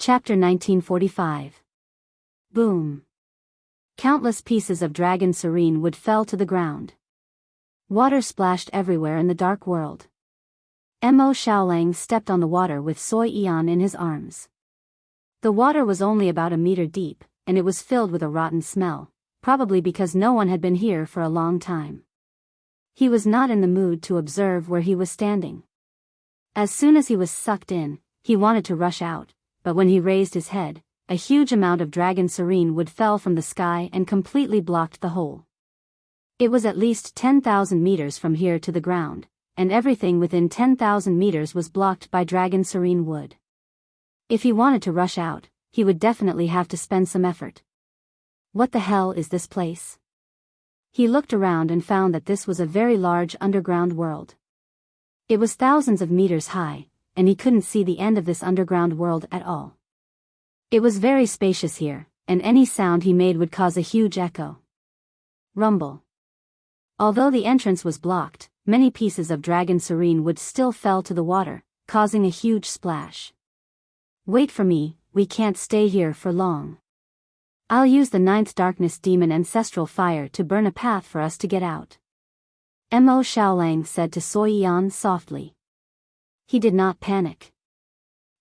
Chapter 1945. Boom. Countless pieces of dragon serene wood fell to the ground. Water splashed everywhere in the dark world. Mo Xiaolang stepped on the water with Sui Yan in his arms. The water was only about a meter deep, and it was filled with a rotten smell, probably because no one had been here for a long time. He was not in the mood to observe where he was standing. As soon as he was sucked in, he wanted to rush out, but when he raised his head, a huge amount of dragon serene wood fell from the sky and completely blocked the hole. It was at least 10,000 meters from here to the ground, and everything within 10,000 meters was blocked by dragon serene wood. If he wanted to rush out, he would definitely have to spend some effort. What the hell is this place? He looked around and found that this was a very large underground world. It was thousands of meters high, and he couldn't see the end of this underground world at all. It was very spacious here, and any sound he made would cause a huge echo. Rumble. Although the entrance was blocked, many pieces of dragon serene wood still fell to the water, causing a huge splash. Wait for me, we can't stay here for long. I'll use the 9th Darkness Demon Ancestral Fire to burn a path for us to get out. Mo Xiaolang said to Sui Yan softly. He did not panic.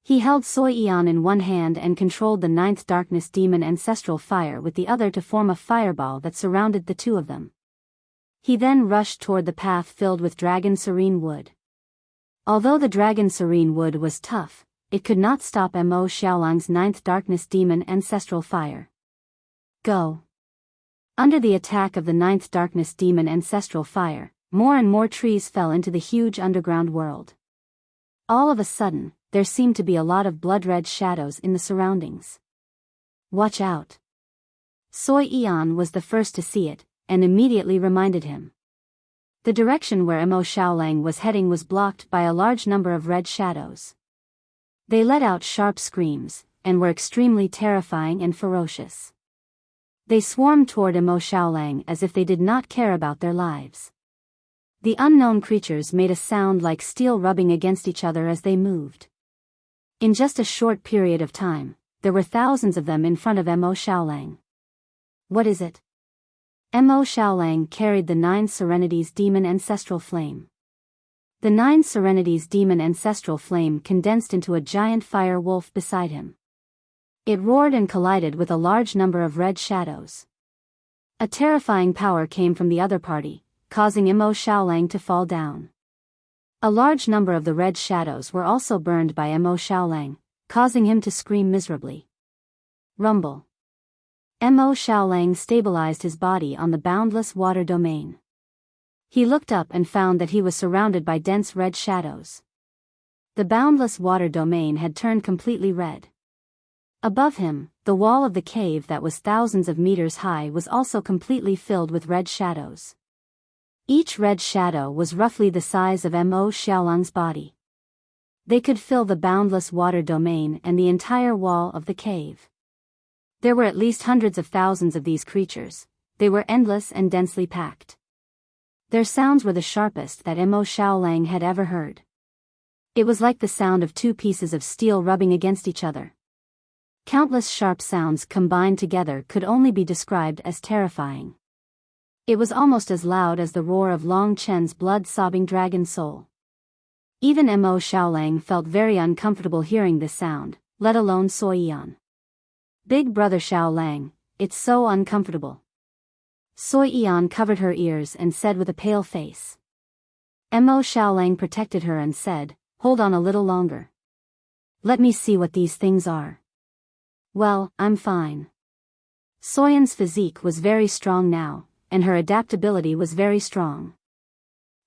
He held Sui Yan in one hand and controlled the 9th Darkness Demon Ancestral Fire with the other to form a fireball that surrounded the two of them. He then rushed toward the path filled with dragon serene wood. Although the dragon serene wood was tough, it could not stop Mo Xiaolang's 9th Darkness Demon Ancestral Fire. Go. Under the attack of the 9th Darkness Demon Ancestral Fire, more and more trees fell into the huge underground world. All of a sudden, there seemed to be a lot of blood-red shadows in the surroundings. Watch out. Sui Yan was the first to see it, and immediately reminded him. The direction where Mo Xiaolang was heading was blocked by a large number of red shadows. They let out sharp screams, and were extremely terrifying and ferocious. They swarmed toward Mo Xiaolang as if they did not care about their lives. The unknown creatures made a sound like steel rubbing against each other as they moved. In just a short period of time, there were thousands of them in front of Mo Xiaolang. What is it? Mo Xiaolang carried the 9 Serenities Demon Ancestral Flame. The 9 Serenities Demon Ancestral Flame condensed into a giant fire wolf beside him. It roared and collided with a large number of red shadows. A terrifying power came from the other party, causing Mo Xiaolang to fall down. A large number of the red shadows were also burned by Mo Xiaolang, causing him to scream miserably. Rumble. Mo Xiaolang stabilized his body on the boundless water domain. He looked up and found that he was surrounded by dense red shadows. The boundless water domain had turned completely red. Above him, the wall of the cave that was thousands of meters high was also completely filled with red shadows. Each red shadow was roughly the size of Mo Xiaolang's body. They could fill the boundless water domain and the entire wall of the cave. There were at least hundreds of thousands of these creatures. They were endless and densely packed. Their sounds were the sharpest that Mo Xiaolang had ever heard. It was like the sound of 2 pieces of steel rubbing against each other. Countless sharp sounds combined together could only be described as terrifying. It was almost as loud as the roar of Long Chen's blood-sobbing dragon soul. Even Mo Xiaolang felt very uncomfortable hearing this sound, let alone Sui Yan. Big brother Xiaolang, it's so uncomfortable. Sui Yan covered her ears and said with a pale face. Mo Xiaolang protected her and said, hold on a little longer. Let me see what these things are. Well, I'm fine. Soyan's physique was very strong now, and her adaptability was very strong.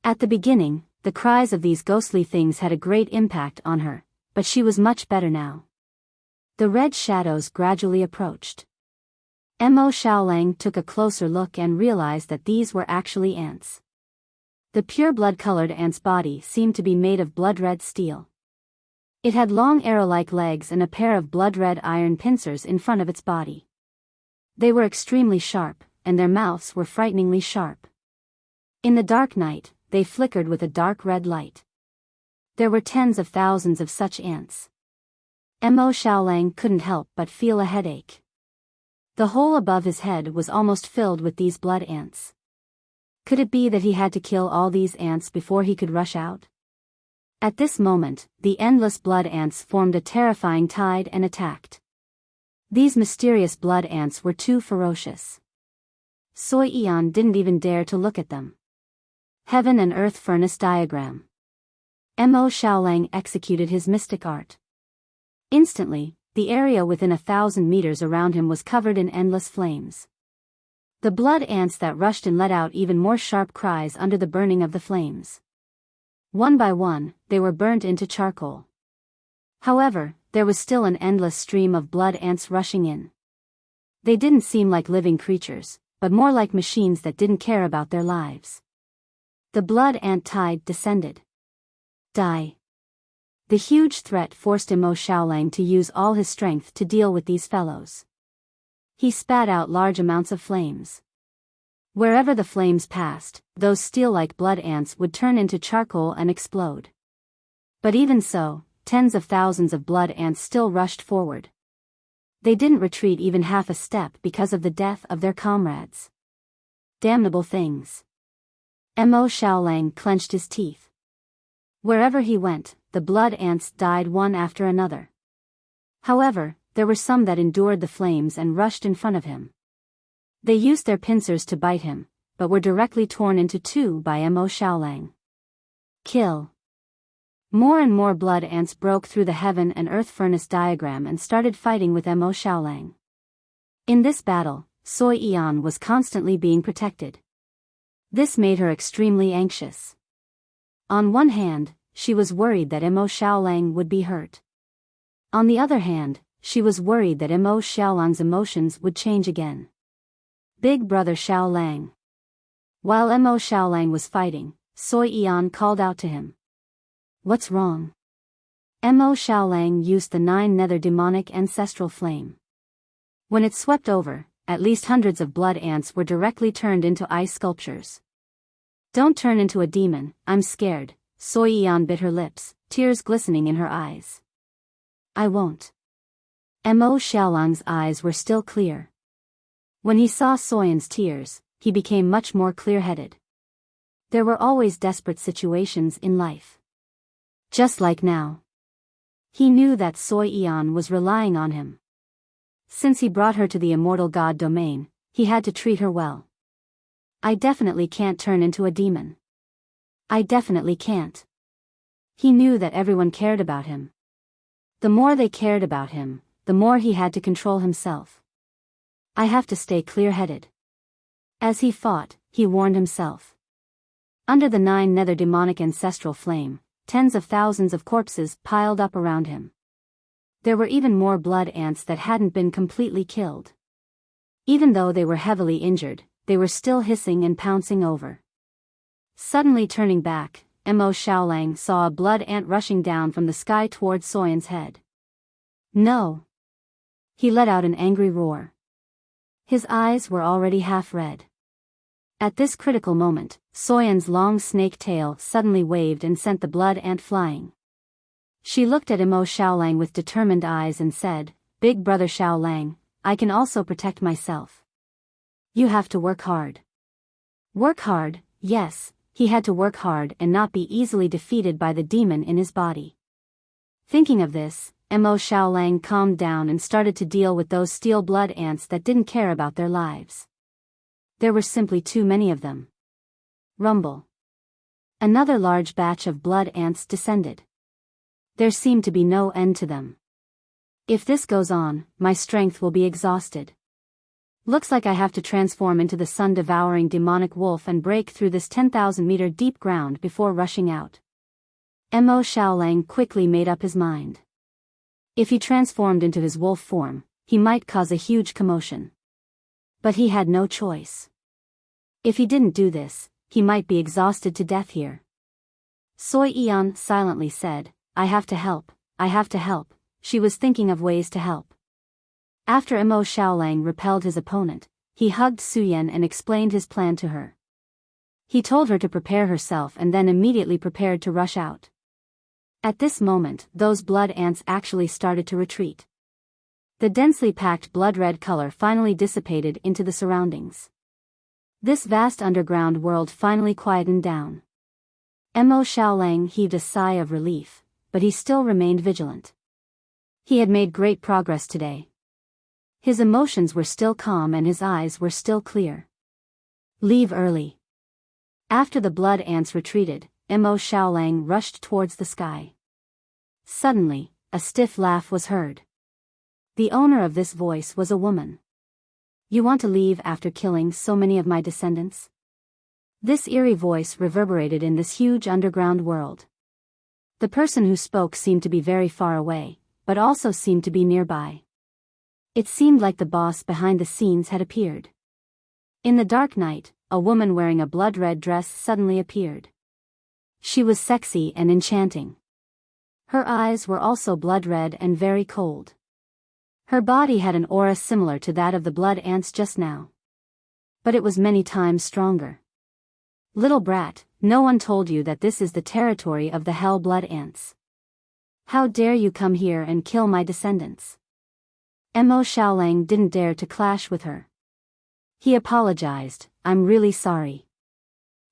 At the beginning, the cries of these ghostly things had a great impact on her, but she was much better now. The red shadows gradually approached. Mo Xiaolang took a closer look and realized that these were actually ants. The pure blood-colored ant's body seemed to be made of blood-red steel. It had long arrow-like legs and a pair of blood-red iron pincers in front of its body. They were extremely sharp, and their mouths were frighteningly sharp. In the dark night, they flickered with a dark red light. There were tens of thousands of such ants. Mo Xiaolang couldn't help but feel a headache. The hole above his head was almost filled with these blood ants. Could it be that he had to kill all these ants before he could rush out? At this moment, the endless blood ants formed a terrifying tide and attacked. These mysterious blood ants were too ferocious. Soi Yan didn't even dare to look at them. Heaven and Earth Furnace Diagram. Mo Xiaolang executed his mystic art. Instantly, the area within 1,000 meters around him was covered in endless flames. The blood ants that rushed and let out even more sharp cries under the burning of the flames. One by one, they were burnt into charcoal. However, there was still an endless stream of blood ants rushing in. They didn't seem like living creatures, but more like machines that didn't care about their lives. The blood ant tide descended. Die. The huge threat forced Mo Xiaolang to use all his strength to deal with these fellows. He spat out large amounts of flames. Wherever the flames passed, those steel-like blood ants would turn into charcoal and explode. But even so, tens of thousands of blood ants still rushed forward. They didn't retreat even half a step because of the death of their comrades. Damnable things. Mo Xiaolang clenched his teeth. Wherever he went, the blood ants died one after another. However, there were some that endured the flames and rushed in front of him. They used their pincers to bite him, but were directly torn into two by Mo Xiaolang. Kill. More and more blood ants broke through the heaven and earth furnace diagram and started fighting with Mo Xiaolang. In this battle, Soi Yan was constantly being protected. This made her extremely anxious. On one hand, she was worried that Mo Xiaolang would be hurt. On the other hand, she was worried that Mo Xiaolang's emotions would change again. Big brother Xiaolang. While Mo Xiaolang was fighting, Soi Yan called out to him. What's wrong? Mo Xiaolang used the 9 nether demonic ancestral flame. When it swept over, at least hundreds of blood ants were directly turned into ice sculptures. Don't turn into a demon, I'm scared, Soi Yan bit her lips, tears glistening in her eyes. I won't. Mo Xiaolang's eyes were still clear. When he saw Soyan's tears, he became much more clear-headed. There were always desperate situations in life. Just like now. He knew that Soi Yan was relying on him. Since he brought her to the immortal god domain, he had to treat her well. I definitely can't turn into a demon. I definitely can't. He knew that everyone cared about him. The more they cared about him, the more he had to control himself. I have to stay clear-headed. As he fought, he warned himself. Under the 9 nether demonic ancestral flame, tens of thousands of corpses piled up around him. There were even more blood ants that hadn't been completely killed. Even though they were heavily injured, they were still hissing and pouncing over. Suddenly turning back, Mo Xiaolang saw a blood ant rushing down from the sky towards Soyan's head. No! He let out an angry roar. His eyes were already half red. At this critical moment, Soyan's long snake tail suddenly waved and sent the blood ant flying. She looked at Mo Xiaolang with determined eyes and said, Big brother Xiaolang, I can also protect myself. You have to work hard. Work hard, yes, he had to work hard and not be easily defeated by the demon in his body. Thinking of this, Mo Xiaolang calmed down and started to deal with those steel blood ants that didn't care about their lives. There were simply too many of them. Rumble. Another large batch of blood ants descended. There seemed to be no end to them. If this goes on, my strength will be exhausted. Looks like I have to transform into the sun-devouring demonic wolf and break through this 10,000-meter deep ground before rushing out. Mo Xiaolang quickly made up his mind. If he transformed into his wolf form, he might cause a huge commotion. But he had no choice. If he didn't do this, he might be exhausted to death here. Soi Yan silently said, I have to help, I have to help. She was thinking of ways to help. After Mo Xiaolang repelled his opponent, he hugged Suyen and explained his plan to her. He told her to prepare herself and then immediately prepared to rush out. At this moment, those blood ants actually started to retreat. The densely packed blood-red color finally dissipated into the surroundings. This vast underground world finally quietened down. Mo Xiaolang heaved a sigh of relief, but he still remained vigilant. He had made great progress today. His emotions were still calm and his eyes were still clear. Leave early. After the blood ants retreated, Mo Xiaolang rushed towards the sky. Suddenly, a stiff laugh was heard. The owner of this voice was a woman. You want to leave after killing so many of my descendants? This eerie voice reverberated in this huge underground world. The person who spoke seemed to be very far away, but also seemed to be nearby. It seemed like the boss behind the scenes had appeared. In the dark night, a woman wearing a blood-red dress suddenly appeared. She was sexy and enchanting. Her eyes were also blood-red and very cold. Her body had an aura similar to that of the blood ants just now. But it was many times stronger. Little brat, no one told you that this is the territory of the hell blood ants. How dare you come here and kill my descendants? Mo Xiaolang didn't dare to clash with her. He apologized, I'm really sorry.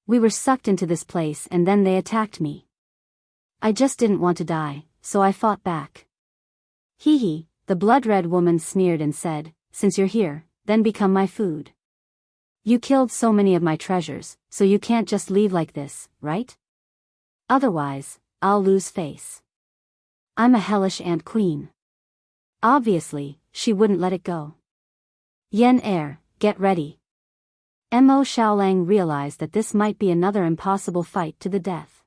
We were sucked into this place and then they attacked me. I just didn't want to die, so I fought back. Hee hee, the blood-red woman sneered and said, since you're here, then become my food. You killed so many of my treasures, so you can't just leave like this, right? Otherwise, I'll lose face. I'm a hellish ant queen. Obviously, she wouldn't let it go. Yen Air, get ready. Mo Xiaolang realized that this might be another impossible fight to the death.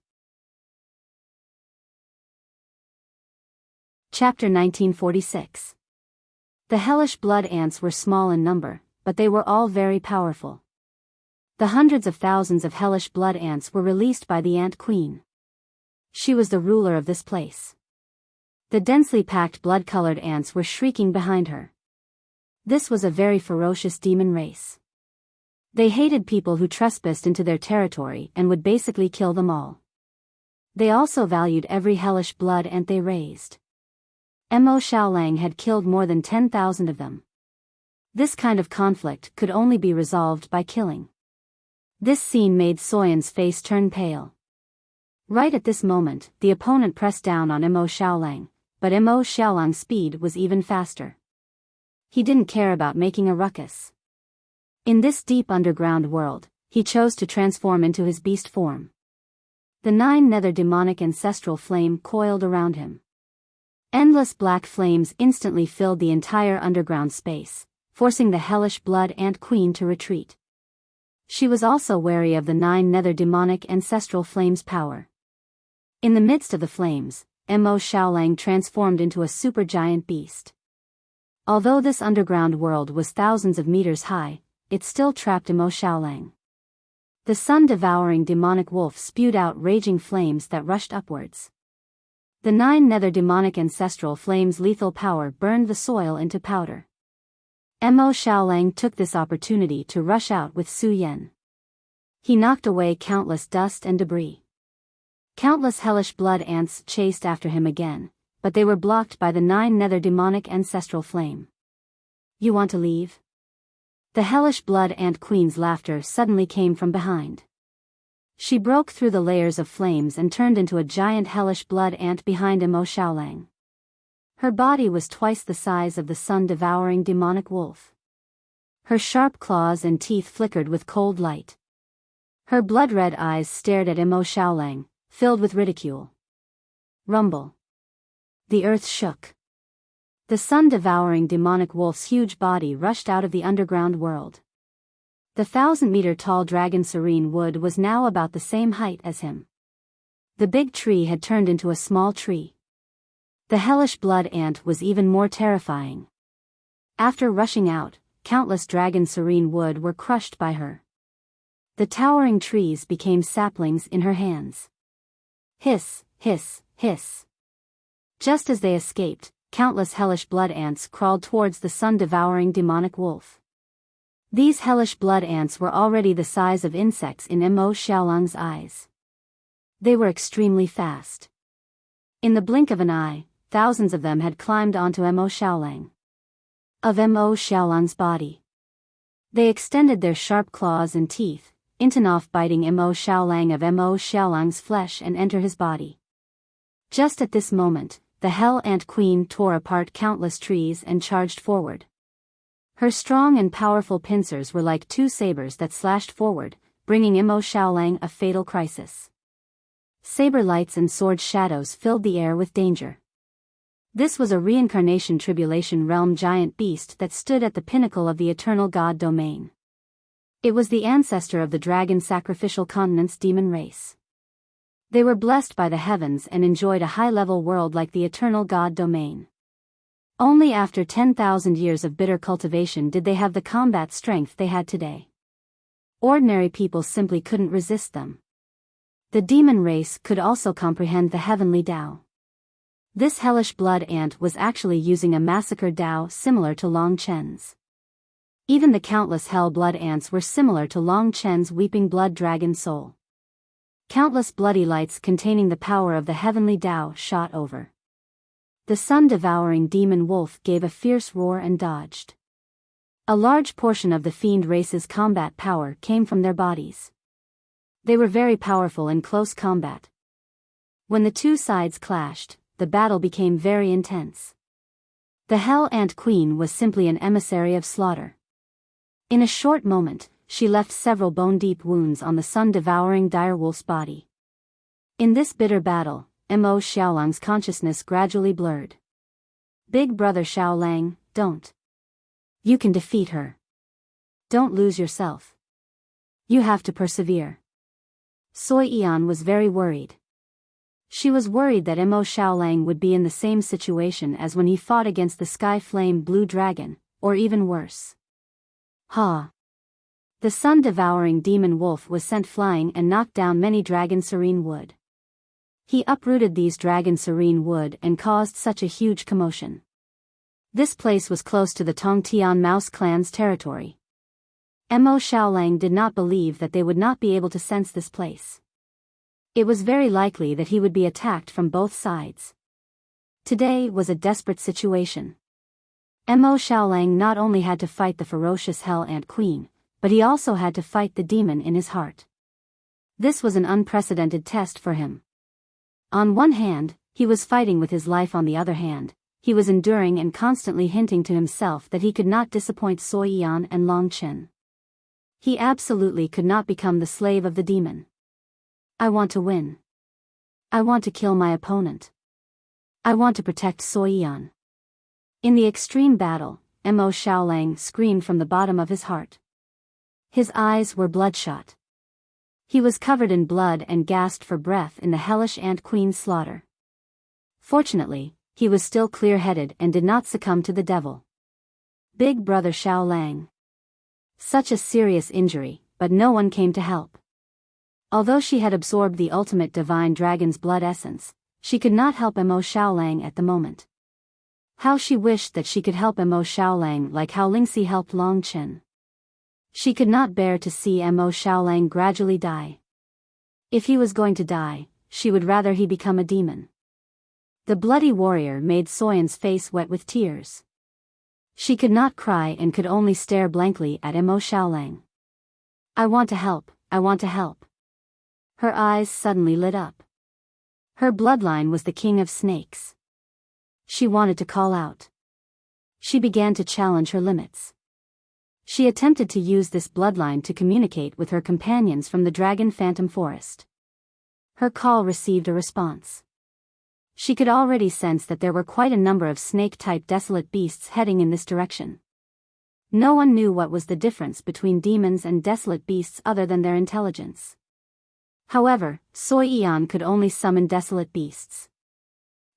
Chapter 1946. The hellish blood ants were small in number, but they were all very powerful. The hundreds of thousands of hellish blood ants were released by the Ant Queen. She was the ruler of this place. The densely packed blood-colored ants were shrieking behind her. This was a very ferocious demon race. They hated people who trespassed into their territory and would basically kill them all. They also valued every hellish blood ant they raised. Mo Xiaolang had killed more than 10,000 of them. This kind of conflict could only be resolved by killing. This scene made Soyan's face turn pale. Right at this moment, the opponent pressed down on Mo Xiaolang, but Mo Xiaolang's speed was even faster. He didn't care about making a ruckus. In this deep underground world, he chose to transform into his beast form. The 9 nether demonic ancestral flame coiled around him. Endless black flames instantly filled the entire underground space, forcing the hellish blood ant queen to retreat. She was also wary of the 9 nether demonic ancestral flames' power. In the midst of the flames, Mo Xiaolang transformed into a supergiant beast. Although this underground world was thousands of meters high, it still trapped Mo Xiaolang. The sun-devouring demonic wolf spewed out raging flames that rushed upwards. The 9 nether demonic ancestral flames' lethal power burned the soil into powder. Mo Xiaolang took this opportunity to rush out with Su Yan. He knocked away countless dust and debris. Countless hellish blood ants chased after him again, but they were blocked by the 9 nether demonic ancestral flame. You want to leave? The hellish blood ant queen's laughter suddenly came from behind. She broke through the layers of flames and turned into a giant hellish blood ant behind Mo Xiaolang. Her body was twice the size of the sun-devouring demonic wolf. Her sharp claws and teeth flickered with cold light. Her blood-red eyes stared at Mo Xiaolang, filled with ridicule. Rumble. The earth shook. The sun-devouring demonic wolf's huge body rushed out of the underground world. The 1,000-meter-tall dragon Serene Wood was now about the same height as him. The big tree had turned into a small tree. The hellish blood ant was even more terrifying. After rushing out, countless dragon Serene Wood were crushed by her. The towering trees became saplings in her hands. Hiss, hiss, hiss. Just as they escaped, countless hellish blood ants crawled towards the sun-devouring demonic wolf. These hellish blood ants were already the size of insects in Mo Xiaolang's eyes. They were extremely fast. In the blink of an eye, thousands of them had climbed onto Mo Xiaolang. Of Mo Xiaolang's body. They extended their sharp claws and teeth, Intonoff biting Mo Xiaolang of Mo Xiaolang's flesh and enter his body. Just at this moment, the Hell Ant Queen tore apart countless trees and charged forward. Her strong and powerful pincers were like two sabers that slashed forward, bringing Mo Xiaolang a fatal crisis. Saber lights and sword shadows filled the air with danger. This was a reincarnation tribulation realm giant beast that stood at the pinnacle of the eternal god domain. It was the ancestor of the dragon sacrificial continent's demon race. They were blessed by the heavens and enjoyed a high-level world like the eternal god domain. Only after 10,000 years of bitter cultivation did they have the combat strength they had today. Ordinary people simply couldn't resist them. The demon race could also comprehend the heavenly Tao. This hellish blood ant was actually using a massacre Tao similar to Long Chen's. Even the countless hell blood ants were similar to Long Chen's weeping blood dragon soul. Countless bloody lights containing the power of the heavenly Tao shot over. The sun-devouring demon wolf gave a fierce roar and dodged. A large portion of the fiend race's combat power came from their bodies. They were very powerful in close combat. When the two sides clashed, the battle became very intense. The Hell Ant Queen was simply an emissary of slaughter. In a short moment, she left several bone-deep wounds on the sun-devouring direwolf's body. In this bitter battle, Mo Xiaolang's consciousness gradually blurred. Big brother Xiaolang, don't. You can defeat her. Don't lose yourself. You have to persevere. Sui Yan was very worried. She was worried that Mo Xiaolang would be in the same situation as when he fought against the Sky Flame Blue Dragon, or even worse. Ha! The sun-devouring demon wolf was sent flying and knocked down many dragon serene wood. He uprooted these dragon serene wood and caused such a huge commotion. This place was close to the Tongtian Mouse clan's territory. Mo Xiaolang did not believe that they would not be able to sense this place. It was very likely that he would be attacked from both sides. Today was a desperate situation. Mo Xiaolang not only had to fight the ferocious Hell Ant Queen, but he also had to fight the demon in his heart. This was an unprecedented test for him. On one hand, he was fighting with his life. On the other hand, he was enduring and constantly hinting to himself that he could not disappoint Sui Yan and Long Chen. He absolutely could not become the slave of the demon. I want to win. I want to kill my opponent. I want to protect Sui Yan. In the extreme battle, Mo Xiaolang screamed from the bottom of his heart. His eyes were bloodshot. He was covered in blood and gasped for breath in the hellish Ant Queen's slaughter. Fortunately, he was still clear-headed and did not succumb to the devil. Big brother Xiaolang. Such a serious injury, but no one came to help. Although she had absorbed the ultimate divine dragon's blood essence, she could not help Mo Xiaolang at the moment. How she wished that she could help Mo Xiaolang like how Lingxi helped Long Chen. She could not bear to see Mo Xiaolang gradually die. If he was going to die, she would rather he become a demon. The bloody warrior made Soyan's face wet with tears. She could not cry and could only stare blankly at Mo Xiaolang. I want to help, I want to help. Her eyes suddenly lit up. Her bloodline was the king of snakes. She wanted to call out. She began to challenge her limits. She attempted to use this bloodline to communicate with her companions from the Dragon Phantom Forest. Her call received a response. She could already sense that there were quite a number of snake-type desolate beasts heading in this direction. No one knew what was the difference between demons and desolate beasts other than their intelligence. However, Sui Yan could only summon desolate beasts.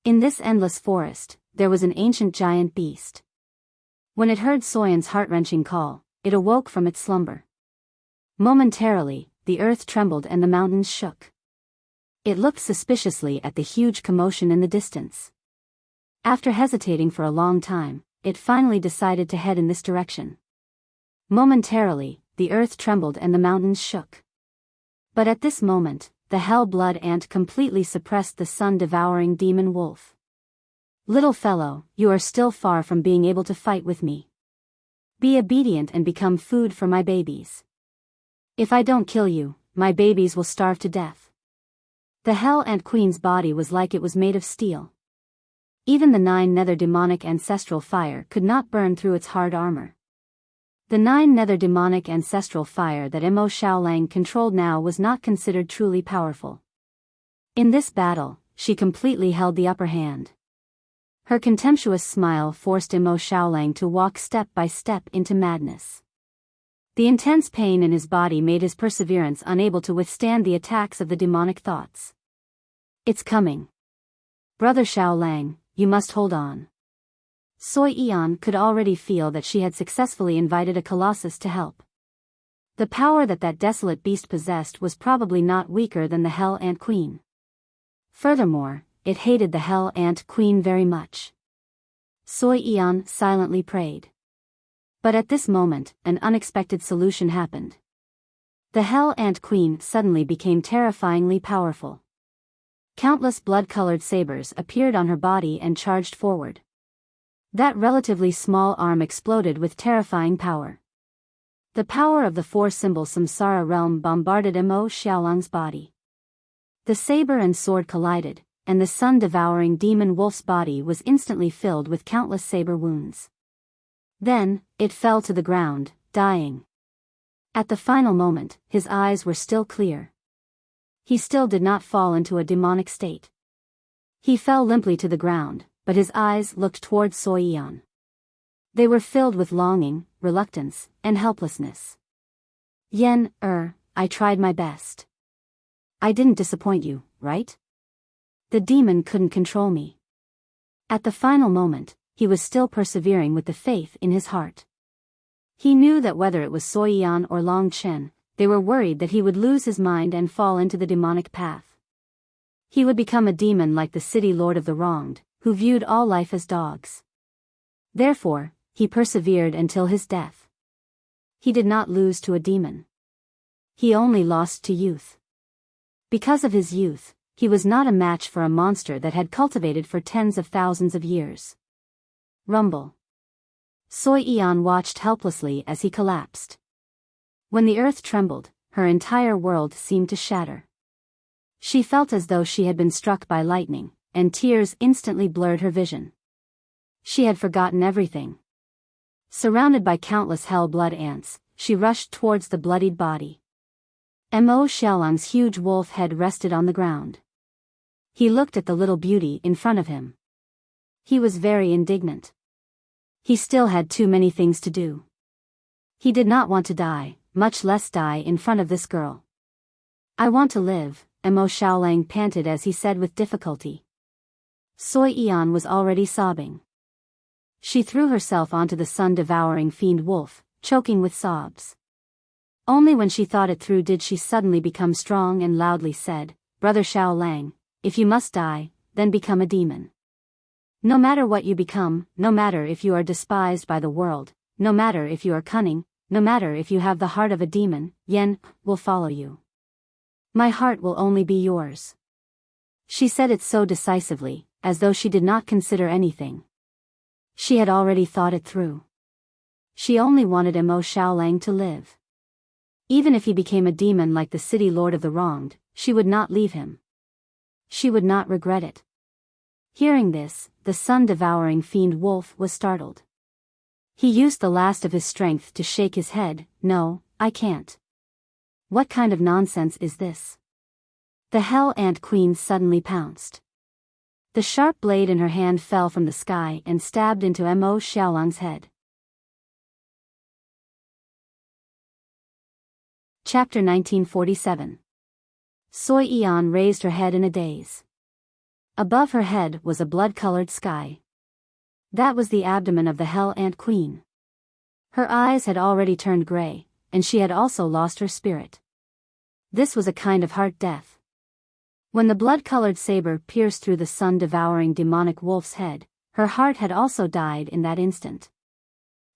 In this endless forest, there was an ancient giant beast. When it heard Soyan's heart-wrenching call, it awoke from its slumber. Momentarily, the earth trembled and the mountains shook. It looked suspiciously at the huge commotion in the distance. After hesitating for a long time, it finally decided to head in this direction. Momentarily, the earth trembled and the mountains shook. But at this moment, the hell blood ant completely suppressed the sun-devouring demon wolf. Little fellow, you are still far from being able to fight with me. Be obedient and become food for my babies. If I don't kill you, my babies will starve to death. The hell ant queen's body was like it was made of steel. Even the 9 nether demonic ancestral fire could not burn through its hard armor. The 9 nether demonic ancestral fire that Mo Xiaolang controlled now was not considered truly powerful. In this battle, she completely held the upper hand. Her contemptuous smile forced Mo Xiaolang to walk step by step into madness. The intense pain in his body made his perseverance unable to withstand the attacks of the demonic thoughts. It's coming. Brother Xiaolang, you must hold on. Sui Yan could already feel that she had successfully invited a colossus to help. The power that desolate beast possessed was probably not weaker than the Hell Ant Queen. Furthermore, it hated the Hell Ant Queen very much. Sui Yan silently prayed. But at this moment, an unexpected solution happened. The Hell Ant Queen suddenly became terrifyingly powerful. Countless blood-colored sabers appeared on her body and charged forward. That relatively small arm exploded with terrifying power. The power of the 4-symbol Samsara realm bombarded Mo Xiaolang's body. The saber and sword collided, and the sun-devouring demon wolf's body was instantly filled with countless saber wounds. Then, it fell to the ground, dying. At the final moment, his eyes were still clear. He still did not fall into a demonic state. He fell limply to the ground, but his eyes looked toward Sui Yan. They were filled with longing, reluctance, and helplessness. I tried my best. I didn't disappoint you, right? The demon couldn't control me. At the final moment, he was still persevering with the faith in his heart. He knew that whether it was Sui Yan or Long Chen, they were worried that he would lose his mind and fall into the demonic path. He would become a demon like the city lord of the wronged, who viewed all life as dogs. Therefore, he persevered until his death. He did not lose to a demon. He only lost to youth. Because of his youth, he was not a match for a monster that had cultivated for tens of thousands of years. Rumble. Sui Yan watched helplessly as he collapsed. When the earth trembled, her entire world seemed to shatter. She felt as though she had been struck by lightning, and tears instantly blurred her vision. She had forgotten everything. Surrounded by countless hell blood ants, she rushed towards the bloodied body. Mo Xiaolang's huge wolf head rested on the ground. He looked at the little beauty in front of him. He was very indignant. He still had too many things to do. He did not want to die, much less die in front of this girl. I want to live, Mo Xiaolang panted as he said with difficulty. Sui Yan was already sobbing. She threw herself onto the sun-devouring fiend wolf, choking with sobs. Only when she thought it through did she suddenly become strong and loudly said, Brother Xiaolang, if you must die, then become a demon. No matter what you become, no matter if you are despised by the world, no matter if you are cunning, no matter if you have the heart of a demon, Yen will follow you. My heart will only be yours. She said it so decisively, as though she did not consider anything. She had already thought it through. She only wanted Mo Xiaolang to live. Even if he became a demon like the city lord of the wronged, she would not leave him. She would not regret it. Hearing this, the sun-devouring fiend wolf was startled. He used the last of his strength to shake his head. No, I can't. What kind of nonsense is this? The Hell Ant Queen suddenly pounced. The sharp blade in her hand fell from the sky and stabbed into Mo Xiaolang's head. Chapter 1947. Sui Yan raised her head in a daze. Above her head was a blood-colored sky. That was the abdomen of the Hell Ant Queen. Her eyes had already turned gray, and she had also lost her spirit. This was a kind of heart death. When the blood-colored saber pierced through the sun-devouring demonic wolf's head, her heart had also died in that instant.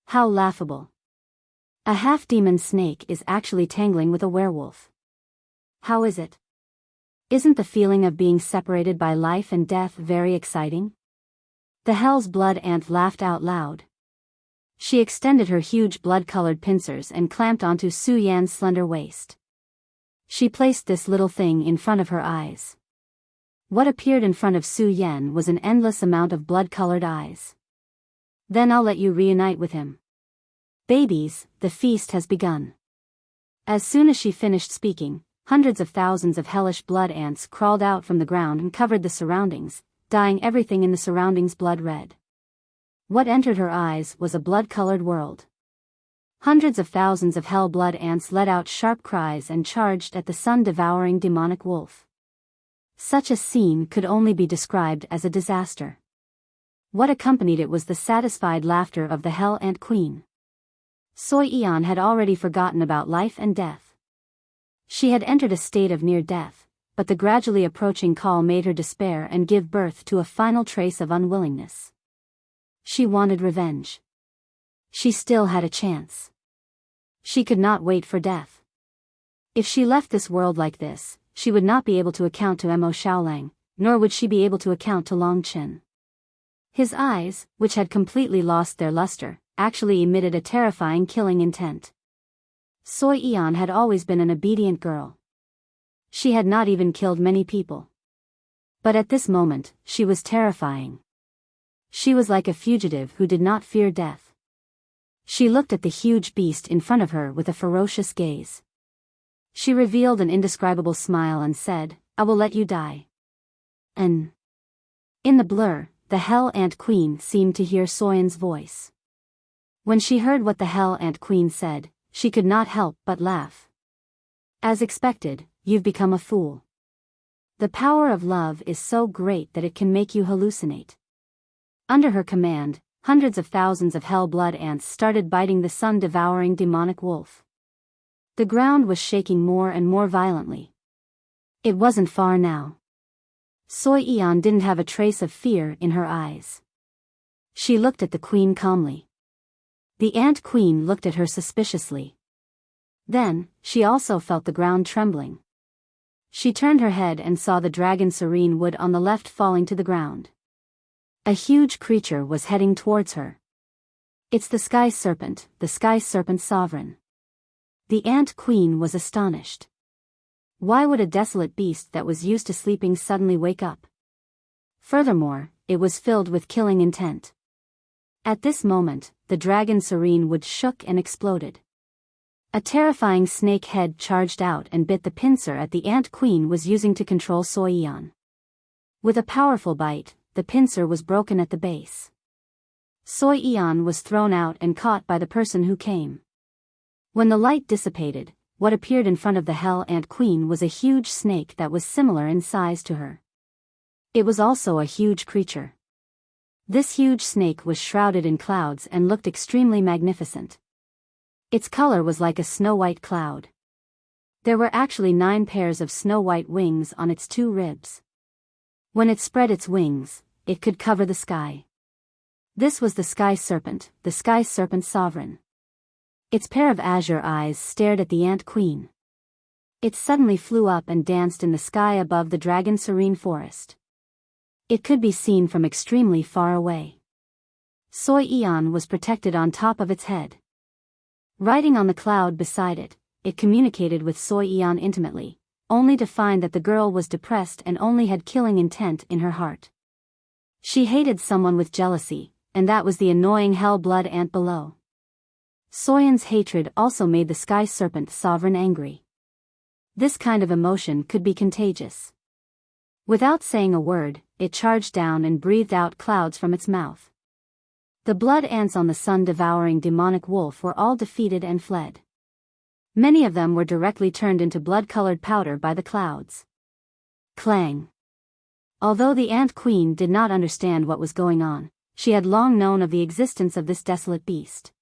How laughable. A half-demon snake is actually tangling with a werewolf. How is it? Isn't the feeling of being separated by life and death very exciting? The hell's blood ant laughed out loud. She extended her huge blood-colored pincers and clamped onto Su Yan's slender waist. She placed this little thing in front of her eyes. What appeared in front of Su Yan was an endless amount of blood-colored eyes. Then I'll let you reunite with him. Babies, the feast has begun. As soon as she finished speaking, hundreds of thousands of hellish blood ants crawled out from the ground and covered the surroundings, dyeing everything in the surroundings blood red. What entered her eyes was a blood-colored world. Hundreds of thousands of hell blood ants let out sharp cries and charged at the sun-devouring demonic wolf. Such a scene could only be described as a disaster. What accompanied it was the satisfied laughter of the Hell Ant Queen. Soi Eon had already forgotten about life and death. She had entered a state of near death, but the gradually approaching call made her despair and give birth to a final trace of unwillingness. She wanted revenge. She still had a chance. She could not wait for death. If she left this world like this, she would not be able to account to Mo Xiaolang, nor would she be able to account to Long Chen. His eyes, which had completely lost their luster, actually emitted a terrifying killing intent. Soi Eon had always been an obedient girl. She had not even killed many people. But at this moment, she was terrifying. She was like a fugitive who did not fear death. She looked at the huge beast in front of her with a ferocious gaze. She revealed an indescribable smile and said, "I will let you die." And in the blur, the Hell Ant Queen seemed to hear Soyan's voice. When she heard what the Hell Ant Queen said, she could not help but laugh. As expected, you've become a fool. The power of love is so great that it can make you hallucinate. Under her command, hundreds of thousands of hell blood ants started biting the sun-devouring demonic wolf. The ground was shaking more and more violently. It wasn't far now. Soi Eon didn't have a trace of fear in her eyes. She looked at the queen calmly. The ant queen looked at her suspiciously. Then, she also felt the ground trembling. She turned her head and saw the dragon serene wood on the left falling to the ground. A huge creature was heading towards her. It's the sky serpent sovereign. The ant queen was astonished. Why would a desolate beast that was used to sleeping suddenly wake up? Furthermore, it was filled with killing intent. At this moment, the dragon serene wood shook and exploded. A terrifying snake head charged out and bit the pincer at the ant queen was using to control Soi Eon. With a powerful bite, the pincer was broken at the base. Soi Eon was thrown out and caught by the person who came. When the light dissipated, what appeared in front of the Hell Ant Queen was a huge snake that was similar in size to her. It was also a huge creature. This huge snake was shrouded in clouds and looked extremely magnificent. Its color was like a snow-white cloud. There were actually 9 pairs of snow-white wings on its 2 ribs. When it spread its wings, it could cover the sky. This was the sky serpent sovereign. Its pair of azure eyes stared at the ant queen. It suddenly flew up and danced in the sky above the dragon serene forest. It could be seen from extremely far away. Soi Eon was protected on top of its head. Riding on the cloud beside it, it communicated with Soi Eon intimately, only to find that the girl was depressed and only had killing intent in her heart. She hated someone with jealousy, and that was the annoying hell blood ant below. Soyan's hatred also made the sky serpent sovereign angry. This kind of emotion could be contagious. Without saying a word, it charged down and breathed out clouds from its mouth. The blood ants on the sun-devouring demonic wolf were all defeated and fled. Many of them were directly turned into blood-colored powder by the clouds. Clang. Although the ant queen did not understand what was going on, she had long known of the existence of this desolate beast.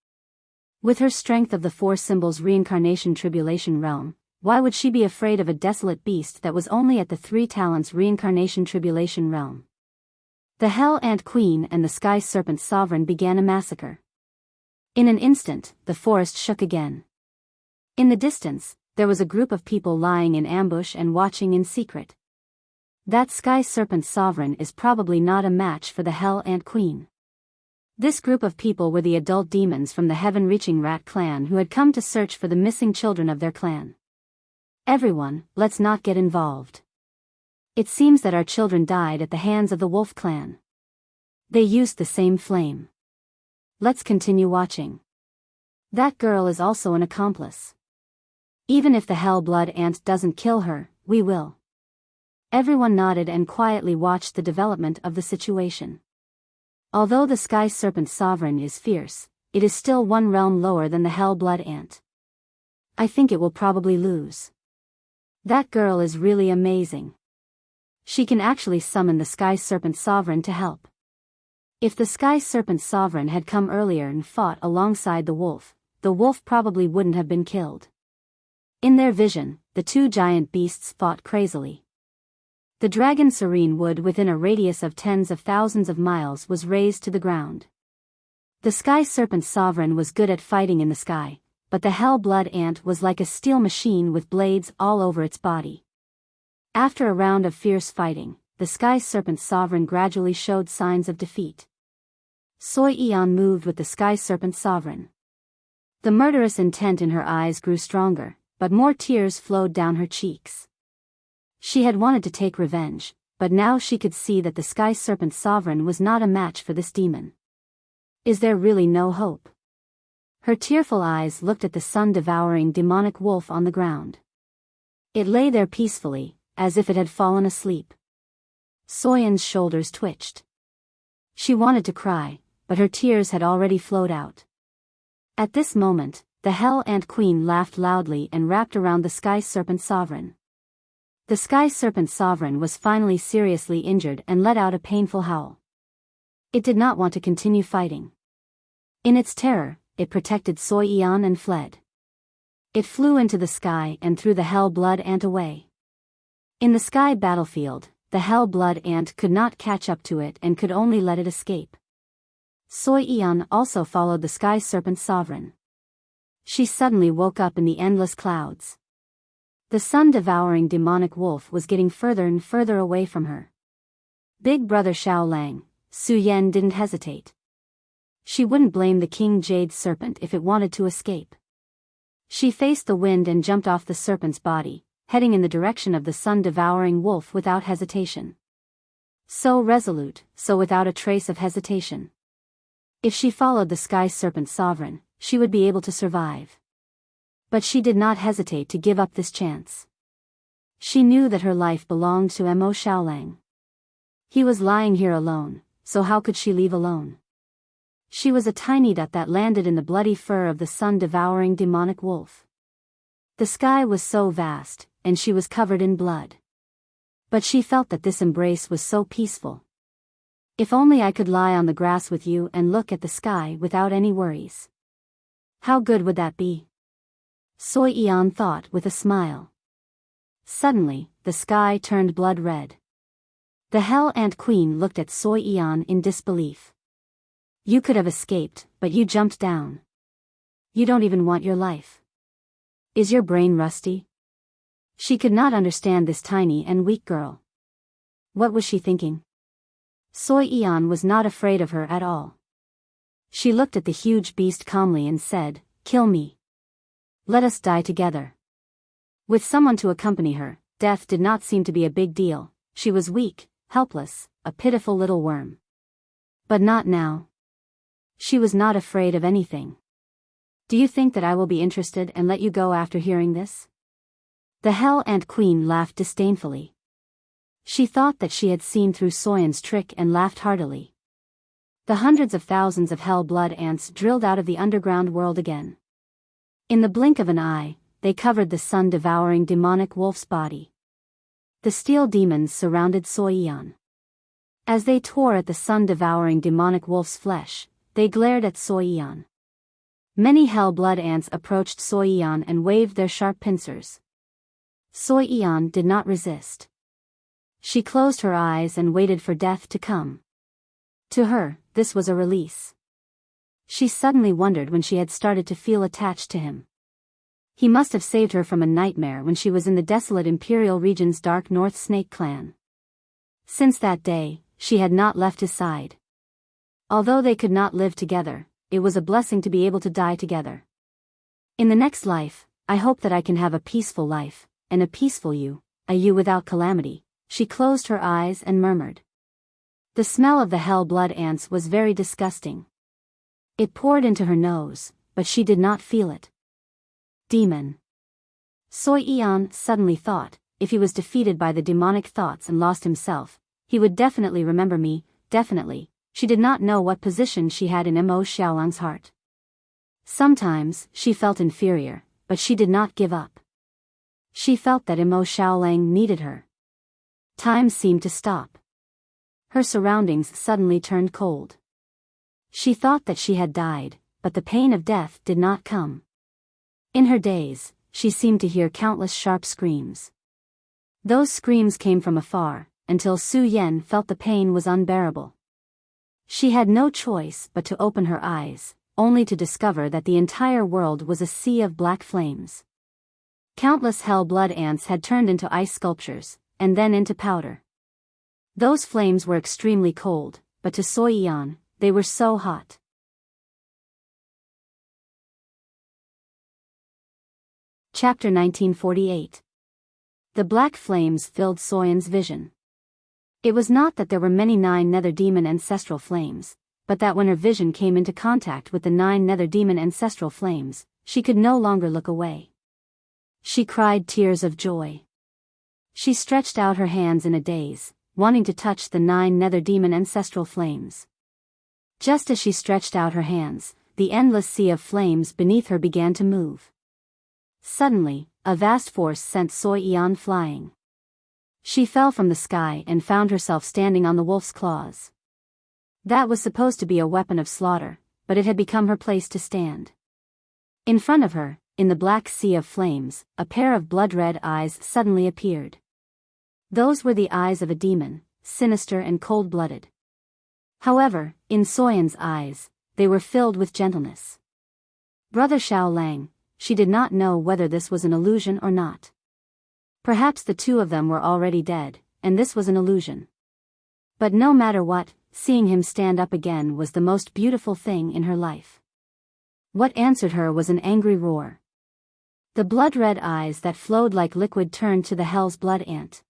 With her strength of the 4 symbols reincarnation tribulation realm, why would she be afraid of a desolate beast that was only at the 3 talents reincarnation tribulation realm? The Hell Ant Queen and the Sky Serpent Sovereign began a massacre. In an instant, the forest shook again. In the distance, there was a group of people lying in ambush and watching in secret. That sky serpent sovereign is probably not a match for the Hell Ant Queen. This group of people were the adult demons from the heaven-reaching rat clan who had come to search for the missing children of their clan. Everyone, let's not get involved. It seems that our children died at the hands of the wolf clan. They used the same flame. Let's continue watching. That girl is also an accomplice. Even if the hell blood ant doesn't kill her, we will. Everyone nodded and quietly watched the development of the situation. Although the sky serpent sovereign is fierce, it is still one realm lower than the hell blood ant. I think it will probably lose. That girl is really amazing. She can actually summon the sky serpent sovereign to help. If the sky serpent sovereign had come earlier and fought alongside the wolf probably wouldn't have been killed. In their vision, the two giant beasts fought crazily. The dragon serene wood within a radius of tens of thousands of miles was razed to the ground. The sky serpent sovereign was good at fighting in the sky, but the hell blood ant was like a steel machine with blades all over its body. After a round of fierce fighting, the sky serpent sovereign gradually showed signs of defeat. Soy Eon moved with the sky serpent sovereign. The murderous intent in her eyes grew stronger, but more tears flowed down her cheeks. She had wanted to take revenge, but now she could see that the sky serpent sovereign was not a match for this demon. Is there really no hope? Her tearful eyes looked at the sun-devouring demonic wolf on the ground. It lay there peacefully, as if it had fallen asleep. Soyan's shoulders twitched. She wanted to cry, but her tears had already flowed out. At this moment, the Hell Ant Queen laughed loudly and wrapped around the Sky Serpent Sovereign. The Sky Serpent Sovereign was finally seriously injured and let out a painful howl. It did not want to continue fighting. In its terror, it protected Soy Eon and fled. It flew into the sky and threw the Hell Blood Ant away. In the sky battlefield, the Hell Blood Ant could not catch up to it and could only let it escape. Soy Eon also followed the Sky Serpent Sovereign. She suddenly woke up in the endless clouds. The sun-devouring demonic wolf was getting further and further away from her. Big Brother Xiao Lang, Su Yan didn't hesitate. She wouldn't blame the King Jade Serpent if it wanted to escape. She faced the wind and jumped off the serpent's body, heading in the direction of the sun-devouring wolf without hesitation. So resolute, so without a trace of hesitation. If she followed the Sky Serpent Sovereign, she would be able to survive. But she did not hesitate to give up this chance. She knew that her life belonged to Mo Xiaolang. He was lying here alone, so how could she leave alone? She was a tiny dot that landed in the bloody fur of the sun-devouring demonic wolf. The sky was so vast, and she was covered in blood. But she felt that this embrace was so peaceful. If only I could lie on the grass with you and look at the sky without any worries. How good would that be? Soy Eon thought with a smile. Suddenly, the sky turned blood red. The Hell Ant Queen looked at Soy Eon in disbelief. You could have escaped, but you jumped down. You don't even want your life. Is your brain rusty? She could not understand this tiny and weak girl. What was she thinking? Soy Eon was not afraid of her at all. She looked at the huge beast calmly and said, "Kill me. Let us die together." With someone to accompany her, death did not seem to be a big deal. She was weak, helpless, a pitiful little worm. But not now. She was not afraid of anything. Do you think that I will be interested and let you go after hearing this? The Hell Ant Queen laughed disdainfully. She thought that she had seen through Soyan's trick and laughed heartily. The hundreds of thousands of hell blood ants drilled out of the underground world again. In the blink of an eye, they covered the sun-devouring demonic wolf's body. The steel demons surrounded Soy Eon. As they tore at the sun-devouring demonic wolf's flesh, they glared at Soy Eon. Many hell blood ants approached Soy Eon and waved their sharp pincers. Soy Eon did not resist. She closed her eyes and waited for death to come. To her, this was a release. She suddenly wondered when she had started to feel attached to him. He must have saved her from a nightmare when she was in the desolate Imperial region's dark North Snake clan. Since that day, she had not left his side. Although they could not live together, it was a blessing to be able to die together. In the next life, I hope that I can have a peaceful life, and a peaceful you, a you without calamity. She closed her eyes and murmured. The smell of the hell blood ants was very disgusting. It poured into her nose, but she did not feel it. Demon. Soi Yan suddenly thought, if he was defeated by the demonic thoughts and lost himself, he would definitely remember me, definitely. She did not know what position she had in Mo Xiaolang's heart. Sometimes, she felt inferior, but she did not give up. She felt that Mo Xiaolang needed her. Time seemed to stop. Her surroundings suddenly turned cold. She thought that she had died, but the pain of death did not come. In her daze, she seemed to hear countless sharp screams. Those screams came from afar, until Su Yan felt the pain was unbearable. She had no choice but to open her eyes, only to discover that the entire world was a sea of black flames. Countless hell blood ants had turned into ice sculptures, and then into powder. Those flames were extremely cold, but to Soi Yan, they were so hot. Chapter 1948. The black flames filled Soyan's vision. It was not that there were many 9 nether demon ancestral flames, but that when her vision came into contact with the 9 nether demon ancestral flames, she could no longer look away. She cried tears of joy. She stretched out her hands in a daze, wanting to touch the 9 nether demon ancestral flames. Just as she stretched out her hands, the endless sea of flames beneath her began to move. Suddenly, a vast force sent Soi Yan flying. She fell from the sky and found herself standing on the wolf's claws. That was supposed to be a weapon of slaughter, but it had become her place to stand. In front of her, in the black sea of flames, a pair of blood-red eyes suddenly appeared. Those were the eyes of a demon, sinister and cold-blooded. However, in Soyan's eyes, they were filled with gentleness. Brother Xiaolang, she did not know whether this was an illusion or not. Perhaps the two of them were already dead, and this was an illusion. But no matter what, seeing him stand up again was the most beautiful thing in her life. What answered her was an angry roar. The blood-red eyes that flowed like liquid turned to the Hell's Blood Ant.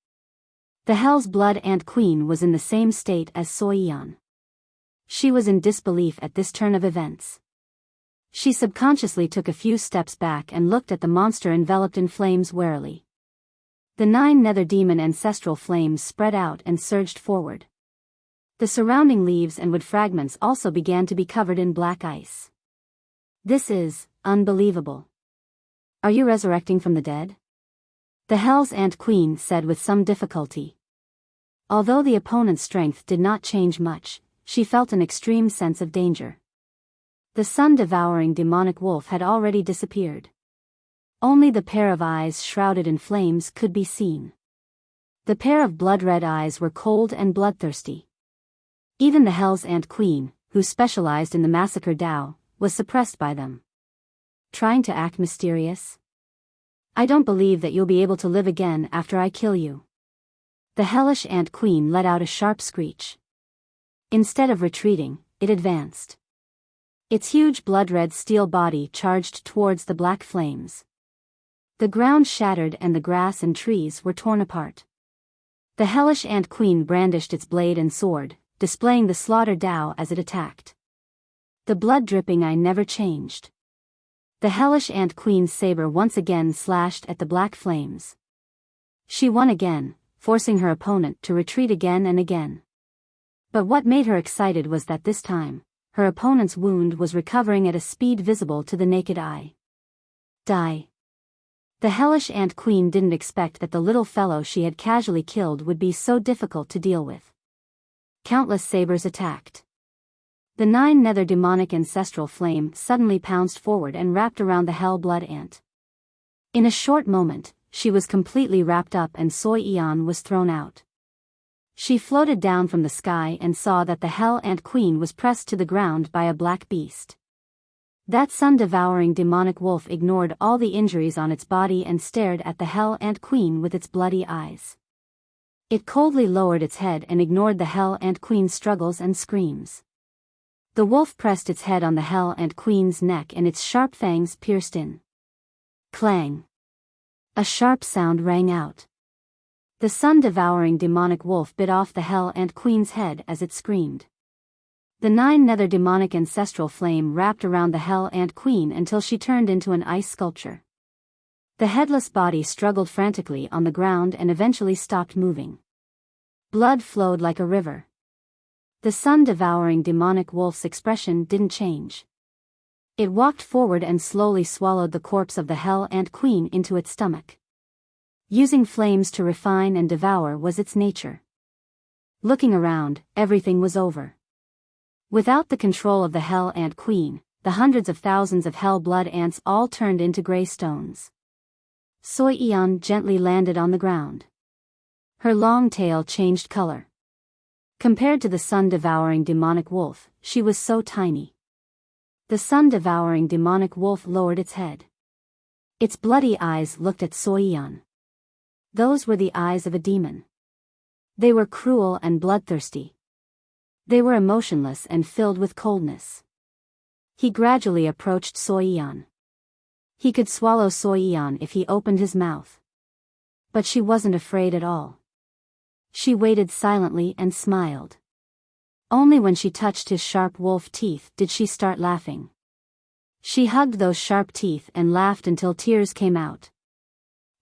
The Hell's Blood Ant Queen was in the same state as Soi Yan. She was in disbelief at this turn of events. She subconsciously took a few steps back and looked at the monster enveloped in flames warily. The 9 nether demon ancestral flames spread out and surged forward. The surrounding leaves and wood fragments also began to be covered in black ice. This is unbelievable. Are you resurrecting from the dead? The Hell's Ant Queen said with some difficulty. Although the opponent's strength did not change much, she felt an extreme sense of danger. The sun-devouring demonic wolf had already disappeared. Only the pair of eyes shrouded in flames could be seen. The pair of blood-red eyes were cold and bloodthirsty. Even the Hell's Ant Queen, who specialized in the massacre Dao, was suppressed by them. Trying to act mysterious? I don't believe that you'll be able to live again after I kill you. The hellish Ant Queen let out a sharp screech. Instead of retreating, it advanced. Its huge blood-red steel body charged towards the black flames. The ground shattered and the grass and trees were torn apart. The hellish Ant Queen brandished its blade and sword, displaying the slaughter Dao as it attacked. The blood-dripping eye never changed. The hellish Ant Queen's saber once again slashed at the black flames. She won again, forcing her opponent to retreat again and again. But what made her excited was that this time, her opponent's wound was recovering at a speed visible to the naked eye. Die. The hellish Ant Queen didn't expect that the little fellow she had casually killed would be so difficult to deal with. Countless sabers attacked. The 9 nether demonic ancestral flame suddenly pounced forward and wrapped around the Hell Blood Ant. In a short moment, she was completely wrapped up and Soi Yan was thrown out. She floated down from the sky and saw that the Hell Ant Queen was pressed to the ground by a black beast. That sun-devouring demonic wolf ignored all the injuries on its body and stared at the Hell Ant Queen with its bloody eyes. It coldly lowered its head and ignored the Hell Ant Queen's struggles and screams. The wolf pressed its head on the Hell Ant Queen's neck and its sharp fangs pierced in. Clang! A sharp sound rang out. The sun-devouring demonic wolf bit off the Hell Ant Queen's head as it screamed. The 9 nether demonic ancestral flame wrapped around the Hell Ant Queen until she turned into an ice sculpture. The headless body struggled frantically on the ground and eventually stopped moving. Blood flowed like a river. The sun-devouring demonic wolf's expression didn't change. It walked forward and slowly swallowed the corpse of the Hell Ant Queen into its stomach. Using flames to refine and devour was its nature. Looking around, everything was over. Without the control of the Hell Ant Queen, the hundreds of thousands of hell blood ants all turned into gray stones. Soi Eon gently landed on the ground. Her long tail changed color. Compared to the sun-devouring demonic wolf, she was so tiny. The sun-devouring demonic wolf lowered its head. Its bloody eyes looked at Soi Eon. Those were the eyes of a demon. They were cruel and bloodthirsty. They were emotionless and filled with coldness. He gradually approached Soi Eon. He could swallow Soi Eon if he opened his mouth. But she wasn't afraid at all. She waited silently and smiled. Only when she touched his sharp wolf teeth did she start laughing. She hugged those sharp teeth and laughed until tears came out.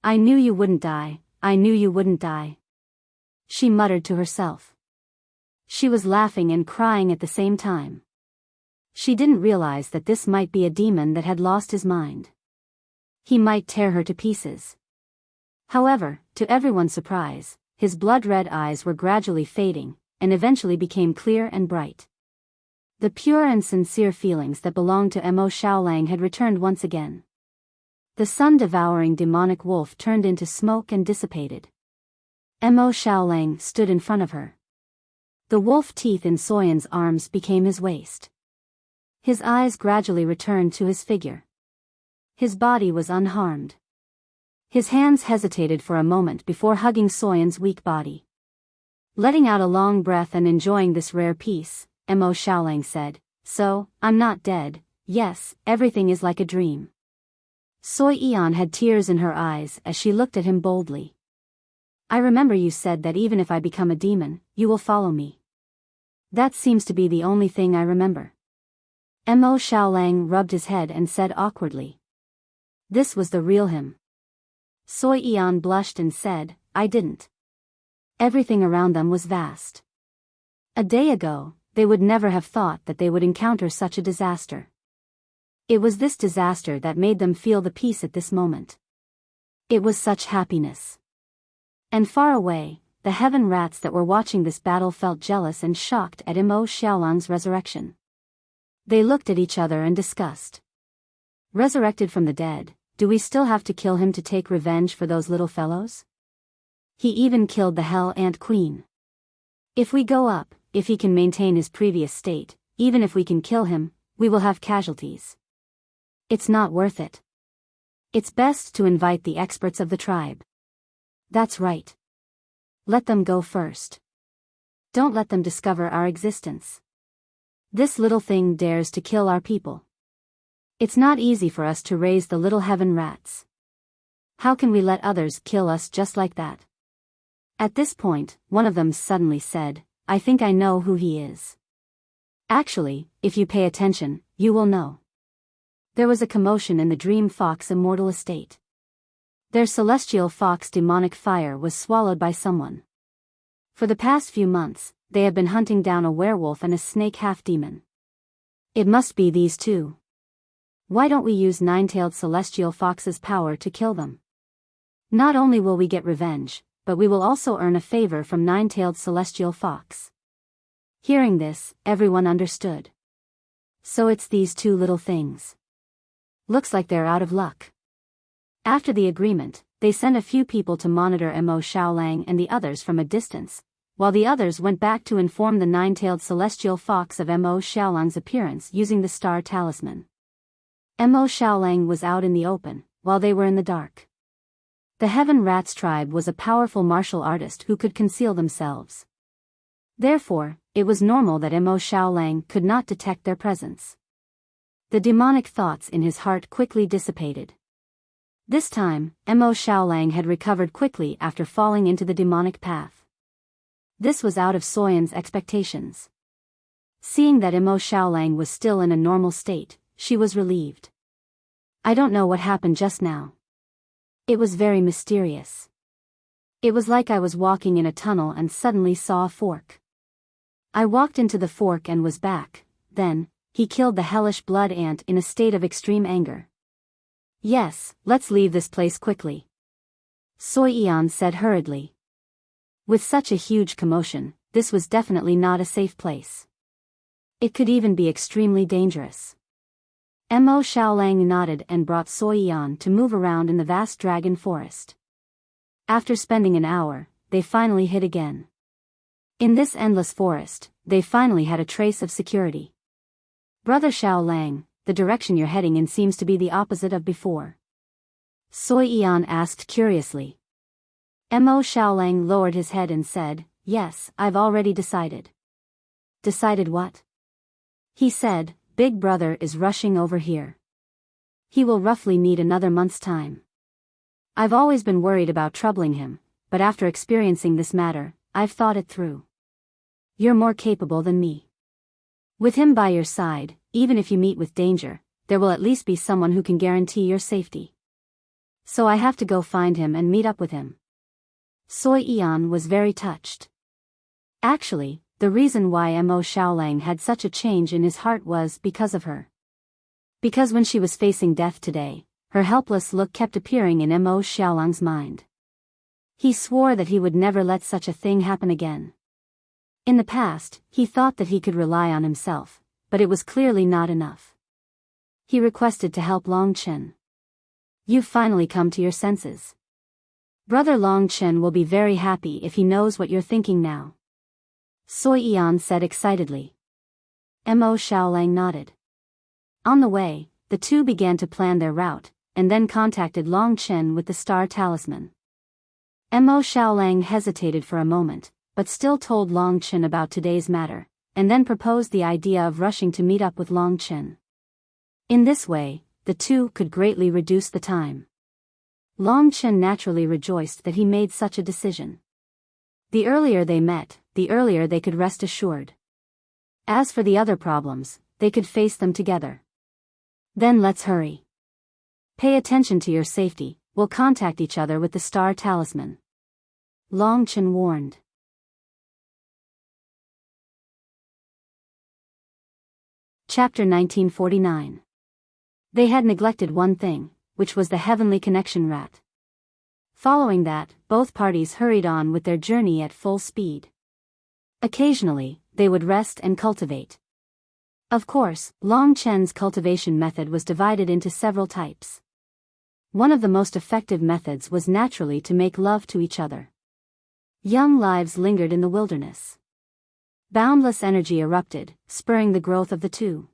"I knew you wouldn't die, I knew you wouldn't die," she muttered to herself. She was laughing and crying at the same time. She didn't realize that this might be a demon that had lost his mind. He might tear her to pieces. However, to everyone's surprise, his blood-red eyes were gradually fading, and eventually became clear and bright. The pure and sincere feelings that belonged to Mo Xiaolang had returned once again. The sun-devouring demonic wolf turned into smoke and dissipated. Mo Xiaolang stood in front of her. The wolf teeth in Soyan's arms became his waist. His eyes gradually returned to his figure. His body was unharmed. His hands hesitated for a moment before hugging Soyan's weak body. Letting out a long breath and enjoying this rare peace, Mo Xiaolang said, "So, I'm not dead. Yes, everything is like a dream." Soi Eon had tears in her eyes as she looked at him boldly. "I remember you said that even if I become a demon, you will follow me. That seems to be the only thing I remember." Mo Xiaolang rubbed his head and said awkwardly. This was the real him. Soi Eon blushed and said, "I didn't." Everything around them was vast. A day ago, they would never have thought that they would encounter such a disaster. It was this disaster that made them feel the peace at this moment. It was such happiness. And far away, the heaven rats that were watching this battle felt jealous and shocked at Mo Xiaolang's resurrection. They looked at each other and discussed. Resurrected from the dead, do we still have to kill him to take revenge for those little fellows? He even killed the Hell Ant Queen. If we go up, if he can maintain his previous state, even if we can kill him, we will have casualties. It's not worth it. It's best to invite the experts of the tribe. That's right. Let them go first. Don't let them discover our existence. This little thing dares to kill our people. It's not easy for us to raise the little heaven rats. How can we let others kill us just like that? At this point, one of them suddenly said, "I think I know who he is." Actually, if you pay attention, you will know. There was a commotion in the Dream Fox Immortal Estate. Their celestial fox demonic fire was swallowed by someone. For the past few months, they have been hunting down a werewolf and a snake half-demon. It must be these two. Why don't we use Nine-Tailed Celestial Fox's power to kill them? Not only will we get revenge, but we will also earn a favor from Nine-Tailed Celestial Fox. Hearing this, everyone understood. So it's these two little things. Looks like they're out of luck. After the agreement, they sent a few people to monitor Mo Xiaolang and the others from a distance, while the others went back to inform the Nine-Tailed Celestial Fox of Mo Xiaolang's appearance using the star talisman. Mo Xiaolang was out in the open, while they were in the dark. The Heaven Rats tribe was a powerful martial artist who could conceal themselves. Therefore, it was normal that Mo Xiaolang could not detect their presence. The demonic thoughts in his heart quickly dissipated. This time, Mo Xiaolang had recovered quickly after falling into the demonic path. This was out of Soyan's expectations. Seeing that Mo Xiaolang was still in a normal state, she was relieved. I don't know what happened just now. It was very mysterious. It was like I was walking in a tunnel and suddenly saw a fork. I walked into the fork and was back. Then, he killed the hellish blood ant in a state of extreme anger. Yes, let's leave this place quickly. Soy Eon said hurriedly. With such a huge commotion, this was definitely not a safe place. It could even be extremely dangerous. Mo Xiaolang nodded and brought Soy Eon to move around in the vast dragon forest. After spending an hour, they finally hid again. In this endless forest, they finally had a trace of security. Brother Xiaolang, the direction you're heading in seems to be the opposite of before. Soy Eon asked curiously. Mo Xiaolang lowered his head and said, yes, I've already decided. Decided what? He said, Big Brother is rushing over here. He will roughly need another month's time. I've always been worried about troubling him, but after experiencing this matter, I've thought it through. You're more capable than me. With him by your side, even if you meet with danger, there will at least be someone who can guarantee your safety. So I have to go find him and meet up with him. Soy Eon was very touched. Actually, the reason why Mo Xiaolang had such a change in his heart was because of her. Because when she was facing death today, her helpless look kept appearing in Mo Xiaolang's mind. He swore that he would never let such a thing happen again. In the past, he thought that he could rely on himself, but it was clearly not enough. He requested to help Long Chen. You've finally come to your senses. Brother Long Chen will be very happy if he knows what you're thinking now. Soy Eon said excitedly. Mo Xiaolang nodded. On the way, the two began to plan their route, and then contacted Long Chen with the star talisman. Mo Xiaolang hesitated for a moment, but still told Long Chen about today's matter, and then proposed the idea of rushing to meet up with Long Chen. In this way, the two could greatly reduce the time. Long Chen naturally rejoiced that he made such a decision. The earlier they met, the earlier they could rest assured. As for the other problems, they could face them together. Then let's hurry. Pay attention to your safety, we'll contact each other with the star talisman. Long Chen warned. Chapter 1949. They had neglected one thing, which was the heavenly connection rat. Following that, both parties hurried on with their journey at full speed. Occasionally, they would rest and cultivate. Of course, Long Chen's cultivation method was divided into several types. One of the most effective methods was naturally to make love to each other. Young lives lingered in the wilderness. Boundless energy erupted, spurring the growth of the two.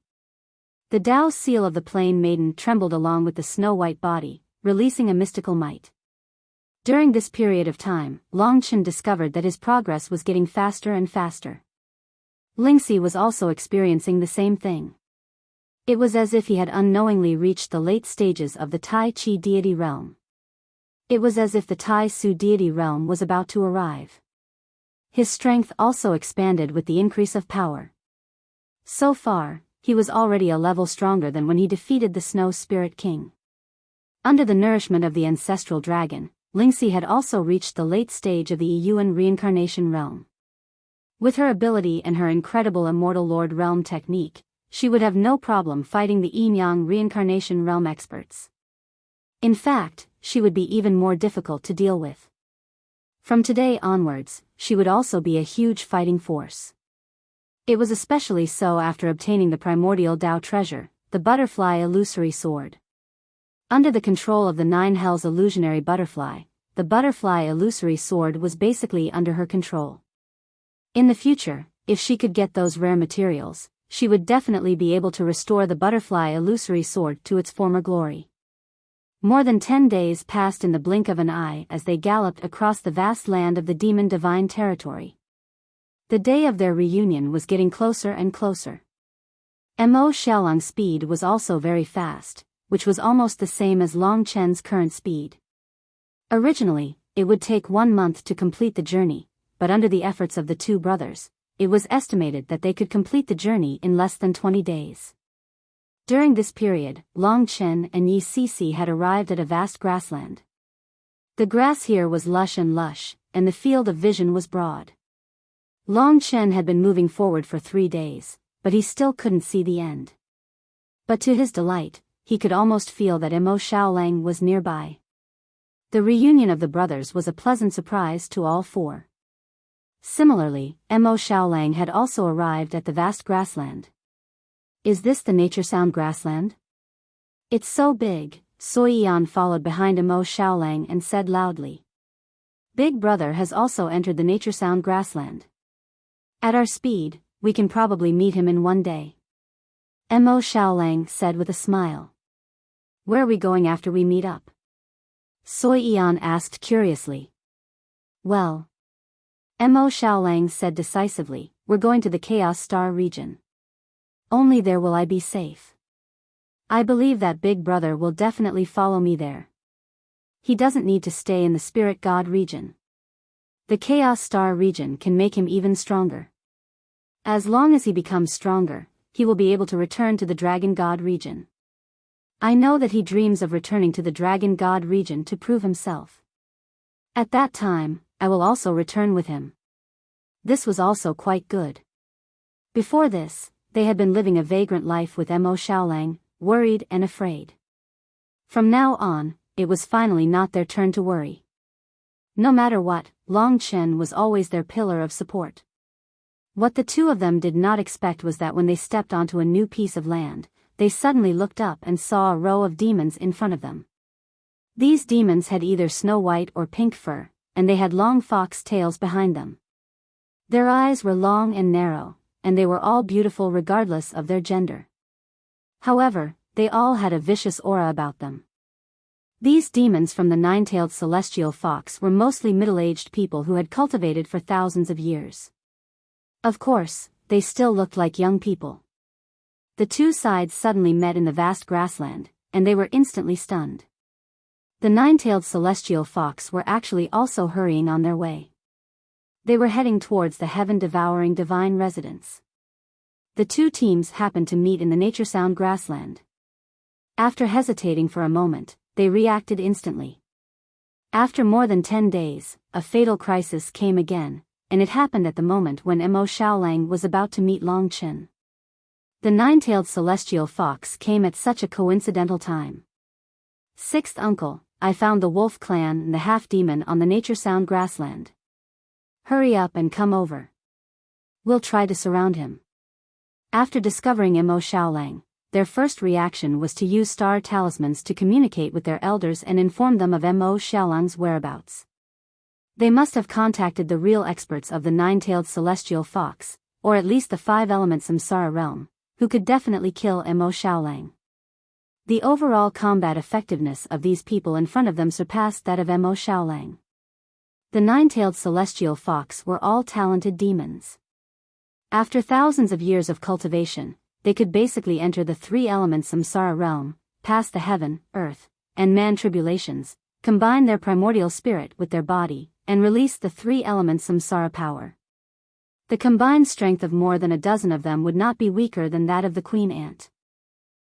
The Tao seal of the Plain Maiden trembled along with the snow-white body, releasing a mystical might. During this period of time, Long Chen discovered that his progress was getting faster and faster. Lingxi was also experiencing the same thing. It was as if he had unknowingly reached the late stages of the Tai Chi deity realm. It was as if the Tai Su deity realm was about to arrive. His strength also expanded with the increase of power. So far, he was already a level stronger than when he defeated the Snow Spirit King. Under the nourishment of the ancestral dragon, Lingxi had also reached the late stage of the Yuan reincarnation realm. With her ability and her incredible Immortal Lord Realm technique, she would have no problem fighting the Yin-Yang reincarnation realm experts. In fact, she would be even more difficult to deal with. From today onwards, she would also be a huge fighting force. It was especially so after obtaining the primordial Tao treasure, the butterfly illusory sword. Under the control of the Nine Hells illusionary butterfly, the butterfly illusory sword was basically under her control. In the future, if she could get those rare materials, she would definitely be able to restore the butterfly illusory sword to its former glory. More than 10 days passed in the blink of an eye as they galloped across the vast land of the demon divine territory. The day of their reunion was getting closer and closer. Mo Xiaolang's speed was also very fast, which was almost the same as Long Chen's current speed. Originally, it would take 1 month to complete the journey, but under the efforts of the two brothers, it was estimated that they could complete the journey in less than 20 days. During this period, Long Chen and Yi Sisi had arrived at a vast grassland. The grass here was lush, and the field of vision was broad. Long Chen had been moving forward for 3 days, but he still couldn't see the end. But to his delight, he could almost feel that Mo Xiaolang was nearby. The reunion of the brothers was a pleasant surprise to all four. Similarly, Mo Xiaolang had also arrived at the vast grassland. Is this the Nature Sound grassland? It's so big, Sui Yan followed behind Mo Xiaolang and said loudly. Big brother has also entered the Nature Sound grassland. At our speed, we can probably meet him in 1 day. Mo Xiaolang said with a smile. Where are we going after we meet up? Sui Yan asked curiously. Well, Mo Xiaolang said decisively, we're going to the Chaos Star region. Only there will I be safe. I believe that Big Brother will definitely follow me there. He doesn't need to stay in the Spirit God region. The Chaos Star region can make him even stronger. As long as he becomes stronger, he will be able to return to the Dragon God region. I know that he dreams of returning to the Dragon God region to prove himself. At that time, I will also return with him. This was also quite good. Before this, they had been living a vagrant life with Mo Xiaolang, worried and afraid. From now on, it was finally not their turn to worry. No matter what, Long Chen was always their pillar of support. What the two of them did not expect was that when they stepped onto a new piece of land, they suddenly looked up and saw a row of demons in front of them. These demons had either snow white or pink fur, and they had long fox tails behind them. Their eyes were long and narrow, and they were all beautiful regardless of their gender. However, they all had a vicious aura about them. These demons from the nine-tailed celestial fox were mostly middle-aged people who had cultivated for thousands of years. Of course, they still looked like young people. The two sides suddenly met in the vast grassland, and they were instantly stunned. The nine-tailed celestial fox were actually also hurrying on their way. They were heading towards the heaven-devouring divine residence. The two teams happened to meet in the Nature Sound grassland. After hesitating for a moment, they reacted instantly. After more than 10 days, a fatal crisis came again, and it happened at the moment when Mo Xiaolang was about to meet Long Chen. The nine-tailed celestial fox came at such a coincidental time. Sixth uncle, I found the wolf clan and the half-demon on the Nature Sound grassland. Hurry up and come over. We'll try to surround him. After discovering Mo Xiaolang, their first reaction was to use star talismans to communicate with their elders and inform them of Mo Xiaolang's whereabouts. They must have contacted the real experts of the nine-tailed celestial fox, or at least the five-element samsara realm, who could definitely kill Mo Xiaolang. The overall combat effectiveness of these people in front of them surpassed that of Mo Xiaolang. The nine-tailed celestial fox were all talented demons. After thousands of years of cultivation, they could basically enter the three-element samsara realm, pass the heaven, earth, and man tribulations, combine their primordial spirit with their body, and release the three-element samsara power. The combined strength of more than a dozen of them would not be weaker than that of the queen ant.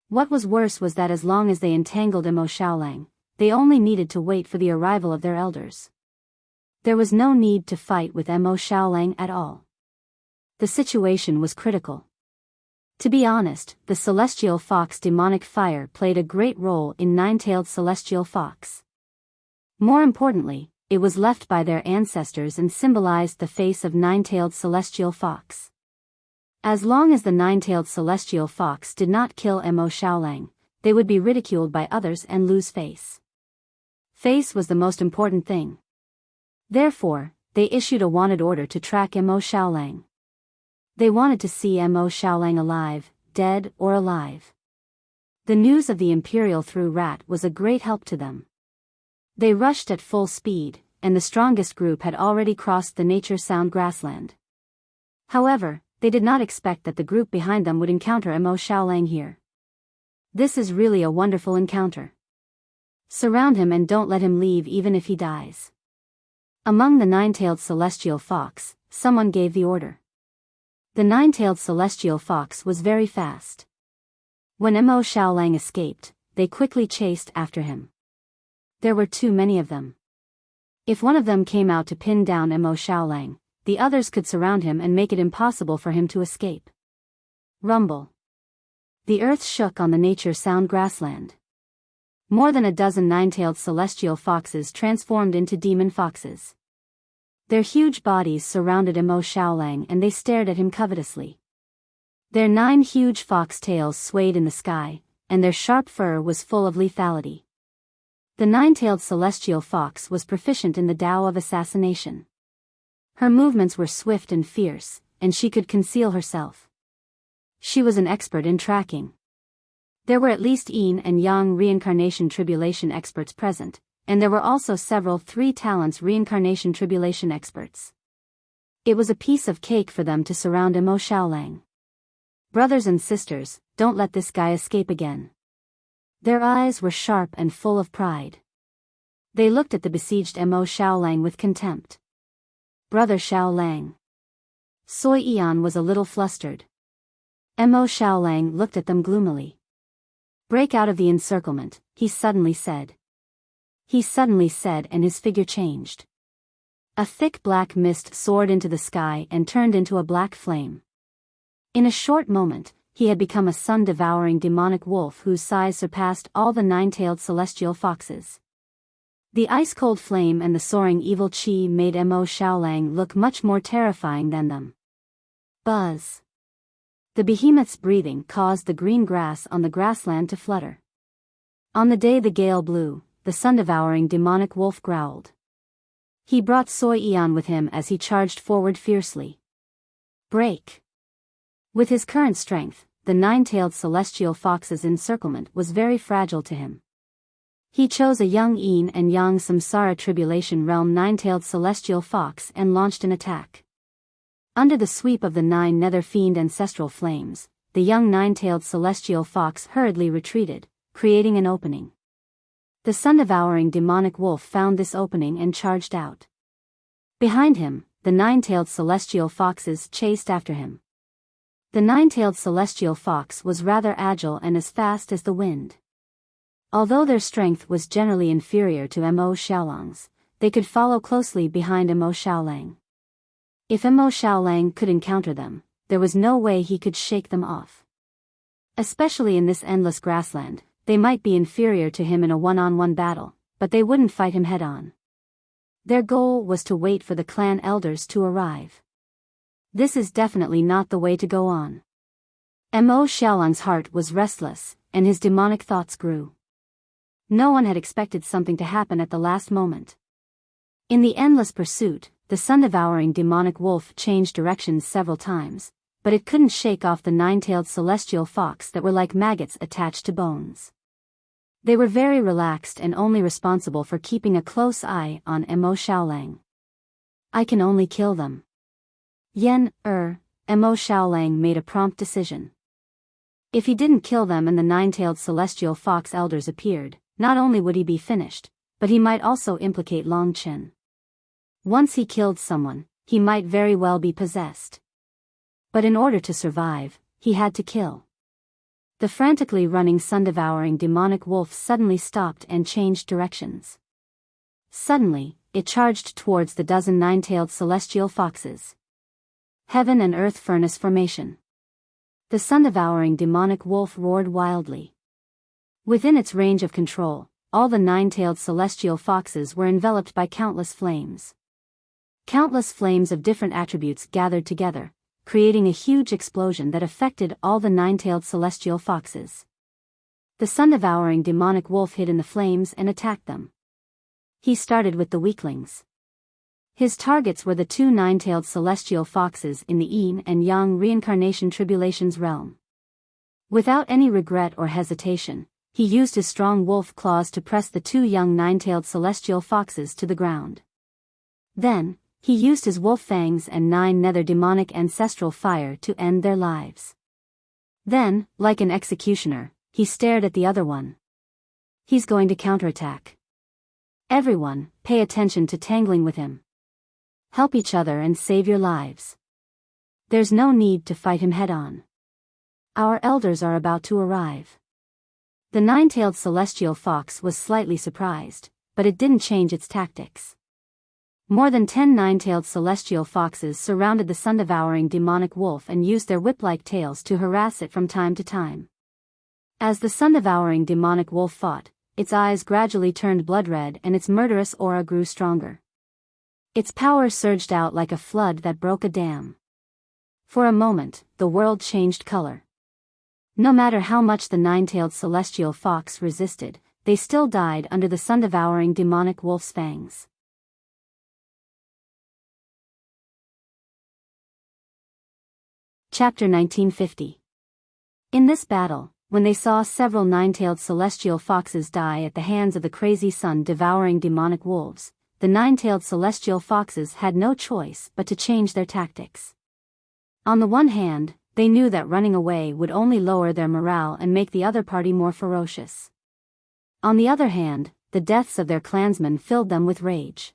What was worse was that as long as they entangled Mo Xiaolang, they only needed to wait for the arrival of their elders. There was no need to fight with Mo Xiaolang at all. The situation was critical. To be honest, the celestial fox demonic fire played a great role in nine-tailed celestial fox. More importantly, it was left by their ancestors and symbolized the face of nine-tailed celestial fox. As long as the nine-tailed celestial fox did not kill Mo Xiaolang, they would be ridiculed by others and lose face. Face was the most important thing. Therefore, they issued a wanted order to track Mo Xiaolang. They wanted to see Mo Xiaolang alive, dead, or alive. The news of the Imperial through rat was a great help to them. They rushed at full speed, and the strongest group had already crossed the nature-sound grassland. However, they did not expect that the group behind them would encounter Mo Xiaolang here. This is really a wonderful encounter. Surround him and don't let him leave even if he dies. Among the nine-tailed celestial fox, someone gave the order. The nine-tailed celestial fox was very fast. When Mo Xiaolang escaped, they quickly chased after him. There were too many of them. If one of them came out to pin down Mo Xiaolang, the others could surround him and make it impossible for him to escape. Rumble. The earth shook on the nature-sound grassland. More than a dozen nine-tailed celestial foxes transformed into demon foxes. Their huge bodies surrounded Mo Xiaolang and they stared at him covetously. Their 9 huge fox tails swayed in the sky, and their sharp fur was full of lethality. The nine-tailed celestial fox was proficient in the Tao of assassination. Her movements were swift and fierce, and she could conceal herself. She was an expert in tracking. There were at least yin and yang reincarnation tribulation experts present, and there were also several 3 talents reincarnation tribulation experts. It was a piece of cake for them to surround Mo Xiaolang. Brothers and sisters, don't let this guy escape again. Their eyes were sharp and full of pride. They looked at the besieged Mo Xiaolang with contempt. Brother Xiaolang. Sui Yan was a little flustered. Mo Xiaolang looked at them gloomily. Break out of the encirclement, he suddenly said. He suddenly said, and his figure changed. A thick black mist soared into the sky and turned into a black flame. In a short moment, he had become a sun-devouring demonic wolf whose size surpassed all the nine-tailed celestial foxes. The ice-cold flame and the soaring evil chi made Mo Xiaolang look much more terrifying than them. Buzz. The behemoth's breathing caused the green grass on the grassland to flutter. On the day the gale blew, the sun-devouring demonic wolf growled. He brought Sui Yan with him as he charged forward fiercely. Break. With his current strength, the nine-tailed celestial fox's encirclement was very fragile to him. He chose a young yin and yang samsara tribulation realm nine-tailed celestial fox and launched an attack. Under the sweep of the 9 nether fiend ancestral flames, the young nine-tailed celestial fox hurriedly retreated, creating an opening. The sun-devouring demonic wolf found this opening and charged out. Behind him, the nine-tailed celestial foxes chased after him. The nine-tailed celestial fox was rather agile and as fast as the wind. Although their strength was generally inferior to Mo Xiaolang's, they could follow closely behind Mo Xiaolang. If Mo Xiaolang could encounter them, there was no way he could shake them off. Especially in this endless grassland, they might be inferior to him in a one-on-one battle, but they wouldn't fight him head-on. Their goal was to wait for the clan elders to arrive. This is definitely not the way to go on. Mo Xiaolang's heart was restless, and his demonic thoughts grew. No one had expected something to happen at the last moment. In the endless pursuit, the sun-devouring demonic wolf changed directions several times, but it couldn't shake off the nine-tailed celestial fox that were like maggots attached to bones. They were very relaxed and only responsible for keeping a close eye on Mo Xiaolang. I can only kill them. Mo Xiaolang made a prompt decision. If he didn't kill them and the nine-tailed celestial fox elders appeared, not only would he be finished, but he might also implicate Long Chen. Once he killed someone, he might very well be possessed. But in order to survive, he had to kill. The frantically running sun-devouring demonic wolf suddenly stopped and changed directions. Suddenly, it charged towards the dozen nine-tailed celestial foxes. Heaven and earth furnace formation. The sun-devouring demonic wolf roared wildly. Within its range of control, all the nine-tailed celestial foxes were enveloped by countless flames. Countless flames of different attributes gathered together, creating a huge explosion that affected all the nine-tailed celestial foxes. The sun-devouring demonic wolf hid in the flames and attacked them. He started with the weaklings. His targets were the 2 nine-tailed celestial foxes in the yin and yang reincarnation tribulations realm. Without any regret or hesitation, he used his strong wolf claws to press the two young nine-tailed celestial foxes to the ground. Then, he used his wolf fangs and 9 nether demonic ancestral fire to end their lives. Then, like an executioner, he stared at the other one. He's going to counterattack. Everyone, pay attention to tangling with him. Help each other and save your lives. There's no need to fight him head-on. Our elders are about to arrive. The 9-tailed celestial fox was slightly surprised, but it didn't change its tactics. More than 10 9-tailed celestial foxes surrounded the sun-devouring demonic wolf and used their whip-like tails to harass it from time to time. As the sun-devouring demonic wolf fought, its eyes gradually turned blood-red and its murderous aura grew stronger. Its power surged out like a flood that broke a dam. For a moment, the world changed color. No matter how much the 9-tailed celestial fox resisted, they still died under the sun-devouring demonic wolf's fangs. Chapter 1950. In this battle, when they saw several 9-tailed celestial foxes die at the hands of the crazy sun-devouring demonic wolves, the 9-tailed celestial foxes had no choice but to change their tactics. On the one hand, they knew that running away would only lower their morale and make the other party more ferocious. On the other hand, the deaths of their clansmen filled them with rage.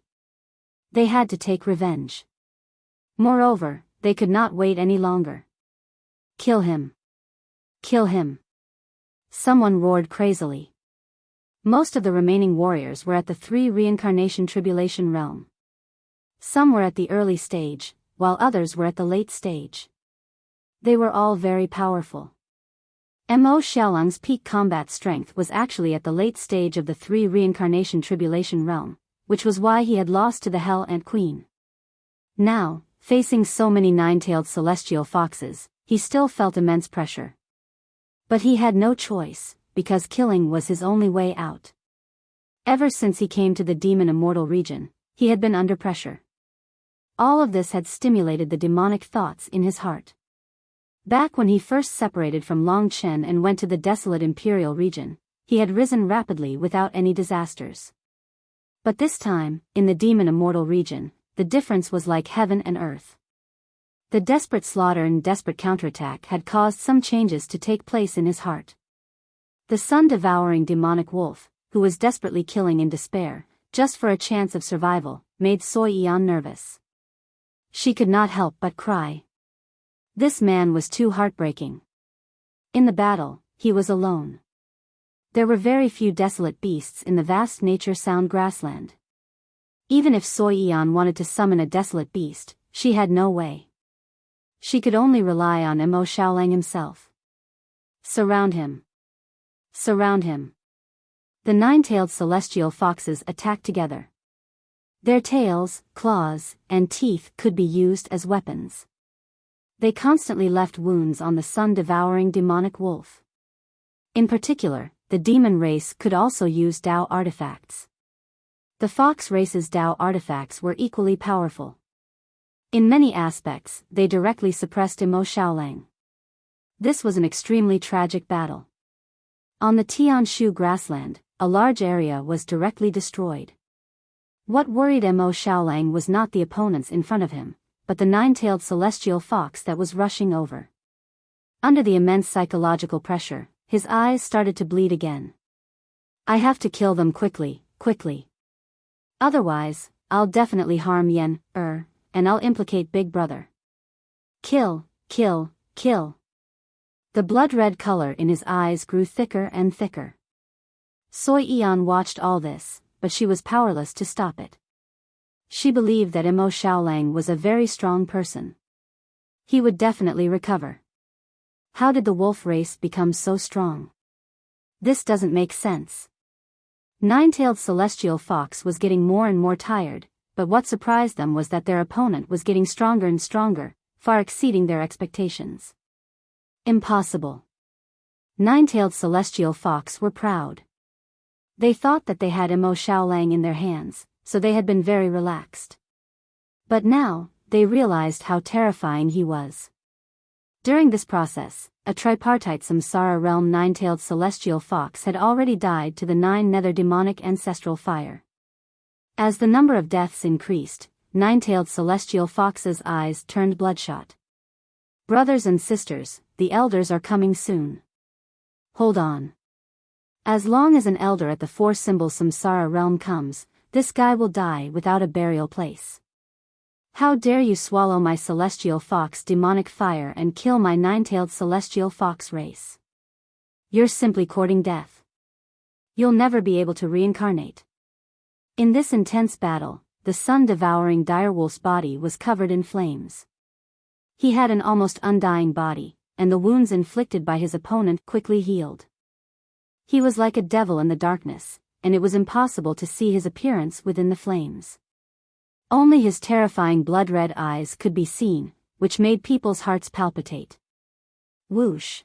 They had to take revenge. Moreover, they could not wait any longer. Kill him. Kill him. Someone roared crazily. Most of the remaining warriors were at the 3 reincarnation tribulation realm. Some were at the early stage, while others were at the late stage. They were all very powerful. Mo Xiaolang's peak combat strength was actually at the late stage of the 3 reincarnation tribulation realm, which was why he had lost to the Hell Ant Queen. Now, facing so many 9-tailed celestial foxes, he still felt immense pressure. But he had no choice, because killing was his only way out. Ever since he came to the demon immortal region, he had been under pressure. All of this had stimulated the demonic thoughts in his heart. Back when he first separated from Long Chen and went to the desolate imperial region, he had risen rapidly without any disasters. But this time, in the demon immortal region, the difference was like heaven and earth. The desperate slaughter and desperate counterattack had caused some changes to take place in his heart. The sun-devouring demonic wolf, who was desperately killing in despair, just for a chance of survival, made Soi Yan nervous. She could not help but cry. This man was too heartbreaking. In the battle, he was alone. There were very few desolate beasts in the vast nature-sound grassland. Even if Soi Yan wanted to summon a desolate beast, she had no way. She could only rely on Mo Xiaolang himself. Surround him. Surround him. The 9-tailed celestial foxes attacked together. Their tails, claws, and teeth could be used as weapons. They constantly left wounds on the sun-devouring demonic wolf. In particular, the demon race could also use Dao artifacts. The fox race's Dao artifacts were equally powerful. In many aspects, they directly suppressed Mo Xiaolang. This was an extremely tragic battle. On the Tianshu grassland, a large area was directly destroyed. What worried Mo Xiaolang was not the opponents in front of him, but the 9-tailed celestial fox that was rushing over. Under the immense psychological pressure, his eyes started to bleed again. I have to kill them quickly, quickly. Otherwise, I'll definitely harm Yen, and I'll implicate Big Brother. Kill, kill, kill. The blood-red color in his eyes grew thicker and thicker. Soi Yan watched all this, but she was powerless to stop it. She believed that Mo Xiaolang was a very strong person. He would definitely recover. How did the wolf race become so strong? This doesn't make sense. 9-tailed celestial fox was getting more and more tired, but what surprised them was that their opponent was getting stronger and stronger, far exceeding their expectations. Impossible. 9-tailed celestial fox were proud. They thought that they had Mo Xiaolang in their hands, so they had been very relaxed. But now, they realized how terrifying he was. During this process, a tripartite samsara realm nine-tailed celestial fox had already died to the nine-nether demonic ancestral fire. As the number of deaths increased, nine-tailed celestial fox's eyes turned bloodshot. Brothers and sisters, the elders are coming soon. Hold on. As long as an elder at the four-symbol samsara realm comes, this guy will die without a burial place. How dare you swallow my celestial fox demonic fire and kill my nine-tailed celestial fox race? You're simply courting death. You'll never be able to reincarnate. In this intense battle, the sun-devouring direwolf's body was covered in flames. He had an almost undying body, and the wounds inflicted by his opponent quickly healed. He was like a devil in the darkness, and it was impossible to see his appearance within the flames. Only his terrifying blood-red eyes could be seen, which made people's hearts palpitate. Whoosh!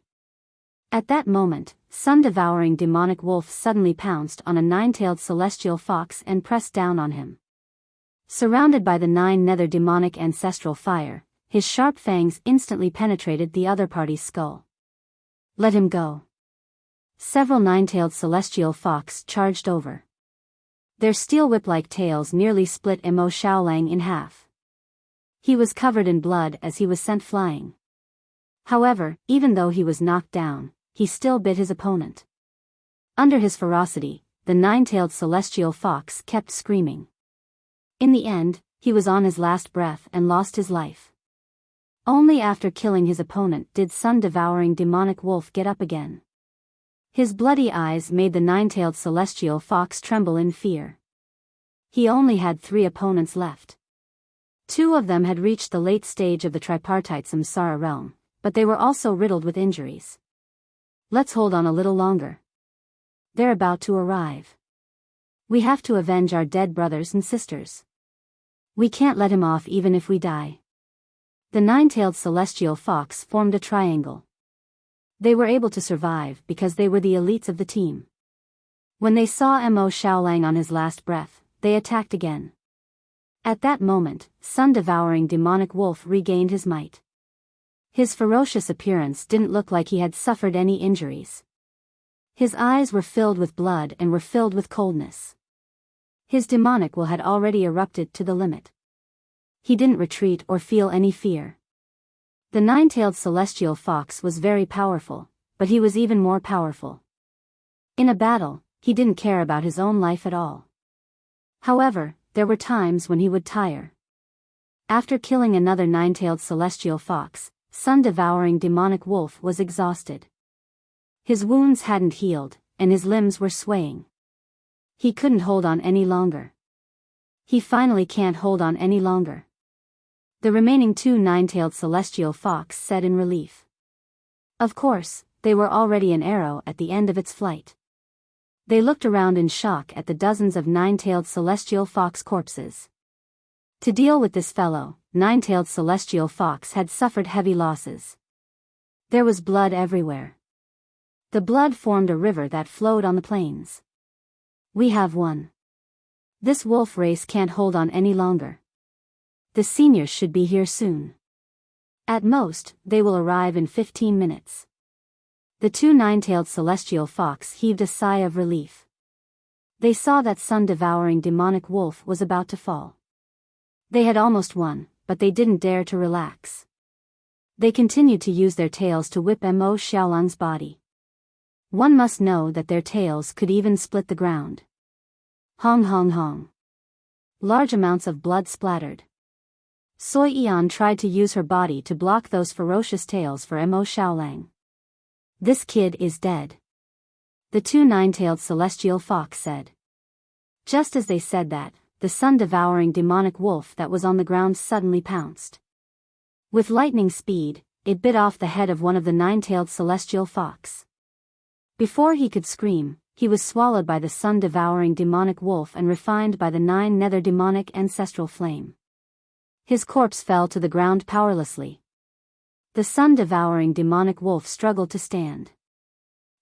At that moment, sun-devouring demonic wolf suddenly pounced on a nine-tailed celestial fox and pressed down on him. Surrounded by the nine-nether demonic ancestral fire, his sharp fangs instantly penetrated the other party's skull. Let him go. Several nine-tailed celestial fox charged over. Their steel whip-like tails nearly split Mo Shaolang in half. He was covered in blood as he was sent flying. However, even though he was knocked down, he still bit his opponent. Under his ferocity, the nine-tailed celestial fox kept screaming. In the end, he was on his last breath and lost his life. Only after killing his opponent did sun-devouring demonic wolf get up again. His bloody eyes made the nine-tailed celestial fox tremble in fear. He only had 3 opponents left. 2 of them had reached the late stage of the tripartite samsara realm, but they were also riddled with injuries. Let's hold on a little longer. They're about to arrive. We have to avenge our dead brothers and sisters. We can't let him off even if we die. The nine-tailed celestial fox formed a triangle. They were able to survive because they were the elites of the team. When they saw Mo Shaolang on his last breath, they attacked again. At that moment, sun-devouring demonic wolf regained his might. His ferocious appearance didn't look like he had suffered any injuries. His eyes were filled with blood and were filled with coldness. His demonic will had already erupted to the limit. He didn't retreat or feel any fear. The nine-tailed celestial fox was very powerful, but he was even more powerful. In a battle, he didn't care about his own life at all. However, there were times when he would tire. After killing another nine-tailed celestial fox, sun-devouring demonic wolf was exhausted. His wounds hadn't healed, and his limbs were swaying. He couldn't hold on any longer. He finally can't hold on any longer. The remaining 2 nine-tailed celestial fox said in relief. Of course, they were already an arrow at the end of its flight. They looked around in shock at the dozens of nine-tailed celestial fox corpses. To deal with this fellow, nine-tailed celestial fox had suffered heavy losses. There was blood everywhere. The blood formed a river that flowed on the plains. We have won. This wolf race can't hold on any longer. The seniors should be here soon. At most, they will arrive in 15 minutes. The 2 nine-tailed celestial fox heaved a sigh of relief. They saw that sun-devouring demonic wolf was about to fall. They had almost won, but they didn't dare to relax. They continued to use their tails to whip Mo Xiaolang's body. One must know that their tails could even split the ground. Hong hong hong. Large amounts of blood splattered. Soi Yan tried to use her body to block those ferocious tails for Mo Shaolang. This kid is dead. The 2 nine-tailed celestial fox said. Just as they said that, the sun-devouring demonic wolf that was on the ground suddenly pounced. With lightning speed, it bit off the head of one of the nine-tailed celestial fox. Before he could scream, he was swallowed by the sun-devouring demonic wolf and refined by the nine-nether demonic ancestral flame. His corpse fell to the ground powerlessly. The sun-devouring demonic wolf struggled to stand.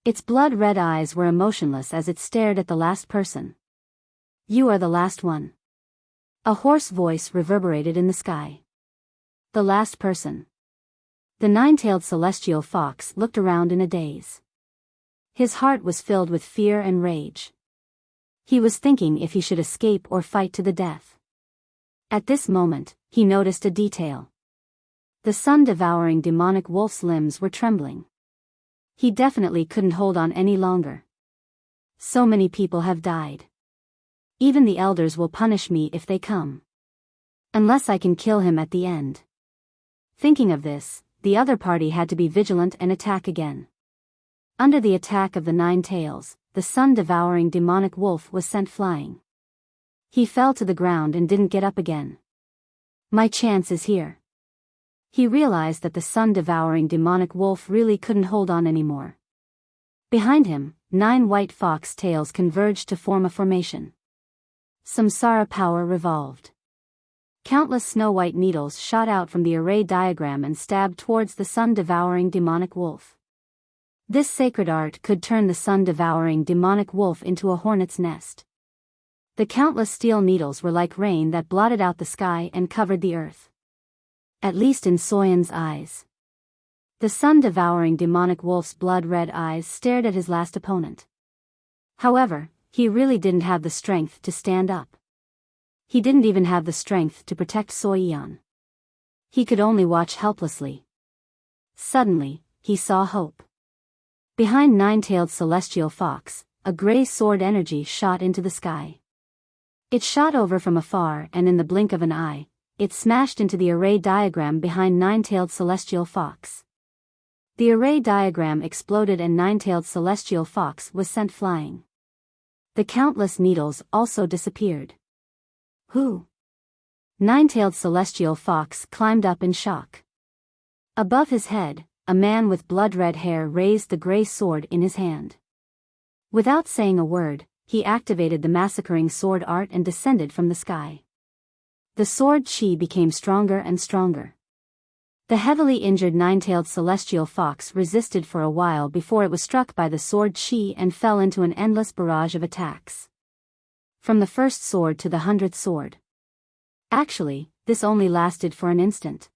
Its blood-red eyes were emotionless as it stared at the last person. You are the last one. A hoarse voice reverberated in the sky. The last person. The nine-tailed celestial fox looked around in a daze. His heart was filled with fear and rage. He was thinking if he should escape or fight to the death. At this moment, he noticed a detail. The sun-devouring demonic wolf's limbs were trembling. He definitely couldn't hold on any longer. So many people have died. Even the elders will punish me if they come. Unless I can kill him at the end. Thinking of this, the other party had to be vigilant and attack again. Under the attack of the nine tails, the sun-devouring demonic wolf was sent flying. He fell to the ground and didn't get up again. My chance is here. He realized that the sun-devouring demonic wolf really couldn't hold on anymore. Behind him, 9 white fox tails converged to form a formation. Samsara power revolved. Countless snow-white needles shot out from the array diagram and stabbed towards the sun-devouring demonic wolf. This sacred art could turn the sun-devouring demonic wolf into a hornet's nest. The countless steel needles were like rain that blotted out the sky and covered the earth. At least in Soyen's eyes. The sun-devouring demonic wolf's blood-red eyes stared at his last opponent. However, he really didn't have the strength to stand up. He didn't even have the strength to protect Soyeon. He could only watch helplessly. Suddenly, he saw hope. Behind nine-tailed celestial fox, a gray sword energy shot into the sky. It shot over from afar and in the blink of an eye, it smashed into the array diagram behind nine-tailed celestial fox. The array diagram exploded and nine-tailed celestial fox was sent flying. The countless needles also disappeared. Who? Nine-tailed celestial fox climbed up in shock. Above his head, a man with blood-red hair raised the gray sword in his hand. Without saying a word, he activated the massacring sword art and descended from the sky. The sword chi became stronger and stronger. The heavily injured nine-tailed celestial fox resisted for a while before it was struck by the sword chi and fell into an endless barrage of attacks. From the first sword to the 100th sword. Actually, this only lasted for an instant.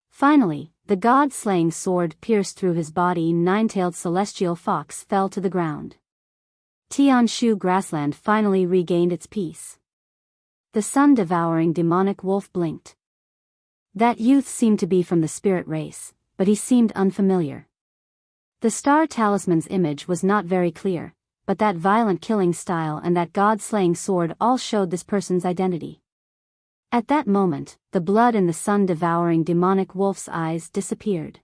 Finally, the god-slaying sword pierced through his body. Nine-tailed celestial fox fell to the ground. Tianshu grassland finally regained its peace. The sun-devouring demonic wolf blinked. That youth seemed to be from the spirit race, but he seemed unfamiliar. The star talisman's image was not very clear, but that violent killing style and that god-slaying sword all showed this person's identity. At that moment, the blood in the sun-devouring demonic wolf's eyes disappeared.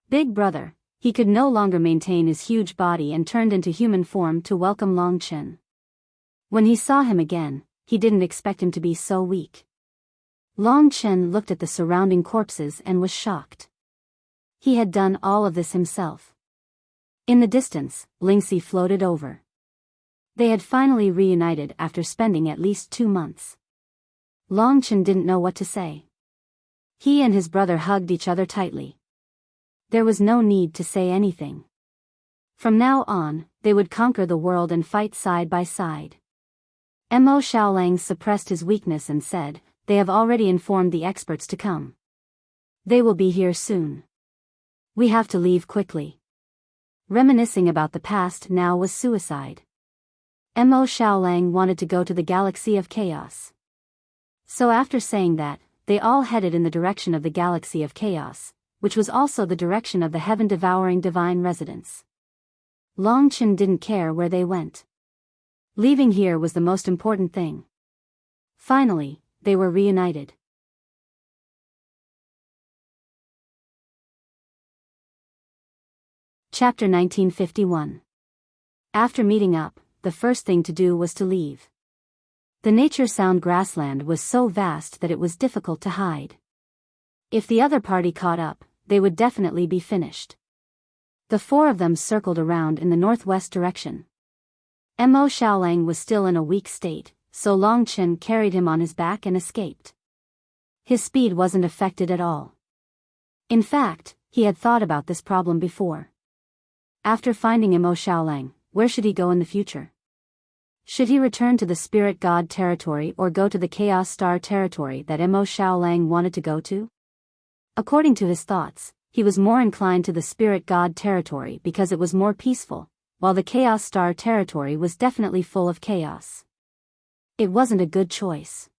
Big brother, he could no longer maintain his huge body and turned into human form to welcome Long Chen. When he saw him again, he didn't expect him to be so weak. Long Chen looked at the surrounding corpses and was shocked. He had done all of this himself. In the distance, Lingxi floated over. They had finally reunited after spending at least 2 months. Long Chen didn't know what to say. He and his brother hugged each other tightly. There was no need to say anything. From now on, they would conquer the world and fight side by side. Mo Xiaolang suppressed his weakness and said, "They have already informed the experts to come. They will be here soon. We have to leave quickly." Reminiscing about the past now was suicide. Mo Xiaolang wanted to go to the galaxy of chaos. So after saying that, they all headed in the direction of the galaxy of chaos, which was also the direction of the heaven-devouring divine residence. Long Chen didn't care where they went. Leaving here was the most important thing. Finally, they were reunited. Chapter 1951. After meeting up, the first thing to do was to leave. The nature-sound grassland was so vast that it was difficult to hide. If the other party caught up, they would definitely be finished. The 4 of them circled around in the northwest direction. Mo Xiaolang was still in a weak state, so Long Chen carried him on his back and escaped. His speed wasn't affected at all. In fact, he had thought about this problem before. After finding Mo Xiaolang, where should he go in the future? Should he return to the spirit god territory or go to the chaos star territory that Mo Xiaolang wanted to go to? According to his thoughts, he was more inclined to the spirit god territory because it was more peaceful, while the chaos star territory was definitely full of chaos. It wasn't a good choice.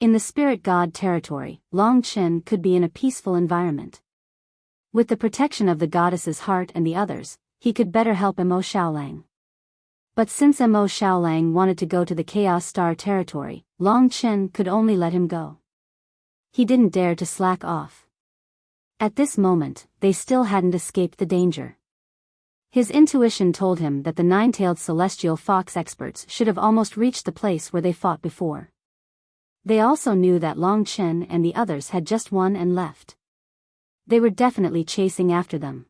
In the spirit god territory, Long Chen could be in a peaceful environment. With the protection of the goddess's heart and the others, he could better help Mo Xiaolang. But since Mo Xiaolang wanted to go to the chaos star territory, Long Chen could only let him go. He didn't dare to slack off. At this moment, they still hadn't escaped the danger. His intuition told him that the nine-tailed celestial fox experts should have almost reached the place where they fought before. They also knew that Long Chen and the others had just won and left. They were definitely chasing after them.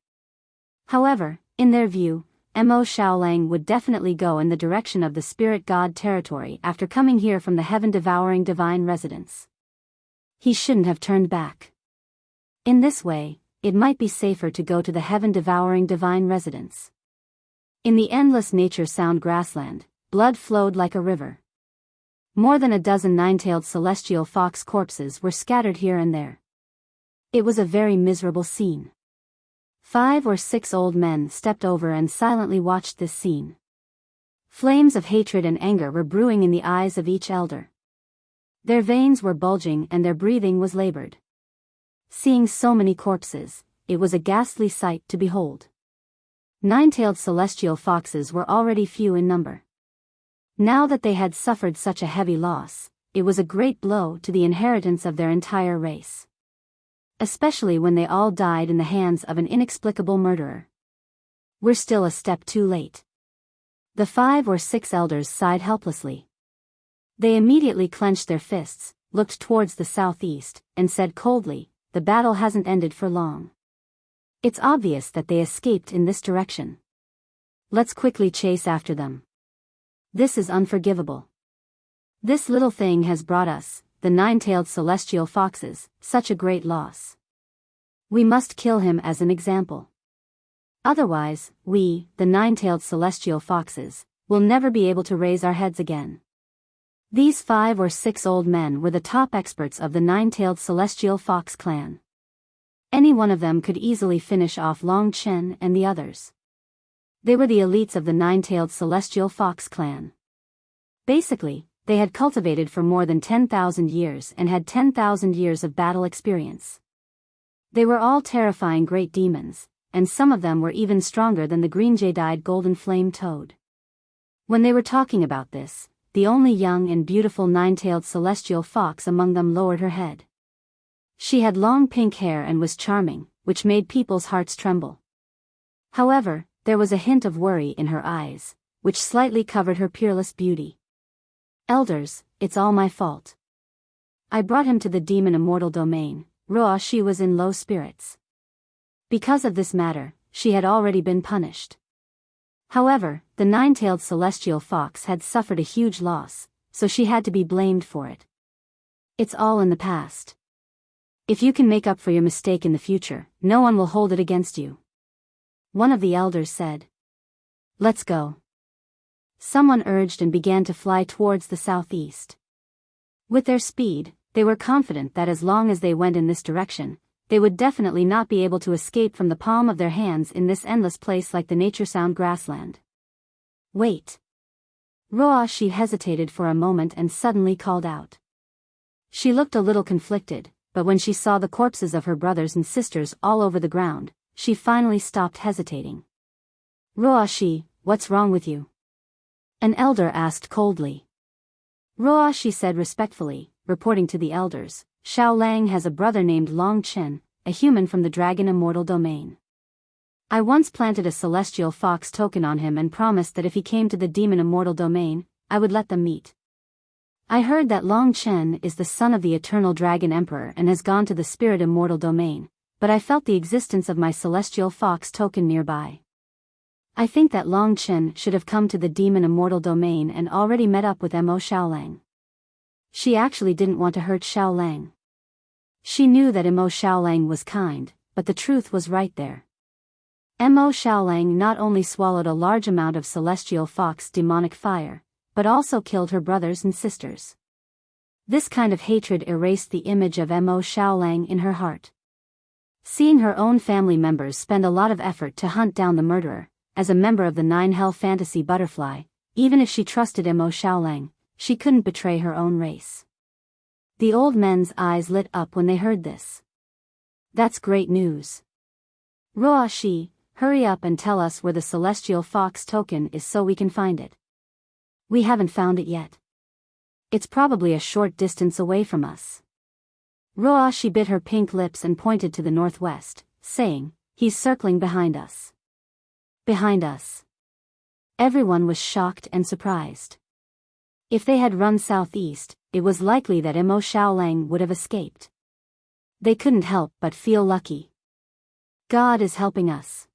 However, in their view, Mo Xiaolang would definitely go in the direction of the spirit god territory after coming here from the heaven-devouring divine residence. He shouldn't have turned back. In this way, it might be safer to go to the heaven-devouring divine residence. In the endless nature-sound grassland, blood flowed like a river. More than a dozen nine-tailed celestial fox corpses were scattered here and there. It was a very miserable scene. 5 or 6 old men stepped over and silently watched this scene. Flames of hatred and anger were brewing in the eyes of each elder. Their veins were bulging and their breathing was labored. Seeing so many corpses, it was a ghastly sight to behold. Nine-tailed celestial foxes were already few in number. Now that they had suffered such a heavy loss, it was a great blow to the inheritance of their entire race. Especially when they all died in the hands of an inexplicable murderer. We're still a step too late. The 5 or 6 elders sighed helplessly. They immediately clenched their fists, looked towards the southeast, and said coldly, "The battle hasn't ended for long. It's obvious that they escaped in this direction. Let's quickly chase after them. This is unforgivable. This little thing has brought us, the nine-tailed celestial foxes, such a great loss. We must kill him as an example. Otherwise, we, the nine-tailed celestial foxes, will never be able to raise our heads again." These 5 or 6 old men were the top experts of the nine-tailed celestial fox clan. Any one of them could easily finish off Long Chen and the others. They were the elites of the nine-tailed celestial fox clan. Basically, they had cultivated for more than 10,000 years and had 10,000 years of battle experience. They were all terrifying great demons, and some of them were even stronger than the green jade-eyed golden flame toad. When they were talking about this, the only young and beautiful nine-tailed celestial fox among them lowered her head. She had long pink hair and was charming, which made people's hearts tremble. However, there was a hint of worry in her eyes, which slightly covered her peerless beauty. "Elders, it's all my fault. I brought him to the demon immortal domain." She was in low spirits. Because of this matter, she had already been punished. However, the nine-tailed celestial fox had suffered a huge loss, so she had to be blamed for it. It's all in the past. If you can make up for your mistake in the future, no one will hold it against you. One of the elders said. "Let's go." Someone urged and began to fly towards the southeast. With their speed, they were confident that as long as they went in this direction, they would definitely not be able to escape from the palm of their hands in this endless place like the nature-sound grassland. "Wait." She hesitated for a moment and suddenly called out. She looked a little conflicted, but when she saw the corpses of her brothers and sisters all over the ground, she finally stopped hesitating. "What's wrong with you?" an elder asked coldly. She said respectfully, reporting to the elders, "Xiaolang has a brother named Long Chen, a human from the dragon immortal domain. I once planted a celestial fox token on him and promised that if he came to the demon immortal domain, I would let them meet. I heard that Long Chen is the son of the eternal dragon emperor and has gone to the spirit immortal domain, but I felt the existence of my celestial fox token nearby. I think that Long Chen should have come to the demon immortal domain and already met up with Mo Xiaolang." She actually didn't want to hurt Xiaolang. She knew that Mo Xiaolang was kind, but the truth was right there. Mo Xiaolang not only swallowed a large amount of celestial fox demonic fire, but also killed her brothers and sisters. This kind of hatred erased the image of Mo Xiaolang in her heart. Seeing her own family members spend a lot of effort to hunt down the murderer, as a member of the Nine Hell Fantasy Butterfly, even if she trusted Mo Xiaolang, she couldn't betray her own race. The old men's eyes lit up when they heard this. That's great news. Ruo Shi, hurry up and tell us where the Celestial Fox token is so we can find it. We haven't found it yet. It's probably a short distance away from us. Ruo Shi bit her pink lips and pointed to the northwest, saying, he's circling behind us. Behind us. Everyone was shocked and surprised. If they had run southeast, it was likely that Mo Xiaolang would have escaped. They couldn't help but feel lucky. God is helping us.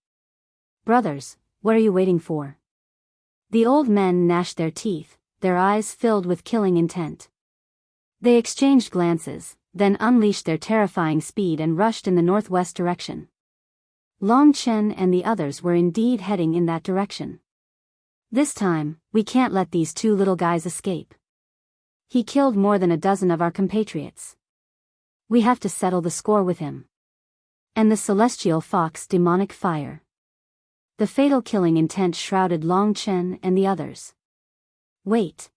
Brothers, what are you waiting for? The old men gnashed their teeth, their eyes filled with killing intent. They exchanged glances, then unleashed their terrifying speed and rushed in the northwest direction. Long Chen and the others were indeed heading in that direction. This time, we can't let these two little guys escape. He killed more than a dozen of our compatriots. We have to settle the score with him. And the Celestial Fox demonic fire. The fatal killing intent shrouded Long Chen and the others. Wait.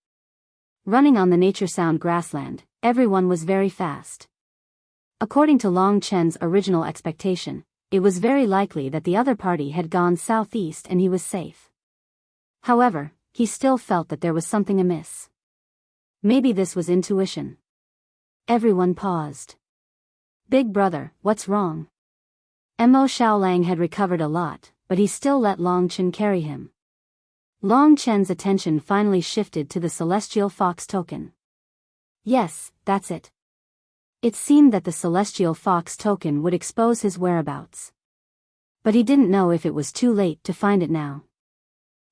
Running on the nature sound grassland, everyone was very fast. According to Long Chen's original expectation, it was very likely that the other party had gone southeast and he was safe. However, he still felt that there was something amiss. Maybe this was intuition. Everyone paused. Big brother, what's wrong? Mo Xiaolang had recovered a lot, but he still let Long Chen carry him. Long Chen's attention finally shifted to the Celestial Fox token. Yes, that's it. It seemed that the Celestial Fox token would expose his whereabouts. But he didn't know if it was too late to find it now.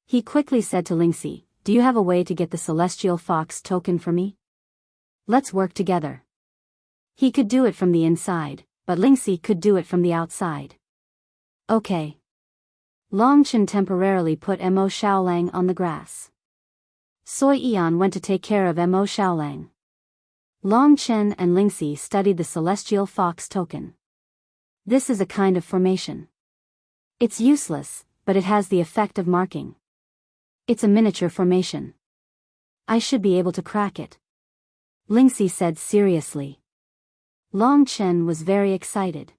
He quickly said to Lingxi, do you have a way to get the Celestial Fox token for me? Let's work together. He could do it from the inside, but Lingxi could do it from the outside. Okay. Long Chen temporarily put Mo Xiaolang on the grass. Sui Yan went to take care of Mo Xiaolang. Long Chen and Lingxi studied the Celestial Fox token. This is a kind of formation. It's useless, but it has the effect of marking. It's a miniature formation. I should be able to crack it. Lingxi said seriously. Long Chen was very excited.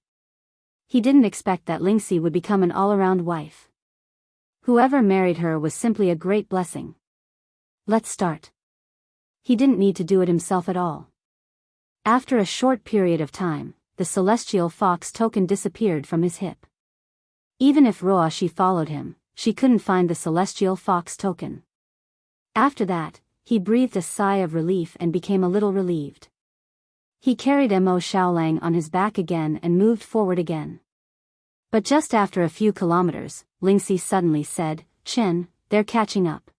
He didn't expect that Lingxi would become an all-around wife. Whoever married her was simply a great blessing. Let's start. He didn't need to do it himself at all. After a short period of time, the Celestial Fox token disappeared from his hip. Even if Ruo Shi followed him, she couldn't find the Celestial Fox token. After that, he breathed a sigh of relief and became a little relieved. He carried Mo Xiaolang on his back again and moved forward again. But just after a few kilometers, Lingxi suddenly said, Chen, they're catching up.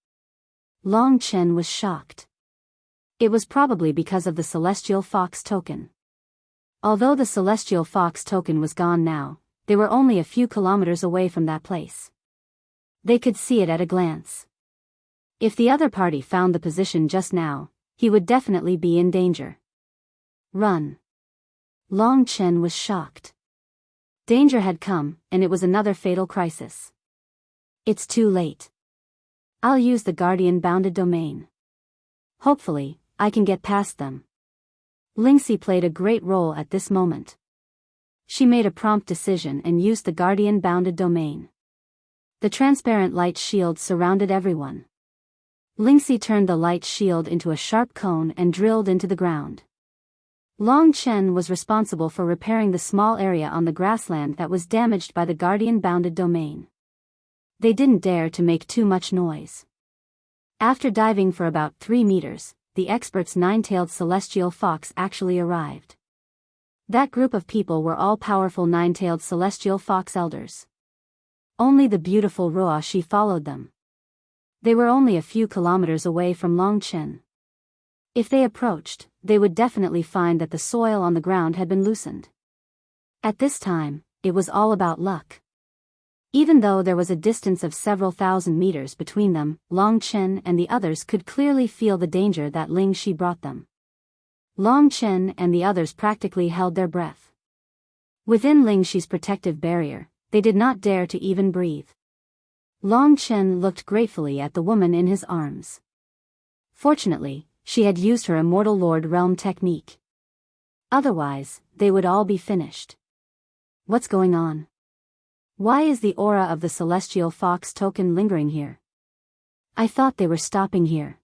Long Chen was shocked. It was probably because of the Celestial Fox token. Although the Celestial Fox token was gone now, they were only a few kilometers away from that place. They could see it at a glance. If the other party found the position just now, he would definitely be in danger. Run. Long Chen was shocked. Danger had come, and it was another fatal crisis. It's too late. I'll use the Guardian bounded domain. Hopefully, I can get past them. Lingxi played a great role at this moment. She made a prompt decision and used the Guardian bounded domain. The transparent light shield surrounded everyone. Lingxi turned the light shield into a sharp cone and drilled into the ground. Long Chen was responsible for repairing the small area on the grassland that was damaged by the Guardian bounded domain. They didn't dare to make too much noise. After diving for about 3 meters, the expert's nine-tailed celestial fox actually arrived. That group of people were all powerful nine-tailed celestial fox elders. Only the beautiful Ruo Shi followed them. They were only a few kilometers away from Long Chen. If they approached, they would definitely find that the soil on the ground had been loosened. At this time, it was all about luck. Even though there was a distance of several thousand meters between them, Long Chen and the others could clearly feel the danger that Ling Shi brought them. Long Chen and the others practically held their breath. Within Ling Shi's protective barrier, they did not dare to even breathe. Long Chen looked gratefully at the woman in his arms. Fortunately, she had used her Immortal Lord Realm technique. Otherwise, they would all be finished. What's going on? Why is the aura of the Celestial Fox token lingering here? I thought they were stopping here.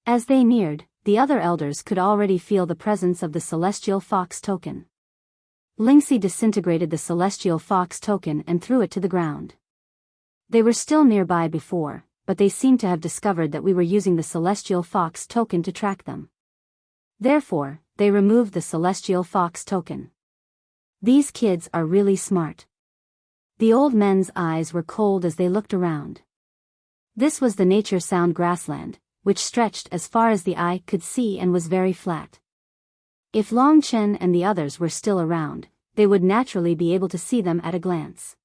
As they neared, the other elders could already feel the presence of the Celestial Fox token. Lingxi disintegrated the Celestial Fox token and threw it to the ground. They were still nearby before, but they seemed to have discovered that we were using the Celestial Fox token to track them. Therefore, they removed the Celestial Fox token. These kids are really smart. The old men's eyes were cold as they looked around. This was the nature sound grassland, which stretched as far as the eye could see and was very flat. If Long Chen and the others were still around, they would naturally be able to see them at a glance.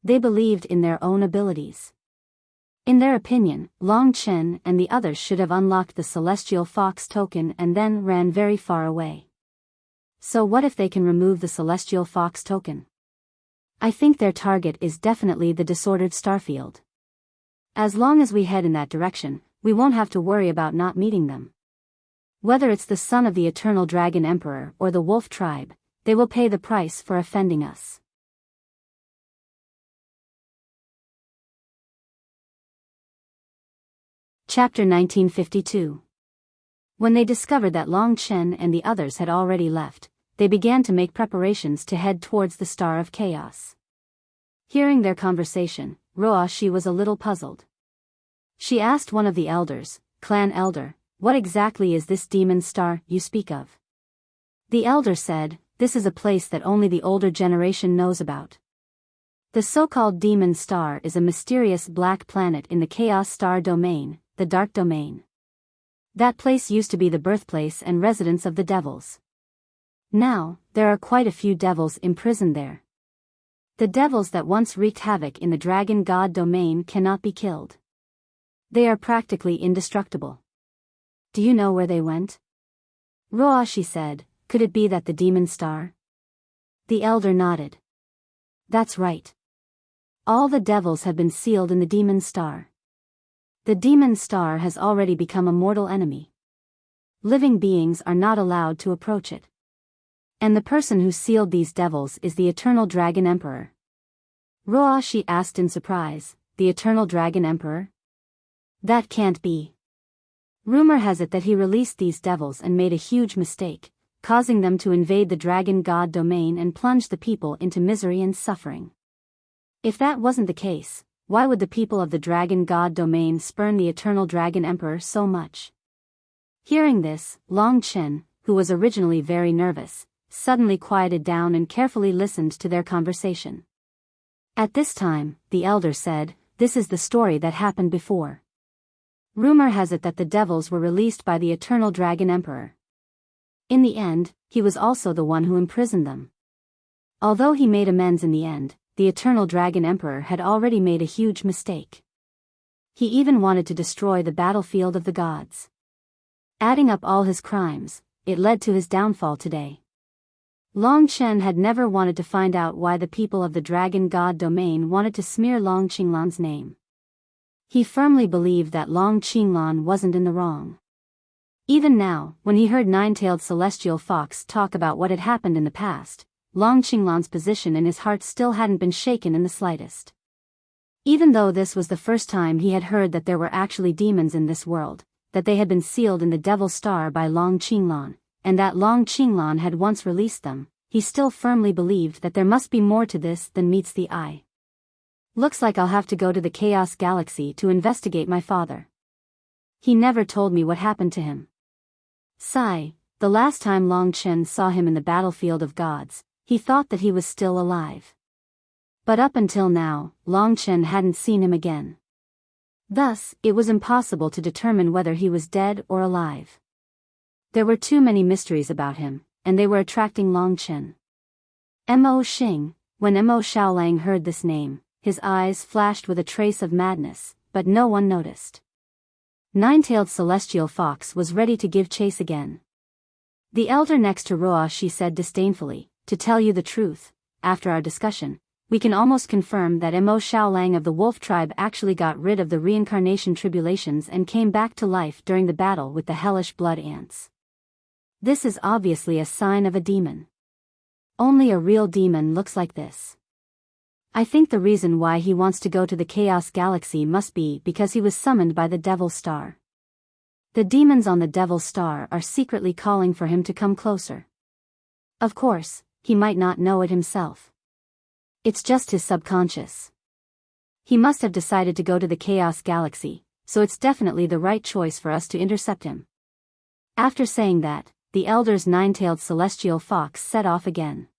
They believed in their own abilities. In their opinion, Long Chen and the others should have unlocked the Celestial Fox token and then ran very far away. So what if they can remove the Celestial Fox token? I think their target is definitely the disordered starfield. As long as we head in that direction, we won't have to worry about not meeting them. Whether it's the son of the Eternal Dragon Emperor or the Wolf Tribe, they will pay the price for offending us. Chapter 1952. When they discovered that Long Chen and the others had already left, they began to make preparations to head towards the Star of Chaos. Hearing their conversation, Ruoshi was a little puzzled. She asked one of the elders, Clan Elder, "What exactly is this demon star you speak of?" The elder said, "This is a place that only the older generation knows about. The so-called demon star is a mysterious black planet in the Chaos Star domain, the Dark Domain. That place used to be the birthplace and residence of the devils. Now, there are quite a few devils imprisoned there. The devils that once wreaked havoc in the Dragon God domain cannot be killed. They are practically indestructible. Do you know where they went?" Ruoshi said, "Could it be that the demon star?" The elder nodded. "That's right. All the devils have been sealed in the demon star. The demon star has already become a mortal enemy. Living beings are not allowed to approach it. And the person who sealed these devils is the Eternal Dragon Emperor." Ruoshi asked in surprise, "The Eternal Dragon Emperor? That can't be. Rumor has it that he released these devils and made a huge mistake, causing them to invade the Dragon God domain and plunge the people into misery and suffering. If that wasn't the case, why would the people of the Dragon God domain spurn the Eternal Dragon Emperor so much?" Hearing this, Long Chen, who was originally very nervous, suddenly quieted down and carefully listened to their conversation. At this time, the elder said, "This is the story that happened before. Rumor has it that the devils were released by the Eternal Dragon Emperor. In the end, he was also the one who imprisoned them. Although he made amends in the end, the Eternal Dragon Emperor had already made a huge mistake. He even wanted to destroy the battlefield of the gods. Adding up all his crimes, it led to his downfall today." Long Chen had never wanted to find out why the people of the Dragon God domain wanted to smear Long Qinglan's name. He firmly believed that Long Qinglan wasn't in the wrong. Even now, when he heard Nine-Tailed Celestial Fox talk about what had happened in the past, Long Qinglan's position in his heart still hadn't been shaken in the slightest. Even though this was the first time he had heard that there were actually demons in this world, that they had been sealed in the Devil Star by Long Qinglan, and that Long Qinglan had once released them, he still firmly believed that there must be more to this than meets the eye. "Looks like I'll have to go to the Chaos Galaxy to investigate my father. He never told me what happened to him." Sigh, the last time Long Chen saw him in the battlefield of gods, he thought that he was still alive. But up until now, Long Chen hadn't seen him again. Thus, it was impossible to determine whether he was dead or alive. There were too many mysteries about him, and they were attracting Long Chen. Mo Xing. When Mo Xiaolang heard this name, his eyes flashed with a trace of madness, but no one noticed. Nine-Tailed Celestial Fox was ready to give chase again. The elder next to Ruoshi said disdainfully, to tell you the truth, after our discussion, we can almost confirm that Mo Xiaolang of the wolf tribe actually got rid of the reincarnation tribulations and came back to life during the battle with the hellish blood ants. This is obviously a sign of a demon. Only a real demon looks like this. I think the reason why he wants to go to the Chaos Galaxy must be because he was summoned by the Devil Star. The demons on the Devil Star are secretly calling for him to come closer. Of course, he might not know it himself. It's just his subconscious. He must have decided to go to the Chaos Galaxy, so it's definitely the right choice for us to intercept him. After saying that, the Elder's nine-tailed celestial fox set off again.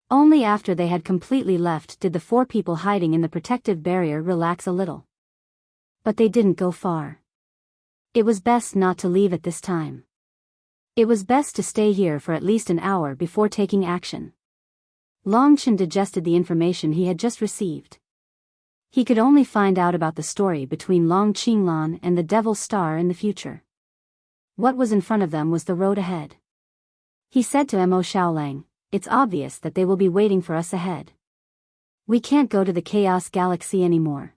Only after they had completely left did the four people hiding in the protective barrier relax a little. But they didn't go far. It was best not to leave at this time. It was best to stay here for at least an hour before taking action. Long Chen digested the information he had just received. He could only find out about the story between Long Qinglan and the Devil Star in the future. What was in front of them was the road ahead. He said to Mo Xiaolang, "It's obvious that they will be waiting for us ahead. We can't go to the Chaos Galaxy anymore."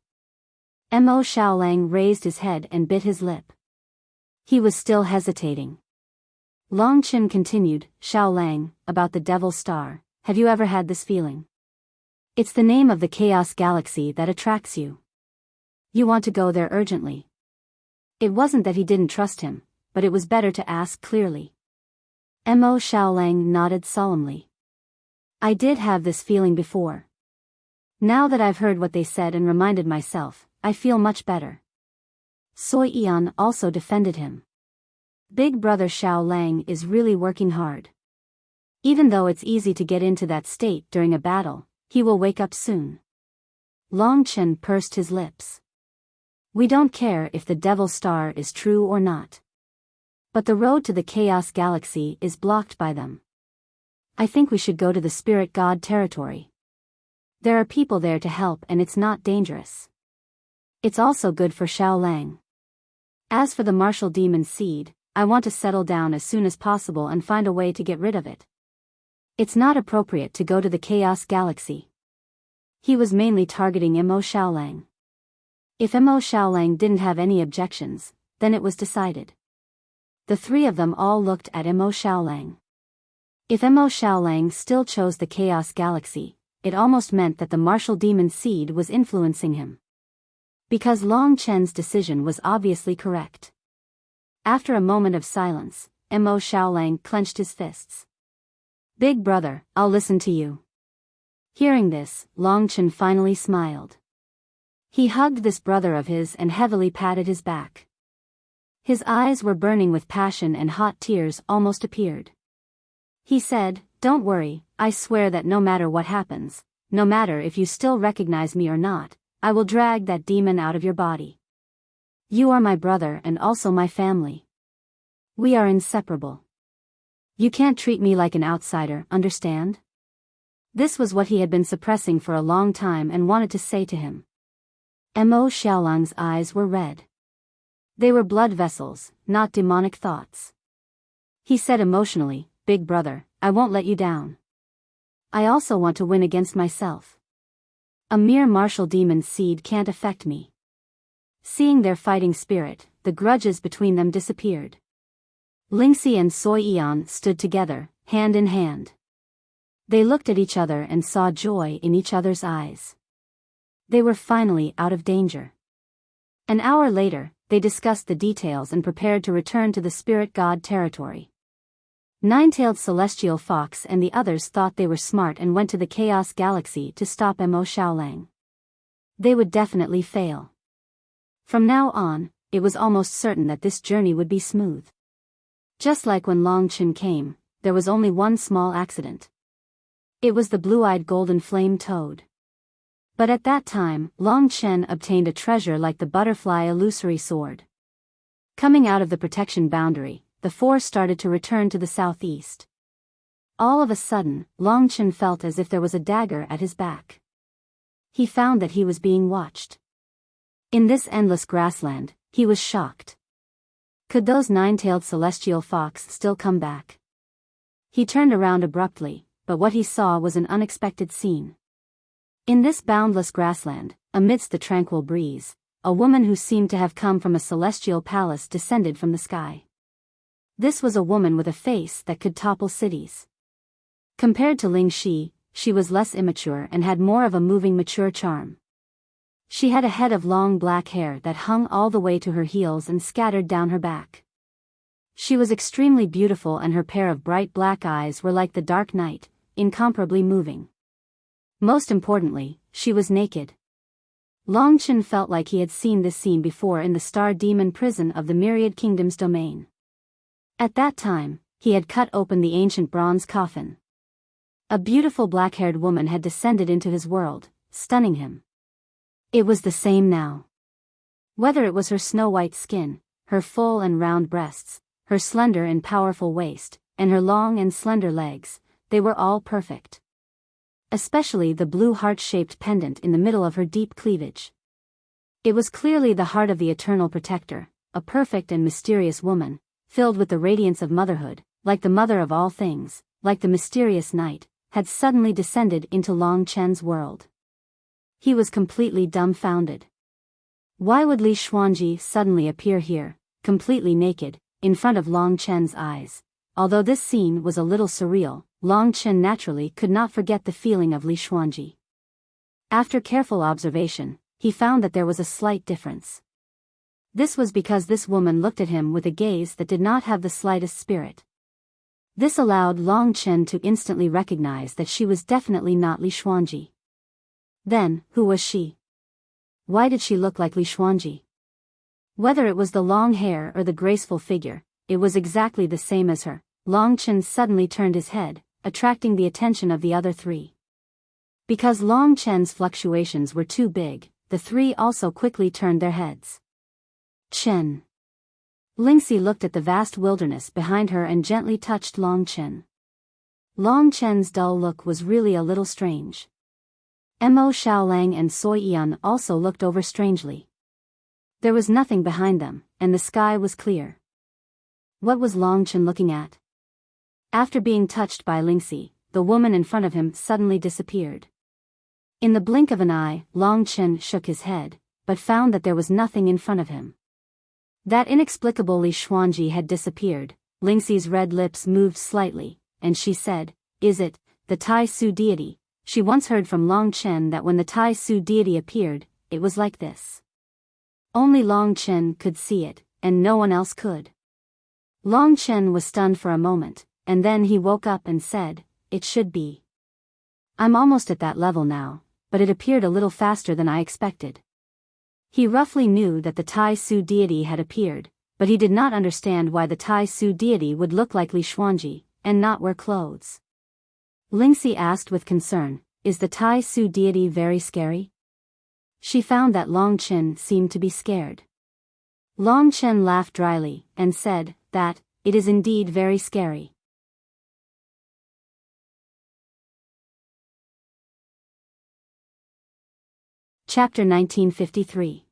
Mo Xiaolang raised his head and bit his lip. He was still hesitating. Long Chen continued, "Xiaolang, about the Devil Star, have you ever had this feeling? It's the name of the Chaos Galaxy that attracts you. You want to go there urgently." It wasn't that he didn't trust him, but it was better to ask clearly. Mo Xiaolang nodded solemnly. "I did have this feeling before. Now that I've heard what they said and reminded myself, I feel much better." Soi Yan also defended him. Big brother Xiaolang is really working hard. Even though it's easy to get into that state during a battle, he will wake up soon. Long Chen pursed his lips. "We don't care if the Devil Star is true or not. But the road to the Chaos Galaxy is blocked by them. I think we should go to the Spirit God territory. There are people there to help and it's not dangerous. It's also good for Xiaolang. As for the martial demon seed, I want to settle down as soon as possible and find a way to get rid of it. It's not appropriate to go to the Chaos Galaxy." He was mainly targeting Mo Xiaolang. If Mo Xiaolang didn't have any objections, then it was decided. The three of them all looked at Mo Xiaolang. If Mo Xiaolang still chose the Chaos Galaxy, it almost meant that the martial demon seed was influencing him. Because Long Chen's decision was obviously correct. After a moment of silence, Mo Xiaolang clenched his fists. "Big brother, I'll listen to you." Hearing this, Long Chen finally smiled. He hugged this brother of his and heavily patted his back. His eyes were burning with passion and hot tears almost appeared. He said, "Don't worry, I swear that no matter what happens, no matter if you still recognize me or not, I will drag that demon out of your body. You are my brother and also my family. We are inseparable. You can't treat me like an outsider, understand?" This was what he had been suppressing for a long time and wanted to say to him. Mo Xiaolang's eyes were red. They were blood vessels, not demonic thoughts. He said emotionally, "Big brother, I won't let you down. I also want to win against myself. A mere martial demon seed can't affect me." Seeing their fighting spirit, the grudges between them disappeared. Lingxi and Soi Yan stood together, hand in hand. They looked at each other and saw joy in each other's eyes. They were finally out of danger. An hour later, they discussed the details and prepared to return to the Spirit God territory. Nine-tailed Celestial Fox and the others thought they were smart and went to the Chaos Galaxy to stop Mo Xiaolang. They would definitely fail. From now on, it was almost certain that this journey would be smooth. Just like when Long Chen came, there was only one small accident. It was the blue-eyed golden flame toad. But at that time, Long Chen obtained a treasure like the butterfly illusory sword. Coming out of the protection boundary, the four started to return to the southeast. All of a sudden, Long Chen felt as if there was a dagger at his back. He found that he was being watched. In this endless grassland, he was shocked. Could those nine-tailed celestial fox still come back? He turned around abruptly, but what he saw was an unexpected scene. In this boundless grassland, amidst the tranquil breeze, a woman who seemed to have come from a celestial palace descended from the sky. This was a woman with a face that could topple cities. Compared to Ling Shi, she was less immature and had more of a moving mature charm. She had a head of long black hair that hung all the way to her heels and scattered down her back. She was extremely beautiful, and her pair of bright black eyes were like the dark night, incomparably moving. Most importantly, she was naked. Long Chen felt like he had seen this scene before in the Star Demon prison of the Myriad Kingdom's domain. At that time, he had cut open the ancient bronze coffin. A beautiful black-haired woman had descended into his world, stunning him. It was the same now. Whether it was her snow-white skin, her full and round breasts, her slender and powerful waist, and her long and slender legs, they were all perfect. Especially the blue heart-shaped pendant in the middle of her deep cleavage. It was clearly the heart of the eternal protector, a perfect and mysterious woman, filled with the radiance of motherhood, like the mother of all things, like the mysterious night, had suddenly descended into Long Chen's world. He was completely dumbfounded. Why would Li Xuanji suddenly appear here, completely naked, in front of Long Chen's eyes? Although this scene was a little surreal, Long Chen naturally could not forget the feeling of Li Xuanji. After careful observation, he found that there was a slight difference. This was because this woman looked at him with a gaze that did not have the slightest spirit. This allowed Long Chen to instantly recognize that she was definitely not Li Xuanji. Then, who was she? Why did she look like Li Xuanji? Whether it was the long hair or the graceful figure, it was exactly the same as her. Long Chen suddenly turned his head, attracting the attention of the other three. Because Long Chen's fluctuations were too big, the three also quickly turned their heads. Chen. Lingxi looked at the vast wilderness behind her and gently touched Long Chen. Long Chen's dull look was really a little strange. Mo Xiaolang and Soi Yan also looked over strangely. There was nothing behind them, and the sky was clear. What was Long Chen looking at? After being touched by Lingxi, the woman in front of him suddenly disappeared. In the blink of an eye, Long Chen shook his head, but found that there was nothing in front of him. That inexplicable Li Xuanji had disappeared. Lingxi's red lips moved slightly, and she said, "Is it, the Tai Su deity?" She once heard from Long Chen that when the Tai Su deity appeared, it was like this. Only Long Chen could see it, and no one else could. Long Chen was stunned for a moment, and then he woke up and said, "It should be. I'm almost at that level now, but it appeared a little faster than I expected." He roughly knew that the Tai Su deity had appeared, but he did not understand why the Tai Su deity would look like Li Xuanji, and not wear clothes. Lingxi asked with concern, "Is the Tai Su deity very scary?" She found that Long Chen seemed to be scared. Long Chen laughed dryly, and said, "That, it is indeed very scary." Chapter 1953.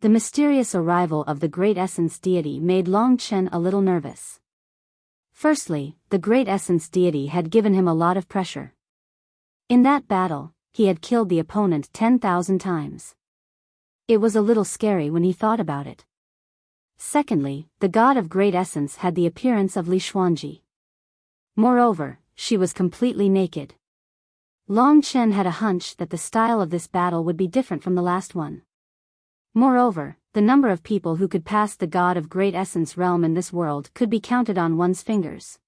The mysterious arrival of the Great Essence deity made Long Chen a little nervous. Firstly, the Great Essence deity had given him a lot of pressure. In that battle, he had killed the opponent 10,000 times. It was a little scary when he thought about it. Secondly, the god of Great Essence had the appearance of Li Xuanji. Moreover, she was completely naked. Long Chen had a hunch that the style of this battle would be different from the last one. Moreover, the number of people who could pass the god of Great Essence realm in this world could be counted on one's fingers.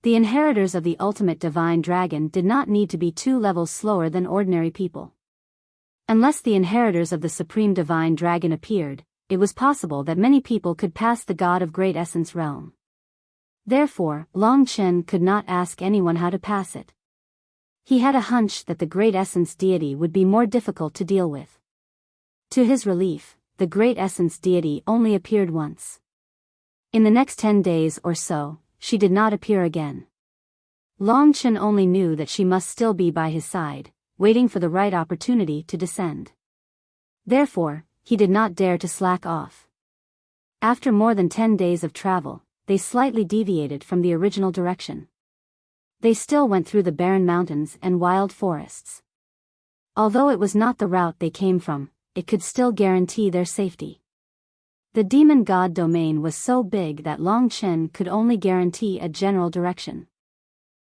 The inheritors of the ultimate divine dragon did not need to be 2 levels slower than ordinary people. Unless the inheritors of the supreme divine dragon appeared, it was possible that many people could pass the god of Great Essence realm. Therefore, Long Chen could not ask anyone how to pass it. He had a hunch that the Great Essence deity would be more difficult to deal with. To his relief, the Great Essence deity only appeared once. In the next 10 days or so, she did not appear again. Long Chen only knew that she must still be by his side, waiting for the right opportunity to descend. Therefore, he did not dare to slack off. After more than 10 days of travel, they slightly deviated from the original direction. They still went through the barren mountains and wild forests. Although it was not the route they came from, it could still guarantee their safety. The demon god domain was so big that Long Chen could only guarantee a general direction.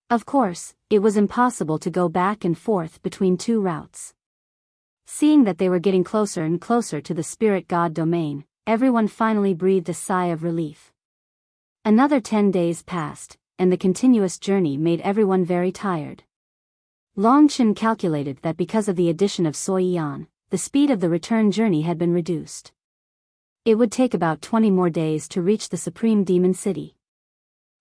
Of course, it was impossible to go back and forth between two routes. Seeing that they were getting closer and closer to the spirit god domain, everyone finally breathed a sigh of relief. Another 10 days passed, and the continuous journey made everyone very tired. Long Chen calculated that because of the addition of Sui Yan, the speed of the return journey had been reduced. It would take about 20 more days to reach the Supreme Demon City.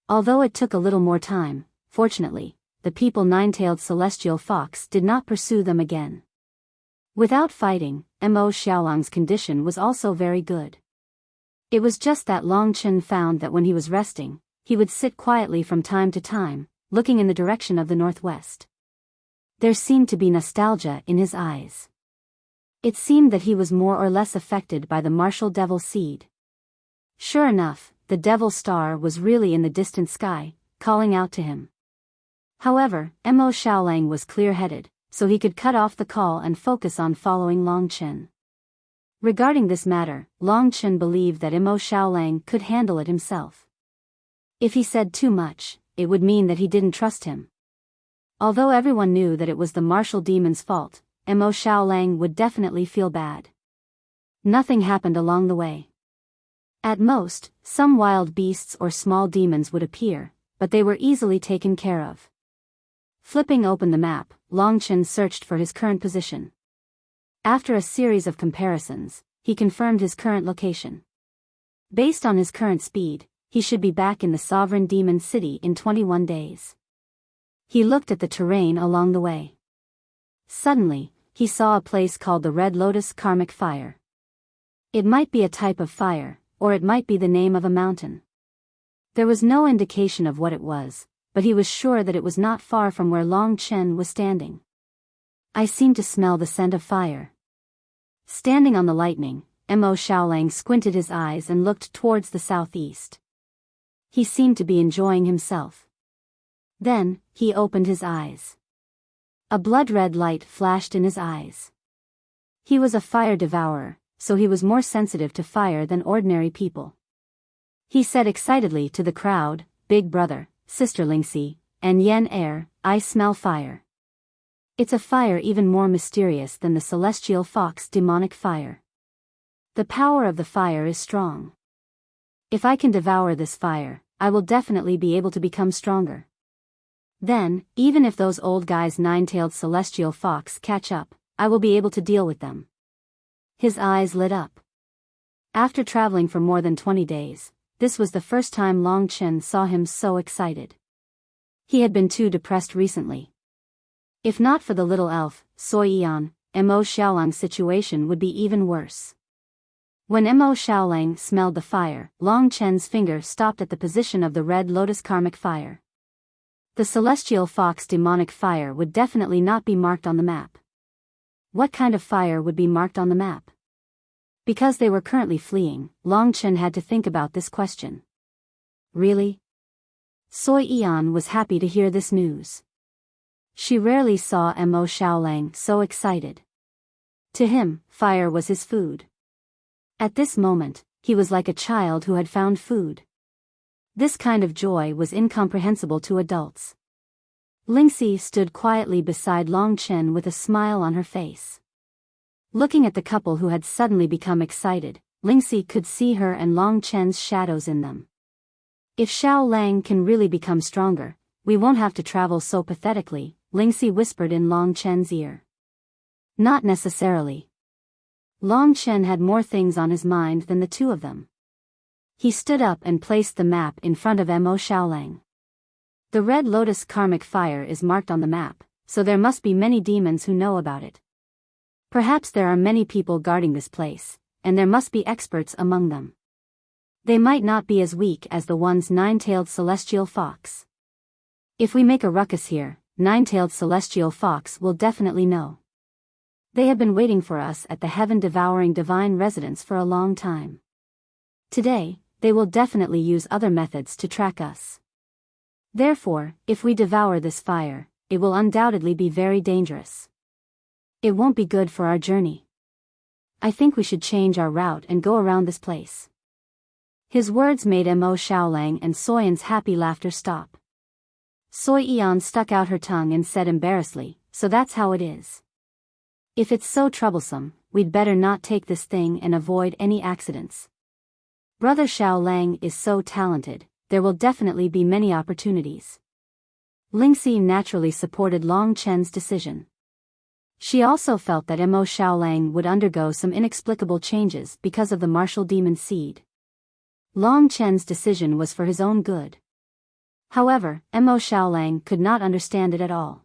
Although it took a little more time, fortunately, the people Nine-Tailed Celestial Fox did not pursue them again. Without fighting, Mo Xiaolang's condition was also very good. It was just that Long Chen found that when he was resting, he would sit quietly from time to time, looking in the direction of the northwest. There seemed to be nostalgia in his eyes. It seemed that he was more or less affected by the martial devil seed. Sure enough, the devil star was really in the distant sky, calling out to him. However, Mo Xiaolang was clear-headed, so he could cut off the call and focus on following Long Chen. Regarding this matter, Long Chen believed that Mo Xiaolang could handle it himself. If he said too much, it would mean that he didn't trust him. Although everyone knew that it was the martial demon's fault, Mo Xiaolang would definitely feel bad. Nothing happened along the way. At most, some wild beasts or small demons would appear, but they were easily taken care of. Flipping open the map, Long Chen searched for his current position. After a series of comparisons, he confirmed his current location. Based on his current speed, he should be back in the Sovereign Demon City in 21 days. He looked at the terrain along the way. Suddenly, he saw a place called the Red Lotus Karmic Fire. It might be a type of fire, or it might be the name of a mountain. There was no indication of what it was, but he was sure that it was not far from where Long Chen was standing. I seem to smell the scent of fire. Standing on the lightning, Mo Xiaolang squinted his eyes and looked towards the southeast. He seemed to be enjoying himself. Then, he opened his eyes. A blood-red light flashed in his eyes. He was a fire devourer, so he was more sensitive to fire than ordinary people. He said excitedly to the crowd, "Big brother, sister Lingxi, and Yen Air, I smell fire. It's a fire even more mysterious than the celestial fox demonic fire. The power of the fire is strong. If I can devour this fire, I will definitely be able to become stronger. Then, even if those old guys Nine-Tailed Celestial Fox catch up, I will be able to deal with them." His eyes lit up. After traveling for more than 20 days, this was the first time Long Chen saw him so excited. He had been too depressed recently. If not for the little elf, Sui Yan, Mo Xiaolang's situation would be even worse. When Mo Xiaolang smelled the fire, Long Chen's finger stopped at the position of the Red Lotus Karmic Fire. The Celestial Fox demonic fire would definitely not be marked on the map. What kind of fire would be marked on the map? Because they were currently fleeing, Long Chen had to think about this question. Really? Sui Yan was happy to hear this news. She rarely saw Mo Xiaolang so excited. To him, fire was his food. At this moment, he was like a child who had found food. This kind of joy was incomprehensible to adults. Lingxi stood quietly beside Long Chen with a smile on her face. Looking at the couple who had suddenly become excited, Lingxi could see her and Long Chen's shadows in them. If Xiao Lang can really become stronger, we won't have to travel so pathetically, Lingxi whispered in Long Chen's ear. Not necessarily. Long Chen had more things on his mind than the two of them. He stood up and placed the map in front of Mo Xiaolang. The Red Lotus Karmic Fire is marked on the map, so there must be many demons who know about it. Perhaps there are many people guarding this place, and there must be experts among them. They might not be as weak as the ones Nine-Tailed Celestial Fox. If we make a ruckus here, Nine-Tailed Celestial Fox will definitely know. They have been waiting for us at the heaven-devouring divine residence for a long time. Today, they will definitely use other methods to track us. Therefore, if we devour this fire, it will undoubtedly be very dangerous. It won't be good for our journey. I think we should change our route and go around this place. His words made Mo Xiaolang and Soyan's happy laughter stop. Soy Eon stuck out her tongue and said embarrassedly, so that's how it is. If it's so troublesome, we'd better not take this thing and avoid any accidents. Brother Xiaolang is so talented, there will definitely be many opportunities. Lingxi naturally supported Long Chen's decision. She also felt that Mo Xiaolang would undergo some inexplicable changes because of the martial demon seed. Long Chen's decision was for his own good. However, Mo Xiaolang could not understand it at all.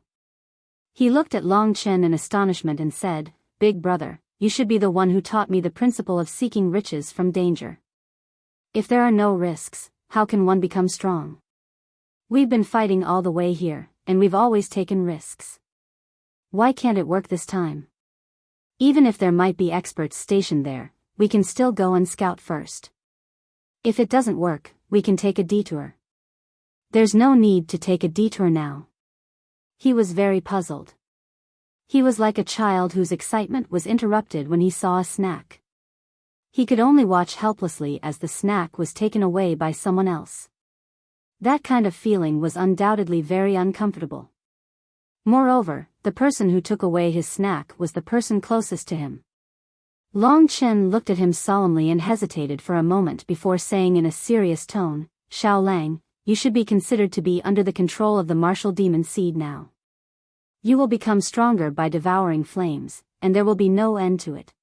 He looked at Long Chen in astonishment and said, "Big brother, you should be the one who taught me the principle of seeking riches from danger. If there are no risks, how can one become strong? We've been fighting all the way here, and we've always taken risks. Why can't it work this time? Even if there might be experts stationed there, we can still go and scout first. If it doesn't work, we can take a detour. There's no need to take a detour now." He was very puzzled. He was like a child whose excitement was interrupted when he saw a snack. He could only watch helplessly as the snack was taken away by someone else. That kind of feeling was undoubtedly very uncomfortable. Moreover, the person who took away his snack was the person closest to him. Long Chen looked at him solemnly and hesitated for a moment before saying in a serious tone, "Xiaolang, you should be considered to be under the control of the martial demon seed now. You will become stronger by devouring flames, and there will be no end to it.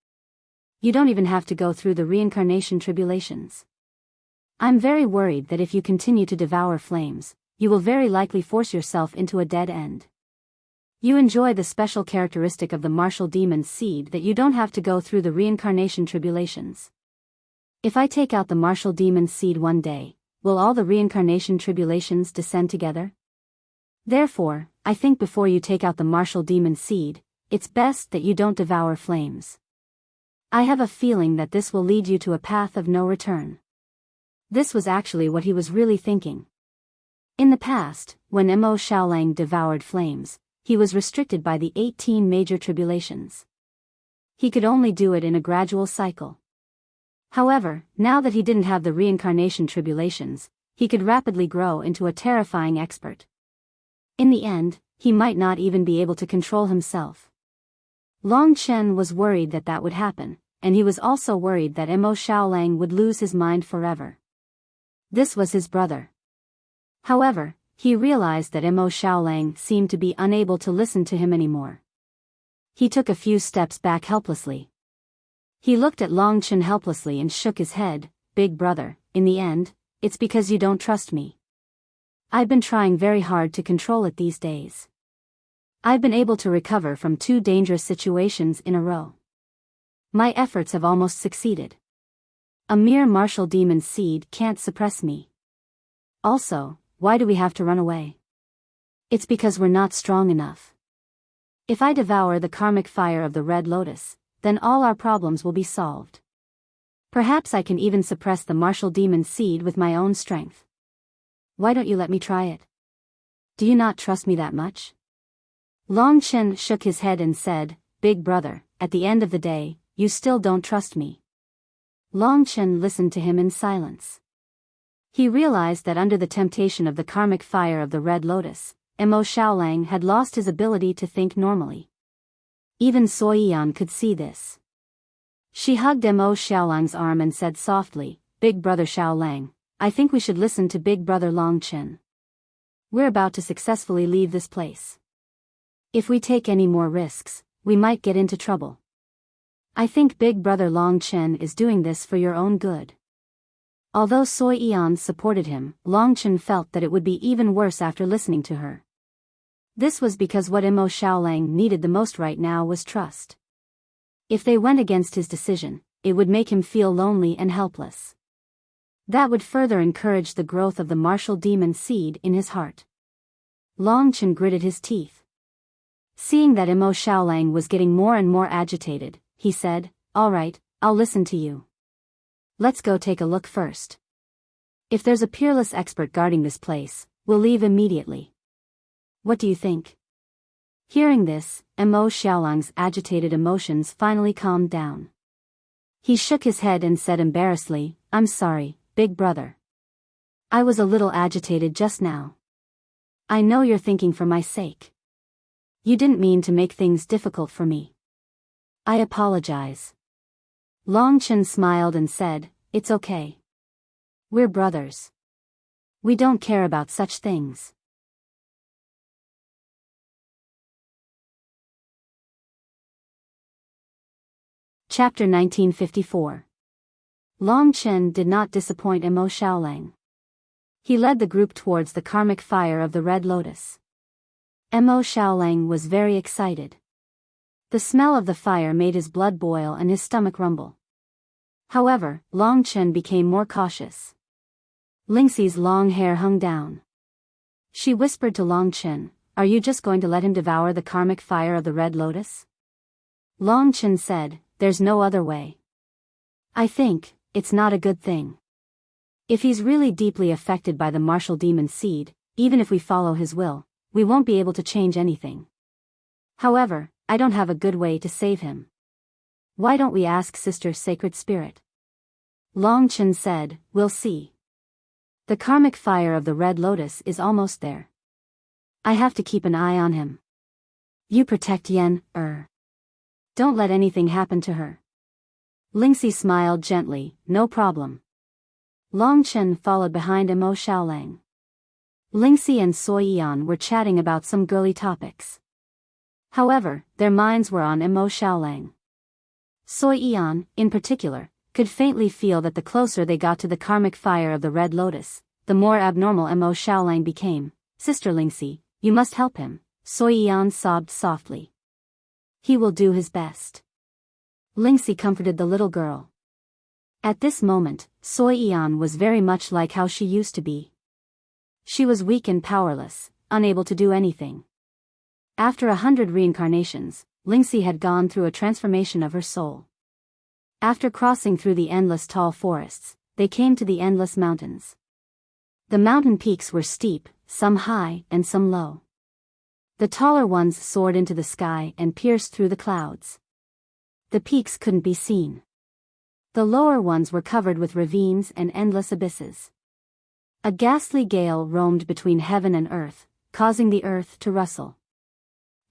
You don't even have to go through the reincarnation tribulations. I'm very worried that if you continue to devour flames, you will very likely force yourself into a dead end. You enjoy the special characteristic of the martial demon's seed that you don't have to go through the reincarnation tribulations. If I take out the martial demon's seed one day, will all the reincarnation tribulations descend together? Therefore, I think before you take out the martial demon's seed, it's best that you don't devour flames. I have a feeling that this will lead you to a path of no return." This was actually what he was really thinking. In the past, when Mo Xiaolang devoured flames, he was restricted by the 18 major tribulations. He could only do it in a gradual cycle. However, now that he didn't have the reincarnation tribulations, he could rapidly grow into a terrifying expert. In the end, he might not even be able to control himself. Long Chen was worried that that would happen, and he was also worried that Mo Xiaolang would lose his mind forever. This was his brother. However, he realized that Mo Xiaolang seemed to be unable to listen to him anymore. He took a few steps back helplessly. He looked at Long Chen helplessly and shook his head. "Big brother, in the end, it's because you don't trust me. I've been trying very hard to control it these days. I've been able to recover from 2 dangerous situations in a row. My efforts have almost succeeded. A mere martial demon seed can't suppress me. Also, why do we have to run away? It's because we're not strong enough. If I devour the karmic fire of the Red Lotus, then all our problems will be solved. Perhaps I can even suppress the martial demon seed with my own strength. Why don't you let me try it? Do you not trust me that much?" Long Chen shook his head and said, "Big brother, at the end of the day, you still don't trust me." Long Chen listened to him in silence. He realized that under the temptation of the karmic fire of the Red Lotus, Mo Xiaolang had lost his ability to think normally. Even Soy Yan could see this. She hugged Mo Xiaolang's arm and said softly, "Big brother Xiaolang, I think we should listen to big brother Long Chen. We're about to successfully leave this place. If we take any more risks, we might get into trouble. I think big brother Long Chen is doing this for your own good." Although Soy Yan supported him, Long Chen felt that it would be even worse after listening to her. This was because what Mo Xiaolang needed the most right now was trust. If they went against his decision, it would make him feel lonely and helpless. That would further encourage the growth of the martial demon seed in his heart. Long Chen gritted his teeth. Seeing that Mo Xiaolang was getting more and more agitated, he said, "All right, I'll listen to you. Let's go take a look first. If there's a peerless expert guarding this place, We'll leave immediately. What do you think? Hearing this, Mo Xiaolang's agitated emotions finally calmed down. He shook his head and said embarrassedly, I'm sorry, big brother. I was a little agitated just now. I know you're thinking for my sake. You didn't mean to make things difficult for me. I apologize. Long Chen smiled and said, It's okay. We're brothers. We don't care about such things. Chapter 1954. Long Chen did not disappoint Mo Xiaolang. He led the group towards the karmic fire of the Red Lotus. Mo Xiaolang was very excited. The smell of the fire made his blood boil and his stomach rumble. However, Long Chen became more cautious. Lingxi's long hair hung down. She whispered to Long Chen, Are you just going to let him devour the karmic fire of the Red Lotus? Long Chen said, There's no other way. I think it's not a good thing. If he's really deeply affected by the martial demon seed, even if we follow his will, we won't be able to change anything. However, I don't have a good way to save him. Why don't we ask Sister Sacred Spirit? Long Chen said, We'll see. The karmic fire of the Red Lotus is almost there. I have to keep an eye on him. You protect Yen, Don't let anything happen to her. Lingxi smiled gently, No problem. Long Chen followed behind Mo Xiaolang. Lingxi and Sui Yan were chatting about some girly topics. However, their minds were on Mo Xiaolang. Sui Yan, in particular, could faintly feel that the closer they got to the karmic fire of the Red Lotus, the more abnormal Mo Xiaolang became. Sister Lingxi, you must help him, Sui Yan sobbed softly. He will do his best. Lingxi comforted the little girl. At this moment, Sui Yan was very much like how she used to be. She was weak and powerless, unable to do anything. After 100 reincarnations, Lingxi had gone through a transformation of her soul. After crossing through the endless tall forests, they came to the endless mountains. The mountain peaks were steep, some high and some low. The taller ones soared into the sky and pierced through the clouds. The peaks couldn't be seen. The lower ones were covered with ravines and endless abysses. A ghastly gale roamed between heaven and earth, causing the earth to rustle.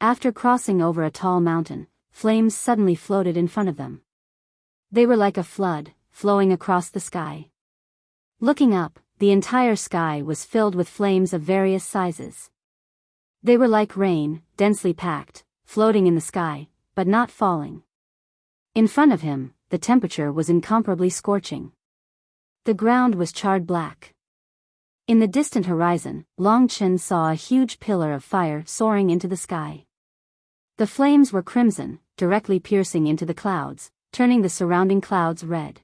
After crossing over a tall mountain, flames suddenly floated in front of them. They were like a flood, flowing across the sky. Looking up, the entire sky was filled with flames of various sizes. They were like rain, densely packed, floating in the sky, but not falling. In front of him, the temperature was incomparably scorching. The ground was charred black. In the distant horizon, Long Chen saw a huge pillar of fire soaring into the sky. The flames were crimson, directly piercing into the clouds, turning the surrounding clouds red.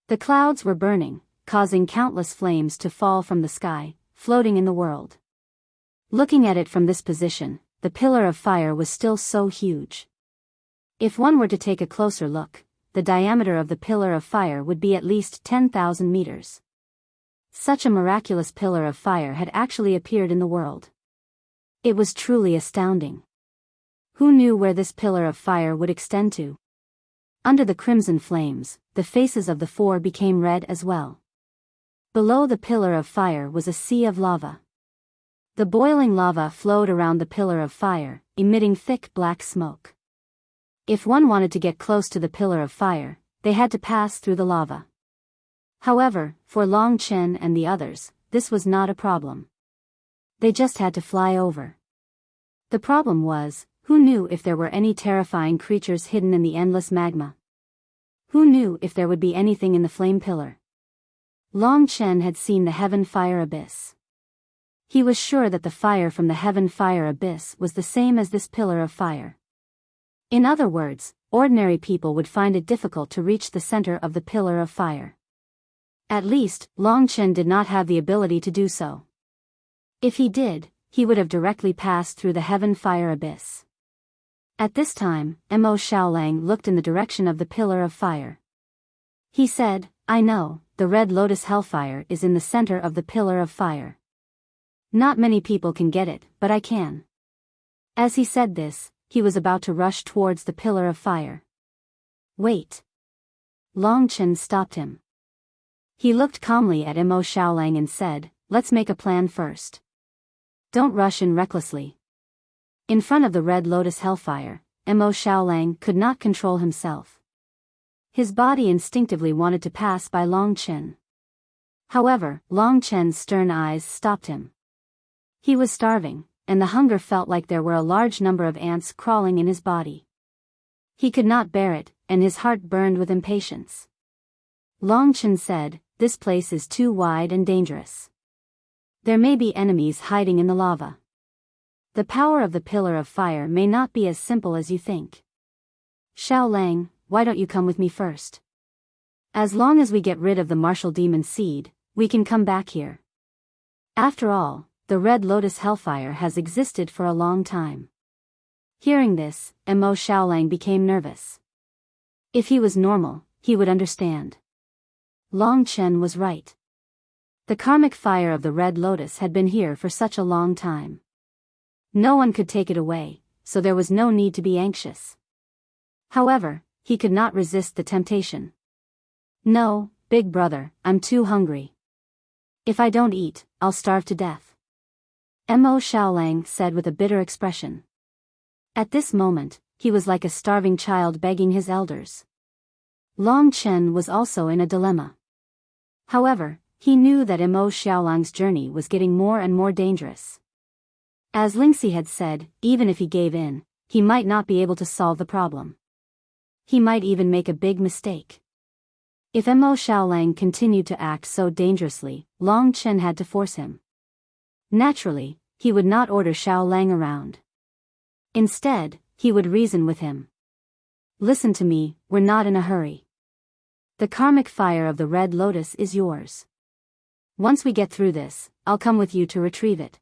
The clouds were burning, causing countless flames to fall from the sky, floating in the world. Looking at it from this position, the pillar of fire was still so huge. If one were to take a closer look, the diameter of the pillar of fire would be at least 10,000 meters. Such a miraculous pillar of fire had actually appeared in the world. It was truly astounding. Who knew where this pillar of fire would extend to? Under the crimson flames, the faces of the four became red as well. Below the pillar of fire was a sea of lava. The boiling lava flowed around the pillar of fire, emitting thick black smoke. If one wanted to get close to the pillar of fire, they had to pass through the lava. However, for Long Chen and the others, this was not a problem. They just had to fly over. The problem was, who knew if there were any terrifying creatures hidden in the endless magma? Who knew if there would be anything in the flame pillar? Long Chen had seen the heaven fire abyss. He was sure that the fire from the heaven fire abyss was the same as this pillar of fire. In other words, ordinary people would find it difficult to reach the center of the pillar of fire. At least, Long Chen did not have the ability to do so. If he did, he would have directly passed through the heaven fire abyss. At this time, Mo Xiaolang looked in the direction of the pillar of fire. He said, I know, the red lotus hellfire is in the center of the pillar of fire. Not many people can get it, but I can. As he said this, he was about to rush towards the pillar of fire. Wait. Long Chen stopped him. He looked calmly at Mo Xiaolang and said, let's make a plan first. Don't rush in recklessly. In front of the Red Lotus Hellfire, Mo Xiaolang could not control himself. His body instinctively wanted to pass by Long Chen. However, Long Chen's stern eyes stopped him. He was starving, and the hunger felt like there were a large number of ants crawling in his body. He could not bear it, and his heart burned with impatience. Long Chen said, this place is too wide and dangerous. There may be enemies hiding in the lava. The power of the pillar of fire may not be as simple as you think. Xiaolang, why don't you come with me first? As long as we get rid of the martial demon seed, we can come back here. After all, the Red Lotus Hellfire has existed for a long time. Hearing this, Mo Xiaolang became nervous. If he was normal, he would understand. Long Chen was right. The karmic fire of the Red Lotus had been here for such a long time. No one could take it away, so there was no need to be anxious. However, he could not resist the temptation. No, big brother, I'm too hungry. If I don't eat, I'll starve to death. Mo Xiaolang said with a bitter expression. At this moment, he was like a starving child begging his elders. Long Chen was also in a dilemma. However, he knew that Mo Xiaolang's journey was getting more and more dangerous. As Lingxi had said, even if he gave in, he might not be able to solve the problem. He might even make a big mistake. If Mo Xiaolang continued to act so dangerously, Long Chen had to force him. Naturally, he would not order Xiaolang around. Instead, he would reason with him. Listen to me, we're not in a hurry. The karmic fire of the Red Lotus is yours. Once we get through this, I'll come with you to retrieve it.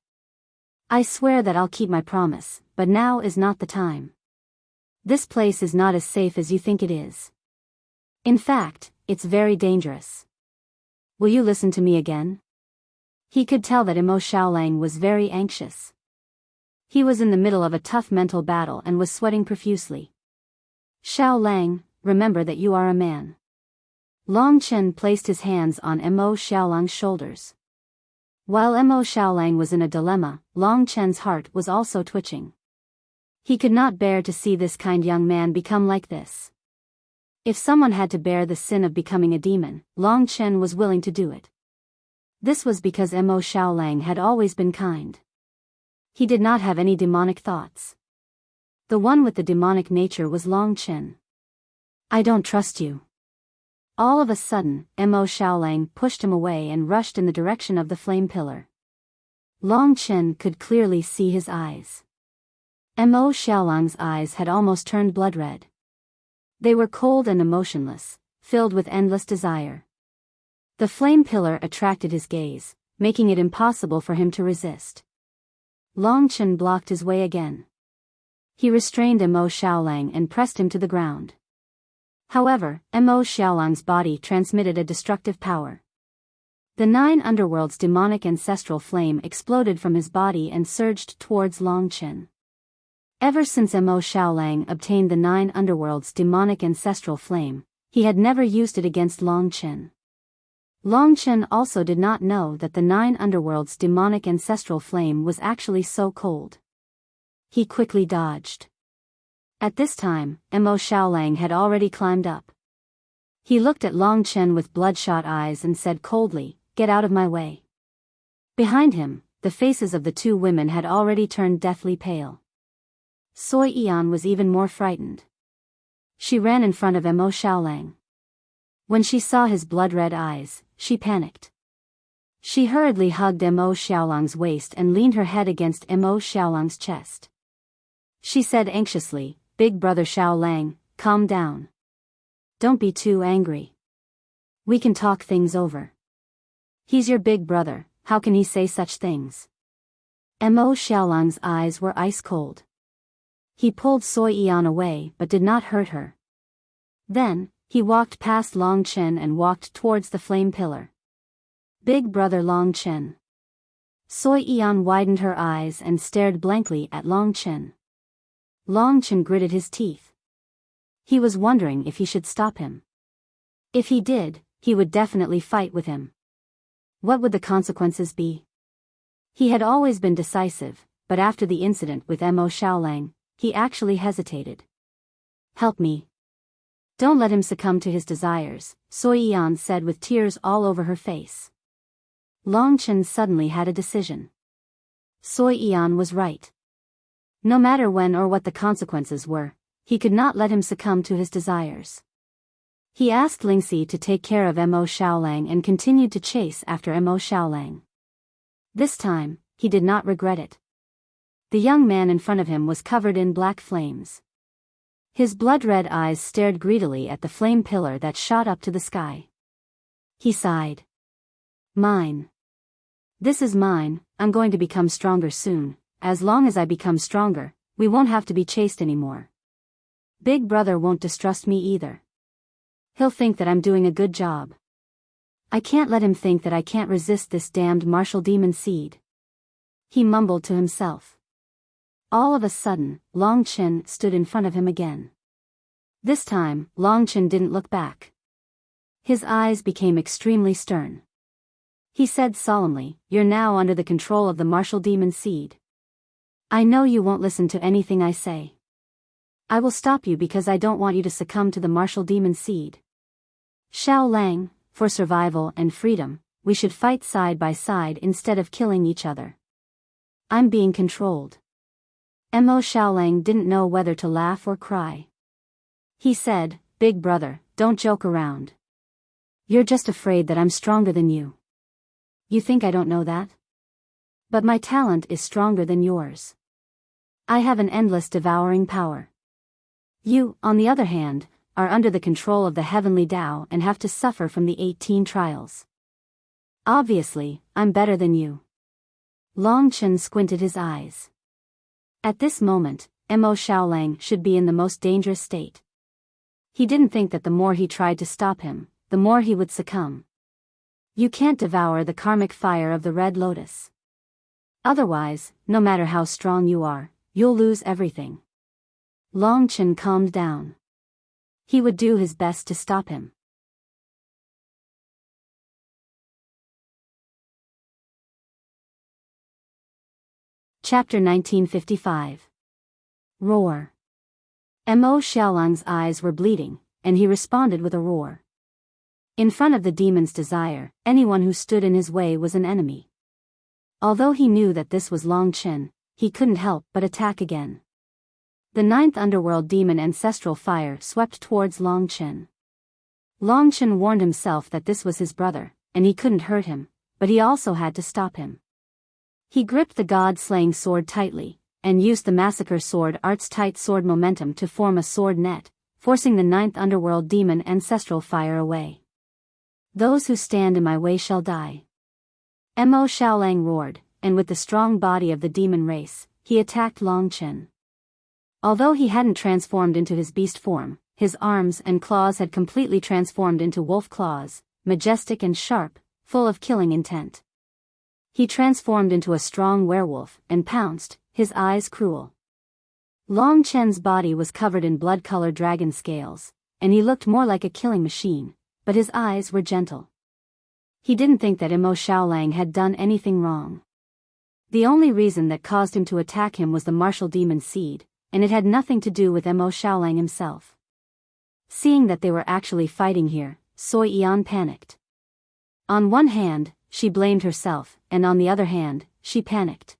I swear that I'll keep my promise, but now is not the time. This place is not as safe as you think it is. In fact, it's very dangerous. Will you listen to me again? He could tell that Mo Xiaolang was very anxious. He was in the middle of a tough mental battle and was sweating profusely. Xiaolang, remember that you are a man. Long Chen placed his hands on Mo Xiaolang's shoulders. While Mo Xiaolang was in a dilemma, Long Chen's heart was also twitching. He could not bear to see this kind young man become like this. If someone had to bear the sin of becoming a demon, Long Chen was willing to do it. This was because Mo Xiaolang had always been kind. He did not have any demonic thoughts. The one with the demonic nature was Long Chen. I don't trust you. All of a sudden, Mo Xiaolang pushed him away and rushed in the direction of the flame pillar. Long Chen could clearly see his eyes. Mo Xiaolang's eyes had almost turned blood red. They were cold and emotionless, filled with endless desire. The flame pillar attracted his gaze, making it impossible for him to resist. Long Chen blocked his way again. He restrained Mo Xiaolang and pressed him to the ground. However, Mo Xiaolang's body transmitted a destructive power. The 9 underworld's demonic ancestral flame exploded from his body and surged towards Long Chen. Ever since Mo Xiaolang obtained the 9 underworld's demonic ancestral flame, he had never used it against Long Chen. Long Chen also did not know that the 9 underworld's demonic ancestral flame was actually so cold. He quickly dodged. At this time, Mo Xiaolang had already climbed up. He looked at Long Chen with bloodshot eyes and said coldly, "Get out of my way." Behind him, the faces of the 2 women had already turned deathly pale. Soi Yan was even more frightened. She ran in front of Mo Xiaolang. When she saw his blood-red eyes, she panicked. She hurriedly hugged Mo Xiaolang's waist and leaned her head against Mo Xiaolang's chest. She said anxiously, "Big brother Xiaolang, calm down. Don't be too angry. We can talk things over. He's your big brother, how can he say such things?" Mo Xiaolang's eyes were ice cold. He pulled Soi Yan away but did not hurt her. Then, he walked past Long Chen and walked towards the flame pillar. "Big brother Long Chen. Soi Yan widened her eyes and stared blankly at Long Chen. Long Chen gritted his teeth. He was wondering if he should stop him. If he did, he would definitely fight with him. What would the consequences be? He had always been decisive, but after the incident with Mo Xiaolang, he actually hesitated. Help me. Don't let him succumb to his desires, Soi Yan said with tears all over her face. Long Chen suddenly had a decision. Soi Yan was right. No matter when or what the consequences were, he could not let him succumb to his desires. He asked Lingxi to take care of Mo Xiaolang and continued to chase after Mo Xiaolang. This time, he did not regret it. The young man in front of him was covered in black flames. His blood-red eyes stared greedily at the flame pillar that shot up to the sky. He sighed. Mine. This is mine. I'm going to become stronger soon. As long as I become stronger, we won't have to be chased anymore. Big brother won't distrust me either. He'll think that I'm doing a good job. I can't let him think that I can't resist this damned martial demon seed. He mumbled to himself. All of a sudden, Long Chen stood in front of him again. This time, Long Chen didn't look back. His eyes became extremely stern. He said solemnly, "You're now under the control of the martial demon seed. I know you won't listen to anything I say. I will stop you because I don't want you to succumb to the martial demon seed. Xiao Lang, for survival and freedom, we should fight side by side instead of killing each other. I'm being controlled." Mo Xiaolang didn't know whether to laugh or cry. He said, "Big brother, don't joke around. You're just afraid that I'm stronger than you. You think I don't know that? But my talent is stronger than yours. I have an endless devouring power. You, on the other hand, are under the control of the heavenly Tao and have to suffer from the 18 trials. Obviously, I'm better than you." Long Chen squinted his eyes. At this moment, Mo Xiaolang should be in the most dangerous state. He didn't think that the more he tried to stop him, the more he would succumb. You can't devour the karmic fire of the Red Lotus. Otherwise, no matter how strong you are, you'll lose everything. Long Chen calmed down. He would do his best to stop him. Chapter 1955. Roar. Mo Xiaolang's eyes were bleeding, and he responded with a roar. In front of the demon's desire, anyone who stood in his way was an enemy. Although he knew that this was Long Chen, he couldn't help but attack again. The 9th underworld demon Ancestral fire swept towards Long Chen. Long Chen warned himself that this was his brother, and he couldn't hurt him, but he also had to stop him. He gripped the god-slaying sword tightly, and used the massacre sword art's tight sword momentum to form a sword net, forcing the 9th underworld demon Ancestral fire away. "Those who stand in my way shall die." Mo Xiaolang roared, and with the strong body of the demon race, he attacked Long Chen. Although he hadn't transformed into his beast form, his arms and claws had completely transformed into wolf claws, majestic and sharp, full of killing intent. He transformed into a strong werewolf and pounced, his eyes cruel. Long Chen's body was covered in blood-colored dragon scales, and he looked more like a killing machine, but his eyes were gentle. He didn't think that Mo Xiaolang had done anything wrong. The only reason that caused him to attack him was the martial demon seed, and it had nothing to do with Mo Xiaolang himself. Seeing that they were actually fighting here, Soi Yan panicked. On one hand, she blamed herself, and on the other hand, she panicked.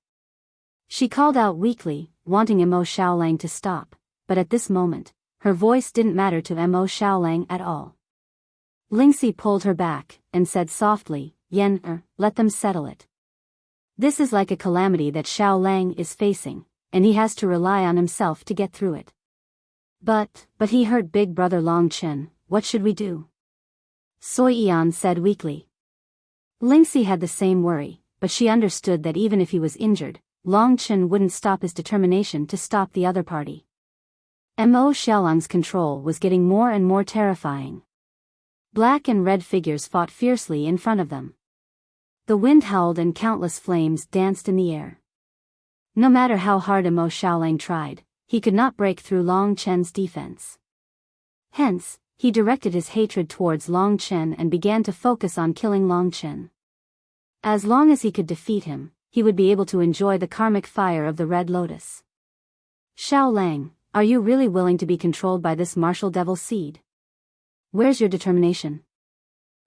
She called out weakly, wanting Mo Xiaolang to stop, but at this moment, her voice didn't matter to Mo Xiaolang at all. Lingxi pulled her back, and said softly, "Yan, let them settle it. This is like a calamity that Xiaolang is facing, and he has to rely on himself to get through it." But he hurt big brother Long Chen, what should we do?" Soi Yan said weakly. Lingxi had the same worry, but she understood that even if he was injured, Long Chen wouldn't stop his determination to stop the other party. Mo Xiaolang's control was getting more and more terrifying. Black and red figures fought fiercely in front of them. The wind howled and countless flames danced in the air. No matter how hard Mo Xiaolang tried, he could not break through Long Chen's defense. Hence, he directed his hatred towards Long Chen and began to focus on killing Long Chen. As long as he could defeat him, he would be able to enjoy the karmic fire of the Red Lotus. Xiaolang, are you really willing to be controlled by this martial devil seed? Where's your determination?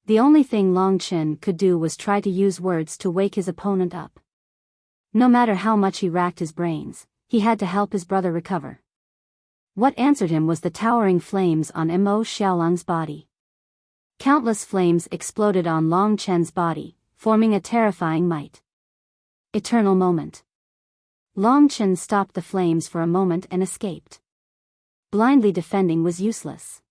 The only thing Long Chen could do was try to use words to wake his opponent up. No matter how much he racked his brains, he had to help his brother recover. What answered him was the towering flames on Mo Xiaolang's body. Countless flames exploded on Long Chen's body, forming a terrifying might. Eternal moment. Long Chen stopped the flames for a moment and escaped. Blindly defending was useless.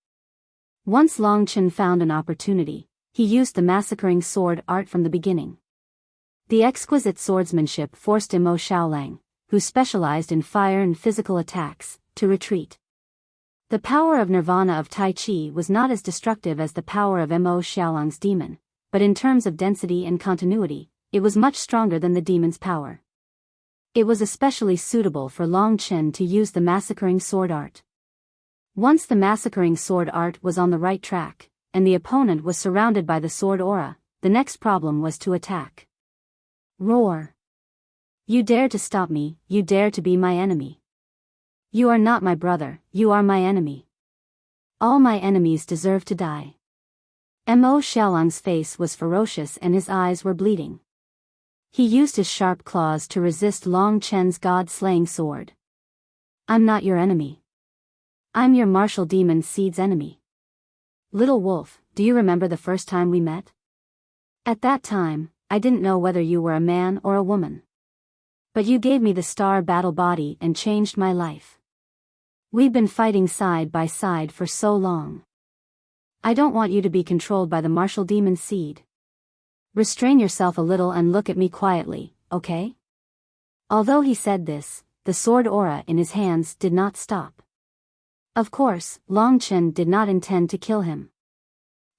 Once Long Chen found an opportunity, he used the massacring sword art from the beginning. The exquisite swordsmanship forced Mo Xiaolang, who specialized in fire and physical attacks, to retreat. The power of Nirvana of Tai Chi was not as destructive as the power of Mo Xiaolang's demon, but in terms of density and continuity, it was much stronger than the demon's power. It was especially suitable for Long Chen to use the massacring sword art. Once the massacring sword art was on the right track, and the opponent was surrounded by the sword aura, the next problem was to attack. Roar! You dare to stop me, you dare to be my enemy. You are not my brother, you are my enemy. All my enemies deserve to die. Mo Xiaolang's face was ferocious and his eyes were bleeding. He used his sharp claws to resist Long Chen's god-slaying sword. I'm not your enemy. I'm your martial demon seed's enemy. Little wolf, do you remember the first time we met? At that time, I didn't know whether you were a man or a woman. But you gave me the star battle body and changed my life. We've been fighting side by side for so long. I don't want you to be controlled by the martial demon seed. Restrain yourself a little and look at me quietly, okay? Although he said this, the sword aura in his hands did not stop. Of course, Long Chen did not intend to kill him.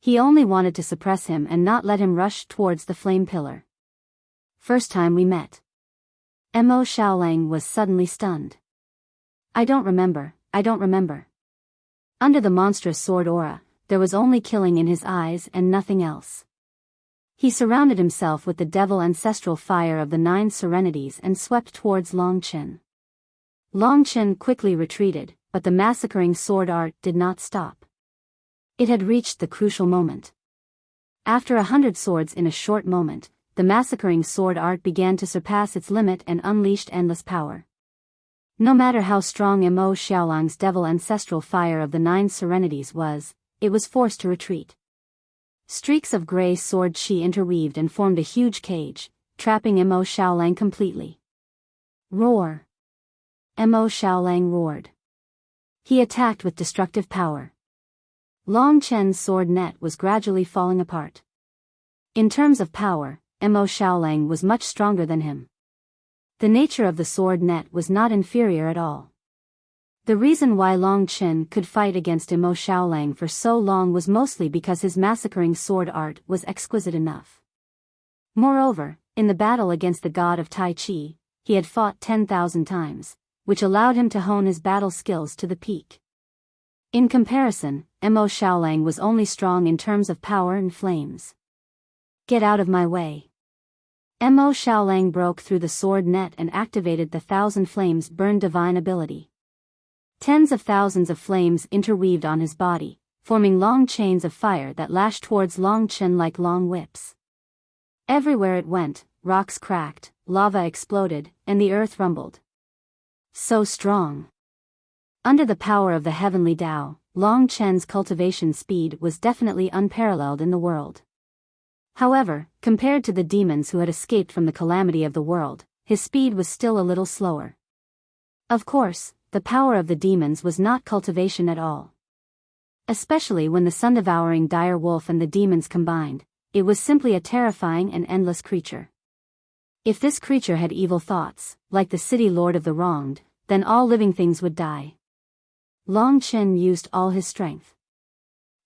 He only wanted to suppress him and not let him rush towards the flame pillar. First time we met. Mo Xiaolang was suddenly stunned. I don't remember. Under the monstrous sword aura, there was only killing in his eyes and nothing else. He surrounded himself with the devil ancestral fire of the 9 serenities and swept towards Long Chen. Long Chen quickly retreated, but the massacring sword art did not stop. It had reached the crucial moment. After 100 swords in a short moment, the massacring sword art began to surpass its limit and unleashed endless power. No matter how strong Mo Xiaolang's devil ancestral fire of the 9 serenities was, it was forced to retreat. Streaks of gray sword qi interweaved and formed a huge cage, trapping Mo Xiaolang completely. Roar! Mo Xiaolang roared. He attacked with destructive power. Long Chen's sword net was gradually falling apart. In terms of power, Mo Xiaolang was much stronger than him. The nature of the sword net was not inferior at all. The reason why Long Chen could fight against Mo Xiaolang for so long was mostly because his massacring sword art was exquisite enough. Moreover, in the battle against the god of Tai Chi, he had fought 10,000 times, which allowed him to hone his battle skills to the peak. In comparison, Mo Xiaolang was only strong in terms of power and flames. Get out of my way. Mo Xiaolang broke through the sword net and activated the 1,000 flames burn divine ability. Tens of thousands of flames interweaved on his body, forming long chains of fire that lashed towards Long Chen like long whips. Everywhere it went, rocks cracked, lava exploded, and the earth rumbled. So strong. Under the power of the heavenly Tao, Long Chen's cultivation speed was definitely unparalleled in the world. However, compared to the demons who had escaped from the calamity of the world, his speed was still a little slower. Of course, the power of the demons was not cultivation at all. Especially when the sun-devouring dire wolf and the demons combined, it was simply a terrifying and endless creature. If this creature had evil thoughts, like the city lord of the wronged, then all living things would die. Long Chen used all his strength.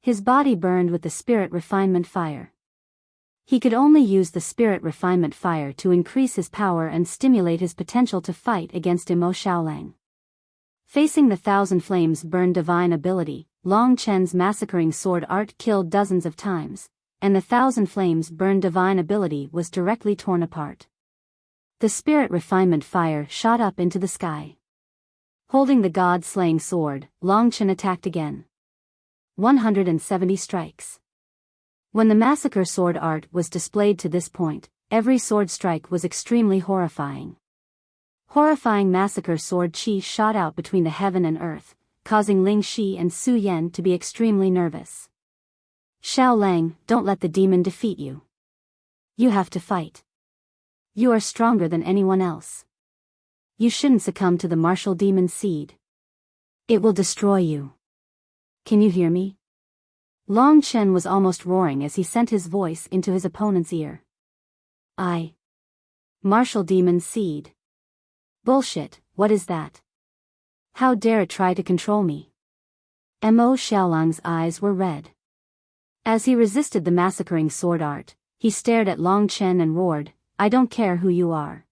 His body burned with the spirit refinement fire. He could only use the spirit refinement fire to increase his power and stimulate his potential to fight against Imo Xiaolang. Facing the Thousand Flames Burn divine ability, Long Chen's massacring sword art killed dozens of times, and the Thousand Flames Burn divine ability was directly torn apart. The spirit refinement fire shot up into the sky. Holding the god-slaying sword, Long Chen attacked again. 170 strikes. When the massacre sword art was displayed to this point, every sword strike was extremely horrifying. Horrifying massacre sword chi shot out between the heaven and earth, causing Ling Shi and Su Yan to be extremely nervous. Xiao Lang, don't let the demon defeat you. You have to fight. You are stronger than anyone else. You shouldn't succumb to the martial demon seed. It will destroy you. Can you hear me? Long Chen was almost roaring as he sent his voice into his opponent's ear. Martial demon seed. Bullshit, what is that? How dare it try to control me? Mo Xiaolang's eyes were red. As he resisted the massacring sword art, he stared at Long Chen and roared, I don't care who you are.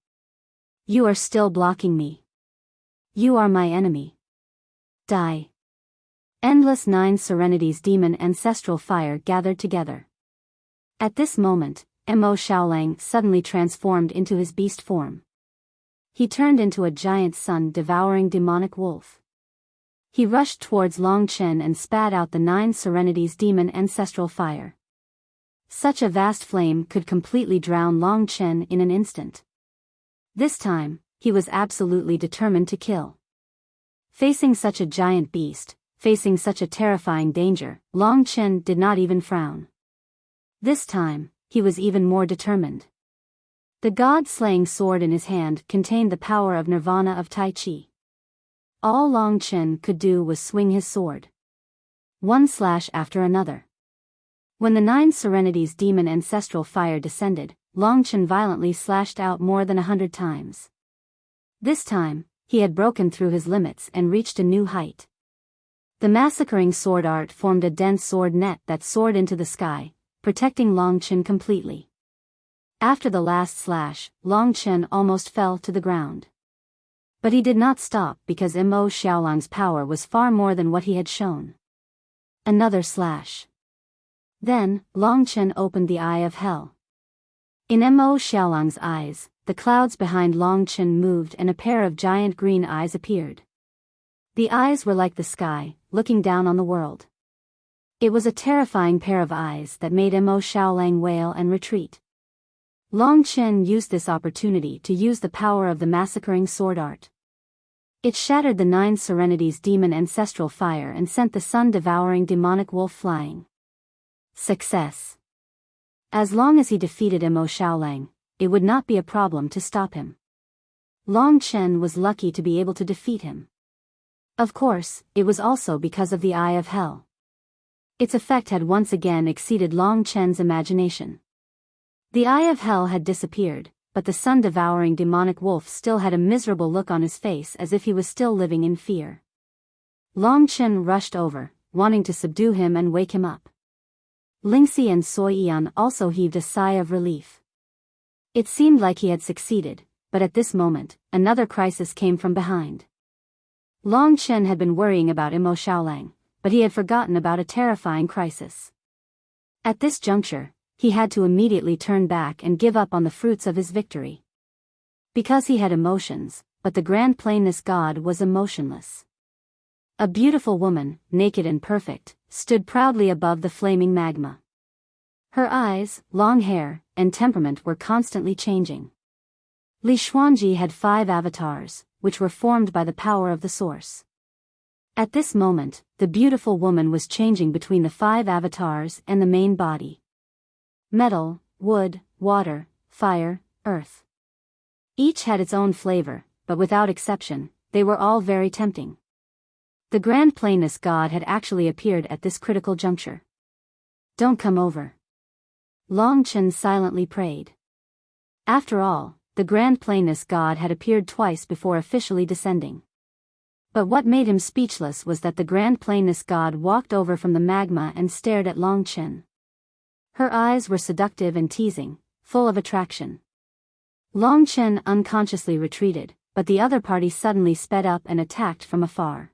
You are still blocking me. You are my enemy. Die. Endless Nine Serenities demon ancestral fire gathered together. At this moment, Mo Xiaolang suddenly transformed into his beast form. He turned into a giant sun-devouring demonic wolf. He rushed towards Long Chen and spat out the Nine Serenities demon ancestral fire. Such a vast flame could completely drown Long Chen in an instant. This time, he was absolutely determined to kill. Facing such a giant beast, facing such a terrifying danger, Long Chen did not even frown. This time, he was even more determined. The god-slaying sword in his hand contained the power of nirvana of Tai Chi. All Long Chen could do was swing his sword. One slash after another. When the Nine Serenities demon ancestral fire descended, Long Chen violently slashed out more than 100 times. This time, he had broken through his limits and reached a new height. The massacring sword art formed a dense sword net that soared into the sky, protecting Long Chen completely. After the last slash, Long Chen almost fell to the ground. But he did not stop because Mo Xiaolang's power was far more than what he had shown. Another slash. Then, Long Chen opened the eye of hell. In Mo Xiaolang's eyes, the clouds behind Long Chen moved and a pair of giant green eyes appeared. The eyes were like the sky, looking down on the world. It was a terrifying pair of eyes that made Mo Xiaolang wail and retreat. Long Chen used this opportunity to use the power of the massacring sword art. It shattered the Nine Serenities demon ancestral fire and sent the sun-devouring demonic wolf flying. Success. As long as he defeated Mo Xiaolang, it would not be a problem to stop him. Long Chen was lucky to be able to defeat him. Of course, it was also because of the Eye of Hell. Its effect had once again exceeded Long Chen's imagination. The Eye of Hell had disappeared, but the sun-devouring demonic wolf still had a miserable look on his face as if he was still living in fear. Long Chen rushed over, wanting to subdue him and wake him up. Lingxi and Soi Yan also heaved a sigh of relief. It seemed like he had succeeded, but at this moment, another crisis came from behind. Long Chen had been worrying about Mo Xiaolang, but he had forgotten about a terrifying crisis. At this juncture, he had to immediately turn back and give up on the fruits of his victory. Because he had emotions, but the Grand Plainness God was emotionless. A beautiful woman, naked and perfect, stood proudly above the flaming magma. Her eyes, long hair, and temperament were constantly changing. Li Xuanji had 5 avatars, which were formed by the power of the source. At this moment, the beautiful woman was changing between the 5 avatars and the main body. Metal, wood, water, fire, earth. Each had its own flavor, but without exception, they were all very tempting. The Grand Plainness God had actually appeared at this critical juncture. Don't come over. Long Chen silently prayed. After all, the Grand Plainness God had appeared twice before officially descending. But what made him speechless was that the Grand Plainness God walked over from the magma and stared at Long Chen. Her eyes were seductive and teasing, full of attraction. Long Chen unconsciously retreated, but the other party suddenly sped up and attacked from afar.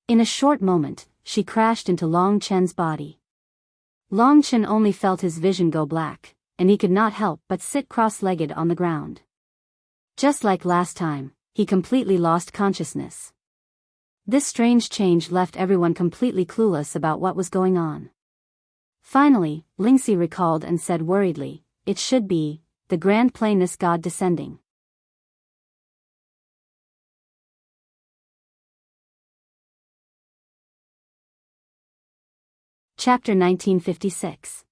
In a short moment, she crashed into Long Chen's body. Long Chen only felt his vision go black, and he could not help but sit cross-legged on the ground. Just like last time, he completely lost consciousness. This strange change left everyone completely clueless about what was going on. Finally, Lingxi recalled and said worriedly, "It should be the grand plainness god descending." Chapter 1956.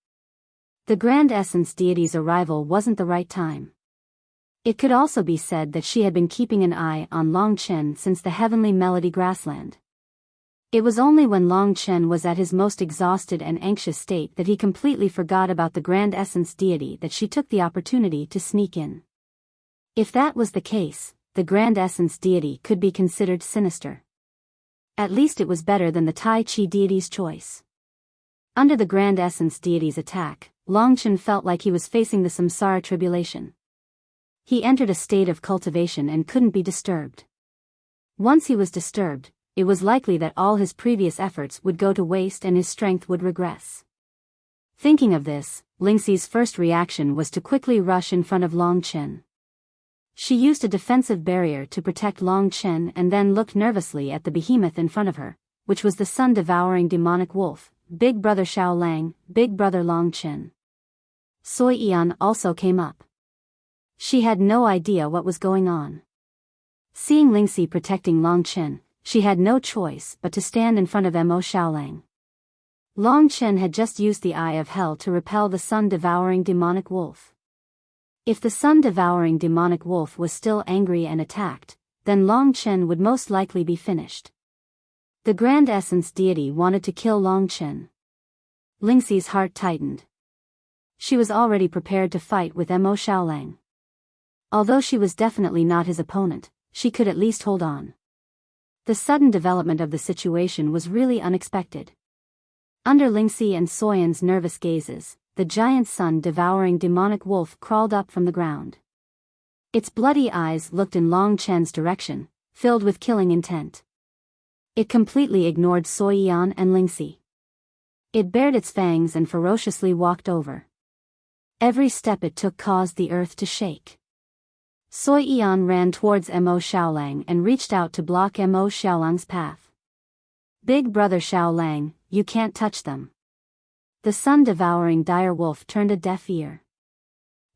The Grand Essence deity's arrival wasn't the right time. It could also be said that she had been keeping an eye on Long Chen since the Heavenly Melody Grassland. It was only when Long Chen was at his most exhausted and anxious state that he completely forgot about the Grand Essence deity that she took the opportunity to sneak in. If that was the case, the Grand Essence deity could be considered sinister. At least it was better than the Tai Chi deity's choice. Under the Grand Essence deity's attack, Long Chen felt like he was facing the samsara tribulation. He entered a state of cultivation and couldn't be disturbed. Once he was disturbed, it was likely that all his previous efforts would go to waste and his strength would regress. Thinking of this, Lingxi's first reaction was to quickly rush in front of Long Chen. She used a defensive barrier to protect Long Chen and then looked nervously at the behemoth in front of her, which was the sun-devouring demonic wolf, Big Brother Xiao Lang, Big Brother Long Chen. Soi Yan also came up. She had no idea what was going on. Seeing Lingxi protecting Long Chen, she had no choice but to stand in front of Mo Xiaolang. Long Chen had just used the Eye of Hell to repel the sun-devouring demonic wolf. If the sun-devouring demonic wolf was still angry and attacked, then Long Chen would most likely be finished. The Grand Essence deity wanted to kill Long Chen. Lingxi's heart tightened. She was already prepared to fight with Mo Xiaolang. Although she was definitely not his opponent, she could at least hold on. The sudden development of the situation was really unexpected. Under Lingxi and Soyan's nervous gazes, the giant sun-devouring demonic wolf crawled up from the ground. Its bloody eyes looked in Long Chen's direction, filled with killing intent. It completely ignored Soi Yan and Lingxi. It bared its fangs and ferociously walked over. Every step it took caused the earth to shake. Soi Yan ran towards Mo Xiaolang and reached out to block Mo Xiaolang's path. Big Brother Xiaolang, you can't touch them. The sun-devouring dire wolf turned a deaf ear.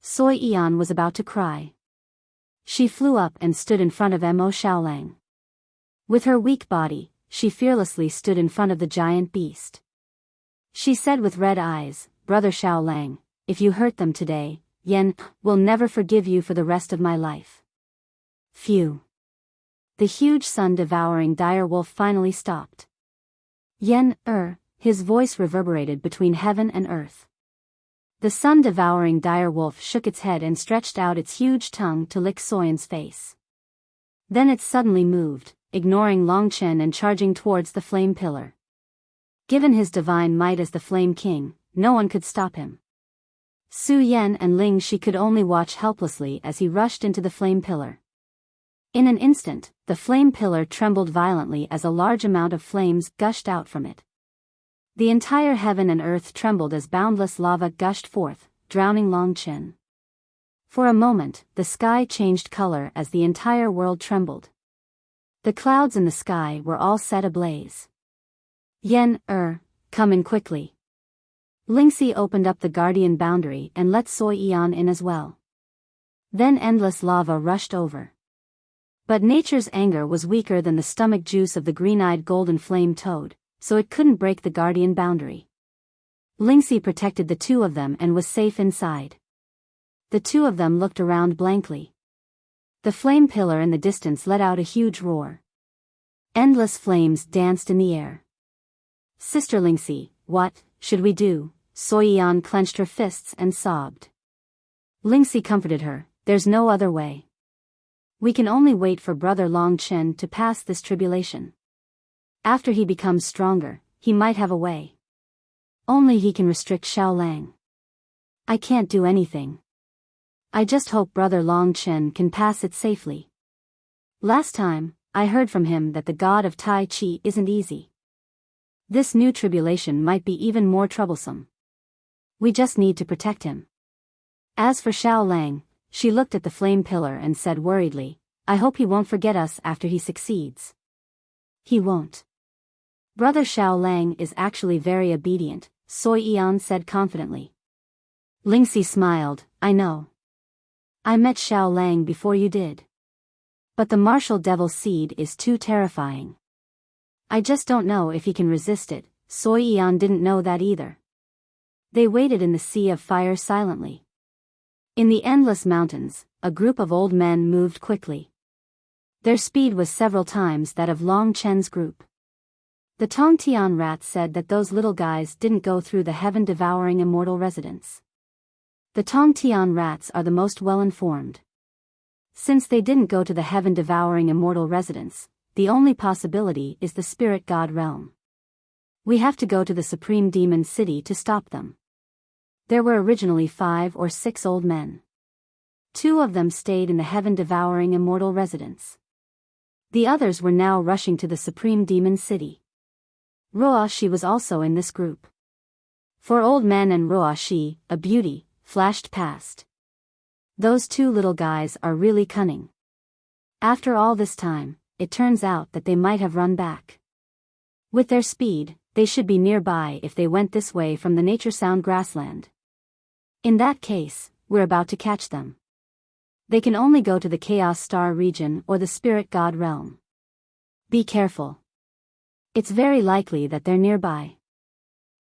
Soi Yan was about to cry. She flew up and stood in front of Mo Xiaolang. With her weak body, she fearlessly stood in front of the giant beast. She said with red eyes, "Brother Xiaolang, if you hurt them today, Yan will never forgive you for the rest of my life." Phew. The huge sun-devouring dire wolf finally stopped. Yan, his voice reverberated between heaven and earth. The sun-devouring dire wolf shook its head and stretched out its huge tongue to lick Soyan's face. Then it suddenly moved, ignoring Long Chen and charging towards the flame pillar. Given his divine might as the Flame King, no one could stop him. Su Yan and Ling Shi could only watch helplessly as he rushed into the flame pillar. In an instant, the flame pillar trembled violently as a large amount of flames gushed out from it. The entire heaven and earth trembled as boundless lava gushed forth, drowning Long Chen. For a moment, the sky changed color as the entire world trembled. The clouds in the sky were all set ablaze. Yan, come in quickly. Lingxi opened up the guardian boundary and let Soi Yan in as well. Then endless lava rushed over. But nature's anger was weaker than the stomach juice of the green-eyed golden flame toad, so it couldn't break the guardian boundary. Lingxi protected the two of them and was safe inside. The two of them looked around blankly. The flame pillar in the distance let out a huge roar. Endless flames danced in the air. "Sister Lingxi, what should we do?" Soi Yan clenched her fists and sobbed. Lingxi comforted her, "There's no other way. We can only wait for Brother Long Chen to pass this tribulation. After he becomes stronger, he might have a way. Only he can restrict Xiao Lang." I can't do anything. I just hope Brother Long Chen can pass it safely. Last time, I heard from him that the god of Tai Chi isn't easy. This new tribulation might be even more troublesome. We just need to protect him. As for Xiao Lang, she looked at the flame pillar and said worriedly, I hope he won't forget us after he succeeds. He won't. Brother Xiao Lang is actually very obedient, Soi Yan said confidently. Lingxi smiled, I know. I met Xiao Lang before you did. But the martial devil seed is too terrifying. I just don't know if he can resist it. Soi Yan didn't know that either. They waited in the sea of fire silently. In the endless mountains, a group of old men moved quickly. Their speed was several times that of Long Chen's group. The Tongtian rats said that those little guys didn't go through the heaven-devouring immortal residence. The Tongtian rats are the most well-informed. Since they didn't go to the heaven-devouring immortal residence, the only possibility is the spirit god realm. We have to go to the supreme demon city to stop them. There were originally 5 or 6 old men. 2 of them stayed in the heaven-devouring immortal residence. The others were now rushing to the supreme demon city. Ruoshi was also in this group. 4 old men and Ruoshi, a beauty, flashed past. Those 2 little guys are really cunning. After all this time, it turns out that they might have run back. With their speed, they should be nearby if they went this way from the nature sound grassland. In that case, we're about to catch them. They can only go to the Chaos Star region or the Spirit God realm. Be careful. It's very likely that they're nearby.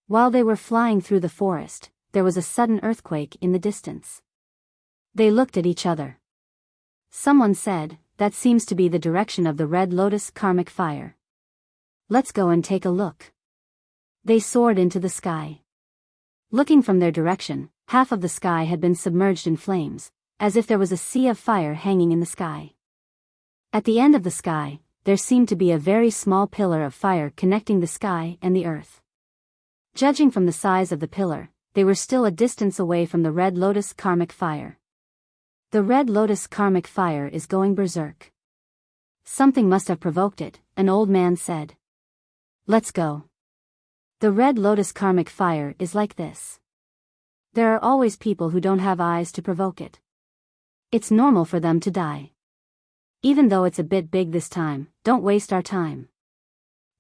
While they were flying through the forest, there was a sudden earthquake in the distance. They looked at each other. Someone said, that seems to be the direction of the Red Lotus karmic fire. Let's go and take a look. They soared into the sky. Looking from their direction, half of the sky had been submerged in flames, as if there was a sea of fire hanging in the sky. At the end of the sky, there seemed to be a very small pillar of fire connecting the sky and the earth. Judging from the size of the pillar, they were still a distance away from the Red Lotus karmic fire. The Red Lotus karmic fire is going berserk. Something must have provoked it, an old man said. Let's go. The Red Lotus karmic fire is like this. There are always people who don't have eyes to provoke it. It's normal for them to die. Even though it's a bit big this time, don't waste our time.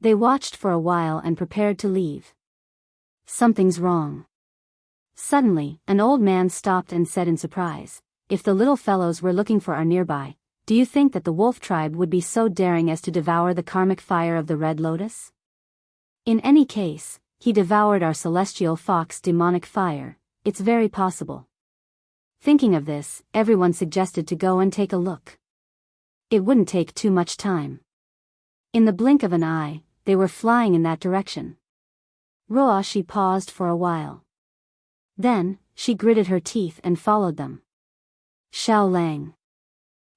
They watched for a while and prepared to leave. Something's wrong. Suddenly, an old man stopped and said in surprise, if the little fellows were looking for our nearby, do you think that the wolf tribe would be so daring as to devour the karmic fire of the Red Lotus? In any case, he devoured our celestial fox demonic fire, it's very possible. Thinking of this, everyone suggested to go and take a look. It wouldn't take too much time. In the blink of an eye, they were flying in that direction. Ruoshi paused for a while. Then, she gritted her teeth and followed them. Xiao Lang.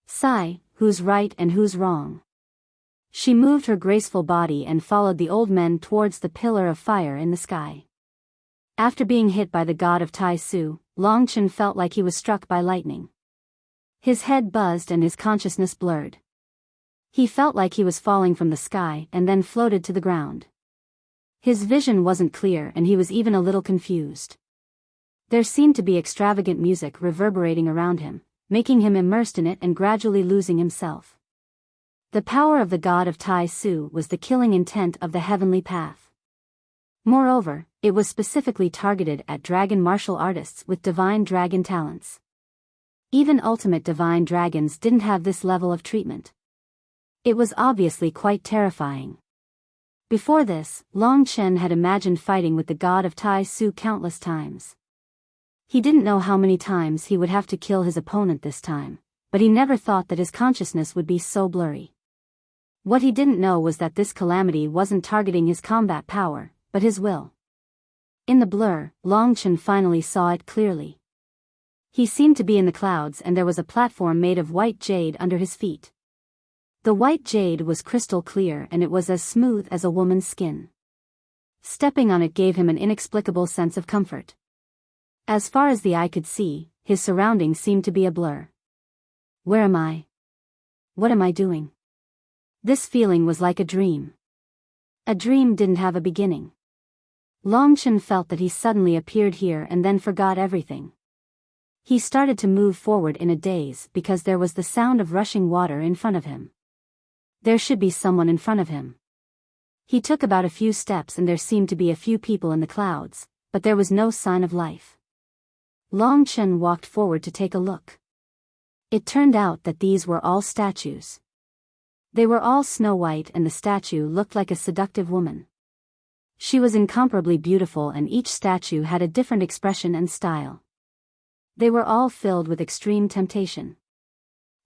Sigh, who's right and who's wrong? She moved her graceful body and followed the old men towards the pillar of fire in the sky. After being hit by the god of Tai Su, Long Chen felt like he was struck by lightning. His head buzzed and his consciousness blurred. He felt like he was falling from the sky and then floated to the ground. His vision wasn't clear and he was even a little confused. There seemed to be extravagant music reverberating around him, making him immersed in it and gradually losing himself. The power of the god of Tai Su was the killing intent of the heavenly path. Moreover, it was specifically targeted at dragon martial artists with divine dragon talents. Even ultimate divine dragons didn't have this level of treatment. It was obviously quite terrifying. Before this, Long Chen had imagined fighting with the god of Tai Su countless times. He didn't know how many times he would have to kill his opponent this time, but he never thought that his consciousness would be so blurry. What he didn't know was that this calamity wasn't targeting his combat power, but his will. In the blur, Long Chen finally saw it clearly. He seemed to be in the clouds and there was a platform made of white jade under his feet. The white jade was crystal clear and it was as smooth as a woman's skin. Stepping on it gave him an inexplicable sense of comfort. As far as the eye could see, his surroundings seemed to be a blur. Where am I? What am I doing? This feeling was like a dream. A dream didn't have a beginning. Longchen felt that he suddenly appeared here and then forgot everything. He started to move forward in a daze because there was the sound of rushing water in front of him. There should be someone in front of him. He took about a few steps and there seemed to be a few people in the clouds, but there was no sign of life. Longchen walked forward to take a look. It turned out that these were all statues. They were all snow white and the statue looked like a seductive woman. She was incomparably beautiful and each statue had a different expression and style. They were all filled with extreme temptation.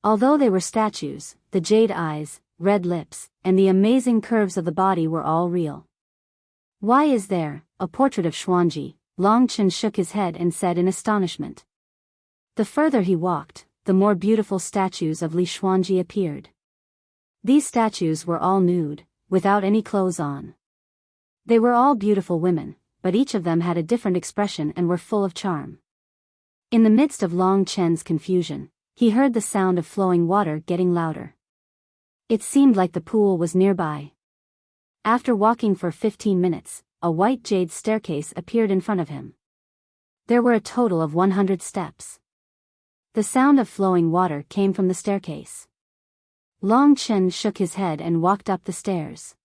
Although they were statues, the jade eyes, red lips, and the amazing curves of the body were all real. Why is there a portrait of Xuanji? Longchen shook his head and said in astonishment. The further he walked, the more beautiful statues of Li Xuanji appeared. These statues were all nude, without any clothes on. They were all beautiful women, but each of them had a different expression and were full of charm. In the midst of Longchen's confusion, he heard the sound of flowing water getting louder. It seemed like the pool was nearby. After walking for 15 minutes, a white jade staircase appeared in front of him. There were a total of 100 steps. The sound of flowing water came from the staircase. Longchen shook his head and walked up the stairs.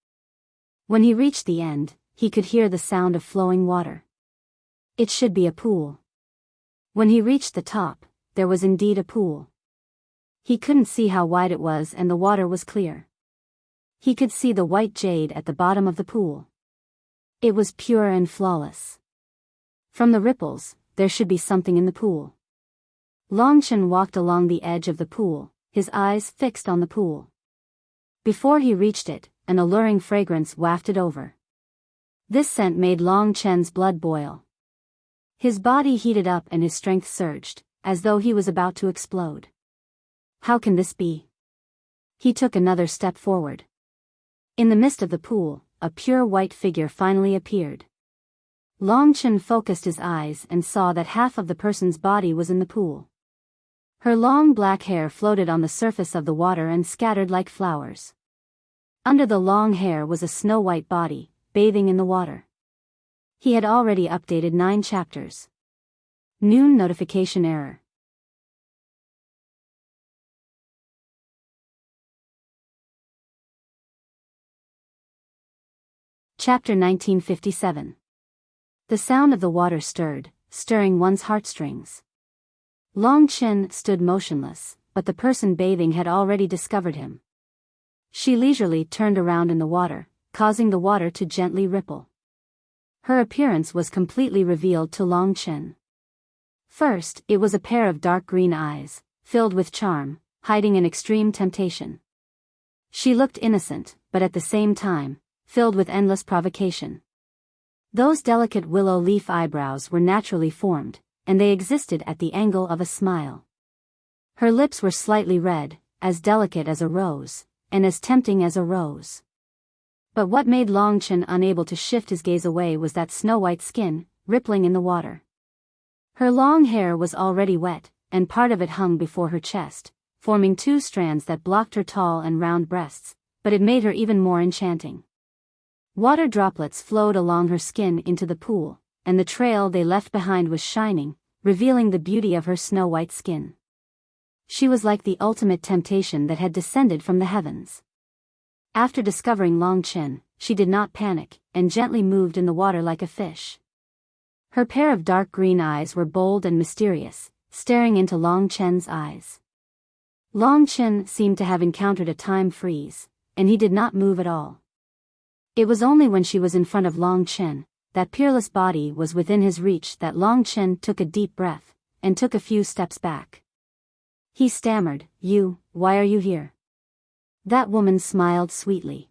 When he reached the end, he could hear the sound of flowing water. It should be a pool. When he reached the top, there was indeed a pool. He couldn't see how wide it was and the water was clear. He could see the white jade at the bottom of the pool. It was pure and flawless. From the ripples, there should be something in the pool. Longchen walked along the edge of the pool, his eyes fixed on the pool. Before he reached it, an alluring fragrance wafted over. This scent made Longchen's blood boil. His body heated up and his strength surged, as though he was about to explode. How can this be? He took another step forward. In the midst of the pool, a pure white figure finally appeared. Longchen focused his eyes and saw that half of the person's body was in the pool. Her long black hair floated on the surface of the water and scattered like flowers. Under the long hair was a snow-white body, bathing in the water. He had already updated 9 chapters. Noon notification error. Chapter 1957. The sound of the water stirring one's heartstrings. Longchen stood motionless, but the person bathing had already discovered him. She leisurely turned around in the water, causing the water to gently ripple. Her appearance was completely revealed to Longchen. First, it was a pair of dark green eyes, filled with charm, hiding an extreme temptation. She looked innocent, but at the same time, filled with endless provocation. Those delicate willow leaf eyebrows were naturally formed, and they existed at the angle of a smile. Her lips were slightly red, as delicate as a rose, and as tempting as a rose. But what made Longchen unable to shift his gaze away was that snow-white skin, rippling in the water. Her long hair was already wet, and part of it hung before her chest, forming 2 strands that blocked her tall and round breasts, but it made her even more enchanting. Water droplets flowed along her skin into the pool, and the trail they left behind was shining, revealing the beauty of her snow-white skin. She was like the ultimate temptation that had descended from the heavens. After discovering Longchen, she did not panic, and gently moved in the water like a fish. Her pair of dark green eyes were bold and mysterious, staring into Longchen's eyes. Longchen seemed to have encountered a time freeze, and he did not move at all. It was only when she was in front of Longchen, that peerless body was within his reach, that Longchen took a deep breath, and took a few steps back. He stammered, why are you here? That woman smiled sweetly.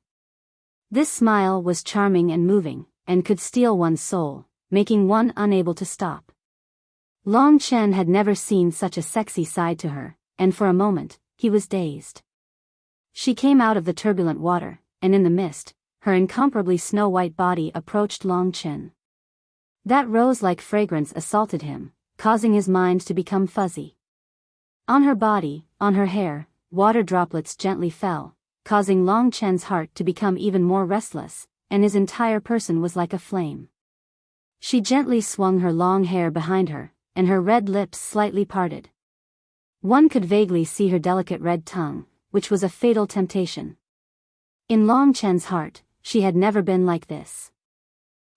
This smile was charming and moving, and could steal one's soul, making one unable to stop. Longchen had never seen such a sexy side to her, and for a moment, he was dazed. She came out of the turbulent water, and in the mist, her incomparably snow-white body approached Longchen. That rose-like fragrance assaulted him, causing his mind to become fuzzy. On her body, on her hair, water droplets gently fell, causing Long Chen's heart to become even more restless, and his entire person was like a flame. She gently swung her long hair behind her, and her red lips slightly parted. One could vaguely see her delicate red tongue, which was a fatal temptation. In Long Chen's heart, she had never been like this.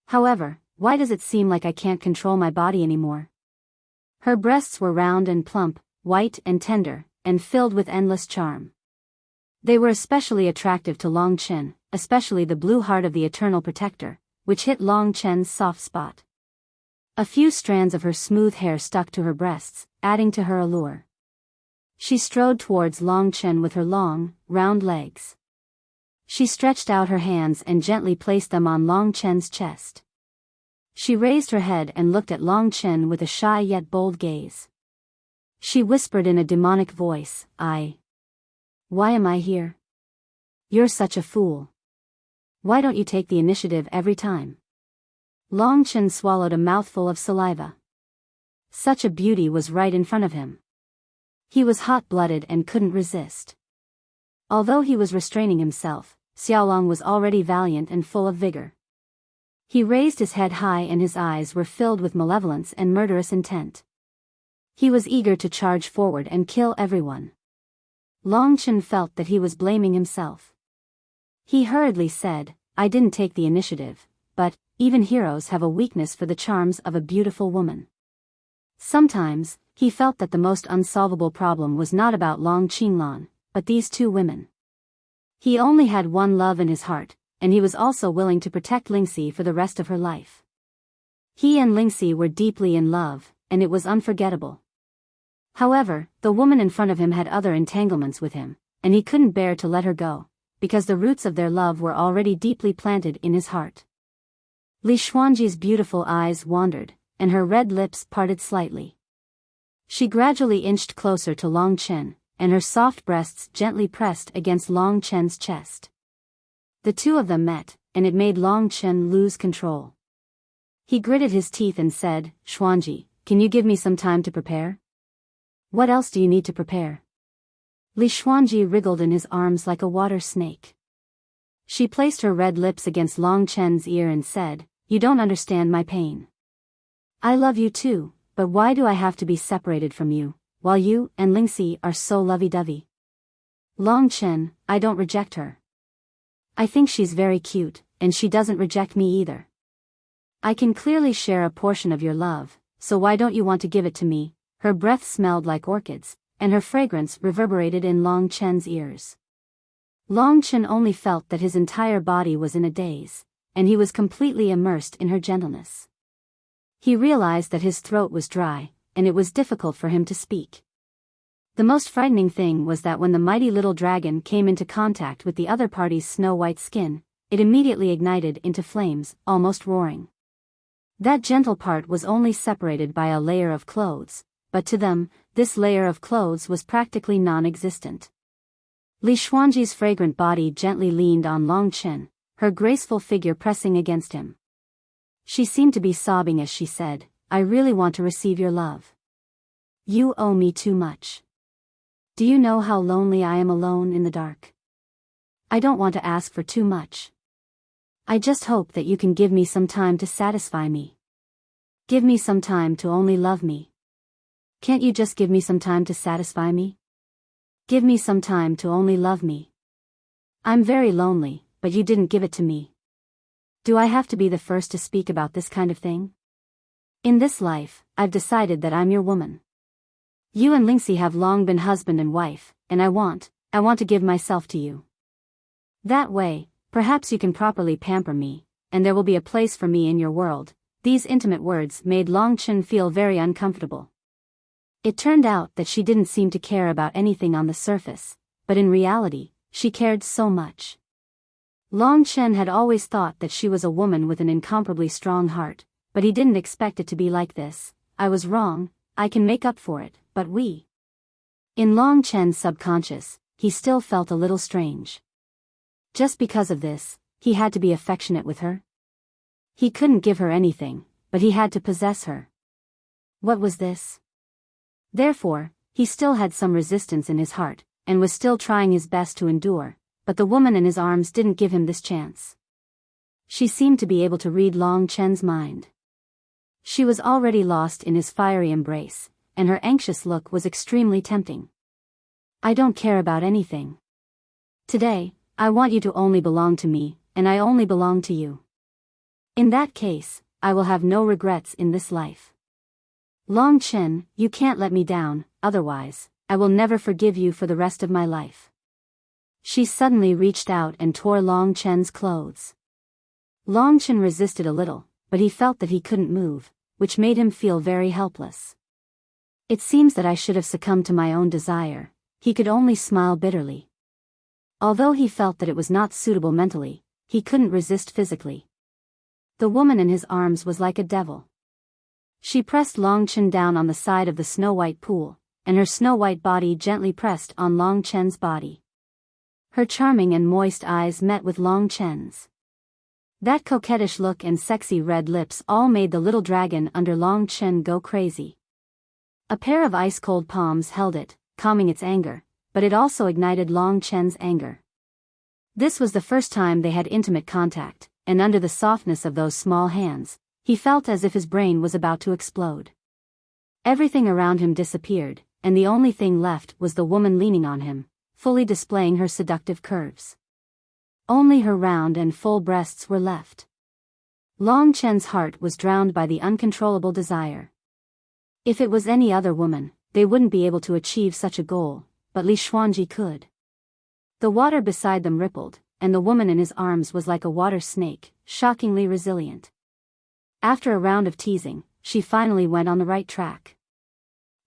However, why does it seem like I can't control my body anymore? Her breasts were round and plump, white and tender, and filled with endless charm. They were especially attractive to Long Chen, especially the blue heart of the Eternal Protector, which hit Long Chen's soft spot. A few strands of her smooth hair stuck to her breasts, adding to her allure. She strode towards Long Chen with her long, round legs. She stretched out her hands and gently placed them on Long Chen's chest. She raised her head and looked at Long Chen with a shy yet bold gaze. She whispered in a demonic voice, Why am I here? You're such a fool. Why don't you take the initiative every time? Long Chen swallowed a mouthful of saliva. Such a beauty was right in front of him. He was hot-blooded and couldn't resist. Although he was restraining himself, Xiaolong was already valiant and full of vigor. He raised his head high and his eyes were filled with malevolence and murderous intent. He was eager to charge forward and kill everyone. Long Chen felt that he was blaming himself. He hurriedly said, I didn't take the initiative, but even heroes have a weakness for the charms of a beautiful woman. Sometimes, he felt that the most unsolvable problem was not about Long Qinglan, but these two women. He only had one love in his heart, and he was also willing to protect Lingxi for the rest of her life. He and Lingxi were deeply in love, and it was unforgettable. However, the woman in front of him had other entanglements with him, and he couldn't bear to let her go, because the roots of their love were already deeply planted in his heart. Li Xuanji's beautiful eyes wandered, and her red lips parted slightly. She gradually inched closer to Long Chen, and her soft breasts gently pressed against Long Chen's chest. The two of them met, and it made Long Chen lose control. He gritted his teeth and said, Xuanji, can you give me some time to prepare? What else do you need to prepare? Li Xuanji wriggled in his arms like a water snake. She placed her red lips against Long Chen's ear and said, You don't understand my pain. I love you too, but why do I have to be separated from you, while you and Lingxi are so lovey-dovey? Long Chen, I don't reject her. I think she's very cute, and she doesn't reject me either. I can clearly share a portion of your love, so why don't you want to give it to me? Her breath smelled like orchids, and her fragrance reverberated in Long Chen's ears. Long Chen only felt that his entire body was in a daze, and he was completely immersed in her gentleness. He realized that his throat was dry, and it was difficult for him to speak. The most frightening thing was that when the mighty little dragon came into contact with the other party's snow-white skin, it immediately ignited into flames, almost roaring. That gentle part was only separated by a layer of clothes, but to them, this layer of clothes was practically non-existent. Li Xuanji's fragrant body gently leaned on Long Chen, her graceful figure pressing against him. She seemed to be sobbing as she said, I really want to receive your love. You owe me too much. Do you know how lonely I am alone in the dark? I don't want to ask for too much. I just hope that you can give me some time to satisfy me. Give me some time to only love me. Can't you just give me some time to satisfy me? Give me some time to only love me. I'm very lonely, but you didn't give it to me. Do I have to be the first to speak about this kind of thing? In this life, I've decided that I'm your woman. You and Lingxi have long been husband and wife, and I want to give myself to you. That way, perhaps you can properly pamper me, and there will be a place for me in your world. These intimate words made Long Chen feel very uncomfortable. It turned out that she didn't seem to care about anything on the surface, but in reality, she cared so much. Long Chen had always thought that she was a woman with an incomparably strong heart, but he didn't expect it to be like this. I was wrong, I can make up for it, but we. In Long Chen's subconscious, he still felt a little strange. Just because of this, he had to be affectionate with her? He couldn't give her anything, but he had to possess her. What was this? Therefore, he still had some resistance in his heart, and was still trying his best to endure, but the woman in his arms didn't give him this chance. She seemed to be able to read Long Chen's mind. She was already lost in his fiery embrace, and her anxious look was extremely tempting. I don't care about anything. Today, I want you to only belong to me, and I only belong to you. In that case, I will have no regrets in this life. Long Chen, you can't let me down, otherwise, I will never forgive you for the rest of my life. She suddenly reached out and tore Long Chen's clothes. Long Chen resisted a little, but he felt that he couldn't move, which made him feel very helpless. It seems that I should have succumbed to my own desire. He could only smile bitterly. Although he felt that it was not suitable mentally, he couldn't resist physically. The woman in his arms was like a devil. She pressed Long Chen down on the side of the snow-white pool, and her snow-white body gently pressed on Long Chen's body. Her charming and moist eyes met with Long Chen's. That coquettish look and sexy red lips all made the little dragon under Long Chen go crazy. A pair of ice-cold palms held it, calming its anger, but it also ignited Long Chen's anger. This was the first time they had intimate contact, and under the softness of those small hands, he felt as if his brain was about to explode. Everything around him disappeared, and the only thing left was the woman leaning on him, fully displaying her seductive curves. Only her round and full breasts were left. Long Chen's heart was drowned by the uncontrollable desire. If it was any other woman, they wouldn't be able to achieve such a goal, but Li Xuanji could. The water beside them rippled, and the woman in his arms was like a water snake, shockingly resilient. After a round of teasing, she finally went on the right track.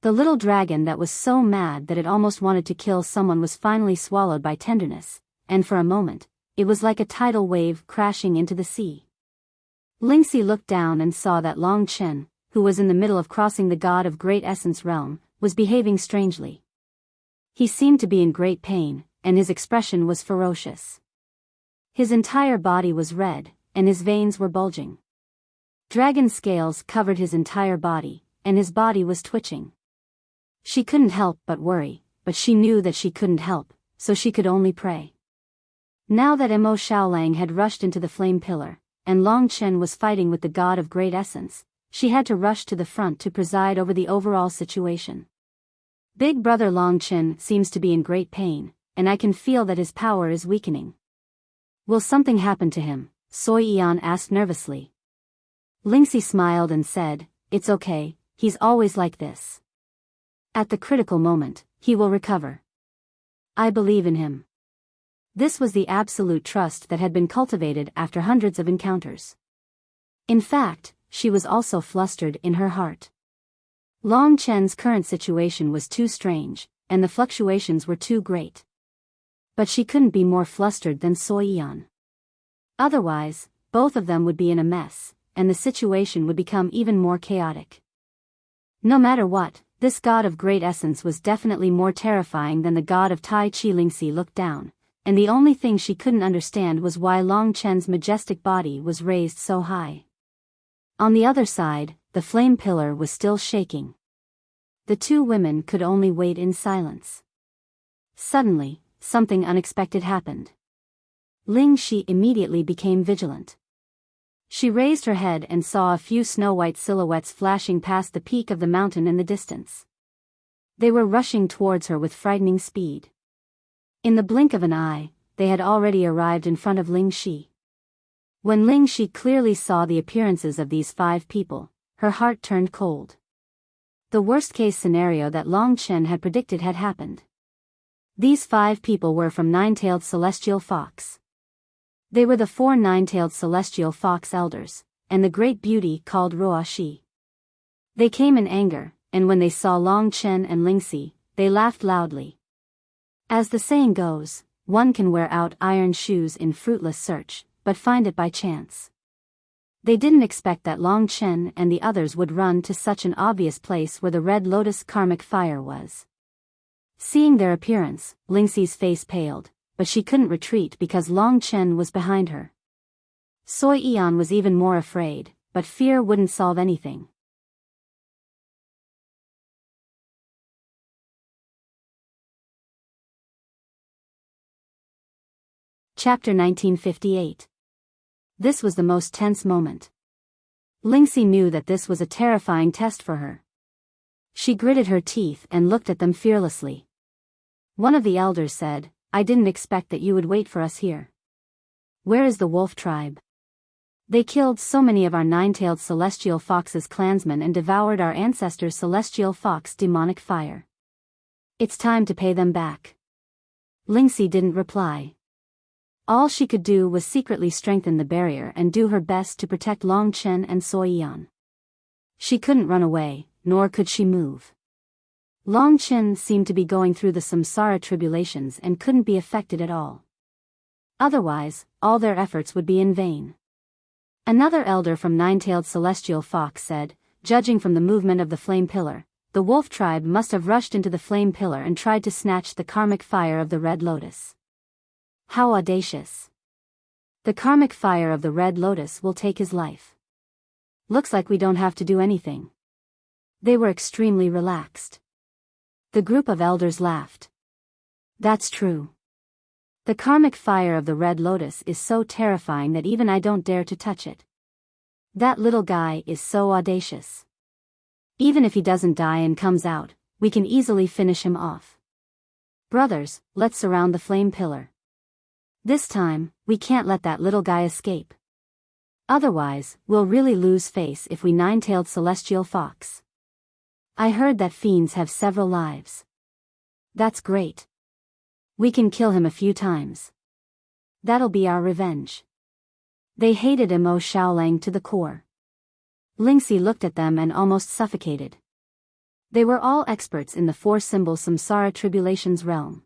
The little dragon that was so mad that it almost wanted to kill someone was finally swallowed by tenderness, and for a moment, it was like a tidal wave crashing into the sea. Lingxi looked down and saw that Long Chen, who was in the middle of crossing the God of Great Essence realm, was behaving strangely. He seemed to be in great pain, and his expression was ferocious. His entire body was red, and his veins were bulging. Dragon scales covered his entire body, and his body was twitching. She couldn't help but worry, but she knew that she couldn't help, so she could only pray. Now that Mo Xiaolang had rushed into the flame pillar, and Long Chen was fighting with the God of Great Essence, she had to rush to the front to preside over the overall situation. Big brother Long Chen seems to be in great pain, and I can feel that his power is weakening. Will something happen to him? Soi Yan asked nervously. Lingxi smiled and said, "It's okay, he's always like this. At the critical moment, he will recover. I believe in him." This was the absolute trust that had been cultivated after hundreds of encounters. In fact, she was also flustered in her heart. Long Chen's current situation was too strange, and the fluctuations were too great. But she couldn't be more flustered than Soi Yan. Otherwise, both of them would be in a mess, and the situation would become even more chaotic. No matter what, this God of Great Essence was definitely more terrifying than the God of Tai Chi. Lingxi looked down, and the only thing she couldn't understand was why Long Chen's majestic body was raised so high. On the other side, the flame pillar was still shaking. The two women could only wait in silence. Suddenly, something unexpected happened. Lingxi immediately became vigilant. She raised her head and saw a few snow-white silhouettes flashing past the peak of the mountain in the distance. They were rushing towards her with frightening speed. In the blink of an eye, they had already arrived in front of Lingxi. When Lingxi clearly saw the appearances of these 5 people, her heart turned cold. The worst-case scenario that Long Chen had predicted had happened. These 5 people were from Nine-tailed Celestial Fox. They were the 4 nine-tailed Celestial Fox elders, and the great beauty called Ruoxi. They came in anger, and when they saw Long Chen and Lingxi, they laughed loudly. As the saying goes, one can wear out iron shoes in fruitless search, but find it by chance. They didn't expect that Long Chen and the others would run to such an obvious place where the red lotus karmic fire was. Seeing their appearance, Lingxi's face paled, but she couldn't retreat because Long Chen was behind her. Soi Yan was even more afraid, but fear wouldn't solve anything. Chapter 1958. This was the most tense moment. Lingxi knew that this was a terrifying test for her. She gritted her teeth and looked at them fearlessly. One of the elders said, "I didn't expect that you would wait for us here. Where is the wolf tribe? They killed so many of our nine-tailed celestial fox's clansmen and devoured our ancestors' celestial fox demonic fire. It's time to pay them back." Lingxi didn't reply. All she could do was secretly strengthen the barrier and do her best to protect Long Chen and Soiyan. She couldn't run away, nor could she move. Long Chen seemed to be going through the samsara tribulations and couldn't be affected at all. Otherwise, all their efforts would be in vain. Another elder from Nine-Tailed Celestial Fox said, "Judging from the movement of the flame pillar, the wolf tribe must have rushed into the flame pillar and tried to snatch the karmic fire of the Red Lotus. How audacious. The karmic fire of the Red Lotus will take his life. Looks like we don't have to do anything." They were extremely relaxed. The group of elders laughed. "That's true. The karmic fire of the Red Lotus is so terrifying that even I don't dare to touch it. That little guy is so audacious. Even if he doesn't die and comes out, we can easily finish him off. Brothers, let's surround the flame pillar. This time, we can't let that little guy escape. Otherwise, we'll really lose face if we nine-tailed celestial fox. I heard that fiends have several lives. That's great. We can kill him a few times. That'll be our revenge." They hated Mo Shaolang to the core. Lingxi looked at them and almost suffocated. They were all experts in the four-symbol samsara tribulations realm.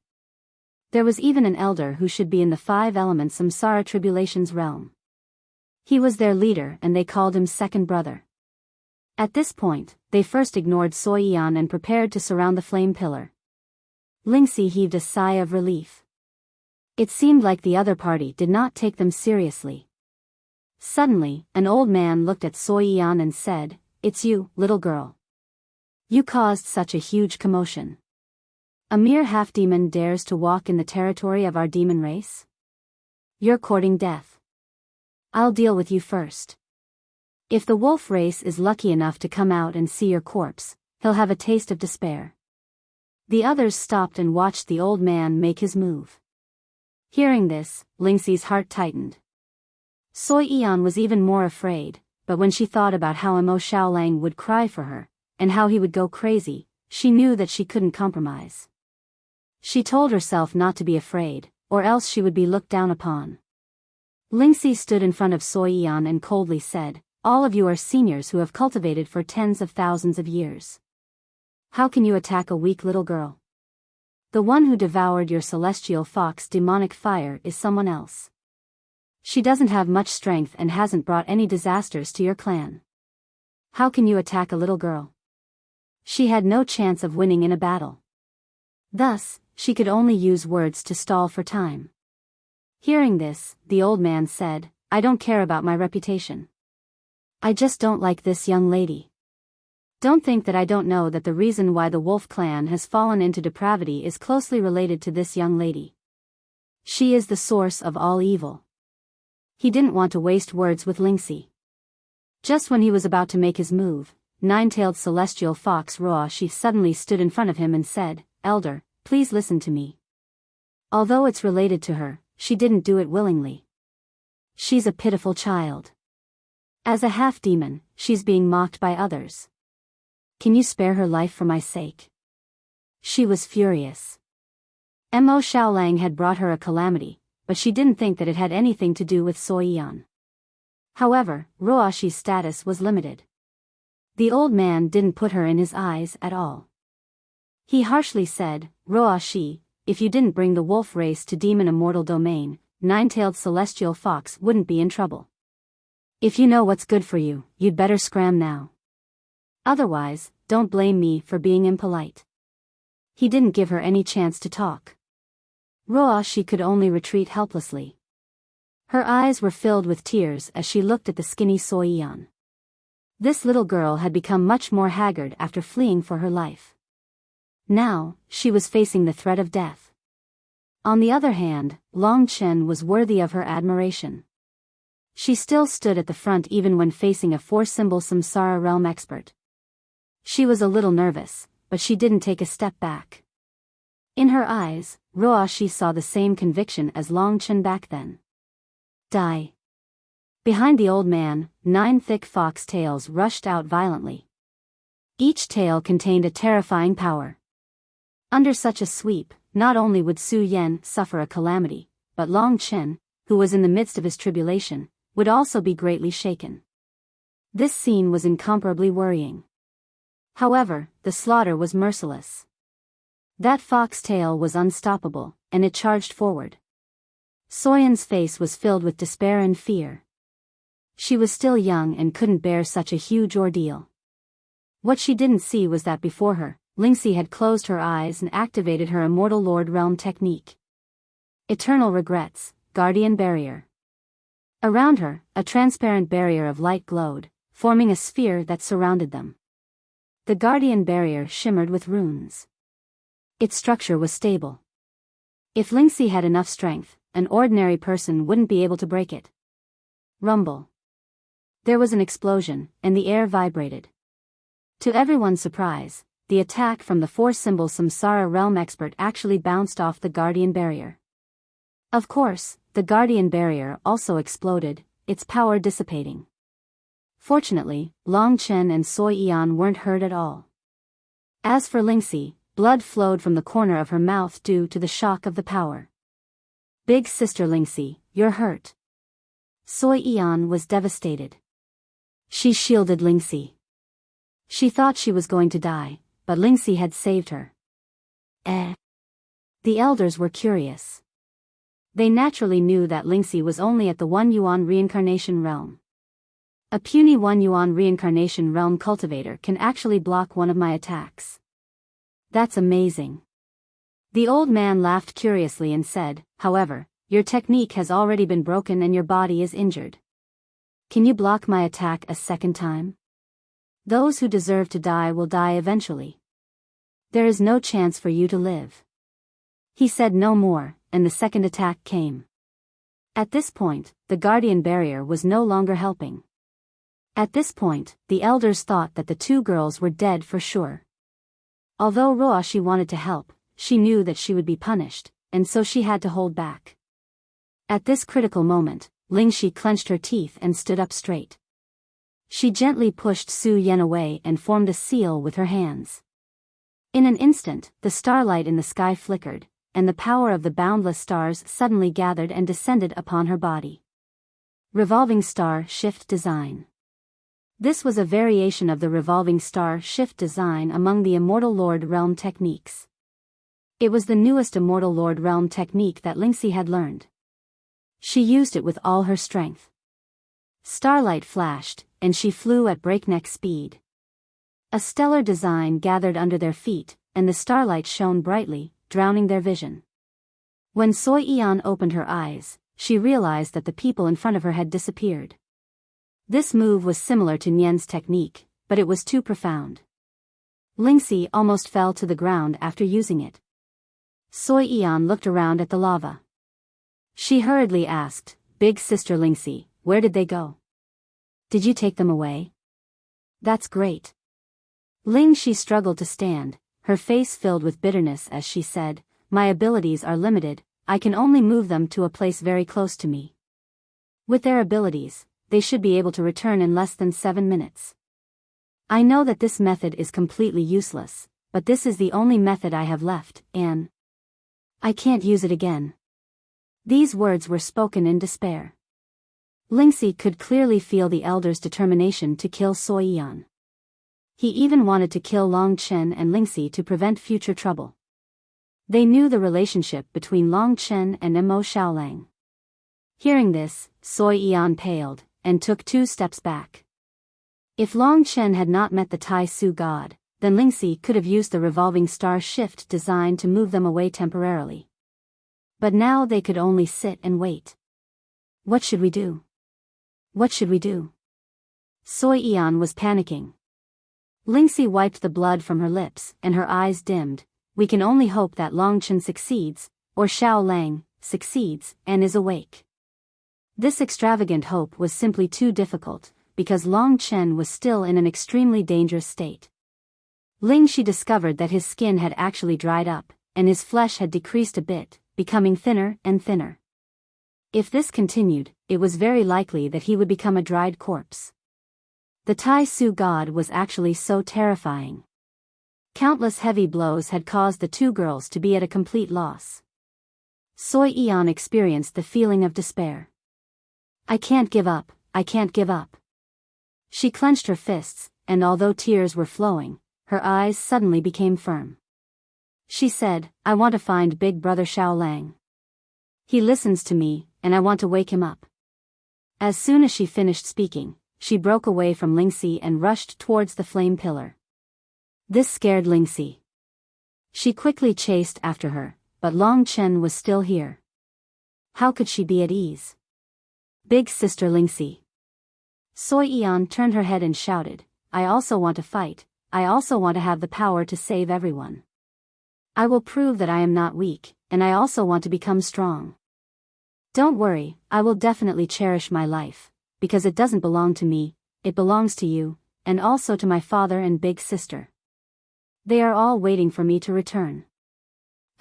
There was even an elder who should be in the five-element samsara tribulations realm. He was their leader and they called him second brother. At this point, they first ignored Soiyan and prepared to surround the flame pillar. Lingxi heaved a sigh of relief. It seemed like the other party did not take them seriously. Suddenly, an old man looked at Soiyan and said, "It's you, little girl. You caused such a huge commotion. A mere half-demon dares to walk in the territory of our demon race? You're courting death. I'll deal with you first. If the wolf race is lucky enough to come out and see your corpse, he'll have a taste of despair." The others stopped and watched the old man make his move. Hearing this, Lingxi's heart tightened. Soiyan was even more afraid, but when she thought about how Mo Shaolang would cry for her, and how he would go crazy, she knew that she couldn't compromise. She told herself not to be afraid, or else she would be looked down upon. Lingxi stood in front of Soiyan and coldly said, "All of you are seniors who have cultivated for tens of thousands of years. How can you attack a weak little girl? The one who devoured your celestial fox demonic fire is someone else. She doesn't have much strength and hasn't brought any disasters to your clan. How can you attack a little girl? She had no chance of winning in a battle." Thus, she could only use words to stall for time. Hearing this, the old man said, "I don't care about my reputation. I just don't like this young lady. Don't think that I don't know that the reason why the Wolf clan has fallen into depravity is closely related to this young lady. She is the source of all evil." He didn't want to waste words with Lingxi. Just when he was about to make his move, nine-tailed celestial fox Ruoshi suddenly stood in front of him and said, "Elder, please listen to me." Although it's related to her, she didn't do it willingly. She's a pitiful child. As a half-demon, she's being mocked by others. Can you spare her life for my sake? She was furious. Mo Shaolang had brought her a calamity, but she didn't think that it had anything to do with Soiyan. However, Ruoshi's status was limited. The old man didn't put her in his eyes at all. He harshly said, "Ruoshi, if you didn't bring the wolf race to demon immortal domain, nine-tailed celestial fox wouldn't be in trouble. If you know what's good for you, you'd better scram now. Otherwise, don't blame me for being impolite." He didn't give her any chance to talk. Ruoshi could only retreat helplessly. Her eyes were filled with tears as she looked at the skinny Soiyan. This little girl had become much more haggard after fleeing for her life. Now, she was facing the threat of death. On the other hand, Long Chen was worthy of her admiration. She still stood at the front even when facing a four-symbol Samsara realm expert. She was a little nervous, but she didn't take a step back. In her eyes, Roashi saw the same conviction as Long Chen back then. Die. Behind the old man, 9 thick fox tails rushed out violently. Each tail contained a terrifying power. Under such a sweep, not only would Su Yan suffer a calamity, but Long Chen, who was in the midst of his tribulation, would also be greatly shaken. This scene was incomparably worrying. However, the slaughter was merciless. That fox tail was unstoppable, and it charged forward. Soyan's face was filled with despair and fear. She was still young and couldn't bear such a huge ordeal. What she didn't see was that before her, Lingxi had closed her eyes and activated her Immortal Lord Realm technique. Eternal Regrets, Guardian Barrier. Around her, a transparent barrier of light glowed, forming a sphere that surrounded them. The Guardian Barrier shimmered with runes. Its structure was stable. If Lingxi had enough strength, an ordinary person wouldn't be able to break it. Rumble. There was an explosion, and the air vibrated. To everyone's surprise, the attack from the four-symbol Samsara realm expert actually bounced off the Guardian Barrier. Of course, the Guardian Barrier also exploded, its power dissipating. Fortunately, Long Chen and Soi Yan weren't hurt at all. As for Lingxi, blood flowed from the corner of her mouth due to the shock of the power. Big sister Lingxi, you're hurt. Soi Yan was devastated. She shielded Lingxi. She thought she was going to die, but Lingxi had saved her. The elders were curious. They naturally knew that Lingxi was only at the 1 Yuan reincarnation realm. A puny 1 Yuan reincarnation realm cultivator can actually block one of my attacks. That's amazing. The old man laughed curiously and said, however, your technique has already been broken and your body is injured. Can you block my attack a second time? Those who deserve to die will die eventually. There is no chance for you to live. He said no more, and the second attack came. At this point, the Guardian Barrier was no longer helping. At this point, the elders thought that the two girls were dead for sure. Although Roashi wanted to help, she knew that she would be punished, and so she had to hold back. At this critical moment, Lingxi clenched her teeth and stood up straight. She gently pushed Su Yan away and formed a seal with her hands. In an instant, the starlight in the sky flickered, and the power of the boundless stars suddenly gathered and descended upon her body. Revolving Star Shift Design. This was a variation of the Revolving Star Shift design among the Immortal Lord Realm techniques. It was the newest Immortal Lord Realm technique that Lingxi had learned. She used it with all her strength. Starlight flashed, and she flew at breakneck speed. A stellar design gathered under their feet, and the starlight shone brightly, drowning their vision. When Soi Yan opened her eyes, she realized that the people in front of her had disappeared. This move was similar to Nian's technique, but it was too profound. Lingxi almost fell to the ground after using it. Soi Yan looked around at the lava. She hurriedly asked, Big Sister Lingxi, where did they go? Did you take them away? That's great. Lingxi struggled to stand, her face filled with bitterness as she said, My abilities are limited, I can only move them to a place very close to me. With their abilities, they should be able to return in less than 7 minutes. I know that this method is completely useless, but this is the only method I have left, and I can't use it again. These words were spoken in despair. Lingxi could clearly feel the elder's determination to kill Soi Yan. He even wanted to kill Long Chen and Lingxi to prevent future trouble. They knew the relationship between Long Chen and Mo Xiaolang. Hearing this, Soi Yan paled, and took 2 steps back. If Long Chen had not met the Tai Su god, then Lingxi could have used the revolving star shift design to move them away temporarily. But now they could only sit and wait. What should we do? What should we do? Soy Eon was panicking. Lingxi wiped the blood from her lips, and her eyes dimmed. We can only hope that Longchen succeeds, or Xiao Lang succeeds, and is awake. This extravagant hope was simply too difficult, because Longchen was still in an extremely dangerous state. Lingxi discovered that his skin had actually dried up, and his flesh had decreased a bit, becoming thinner and thinner. If this continued, it was very likely that he would become a dried corpse. The Tai Su god was actually so terrifying. Countless heavy blows had caused the two girls to be at a complete loss. Soy Eon experienced the feeling of despair. I can't give up, I can't give up. She clenched her fists, and although tears were flowing, her eyes suddenly became firm. She said, I want to find Big Brother Xiao Lang. He listens to me, and I want to wake him up. As soon as she finished speaking, she broke away from Lingxi and rushed towards the flame pillar. This scared Lingxi. She quickly chased after her, but Longchen was still here. How could she be at ease? Big sister Lingxi. Soy Eon turned her head and shouted, I also want to fight, I also want to have the power to save everyone. I will prove that I am not weak, and I also want to become strong. Don't worry, I will definitely cherish my life, because it doesn't belong to me, it belongs to you, and also to my father and big sister. They are all waiting for me to return.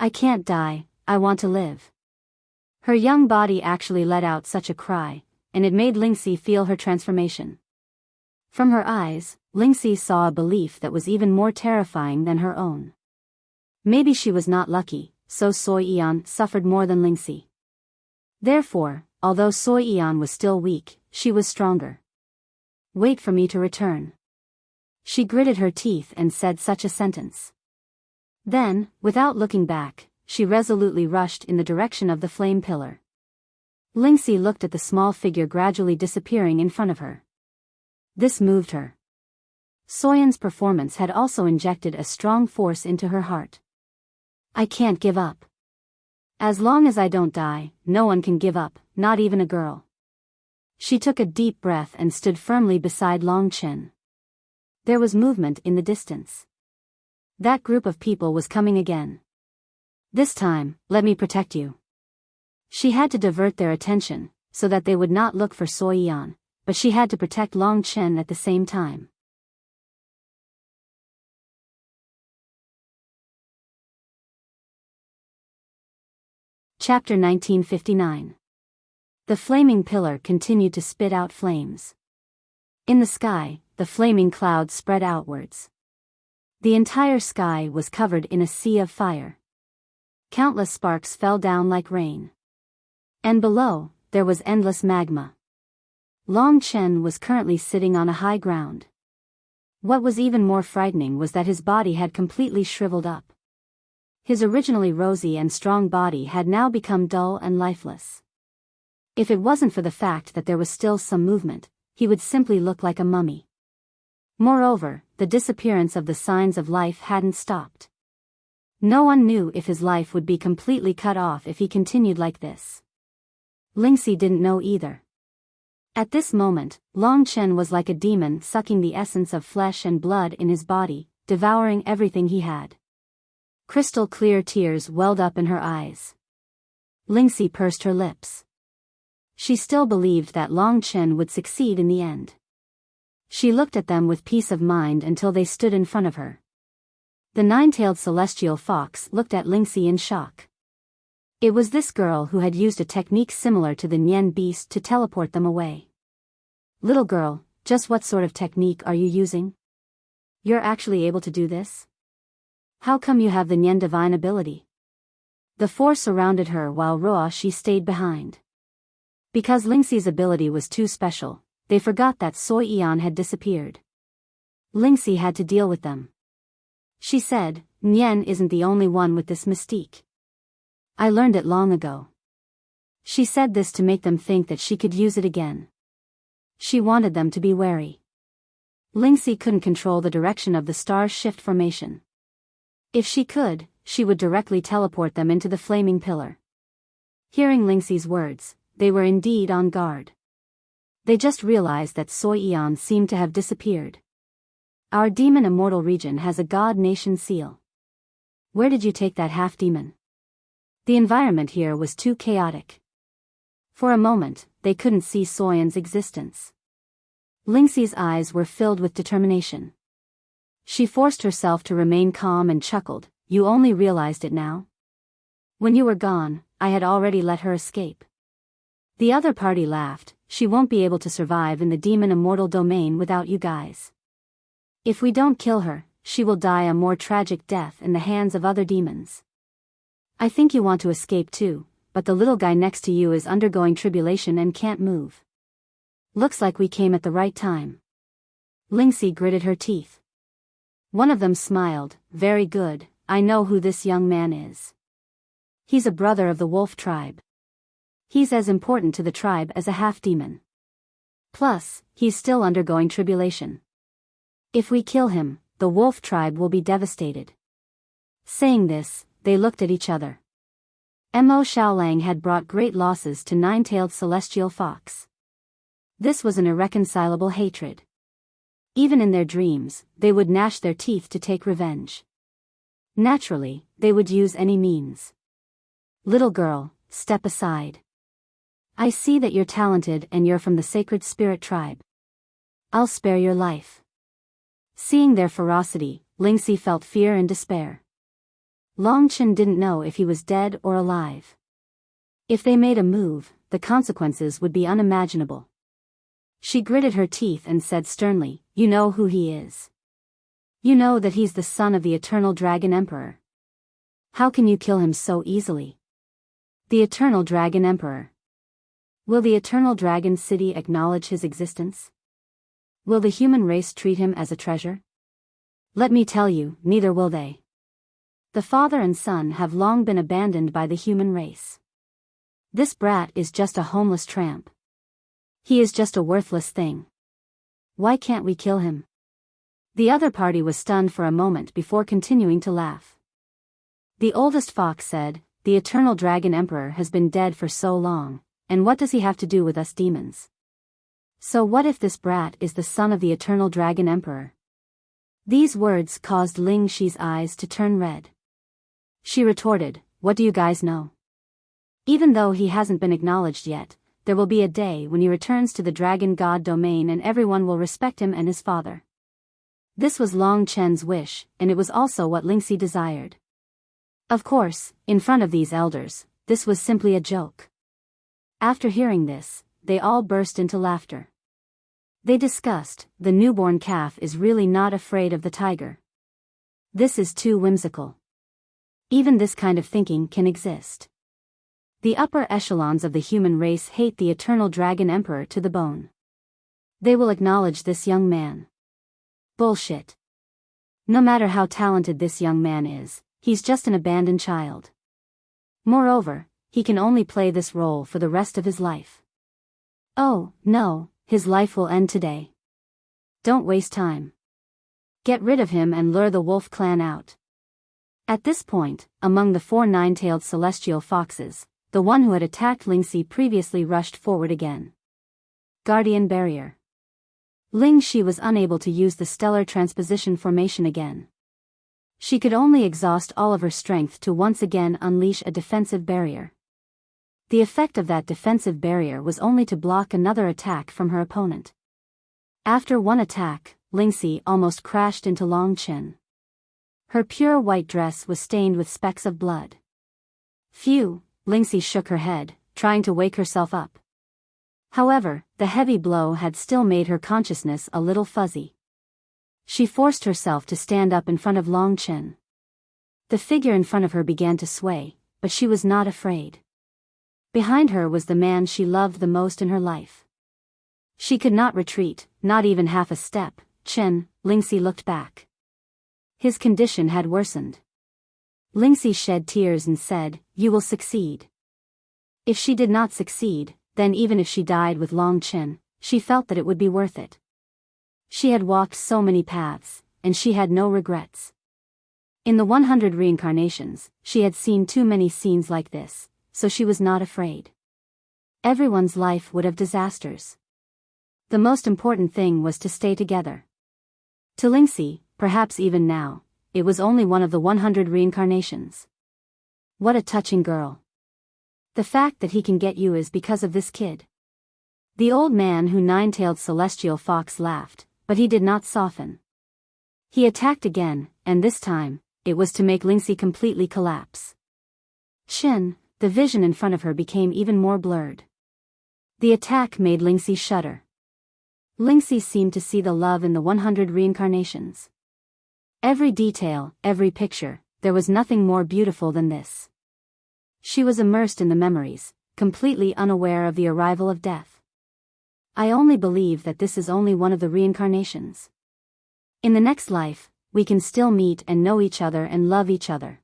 I can't die, I want to live. Her young body actually let out such a cry, and it made Lingxi feel her transformation. From her eyes, Lingxi saw a belief that was even more terrifying than her own. Maybe she was not lucky, so Soy Eon suffered more than Lingxi. Therefore, although Soy Eon was still weak, she was stronger. Wait for me to return. She gritted her teeth and said such a sentence. Then, without looking back, she resolutely rushed in the direction of the flame pillar. Lingxi looked at the small figure gradually disappearing in front of her. This moved her. Soyan's performance had also injected a strong force into her heart. I can't give up. As long as I don't die, no one can give up, not even a girl. She took a deep breath and stood firmly beside Longchen. There was movement in the distance. That group of people was coming again. This time, let me protect you. She had to divert their attention, so that they would not look for Soy Eon, but she had to protect Longchen at the same time. Chapter 1959. The flaming pillar continued to spit out flames. In the sky, the flaming clouds spread outwards. The entire sky was covered in a sea of fire. Countless sparks fell down like rain. And below, there was endless magma. Longchen was currently sitting on a high ground. What was even more frightening was that his body had completely shriveled up. His originally rosy and strong body had now become dull and lifeless. If it wasn't for the fact that there was still some movement, he would simply look like a mummy. Moreover, the disappearance of the signs of life hadn't stopped. No one knew if his life would be completely cut off if he continued like this. Lingxi didn't know either. At this moment, Longchen was like a demon sucking the essence of flesh and blood in his body, devouring everything he had. Crystal clear tears welled up in her eyes. Lingxi pursed her lips. She still believed that Longchen would succeed in the end. She looked at them with peace of mind until they stood in front of her. The nine-tailed celestial fox looked at Lingxi in shock. It was this girl who had used a technique similar to the Nian beast to teleport them away. Little girl, just what sort of technique are you using? You're actually able to do this? How come you have the Nian divine ability? The four surrounded her while Ruoshi stayed behind. Because Lingxi's ability was too special, they forgot that Soy Eon had disappeared. Lingxi had to deal with them. She said, Nian isn't the only one with this mystique. I learned it long ago. She said this to make them think that she could use it again. She wanted them to be wary. Lingxi couldn't control the direction of the star's shift formation. If she could, she would directly teleport them into the flaming pillar. Hearing Lingxi's words, they were indeed on guard. They just realized that Soy Eon seemed to have disappeared. Our demon immortal region has a god nation seal. Where did you take that half-demon? The environment here was too chaotic. For a moment, they couldn't see Soyan's existence. Lingxi's eyes were filled with determination. She forced herself to remain calm and chuckled, "You only realized it now? When you were gone, I had already let her escape." The other party laughed. "She won't be able to survive in the demon immortal domain without you guys. If we don't kill her, she will die a more tragic death in the hands of other demons. I think you want to escape too, but the little guy next to you is undergoing tribulation and can't move. Looks like we came at the right time." Lingxi gritted her teeth. One of them smiled, "Very good, I know who this young man is. He's a brother of the wolf tribe. He's as important to the tribe as a half-demon. Plus, he's still undergoing tribulation. If we kill him, the wolf tribe will be devastated." Saying this, they looked at each other. Mo Xiaolang had brought great losses to nine-tailed celestial fox. This was an irreconcilable hatred. Even in their dreams, they would gnash their teeth to take revenge. Naturally, they would use any means. "Little girl, step aside. I see that you're talented and you're from the sacred spirit tribe. I'll spare your life." Seeing their ferocity, Lingxi felt fear and despair. Long Chen didn't know if he was dead or alive. If they made a move, the consequences would be unimaginable. She gritted her teeth and said sternly, "You know who he is. You know that he's the son of the Eternal Dragon Emperor. How can you kill him so easily? The Eternal Dragon Emperor. Will the Eternal Dragon City acknowledge his existence? Will the human race treat him as a treasure? Let me tell you, neither will they. The father and son have long been abandoned by the human race. This brat is just a homeless tramp. He is just a worthless thing. Why can't we kill him?" The other party was stunned for a moment before continuing to laugh. The oldest fox said, "The Eternal Dragon Emperor has been dead for so long, and what does he have to do with us demons? So what if this brat is the son of the Eternal Dragon Emperor?" These words caused Ling Xi's eyes to turn red. She retorted, "What do you guys know? Even though he hasn't been acknowledged yet, there will be a day when he returns to the Dragon God domain and everyone will respect him and his father." This was Long Chen's wish, and it was also what Lingxi desired. Of course, in front of these elders, this was simply a joke. After hearing this, they all burst into laughter. They discussed, "The newborn calf is really not afraid of the tiger. This is too whimsical. Even this kind of thinking can exist. The upper echelons of the human race hate the Eternal Dragon Emperor to the bone. They will acknowledge this young man. Bullshit. No matter how talented this young man is, he's just an abandoned child. Moreover, he can only play this role for the rest of his life. Oh, no, his life will end today. Don't waste time. Get rid of him and lure the wolf clan out." At this point, among the 4 nine-tailed celestial foxes, the one who had attacked Lingxi previously rushed forward again. Guardian Barrier. Lingxi was unable to use the stellar transposition formation again. She could only exhaust all of her strength to once again unleash a defensive barrier. The effect of that defensive barrier was only to block another attack from her opponent. After one attack, Lingxi almost crashed into Long Chen. Her pure white dress was stained with specks of blood. Phew, Lingxi shook her head, trying to wake herself up. However, the heavy blow had still made her consciousness a little fuzzy. She forced herself to stand up in front of Long Chen. The figure in front of her began to sway, but she was not afraid. Behind her was the man she loved the most in her life. She could not retreat, not even half a step. "Chen," Lingxi looked back. His condition had worsened. Lingxi shed tears and said, "You will succeed." If she did not succeed, then even if she died with Long Chen, she felt that it would be worth it. She had walked so many paths, and she had no regrets. In the 100 reincarnations, she had seen too many scenes like this, so she was not afraid. Everyone's life would have disasters. The most important thing was to stay together. To Lingxi, perhaps even now, it was only one of the 100 reincarnations. What a touching girl. The fact that he can get you is because of this kid. The old man who nine-tailed celestial fox laughed, but he did not soften. He attacked again, and this time, it was to make Lingxi completely collapse. Shin, the vision in front of her became even more blurred. The attack made Lingxi shudder. Lingxi seemed to see the love in the 100 reincarnations. Every detail, every picture, there was nothing more beautiful than this. She was immersed in the memories, completely unaware of the arrival of death. I only believe that this is only one of the reincarnations. In the next life, we can still meet and know each other and love each other.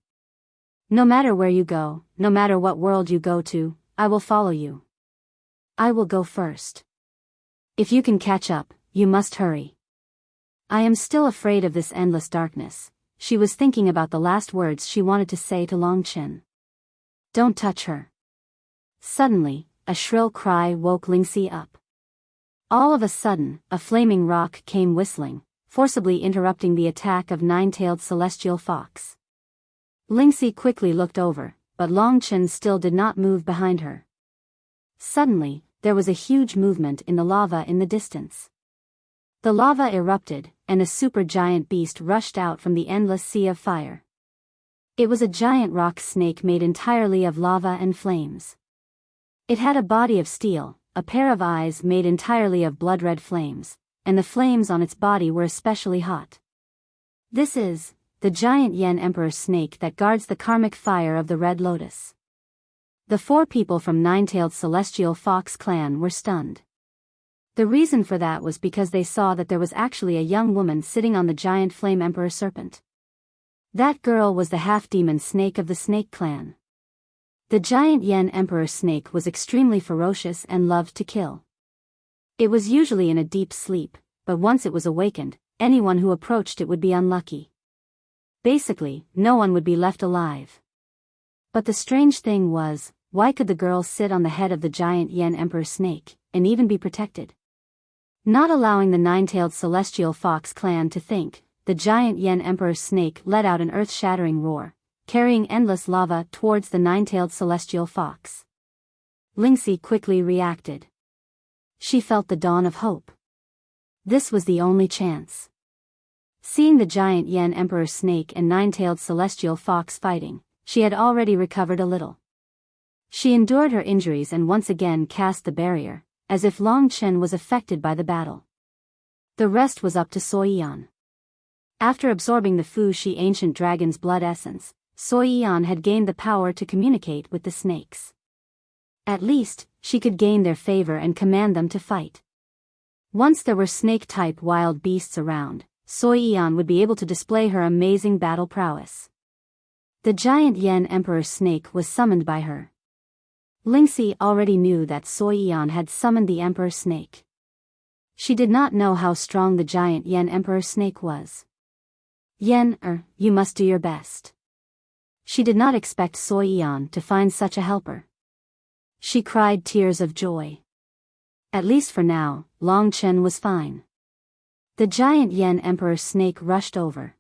No matter where you go, no matter what world you go to, I will follow you. I will go first. If you can catch up, you must hurry. I am still afraid of this endless darkness. She was thinking about the last words she wanted to say to Long Chen. Don't touch her. Suddenly, a shrill cry woke Lingxi up. All of a sudden, a flaming rock came whistling, forcibly interrupting the attack of nine-tailed celestial fox. Lingxi quickly looked over, but Long Chen still did not move behind her. Suddenly, there was a huge movement in the lava in the distance. The lava erupted, and a supergiant beast rushed out from the endless sea of fire. It was a giant rock snake made entirely of lava and flames. It had a body of steel, a pair of eyes made entirely of blood-red flames, and the flames on its body were especially hot. This is the giant Yen Emperor snake that guards the karmic fire of the Red Lotus. The 4 people from Nine-Tailed Celestial Fox clan were stunned. The reason for that was because they saw that there was actually a young woman sitting on the giant Flame Emperor serpent. That girl was the half-demon snake of the Snake clan. The giant Yen Emperor snake was extremely ferocious and loved to kill. It was usually in a deep sleep, but once it was awakened, anyone who approached it would be unlucky. Basically, no one would be left alive. But the strange thing was, why could the girl sit on the head of the giant Yen Emperor snake, and even be protected? Not allowing the nine-tailed celestial fox clan to think, the giant Yen Emperor snake let out an earth-shattering roar, carrying endless lava towards the nine-tailed celestial fox. Lingxi quickly reacted. She felt the dawn of hope. This was the only chance. Seeing the giant Yen Emperor snake and nine-tailed celestial fox fighting, she had already recovered a little. She endured her injuries and once again cast the barrier, as if Long Chen was affected by the battle. The rest was up to Soiyan. After absorbing the Fuxi ancient dragon's blood essence, Soiyan had gained the power to communicate with the snakes. At least, she could gain their favor and command them to fight. Once there were snake-type wild beasts around, Soiyan would be able to display her amazing battle prowess. The giant Yen Emperor snake was summoned by her. Lingxi already knew that Soiyan had summoned the Emperor snake. She did not know how strong the giant Yen Emperor snake was. You must do your best. She did not expect Soiyan to find such a helper. She cried tears of joy. At least for now, Long Chen was fine. The giant Yen Emperor snake rushed over.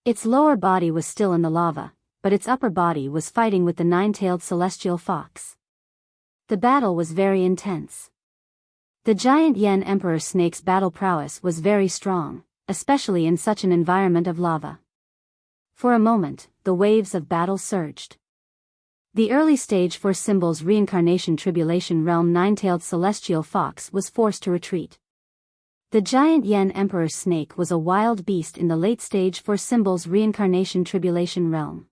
Its lower body was still in the lava, but its upper body was fighting with the nine-tailed celestial fox. The battle was very intense. The giant Yen Emperor snake's battle prowess was very strong, especially in such an environment of lava. For a moment, the waves of battle surged. The early stage for Symbol's reincarnation tribulation realm nine-tailed celestial fox was forced to retreat. The giant Yen Emperor snake was a wild beast in the late stage for Symbol's reincarnation tribulation realm.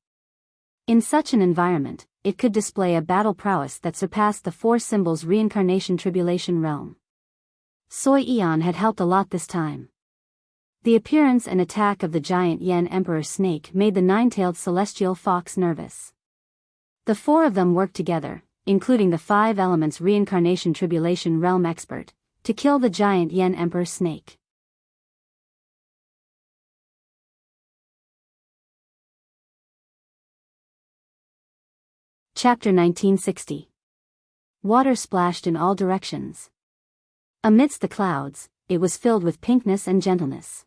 In such an environment, it could display a battle prowess that surpassed the 4 Symbol's reincarnation tribulation realm. Soiyan had helped a lot this time. The appearance and attack of the giant Yen Emperor snake made the nine-tailed celestial fox nervous. The 4 of them worked together, including the 5 elements reincarnation tribulation realm expert, to kill the giant Yen Emperor snake. Chapter 1960. Water splashed in all directions. Amidst the clouds, it was filled with pinkness and gentleness.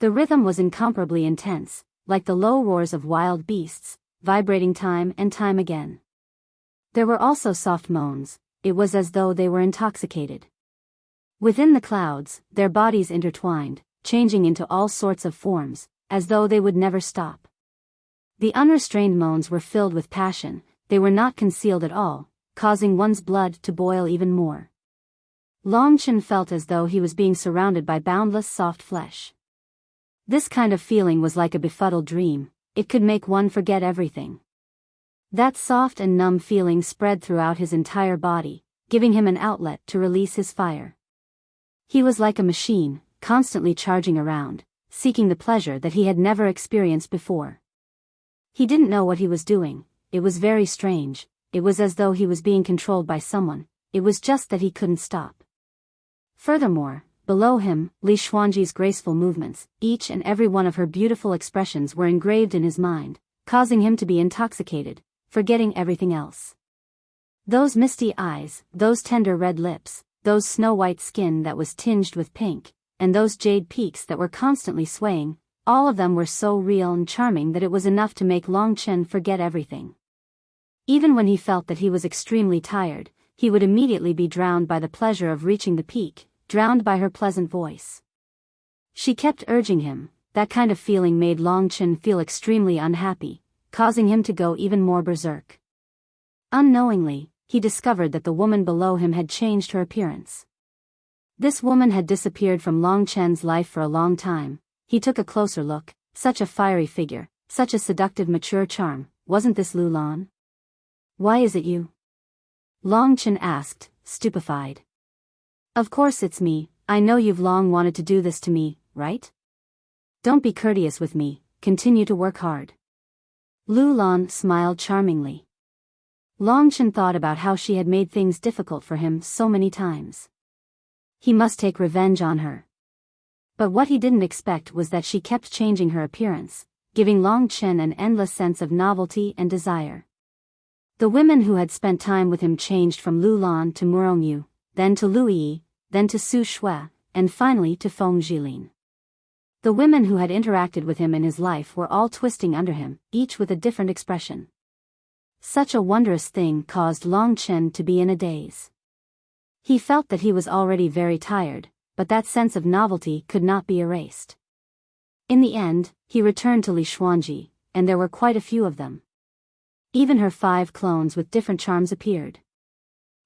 The rhythm was incomparably intense, like the low roars of wild beasts, vibrating time and time again. There were also soft moans. It was as though they were intoxicated. Within the clouds, their bodies intertwined, changing into all sorts of forms, as though they would never stop. The unrestrained moans were filled with passion. They were not concealed at all, causing one's blood to boil even more. Longchen felt as though he was being surrounded by boundless soft flesh. This kind of feeling was like a befuddled dream. It could make one forget everything. That soft and numb feeling spread throughout his entire body, giving him an outlet to release his fire. He was like a machine, constantly charging around, seeking the pleasure that he had never experienced before. He didn't know what he was doing. It was very strange. It was as though he was being controlled by someone. It was just that he couldn't stop. Furthermore, below him, Li Xuanji's graceful movements, each and every one of her beautiful expressions were engraved in his mind, causing him to be intoxicated, forgetting everything else. Those misty eyes, those tender red lips, those snow-white skin that was tinged with pink, and those jade peaks that were constantly swaying, all of them were so real and charming that it was enough to make Longchen forget everything. Even when he felt that he was extremely tired, he would immediately be drowned by the pleasure of reaching the peak, drowned by her pleasant voice. She kept urging him. That kind of feeling made Longchen feel extremely unhappy, causing him to go even more berserk. Unknowingly, he discovered that the woman below him had changed her appearance. This woman had disappeared from Longchen's life for a long time. He took a closer look. Such a fiery figure, such a seductive mature charm. Wasn't this Lu Lan? Why is it you? Longchen asked, stupefied. Of course it's me. I know you've long wanted to do this to me, right? Don't be courteous with me, continue to work hard. Lu Lan smiled charmingly. Longchen thought about how she had made things difficult for him so many times. He must take revenge on her. But what he didn't expect was that she kept changing her appearance, giving Longchen an endless sense of novelty and desire. The women who had spent time with him changed from Lu Lan to Murongyu, then to Lu Yi, then to Su Shui, and finally to Feng Jilin. The women who had interacted with him in his life were all twisting under him, each with a different expression. Such a wondrous thing caused Longchen to be in a daze. He felt that he was already very tired, but that sense of novelty could not be erased. In the end, he returned to Li Xuanji, and there were quite a few of them. Even her 5 clones with different charms appeared.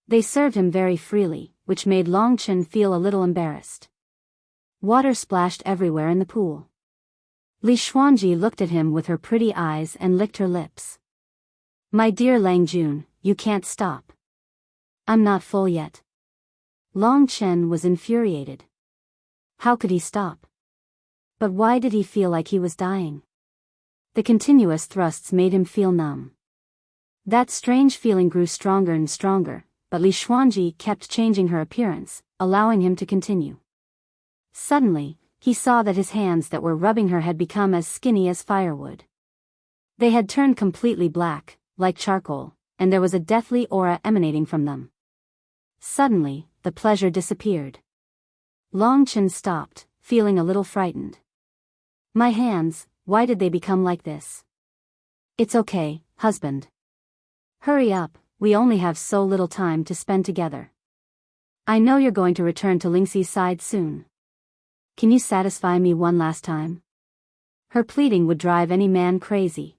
They served him very freely, which made Longchen feel a little embarrassed. Water splashed everywhere in the pool. Li Xuanji looked at him with her pretty eyes and licked her lips. My dear Langjun, you can't stop. I'm not full yet. Longchen was infuriated. How could he stop? But why did he feel like he was dying? The continuous thrusts made him feel numb. That strange feeling grew stronger and stronger, but Li Xuanji kept changing her appearance, allowing him to continue. Suddenly, he saw that his hands that were rubbing her had become as skinny as firewood. They had turned completely black, like charcoal, and there was a deathly aura emanating from them. Suddenly, the pleasure disappeared. Longchen stopped, feeling a little frightened. My hands, why did they become like this? It's okay, husband. Hurry up, we only have so little time to spend together. I know you're going to return to Lingxi's side soon. Can you satisfy me one last time? Her pleading would drive any man crazy.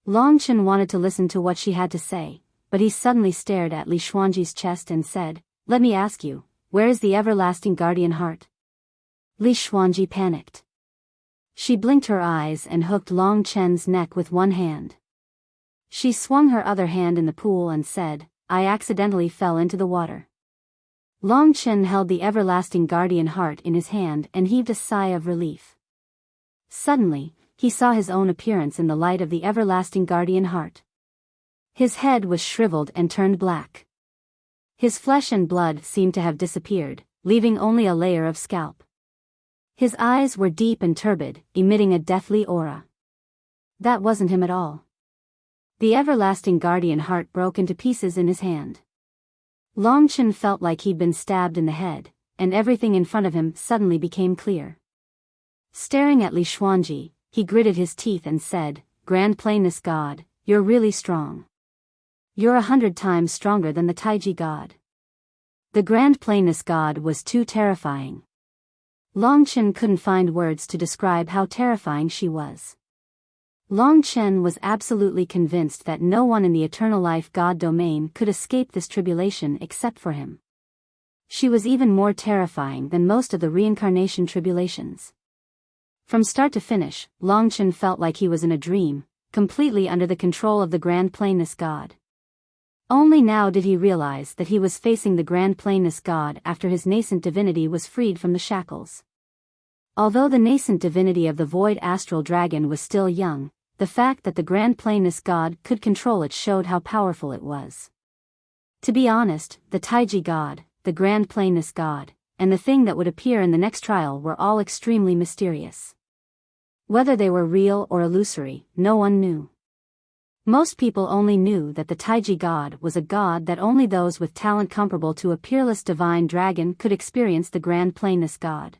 Longchen wanted to listen to what she had to say, but he suddenly stared at Li Xuanji's chest and said, Let me ask you, where is the everlasting guardian heart? Li Xuanji panicked. She blinked her eyes and hooked Longchen's neck with one hand. She swung her other hand in the pool and said, I accidentally fell into the water. Longchen held the everlasting guardian heart in his hand and heaved a sigh of relief. Suddenly, he saw his own appearance in the light of the everlasting guardian heart. His head was shriveled and turned black. His flesh and blood seemed to have disappeared, leaving only a layer of scalp. His eyes were deep and turbid, emitting a deathly aura. That wasn't him at all. The everlasting guardian heart broke into pieces in his hand. Long Chen felt like he'd been stabbed in the head, and everything in front of him suddenly became clear. Staring at Li Xuanji, he gritted his teeth and said, "Grand Plainness God, you're really strong. You're 100 times stronger than the Taiji God." The Grand Plainness God was too terrifying. Long Chen couldn't find words to describe how terrifying she was. Long Chen was absolutely convinced that no one in the Eternal Life God domain could escape this tribulation except for him. She was even more terrifying than most of the reincarnation tribulations. From start to finish, Long Chen felt like he was in a dream, completely under the control of the Grand Plainness God. Only now did he realize that he was facing the Grand Plainness God after his nascent divinity was freed from the shackles. Although the nascent divinity of the Void Astral Dragon was still young, the fact that the Grand Plainness God could control it showed how powerful it was. To be honest, the Taiji God, the Grand Plainness God, and the thing that would appear in the next trial were all extremely mysterious. Whether they were real or illusory, no one knew. Most people only knew that the Taiji God was a god that only those with talent comparable to a peerless divine dragon could experience the Grand Plainness God.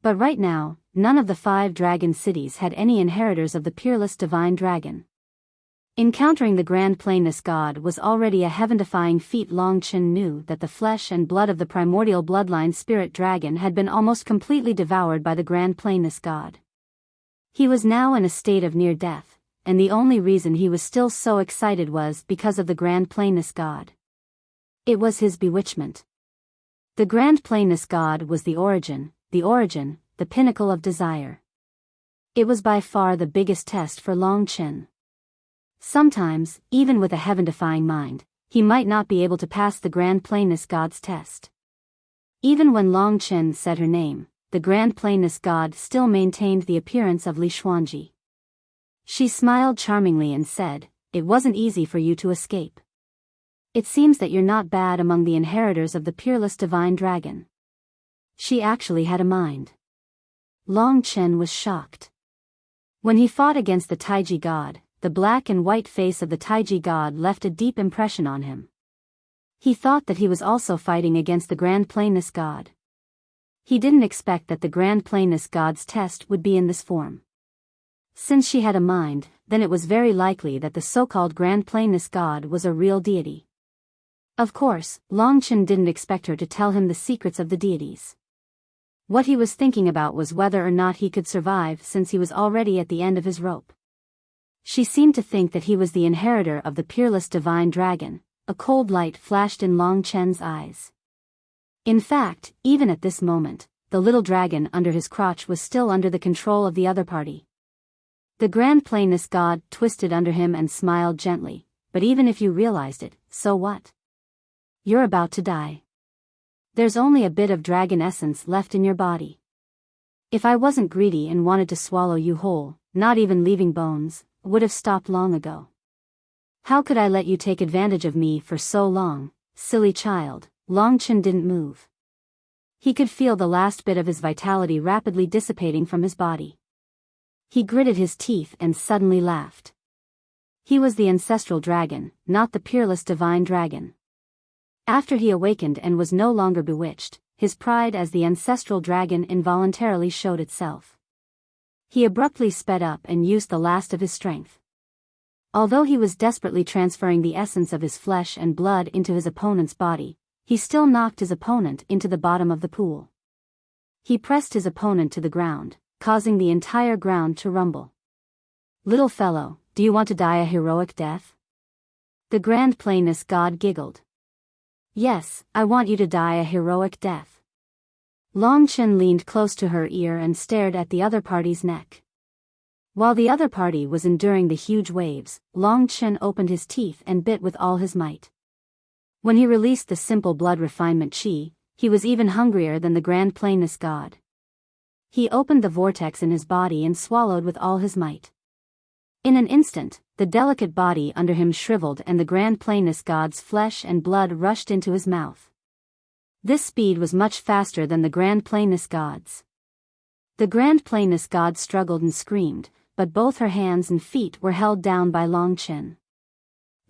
But right now, none of the 5 dragon cities had any inheritors of the peerless divine dragon. Encountering the Grand Plainness God was already a heaven-defying feat. Long Chen knew that the flesh and blood of the primordial bloodline spirit dragon had been almost completely devoured by the Grand Plainness God. He was now in a state of near death, and the only reason he was still so excited was because of the Grand Plainness God. It was his bewitchment. The Grand Plainness God was the origin, the pinnacle of desire. It was by far the biggest test for Long Chen. Sometimes, even with a heaven-defying mind, he might not be able to pass the Grand Plainness God's test. Even when Long Chen said her name, the Grand Plainness God still maintained the appearance of Li Xuanji. She smiled charmingly and said, "It wasn't easy for you to escape. It seems that you're not bad among the inheritors of the peerless divine dragon." She actually had a mind. Long Chen was shocked. When he fought against the Taiji God, the black and white face of the Taiji God left a deep impression on him. He thought that he was also fighting against the Grand Plainness God. He didn't expect that the Grand Plainness God's test would be in this form. Since she had a mind, then it was very likely that the so-called Grand Plainness God was a real deity. Of course, Long Chen didn't expect her to tell him the secrets of the deities. What he was thinking about was whether or not he could survive since he was already at the end of his rope. She seemed to think that he was the inheritor of the peerless divine dragon. A cold light flashed in Long Chen's eyes. In fact, even at this moment, the little dragon under his crotch was still under the control of the other party. The Grand Plainness God twisted under him and smiled gently, "But even if you realized it, so what? You're about to die. There's only a bit of dragon essence left in your body. If I wasn't greedy and wanted to swallow you whole, not even leaving bones, would have stopped long ago. How could I let you take advantage of me for so long, silly child?" Long Chen didn't move. He could feel the last bit of his vitality rapidly dissipating from his body. He gritted his teeth and suddenly laughed. He was the ancestral dragon, not the peerless divine dragon. After he awakened and was no longer bewitched, his pride as the ancestral dragon involuntarily showed itself. He abruptly sped up and used the last of his strength. Although he was desperately transferring the essence of his flesh and blood into his opponent's body, he still knocked his opponent into the bottom of the pool. He pressed his opponent to the ground, causing the entire ground to rumble. "Little fellow, do you want to die a heroic death?" The Grand Plainness God giggled. "Yes, I want you to die a heroic death." Long Chen leaned close to her ear and stared at the other party's neck. While the other party was enduring the huge waves, Long Chen opened his teeth and bit with all his might. When he released the simple blood refinement chi, he was even hungrier than the Grand Plainness God. He opened the vortex in his body and swallowed with all his might. In an instant, the delicate body under him shriveled and the Grand Plainness God's flesh and blood rushed into his mouth. This speed was much faster than the Grand Plainness God's. The Grand Plainness God struggled and screamed, but both her hands and feet were held down by Long Chen.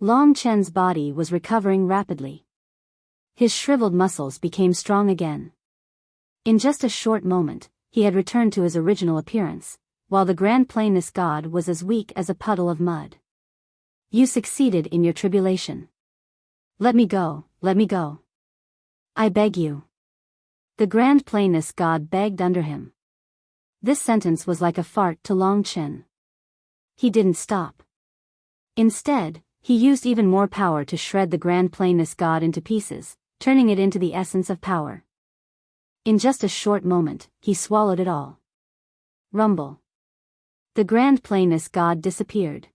Long Chen's body was recovering rapidly. His shriveled muscles became strong again. In just a short moment, he had returned to his original appearance, while the Grand Plainness God was as weak as a puddle of mud. You succeeded in your tribulation. Let me go, let me go. I beg you. The Grand Plainness God begged under him. This sentence was like a fart to Long Chen. He didn't stop. Instead, he used even more power to shred the Grand Plainness God into pieces, turning it into the essence of power. In just a short moment, he swallowed it all. Rumble. The Grand Plainness God disappeared.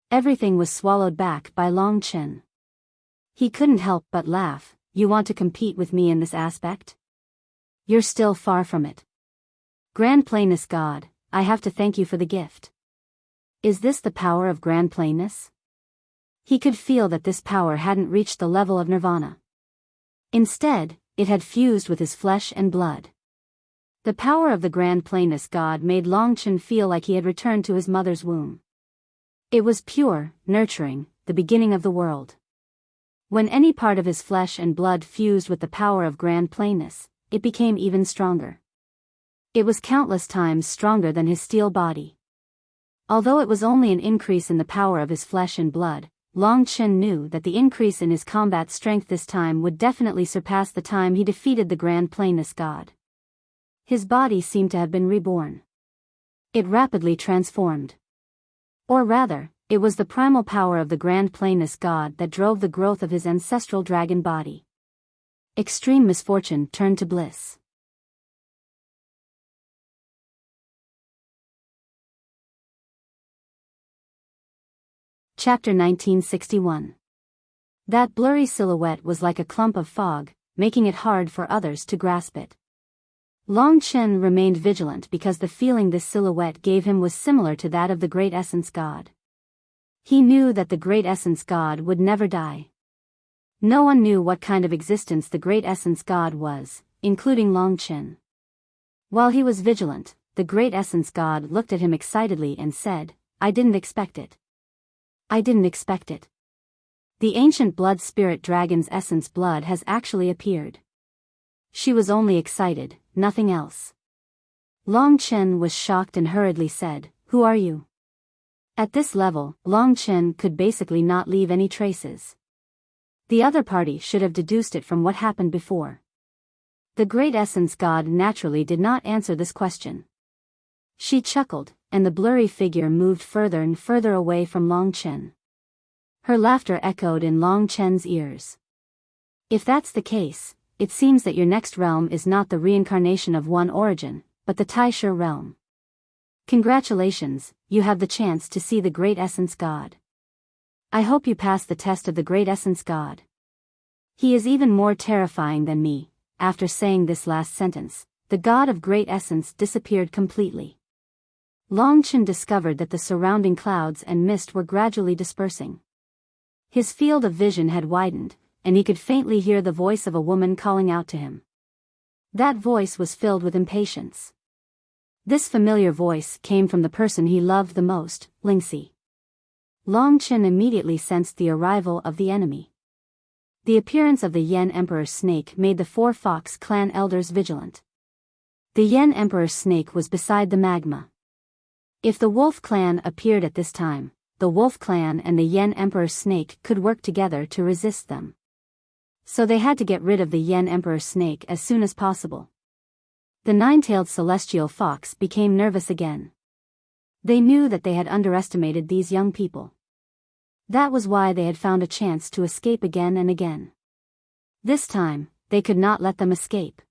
Everything was swallowed back by Long Chen. He couldn't help but laugh. You want to compete with me in this aspect? You're still far from it. Grand Plainness God, I have to thank you for the gift. Is this the power of Grand Plainness? He could feel that this power hadn't reached the level of nirvana. Instead, it had fused with his flesh and blood. The power of the Grand Plainness God made Long Chen feel like he had returned to his mother's womb. It was pure, nurturing, the beginning of the world. When any part of his flesh and blood fused with the power of Grand Plainness, it became even stronger. It was countless times stronger than his steel body. Although it was only an increase in the power of his flesh and blood, Long Chen knew that the increase in his combat strength this time would definitely surpass the time he defeated the Grand Plainness God. His body seemed to have been reborn. It rapidly transformed. Or rather, it was the primal power of the Grand Plainness God that drove the growth of his ancestral dragon body. Extreme misfortune turned to bliss. Chapter 1961. That blurry silhouette was like a clump of fog, making it hard for others to grasp it. Long Chen remained vigilant because the feeling this silhouette gave him was similar to that of the Great Essence God. He knew that the Great Essence God would never die. No one knew what kind of existence the Great Essence God was, including Long Chen. While he was vigilant, the Great Essence God looked at him excitedly and said, I didn't expect it. I didn't expect it. The ancient blood spirit dragon's essence blood has actually appeared. She was only excited, nothing else. Long Chen was shocked and hurriedly said, Who are you? At this level, Long Chen could basically not leave any traces. The other party should have deduced it from what happened before. The Great Essence God naturally did not answer this question. She chuckled, and the blurry figure moved further and further away from Long Chen. Her laughter echoed in Long Chen's ears. If that's the case, it seems that your next realm is not the reincarnation of one origin, but the Taishe realm. Congratulations, you have the chance to see the Great Essence God. I hope you pass the test of the Great Essence God. He is even more terrifying than me. After saying this last sentence, the God of Great Essence disappeared completely. Long Chen discovered that the surrounding clouds and mist were gradually dispersing. His field of vision had widened, and he could faintly hear the voice of a woman calling out to him. That voice was filled with impatience. This familiar voice came from the person he loved the most, Lingxi. Long Chen immediately sensed the arrival of the enemy. The appearance of the Yan Emperor snake made the 4 Fox clan elders vigilant. The Yan Emperor snake was beside the magma. If the Wolf clan appeared at this time, the Wolf clan and the Yan Emperor snake could work together to resist them. So they had to get rid of the Yan Emperor snake as soon as possible. The 9-tailed celestial fox became nervous again. They knew that they had underestimated these young people. That was why they had found a chance to escape again and again. This time, they could not let them escape.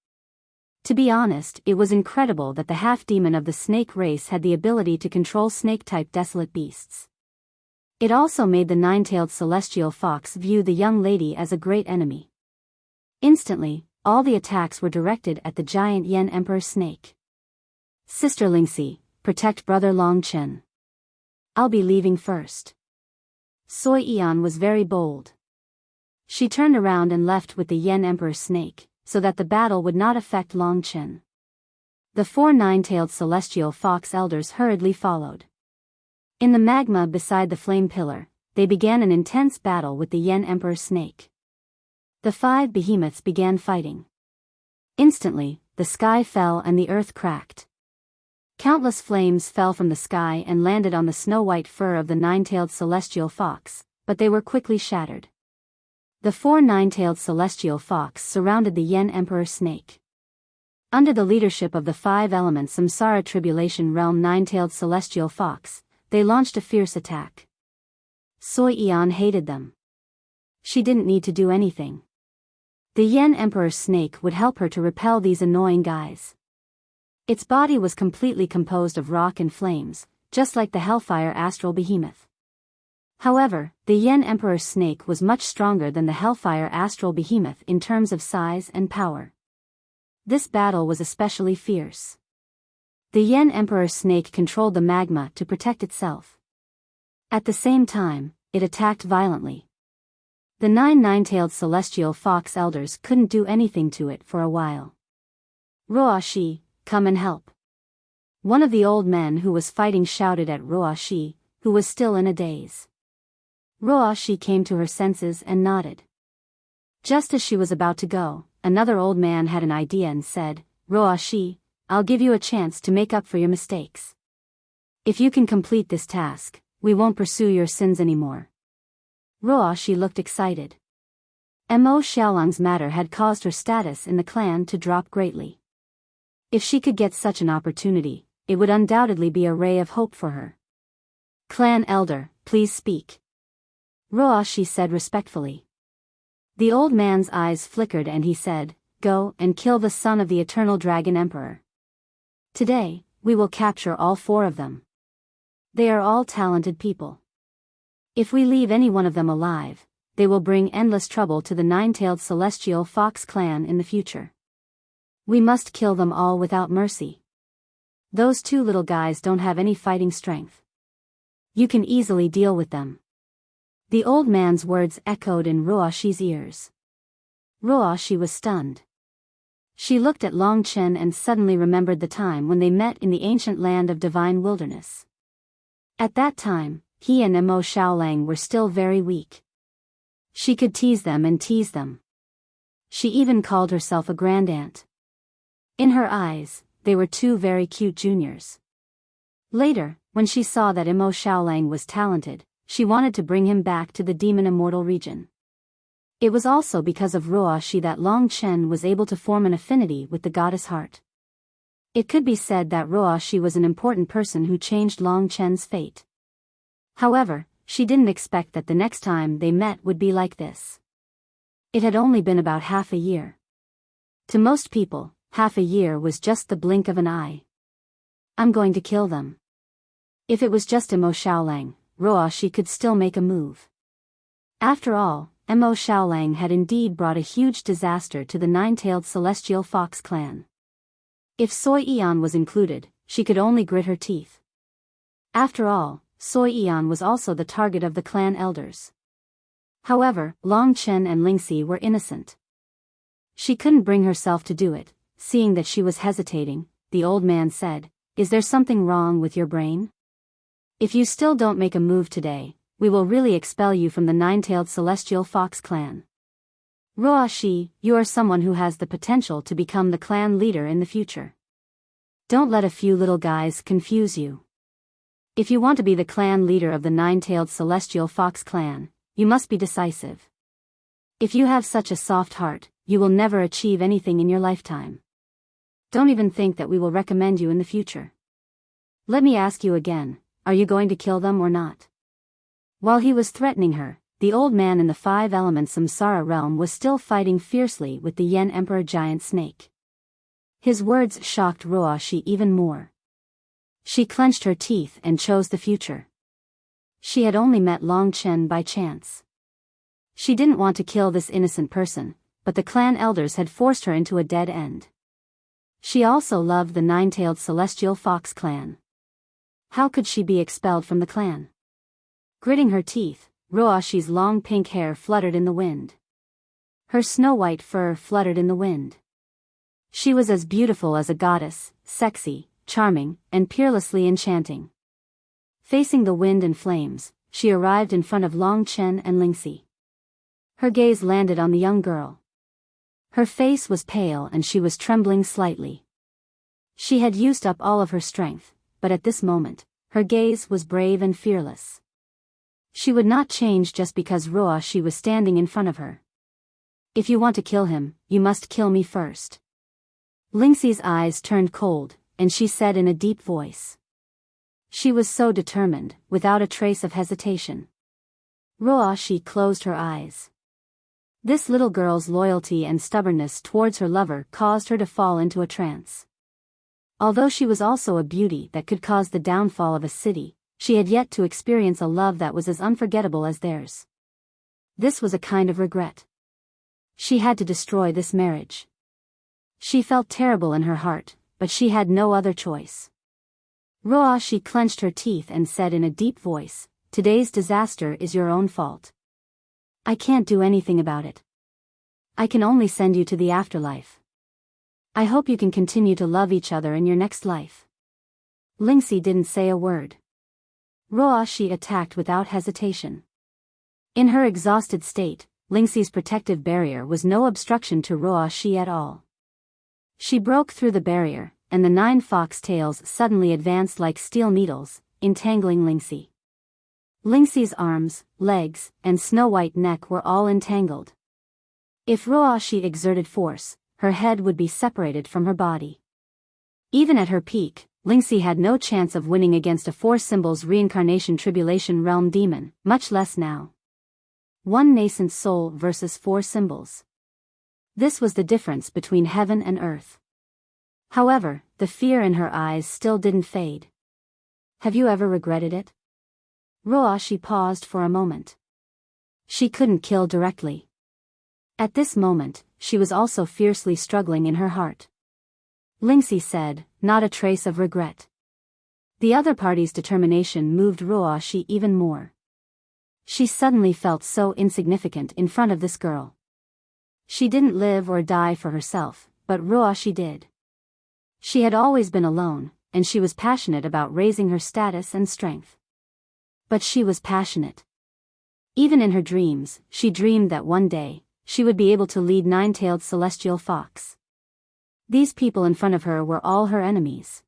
To be honest, it was incredible that the half-demon of the snake race had the ability to control snake-type desolate beasts. It also made the 9-tailed celestial fox view the young lady as a great enemy. Instantly, all the attacks were directed at the giant Yan Emperor snake. Sister Lingxi, protect brother Long Chen. I'll be leaving first. Soi Eon was very bold. She turned around and left with the Yan Emperor snake, so that the battle would not affect Long Chen. The 4 9-tailed celestial fox elders hurriedly followed. In the magma beside the flame pillar, they began an intense battle with the Yan Emperor snake. The 5 behemoths began fighting. Instantly, the sky fell and the earth cracked. Countless flames fell from the sky and landed on the snow-white fur of the 9-tailed celestial fox, but they were quickly shattered. The 4 9-tailed celestial fox surrounded the Yen Emperor snake. Under the leadership of the 5 elements Samsara Tribulation Realm 9-tailed celestial fox, they launched a fierce attack. Soi Eon hated them. She didn't need to do anything. The Yen Emperor snake would help her to repel these annoying guys. Its body was completely composed of rock and flames, just like the Hellfire Astral Behemoth. However, the Yen Emperor snake was much stronger than the Hellfire Astral Behemoth in terms of size and power. This battle was especially fierce. The Yen Emperor snake controlled the magma to protect itself. At the same time, it attacked violently. The 9 9-tailed celestial fox elders couldn't do anything to it for a while. Roashi, come and help. One of the old men who was fighting shouted at Roashi, who was still in a daze. Roashi came to her senses and nodded. Just as she was about to go, another old man had an idea and said, Roashi, I'll give you a chance to make up for your mistakes. If you can complete this task, we won't pursue your sins anymore. Roashi looked excited. Mo Xiaolang's matter had caused her status in the clan to drop greatly. If she could get such an opportunity, it would undoubtedly be a ray of hope for her. Clan elder, please speak. Roashi said respectfully. The old man's eyes flickered and he said, Go and kill the son of the eternal dragon emperor. Today, we will capture all 4 of them. They are all talented people. If we leave any one of them alive, they will bring endless trouble to the 9-tailed celestial fox clan in the future. We must kill them all without mercy. Those 2 little guys don't have any fighting strength. You can easily deal with them. The old man's words echoed in Roashi's ears. Roashi was stunned. She looked at Long Chen and suddenly remembered the time when they met in the ancient land of divine wilderness. At that time, he and Mo Xiaolang were still very weak. She could tease them and tease them. She even called herself a grandaunt. In her eyes, they were 2 very cute juniors. Later, when she saw that Mo Xiaolang was talented, she wanted to bring him back to the demon immortal region. It was also because of Roashi that Long Chen was able to form an affinity with the goddess heart. It could be said that Roashi was an important person who changed Long Chen's fate. However, she didn't expect that the next time they met would be like this. It had only been about half a year. To most people, half a year was just the blink of an eye. I'm going to kill them. If it was just Mo Xiaolang, Roashi could still make a move. After all, Mo Xiaolang had indeed brought a huge disaster to the 9-tailed celestial fox clan. If Soi Eon was included, she could only grit her teeth. After all, Soi Eon was also the target of the clan elders. However, Long Chen and Lingxi were innocent. She couldn't bring herself to do it. Seeing that she was hesitating, the old man said, Is there something wrong with your brain? If you still don't make a move today, we will really expel you from the 9-tailed celestial fox clan. Roashi, you are someone who has the potential to become the clan leader in the future. Don't let a few little guys confuse you. If you want to be the clan leader of the 9-tailed celestial fox clan, you must be decisive. If you have such a soft heart, you will never achieve anything in your lifetime. Don't even think that we will recommend you in the future. Let me ask you again, are you going to kill them or not? While he was threatening her, the old man in the 5 elements Samsara realm was still fighting fiercely with the Yen Emperor giant snake. His words shocked Roashi even more. She clenched her teeth and chose the future. She had only met Long Chen by chance. She didn't want to kill this innocent person, but the clan elders had forced her into a dead end. She also loved the 9-tailed celestial fox clan. How could she be expelled from the clan? Gritting her teeth, Roashi's long pink hair fluttered in the wind. Her snow-white fur fluttered in the wind. She was as beautiful as a goddess, sexy, charming, and peerlessly enchanting. Facing the wind and flames, she arrived in front of Long Chen and Lingxi. Her gaze landed on the young girl. Her face was pale and she was trembling slightly. She had used up all of her strength, but at this moment, her gaze was brave and fearless. She would not change just because Ruoshi was standing in front of her. If you want to kill him, you must kill me first. Lingxi's eyes turned cold, and she said in a deep voice. She was so determined, without a trace of hesitation. Ruoshi closed her eyes. This little girl's loyalty and stubbornness towards her lover caused her to fall into a trance. Although she was also a beauty that could cause the downfall of a city, she had yet to experience a love that was as unforgettable as theirs. This was a kind of regret. She had to destroy this marriage. She felt terrible in her heart, but she had no other choice. Ruoshi clenched her teeth and said in a deep voice, "Today's disaster is your own fault. I can't do anything about it. I can only send you to the afterlife. I hope you can continue to love each other in your next life." Lingxi didn't say a word. Ruoshi attacked without hesitation. In her exhausted state, Lingxi's protective barrier was no obstruction to Ruoshi at all. She broke through the barrier, and the 9 foxtails suddenly advanced like steel needles, entangling Lingxi. Lingxi's arms, legs, and snow-white neck were all entangled. If Ruoshi exerted force, her head would be separated from her body. Even at her peak, Lingxi had no chance of winning against a 4 symbols reincarnation tribulation realm demon, much less now. 1 nascent soul versus 4 symbols. This was the difference between heaven and earth. However, the fear in her eyes still didn't fade. Have you ever regretted it? Ruoshi paused for a moment. She couldn't kill directly. At this moment, she was also fiercely struggling in her heart. Lingxi said, "Not a trace of regret." The other party's determination moved Ruoshi even more. She suddenly felt so insignificant in front of this girl. She didn't live or die for herself, but Ruoshi did. She had always been alone, and she was passionate about raising her status and strength. But she was passionate. Even in her dreams, she dreamed that one day, she would be able to lead 9-tailed celestial fox. These people in front of her were all her enemies.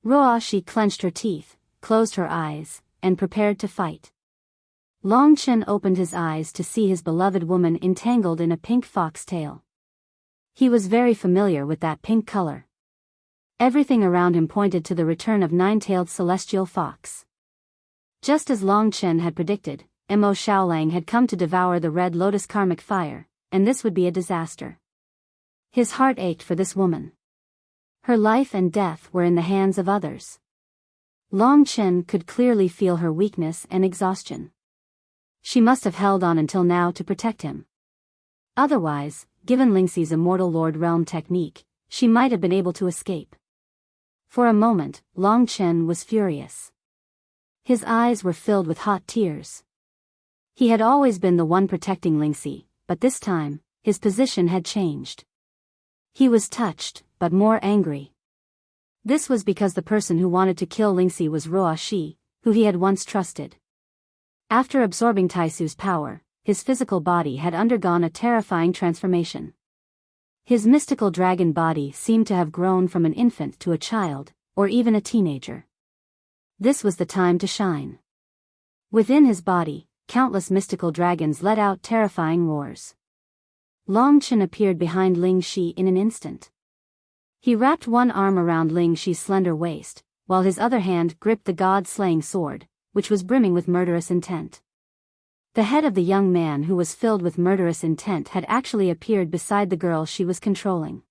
Ruoshi clenched her teeth, closed her eyes, and prepared to fight. Long Chen opened his eyes to see his beloved woman entangled in a pink foxtail. He was very familiar with that pink color. Everything around him pointed to the return of 9-tailed celestial fox. Just as Long Chen had predicted, Mo Xiaolang had come to devour the red lotus karmic fire, and this would be a disaster. His heart ached for this woman. Her life and death were in the hands of others. Long Chen could clearly feel her weakness and exhaustion. She must have held on until now to protect him. Otherwise, given Lingxi's Immortal Lord Realm technique, she might have been able to escape. For a moment, Long Chen was furious. His eyes were filled with hot tears. He had always been the one protecting Lingxi, but this time, his position had changed. He was touched, but more angry. This was because the person who wanted to kill Lingxi was Ruoshi, who he had once trusted. After absorbing Taisu's power, his physical body had undergone a terrifying transformation. His mystical dragon body seemed to have grown from an infant to a child, or even a teenager. This was the time to shine. Within his body, countless mystical dragons let out terrifying roars. Long Chen appeared behind Ling Shi in an instant. He wrapped one arm around Ling Shi's slender waist, while his other hand gripped the god-slaying sword, which was brimming with murderous intent. The head of the young man who was filled with murderous intent had actually appeared beside the girl she was controlling.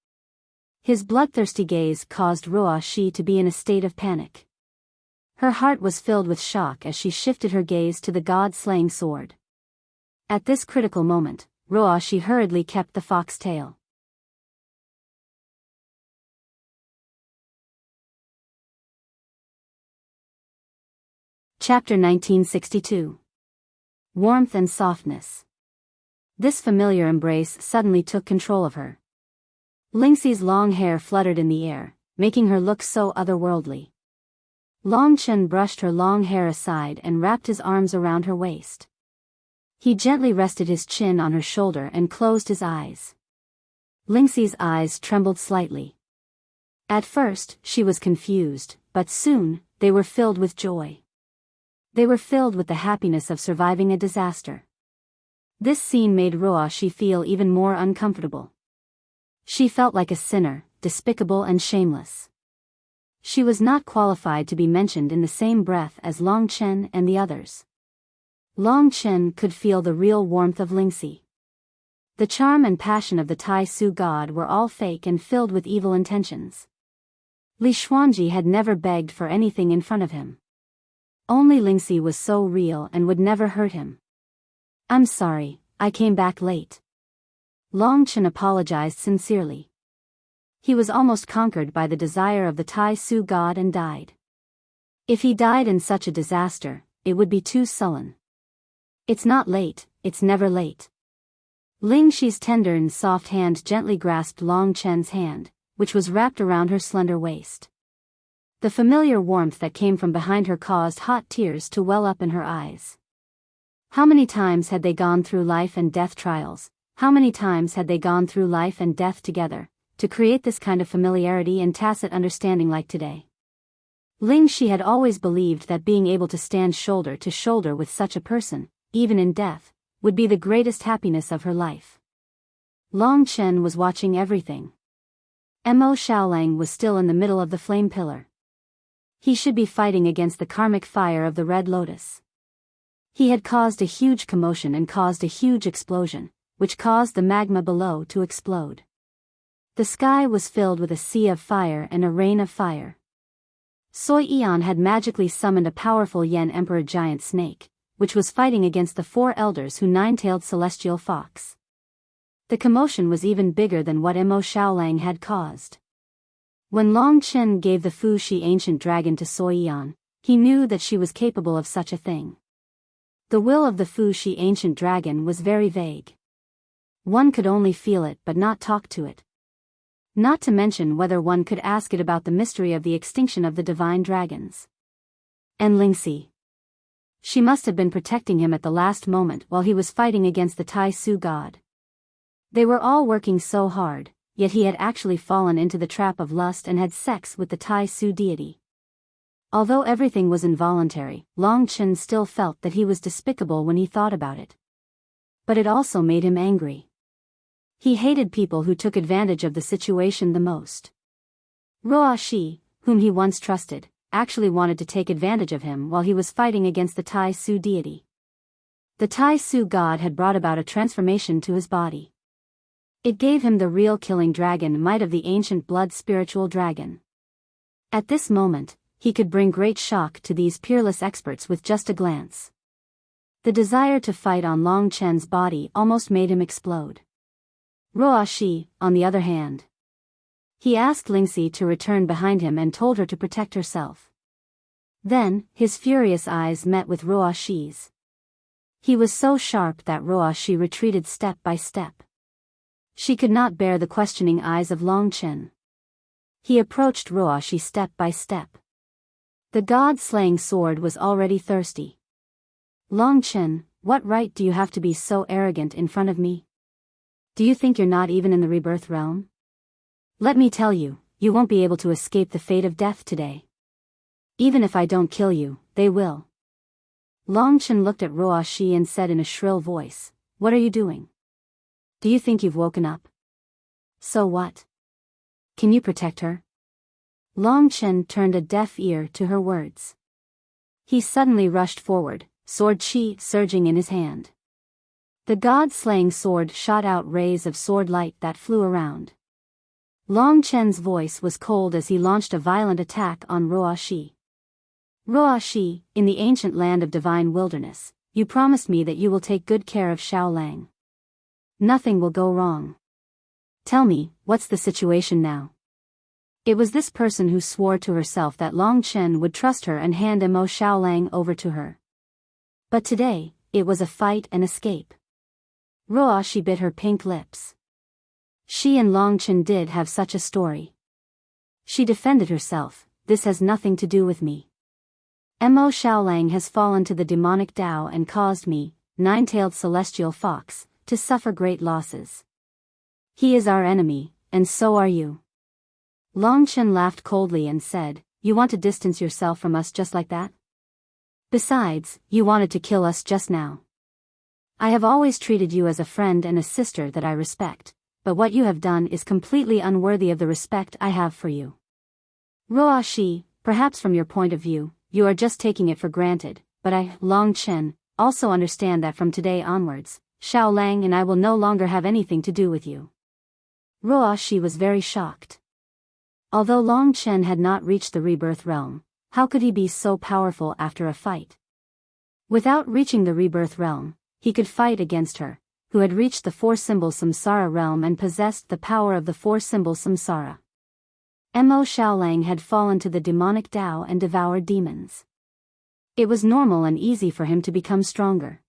His bloodthirsty gaze caused Ruoshi to be in a state of panic. Her heart was filled with shock as she shifted her gaze to the god-slaying sword. At this critical moment, Ruoshi hurriedly kept the fox tail. Chapter 1962. Warmth and softness. This familiar embrace suddenly took control of her. Lingxi's long hair fluttered in the air, making her look so otherworldly. Long Chen brushed her long hair aside and wrapped his arms around her waist. He gently rested his chin on her shoulder and closed his eyes. Lingxi's eyes trembled slightly. At first, she was confused, but soon, they were filled with joy. They were filled with the happiness of surviving a disaster. This scene made Ruoshi feel even more uncomfortable. She felt like a sinner, despicable and shameless. She was not qualified to be mentioned in the same breath as Long Chen and the others. Long Chen could feel the real warmth of Lingxi. The charm and passion of the Tai Su god were all fake and filled with evil intentions. Li Xuanji had never begged for anything in front of him. Only Lingxi was so real and would never hurt him. "I'm sorry, I came back late." Long Chen apologized sincerely. He was almost conquered by the desire of the Tai Su god and died. If he died in such a disaster, it would be too sullen. "It's not late, it's never late." Lingxi's tender and soft hand gently grasped Long Chen's hand, which was wrapped around her slender waist. The familiar warmth that came from behind her caused hot tears to well up in her eyes. How many times had they gone through life and death trials, how many times had they gone through life and death together, to create this kind of familiarity and tacit understanding like today? Lingxi had always believed that being able to stand shoulder to shoulder with such a person, even in death, would be the greatest happiness of her life. Long Chen was watching everything. Mo Xiaolang was still in the middle of the flame pillar. He should be fighting against the karmic fire of the Red Lotus. He had caused a huge commotion and caused a huge explosion, which caused the magma below to explode. The sky was filled with a sea of fire and a rain of fire. Soi Eon had magically summoned a powerful Yen Emperor giant snake, which was fighting against the 4 elders who nine-tailed celestial fox. The commotion was even bigger than what Mo Xiaolang had caused. When Long Chen gave the Fu Shi ancient dragon to Soi Eon, he knew that she was capable of such a thing. The will of the Fu Shi ancient dragon was very vague. One could only feel it but not talk to it. Not to mention whether one could ask it about the mystery of the extinction of the divine dragons. And Lingxi. She must have been protecting him at the last moment while he was fighting against the Tai Su god. They were all working so hard, yet he had actually fallen into the trap of lust and had sex with the Tai Su deity. Although everything was involuntary, Long Chen still felt that he was despicable when he thought about it. But it also made him angry. He hated people who took advantage of the situation the most. Ruoshi, whom he once trusted, actually wanted to take advantage of him while he was fighting against the Tai Su deity. The Tai Su god had brought about a transformation to his body. It gave him the real killing dragon might of the ancient blood spiritual dragon. At this moment, he could bring great shock to these peerless experts with just a glance. The desire to fight on Long Chen's body almost made him explode. Ruoshi, on the other hand. He asked Lingxi to return behind him and told her to protect herself. Then, his furious eyes met with Ruoshi's. He was so sharp that Ruoshi retreated step by step. She could not bear the questioning eyes of Long Chen. He approached Ruoshi step by step. The god-slaying sword was already thirsty. "Long Chen, what right do you have to be so arrogant in front of me? Do you think you're not even in the rebirth realm? Let me tell you, you won't be able to escape the fate of death today. Even if I don't kill you, they will." Long Chen looked at Ruoshi and said in a shrill voice, "What are you doing? Do you think you've woken up? So what? Can you protect her?" Long Chen turned a deaf ear to her words. He suddenly rushed forward, sword qi surging in his hand. The god-slaying sword shot out rays of sword light that flew around. Long Chen's voice was cold as he launched a violent attack on Ruoshi. "Ruoshi, in the ancient land of divine wilderness, you promised me that you will take good care of Xiaolang. Nothing will go wrong. Tell me, what's the situation now?" It was this person who swore to herself that Long Chen would trust her and hand Mo Xiaolang over to her. But today, it was a fight and escape. Ruoshi bit her pink lips. She and Long Chen did have such a story. She defended herself, "This has nothing to do with me. Mo Xiaolang has fallen to the demonic Tao and caused me, nine-tailed celestial fox, to suffer great losses. He is our enemy, and so are you. Long Chen laughed coldly and said, "You want to distance yourself from us just like that? Besides, you wanted to kill us just now. I have always treated you as a friend and a sister that I respect, but what you have done is completely unworthy of the respect I have for you. Ruo Shi, perhaps from your point of view, you are just taking it for granted, but I, Long Chen, also understand that from today onwards, Xiao Lang and I will no longer have anything to do with you." Ruo Shi was very shocked. Although Long Chen had not reached the rebirth realm, how could he be so powerful after a fight? Without reaching the rebirth realm, he could fight against her, who had reached the four-symbol samsara realm and possessed the power of the four-symbol samsara. Mo Xiaolang had fallen to the demonic Tao and devoured demons. It was normal and easy for him to become stronger.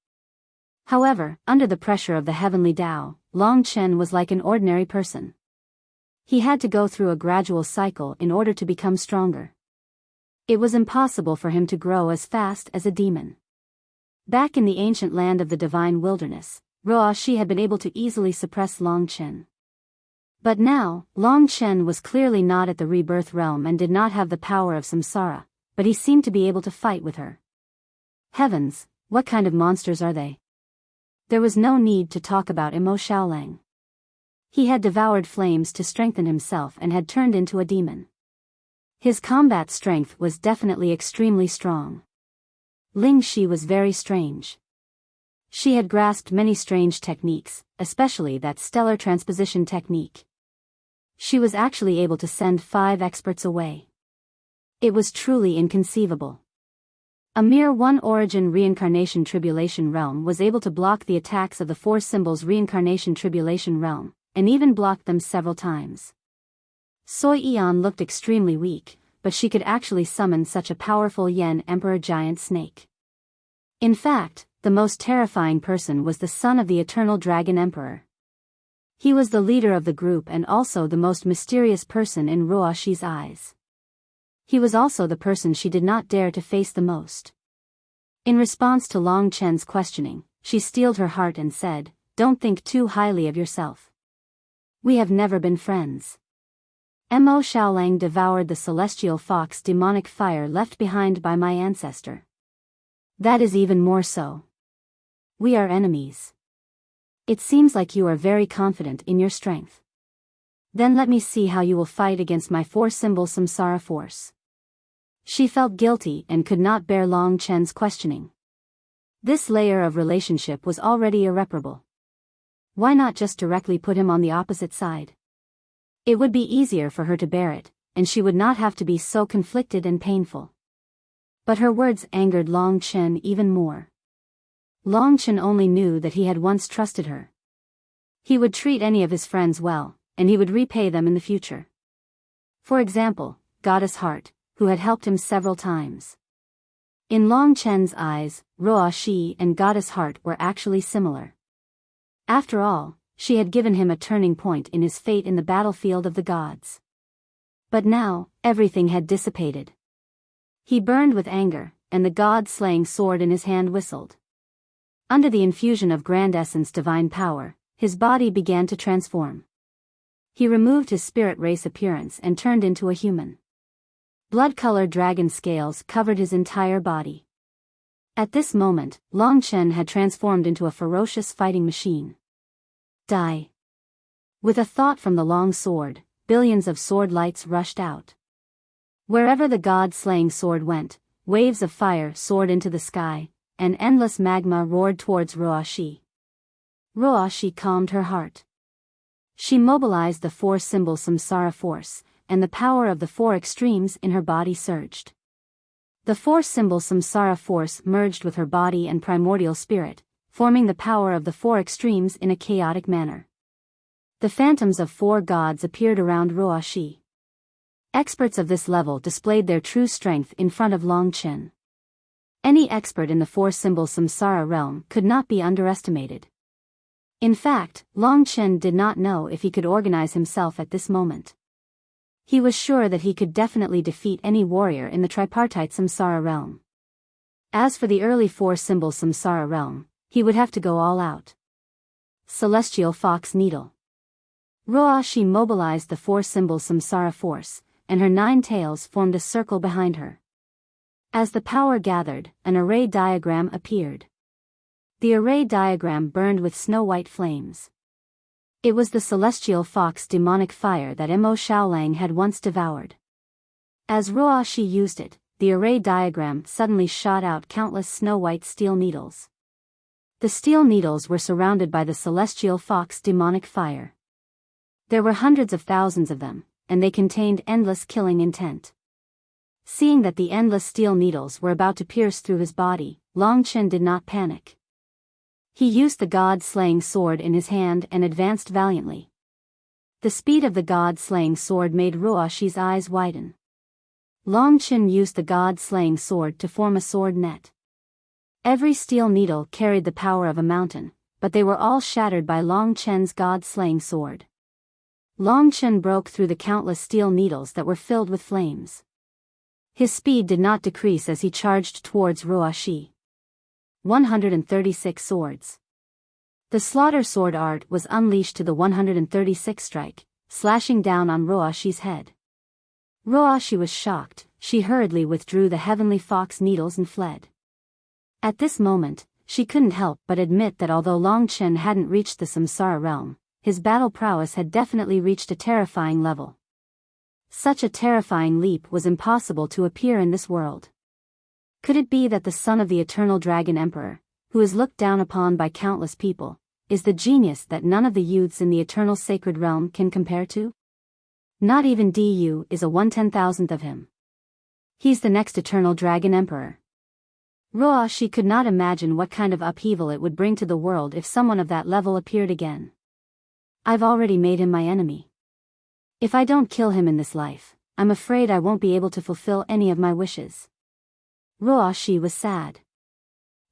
However, under the pressure of the heavenly Tao, Long Chen was like an ordinary person. He had to go through a gradual cycle in order to become stronger. It was impossible for him to grow as fast as a demon. Back in the ancient land of the divine wilderness, Ruo Shi had been able to easily suppress Long Chen. But now, Long Chen was clearly not at the rebirth realm and did not have the power of samsara, but he seemed to be able to fight with her. Heavens, what kind of monsters are they? There was no need to talk about Mo Xiaolang. He had devoured flames to strengthen himself and had turned into a demon. His combat strength was definitely extremely strong. Ling Shi was very strange. She had grasped many strange techniques, especially that stellar transposition technique. She was actually able to send 5 experts away. It was truly inconceivable. A mere one origin reincarnation tribulation realm was able to block the attacks of the four symbols reincarnation tribulation realm, and even blocked them several times. Soi Eon looked extremely weak, but she could actually summon such a powerful Yen Emperor giant snake. In fact, the most terrifying person was the son of the Eternal Dragon Emperor. He was the leader of the group and also the most mysterious person in Ruo Shi's eyes. He was also the person she did not dare to face the most. In response to Long Chen's questioning, she steeled her heart and said, "Don't think too highly of yourself. We have never been friends." Mo Xiaolang devoured the celestial fox demonic fire left behind by my ancestor. That is even more so. We are enemies. It seems like you are very confident in your strength. Then let me see how you will fight against my four-symbol samsara force. She felt guilty and could not bear Long Chen's questioning. This layer of relationship was already irreparable. Why not just directly put him on the opposite side? It would be easier for her to bear it, and she would not have to be so conflicted and painful. But her words angered Long Chen even more. Long Chen only knew that he had once trusted her. He would treat any of his friends well, and he would repay them in the future. For example, Goddess Heart, who had helped him several times. In Long Chen's eyes, Ruo Shi and Goddess Heart were actually similar. After all, she had given him a turning point in his fate in the battlefield of the gods. But now, everything had dissipated. He burned with anger, and the god-slaying sword in his hand whistled. Under the infusion of Grand Essence divine power, his body began to transform. He removed his spirit race appearance and turned into a human. Blood-colored dragon scales covered his entire body. At this moment, Long Chen had transformed into a ferocious fighting machine. Die. With a thought from the long sword, billions of sword lights rushed out. Wherever the god-slaying sword went, waves of fire soared into the sky, and endless magma roared towards Ruo Shi. Ruo Shi calmed her heart. She mobilized the four-symbol samsara force, and the power of the four extremes in her body surged. The four-symbol samsara force merged with her body and primordial spirit, forming the power of the four extremes in a chaotic manner. The phantoms of four gods appeared around Ruo Shi. Experts of this level displayed their true strength in front of Long Chen. Any expert in the four-symbol samsara realm could not be underestimated. In fact, Long Chen did not know if he could organize himself at this moment. He was sure that he could definitely defeat any warrior in the tripartite samsara realm. As for the early four-symbol samsara realm, He would have to go all out. Celestial Fox Needle. Ruoshi mobilized the 4-symbol samsara force, and her 9 tails formed a circle behind her. As the power gathered, an array diagram appeared. The array diagram burned with snow-white flames. It was the celestial fox demonic fire that Mo Xiaolang had once devoured. As Ruoshi used it, the array diagram suddenly shot out countless snow-white steel needles. The steel needles were surrounded by the celestial fox demonic fire. There were hundreds of thousands of them, and they contained endless killing intent. Seeing that the endless steel needles were about to pierce through his body, Long Chen did not panic. He used the god-slaying sword in his hand and advanced valiantly. The speed of the god-slaying sword made Ruoshi's eyes widen. Long Chen used the god-slaying sword to form a sword net. Every steel needle carried the power of a mountain, but they were all shattered by Long Chen's god-slaying sword. Long Chen broke through the countless steel needles that were filled with flames. His speed did not decrease as he charged towards Ruoshi. 136 swords. The slaughter sword art was unleashed to the 136 strike, slashing down on Ruoshi's head. Ruoshi was shocked. She hurriedly withdrew the heavenly fox needles and fled. At this moment, she couldn't help but admit that although Long Chen hadn't reached the samsara realm, his battle prowess had definitely reached a terrifying level. Such a terrifying leap was impossible to appear in this world. Could it be that the son of the eternal dragon emperor, who is looked down upon by countless people, is the genius that none of the youths in the eternal sacred realm can compare to? Not even Du is a 1/10,000th of him. He's the next eternal dragon emperor. Ruoshi could not imagine what kind of upheaval it would bring to the world if someone of that level appeared again. I've already made him my enemy. If I don't kill him in this life, I'm afraid I won't be able to fulfill any of my wishes. Ruoshi was sad.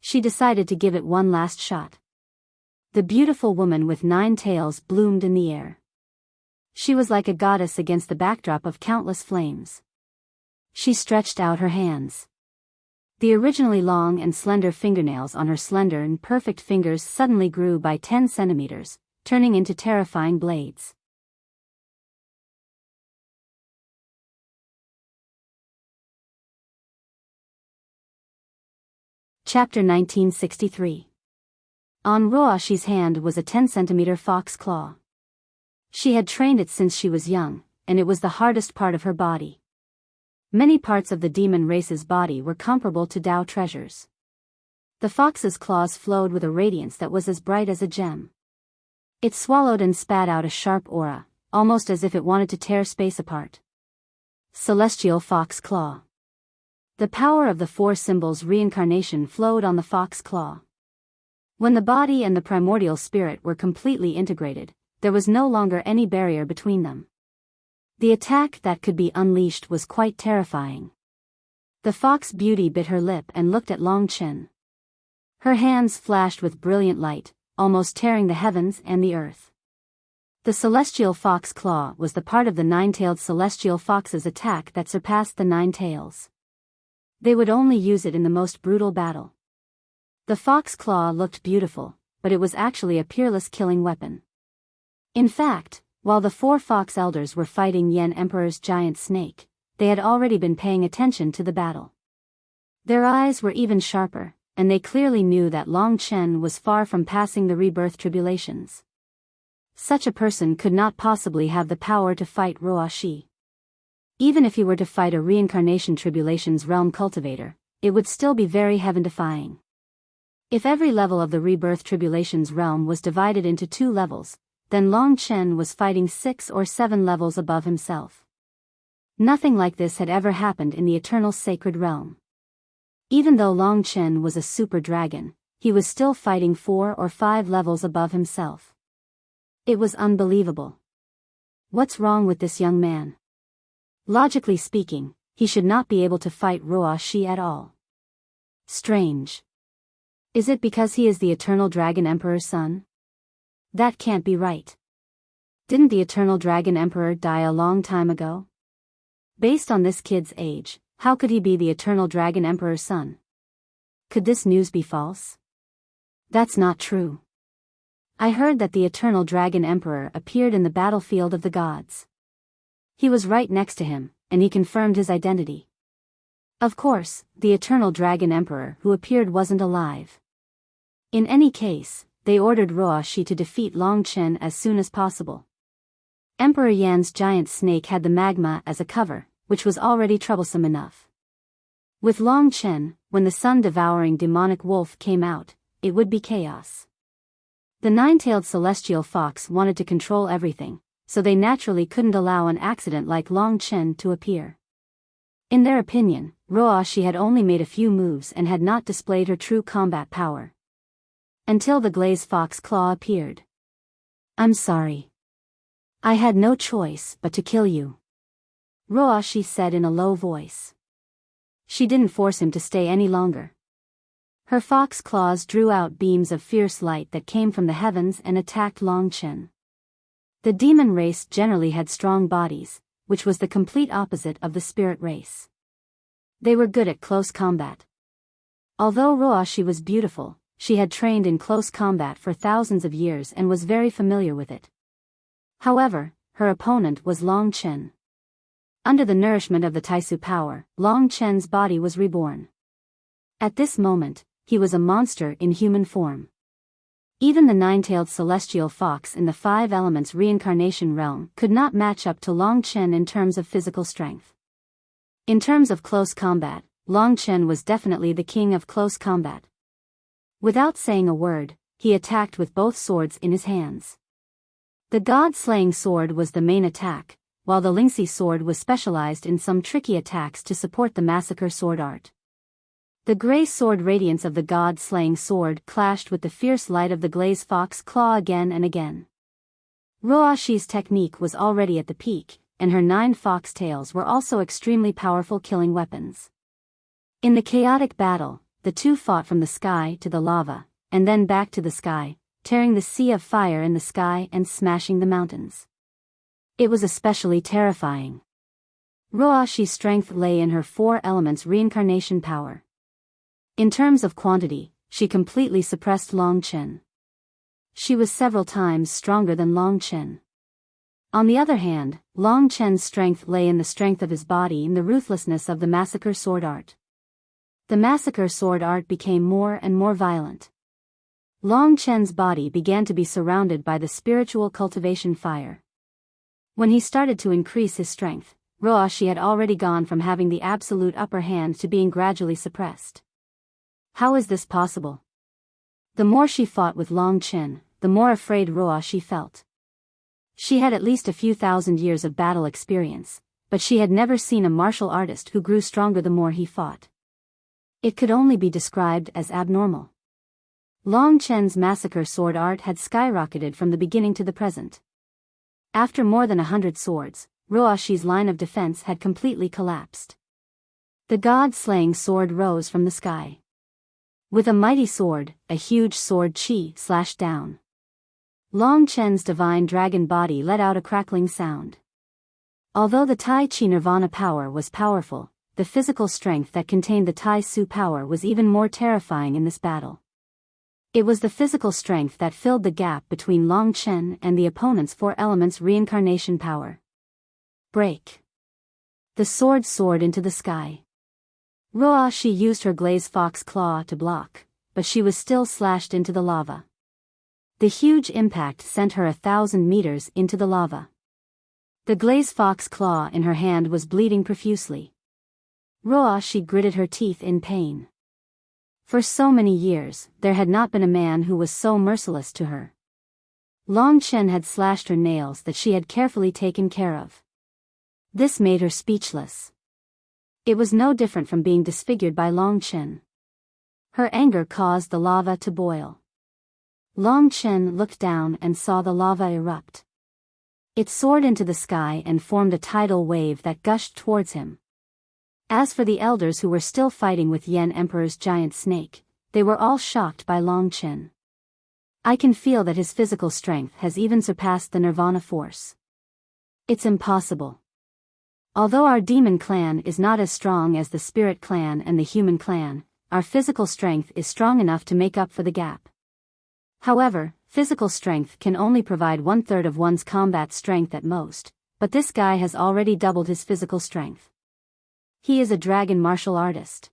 She decided to give it one last shot. The beautiful woman with 9 tails bloomed in the air. She was like a goddess against the backdrop of countless flames. She stretched out her hands. The originally long and slender fingernails on her slender and perfect fingers suddenly grew by 10 centimeters, turning into terrifying blades. Chapter 1963. On Ruoshi's hand was a 10-centimeter fox claw. She had trained it since she was young, and it was the hardest part of her body. Many parts of the demon race's body were comparable to Tao treasures. The fox's claws flowed with a radiance that was as bright as a gem. It swallowed and spat out a sharp aura, almost as if it wanted to tear space apart. Celestial Fox Claw. The power of the 4 symbols reincarnation flowed on the fox claw. When the body and the primordial spirit were completely integrated, there was no longer any barrier between them. The attack that could be unleashed was quite terrifying. The fox beauty bit her lip and looked at Long Chen. Her hands flashed with brilliant light, almost tearing the heavens and the earth. The celestial fox claw was the part of the 9-tailed celestial fox's attack that surpassed the 9 tails. They would only use it in the most brutal battle. The fox claw looked beautiful, but it was actually a peerless killing weapon. In fact, while the 4 fox elders were fighting Yen Emperor's giant snake, they had already been paying attention to the battle. Their eyes were even sharper, and they clearly knew that Long Chen was far from passing the rebirth tribulations. Such a person could not possibly have the power to fight Ruoshi. Even if he were to fight a reincarnation tribulations realm cultivator, it would still be very heaven-defying. If every level of the rebirth tribulations realm was divided into 2 levels, then Long Chen was fighting 6 or 7 levels above himself. Nothing like this had ever happened in the eternal sacred realm. Even though Long Chen was a super dragon, he was still fighting 4 or 5 levels above himself. It was unbelievable. What's wrong with this young man? Logically speaking, he should not be able to fight Ruoshi at all. Strange. Is it because he is the eternal dragon emperor's son? That can't be right. Didn't the eternal dragon emperor die a long time ago? Based on this kid's age, how could he be the eternal dragon emperor's son? Could this news be false? That's not true. I heard that the eternal dragon emperor appeared in the battlefield of the gods. He was right next to him, and he confirmed his identity. Of course, the eternal dragon emperor who appeared wasn't alive. In any case, they ordered Ruoshi to defeat Long Chen as soon as possible. Emperor Yan's giant snake had the magma as a cover, which was already troublesome enough. With Long Chen, when the sun-devouring demonic wolf came out, it would be chaos. The nine-tailed celestial fox wanted to control everything, so they naturally couldn't allow an accident like Long Chen to appear. In their opinion, Ruoshi had only made a few moves and had not displayed her true combat power. Until the glazed fox claw appeared. I'm sorry. I had no choice but to kill you, Ruoshi said in a low voice. She didn't force him to stay any longer. Her fox claws drew out beams of fierce light that came from the heavens and attacked Long Chen. The demon race generally had strong bodies, which was the complete opposite of the spirit race. They were good at close combat. Although Ruoshi was beautiful, she had trained in close combat for thousands of years and was very familiar with it. However, her opponent was Long Chen. Under the nourishment of the Taisu power, Long Chen's body was reborn. At this moment, he was a monster in human form. Even the nine-tailed celestial fox in the five elements reincarnation realm could not match up to Long Chen in terms of physical strength. In terms of close combat, Long Chen was definitely the king of close combat. Without saying a word, he attacked with both swords in his hands. The god-slaying sword was the main attack, while the Lingxi sword was specialized in some tricky attacks to support the massacre sword art. The gray sword radiance of the god-slaying sword clashed with the fierce light of the glazed fox claw again and again. Ruoshi's technique was already at the peak, and her 9 fox tails were also extremely powerful killing weapons. In the chaotic battle, the two fought from the sky to the lava, and then back to the sky, tearing the sea of fire in the sky and smashing the mountains. It was especially terrifying. Ruoshi's strength lay in her 4 elements reincarnation power. In terms of quantity, she completely suppressed Long Chen. She was several times stronger than Long Chen. On the other hand, Long Chen's strength lay in the strength of his body and the ruthlessness of the massacre sword art. The massacre sword art became more and more violent. Long Chen's body began to be surrounded by the spiritual cultivation fire. When he started to increase his strength, Ruoshi had already gone from having the absolute upper hand to being gradually suppressed. How is this possible? The more she fought with Long Chen, the more afraid Ruoshi felt. She had at least a few thousand years of battle experience, but she had never seen a martial artist who grew stronger the more he fought. It could only be described as abnormal. Long Chen's massacre sword art had skyrocketed from the beginning to the present. After more than 100 swords, Ruoshi's line of defense had completely collapsed. The god-slaying sword rose from the sky. With a mighty sword, a huge sword chi slashed down. Long Chen's divine dragon body let out a crackling sound. Although the Tai Chi Nirvana power was powerful, the physical strength that contained the Tai Su power was even more terrifying in this battle. It was the physical strength that filled the gap between Long Chen and the opponent's 4 elements reincarnation power. Break. The sword soared into the sky. Ruoshi used her glazed fox claw to block, but she was still slashed into the lava. The huge impact sent her 1,000 meters into the lava. The glazed fox claw in her hand was bleeding profusely. Ruoshi gritted her teeth in pain. For so many years, there had not been a man who was so merciless to her. Long Chen had slashed her nails that she had carefully taken care of. This made her speechless. It was no different from being disfigured by Long Chen. Her anger caused the lava to boil. Long Chen looked down and saw the lava erupt. It soared into the sky and formed a tidal wave that gushed towards him. As for the elders who were still fighting with Yan Emperor's giant snake, they were all shocked by Long Chen. I can feel that his physical strength has even surpassed the Nirvana force. It's impossible. Although our demon clan is not as strong as the spirit clan and the human clan, our physical strength is strong enough to make up for the gap. However, physical strength can only provide 1/3 of one's combat strength at most, but this guy has already doubled his physical strength. He is a dragon martial artist.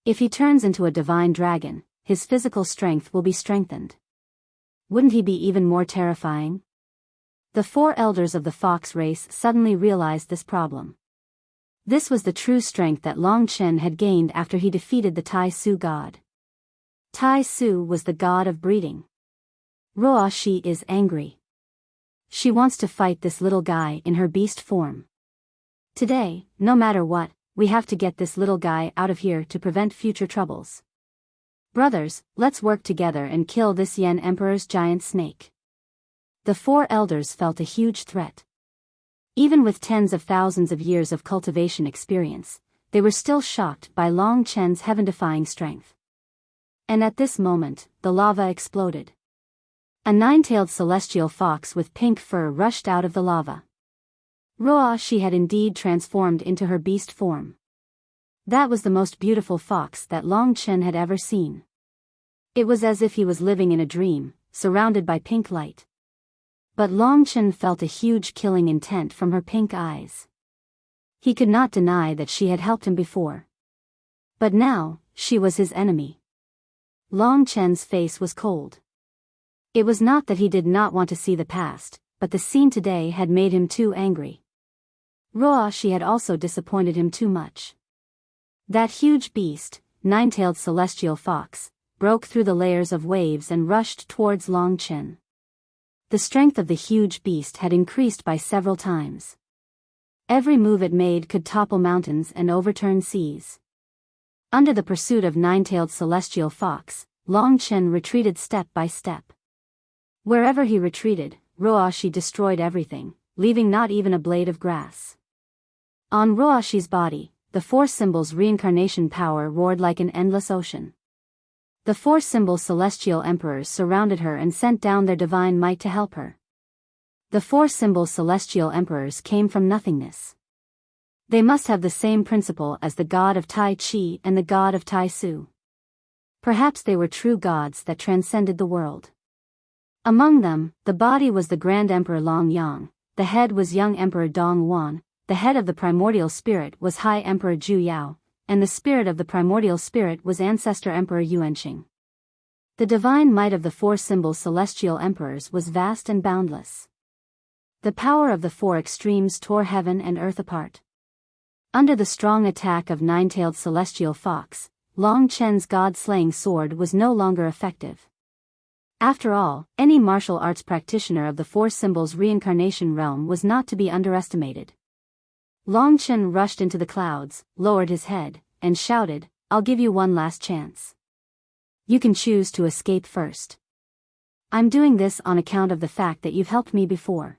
If he turns into a divine dragon, his physical strength will be strengthened. Wouldn't he be even more terrifying? The 4 elders of the fox race suddenly realized this problem. This was the true strength that Long Chen had gained after he defeated the Tai Su god. Tai Su was the god of breeding. Ruo Shi is angry. She wants to fight this little guy in her beast form. Today, no matter what, we have to get this little guy out of here to prevent future troubles. Brothers, let's work together and kill this Yan Emperor's giant snake. The 4 elders felt a huge threat. Even with tens of thousands of years of cultivation experience, they were still shocked by Long Chen's heaven-defying strength. And at this moment, the lava exploded. A 9-tailed celestial fox with pink fur rushed out of the lava. Ruo Shi had indeed transformed into her beast form. That was the most beautiful fox that Long Chen had ever seen. It was as if he was living in a dream, surrounded by pink light. But Long Chen felt a huge killing intent from her pink eyes. He could not deny that she had helped him before. But now, she was his enemy. Long Chen's face was cold. It was not that he did not want to see the past, but the scene today had made him too angry. Ruo Shi had also disappointed him too much. That huge beast, 9-tailed celestial fox, broke through the layers of waves and rushed towards Long Chen. The strength of the huge beast had increased by several times. Every move it made could topple mountains and overturn seas. Under the pursuit of 9-tailed celestial fox, Long Chen retreated step by step. Wherever he retreated, Ruo Shi destroyed everything, leaving not even a blade of grass. On Ruo Shi's body, the 4 symbols' reincarnation power roared like an endless ocean. The 4 symbol celestial emperors surrounded her and sent down their divine might to help her. The 4 symbol celestial emperors came from nothingness. They must have the same principle as the god of Tai Chi and the god of Tai Su. Perhaps they were true gods that transcended the world. Among them, the body was the Grand Emperor Long Yang, the head was Young Emperor Dong Wan, the head of the primordial spirit was High Emperor Zhu Yao, and the spirit of the primordial spirit was Ancestor Emperor Yuanqing. The divine might of the 4 symbol celestial emperors was vast and boundless. The power of the 4 extremes tore heaven and earth apart. Under the strong attack of 9-tailed celestial fox, Long Chen's god-slaying sword was no longer effective. After all, any martial arts practitioner of the 4 symbols reincarnation realm was not to be underestimated. Long Chen rushed into the clouds, lowered his head, and shouted, "I'll give you one last chance. You can choose to escape first. I'm doing this on account of the fact that you've helped me before.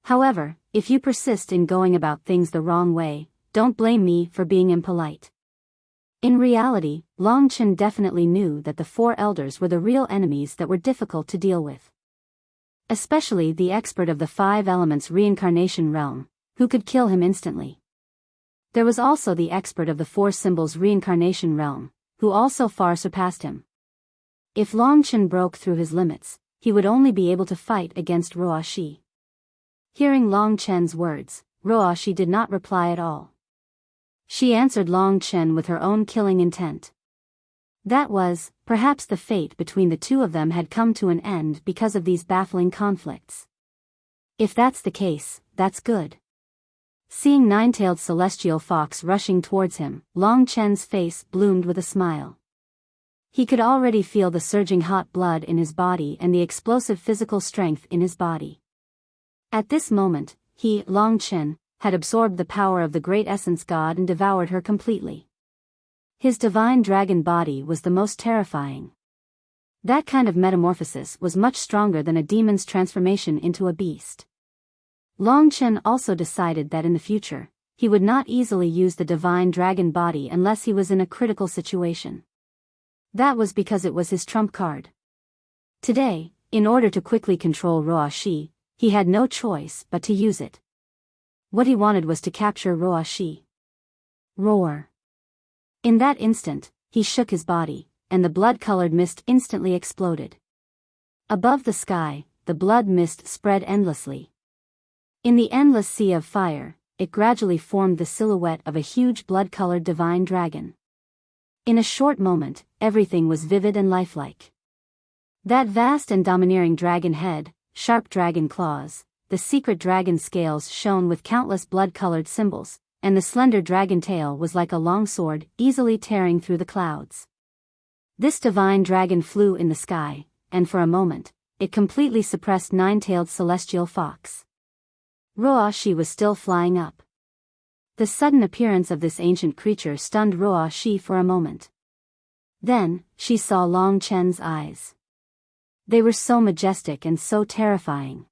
However, if you persist in going about things the wrong way, don't blame me for being impolite." In reality, Long Chen definitely knew that the 4 elders were the real enemies that were difficult to deal with. Especially the expert of the 5 elements reincarnation realm, who could kill him instantly. There was also the expert of the 4 symbols reincarnation realm, who also far surpassed him. If Long Chen broke through his limits, he would only be able to fight against Ruo Shi. Hearing Long Chen's words, Ruo Shi did not reply at all. She answered Long Chen with her own killing intent. That was, perhaps the fate between the 2 of them had come to an end because of these baffling conflicts. If that's the case, that's good. Seeing 9-tailed celestial fox rushing towards him, Long Chen's face bloomed with a smile. He could already feel the surging hot blood in his body and the explosive physical strength in his body. At this moment, he, Long Chen, had absorbed the power of the great essence god and devoured her completely. His divine dragon body was the most terrifying. That kind of metamorphosis was much stronger than a demon's transformation into a beast. Long Chen also decided that in the future, he would not easily use the divine dragon body unless he was in a critical situation. That was because it was his trump card. Today, in order to quickly control Ruo Shi, he had no choice but to use it. What he wanted was to capture Ruo Shi. Roar. In that instant, he shook his body, and the blood-colored mist instantly exploded. Above the sky, the blood mist spread endlessly. In the endless sea of fire, it gradually formed the silhouette of a huge blood-colored divine dragon. In a short moment, everything was vivid and lifelike. That vast and domineering dragon head, sharp dragon claws, the secret dragon scales shone with countless blood-colored symbols, and the slender dragon tail was like a long sword, easily tearing through the clouds. This divine dragon flew in the sky, and for a moment, it completely suppressed nine-tailed celestial fox. Ruoshi was still flying up. The sudden appearance of this ancient creature stunned Ruoshi for a moment. Then, she saw Long Chen's eyes. They were so majestic and so terrifying.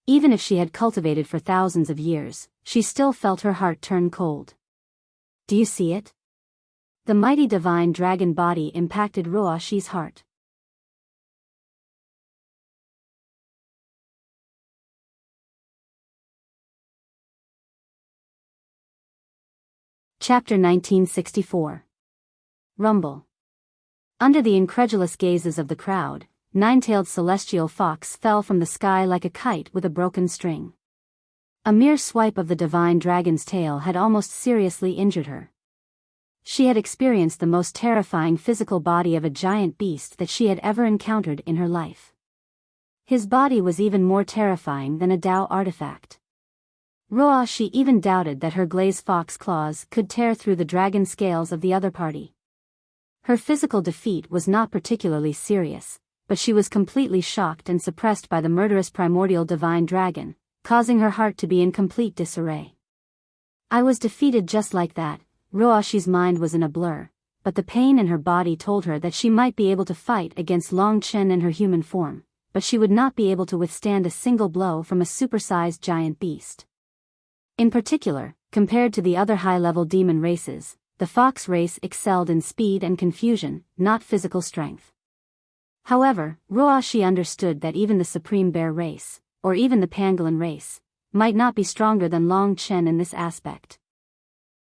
Even if she had cultivated for thousands of years, she still felt her heart turn cold. Do you see it? The mighty divine dragon body impacted Ruoshi's heart. Chapter 1964. Rumble. Under the incredulous gazes of the crowd, nine-tailed celestial fox fell from the sky like a kite with a broken string. A mere swipe of the divine dragon's tail had almost seriously injured her. She had experienced the most terrifying physical body of a giant beast that she had ever encountered in her life. His body was even more terrifying than a Tao artifact. Ruoshi even doubted that her glazed fox claws could tear through the dragon scales of the other party. Her physical defeat was not particularly serious, but she was completely shocked and suppressed by the murderous primordial divine dragon, causing her heart to be in complete disarray. I was defeated just like that. Ruoshi's mind was in a blur, but the pain in her body told her that she might be able to fight against Long Chen in her human form, but she would not be able to withstand a single blow from a supersized giant beast. In particular, compared to the other high-level demon races, the fox race excelled in speed and confusion, not physical strength. However, Ruoshi understood that even the supreme bear race, or even the pangolin race, might not be stronger than Long Chen in this aspect.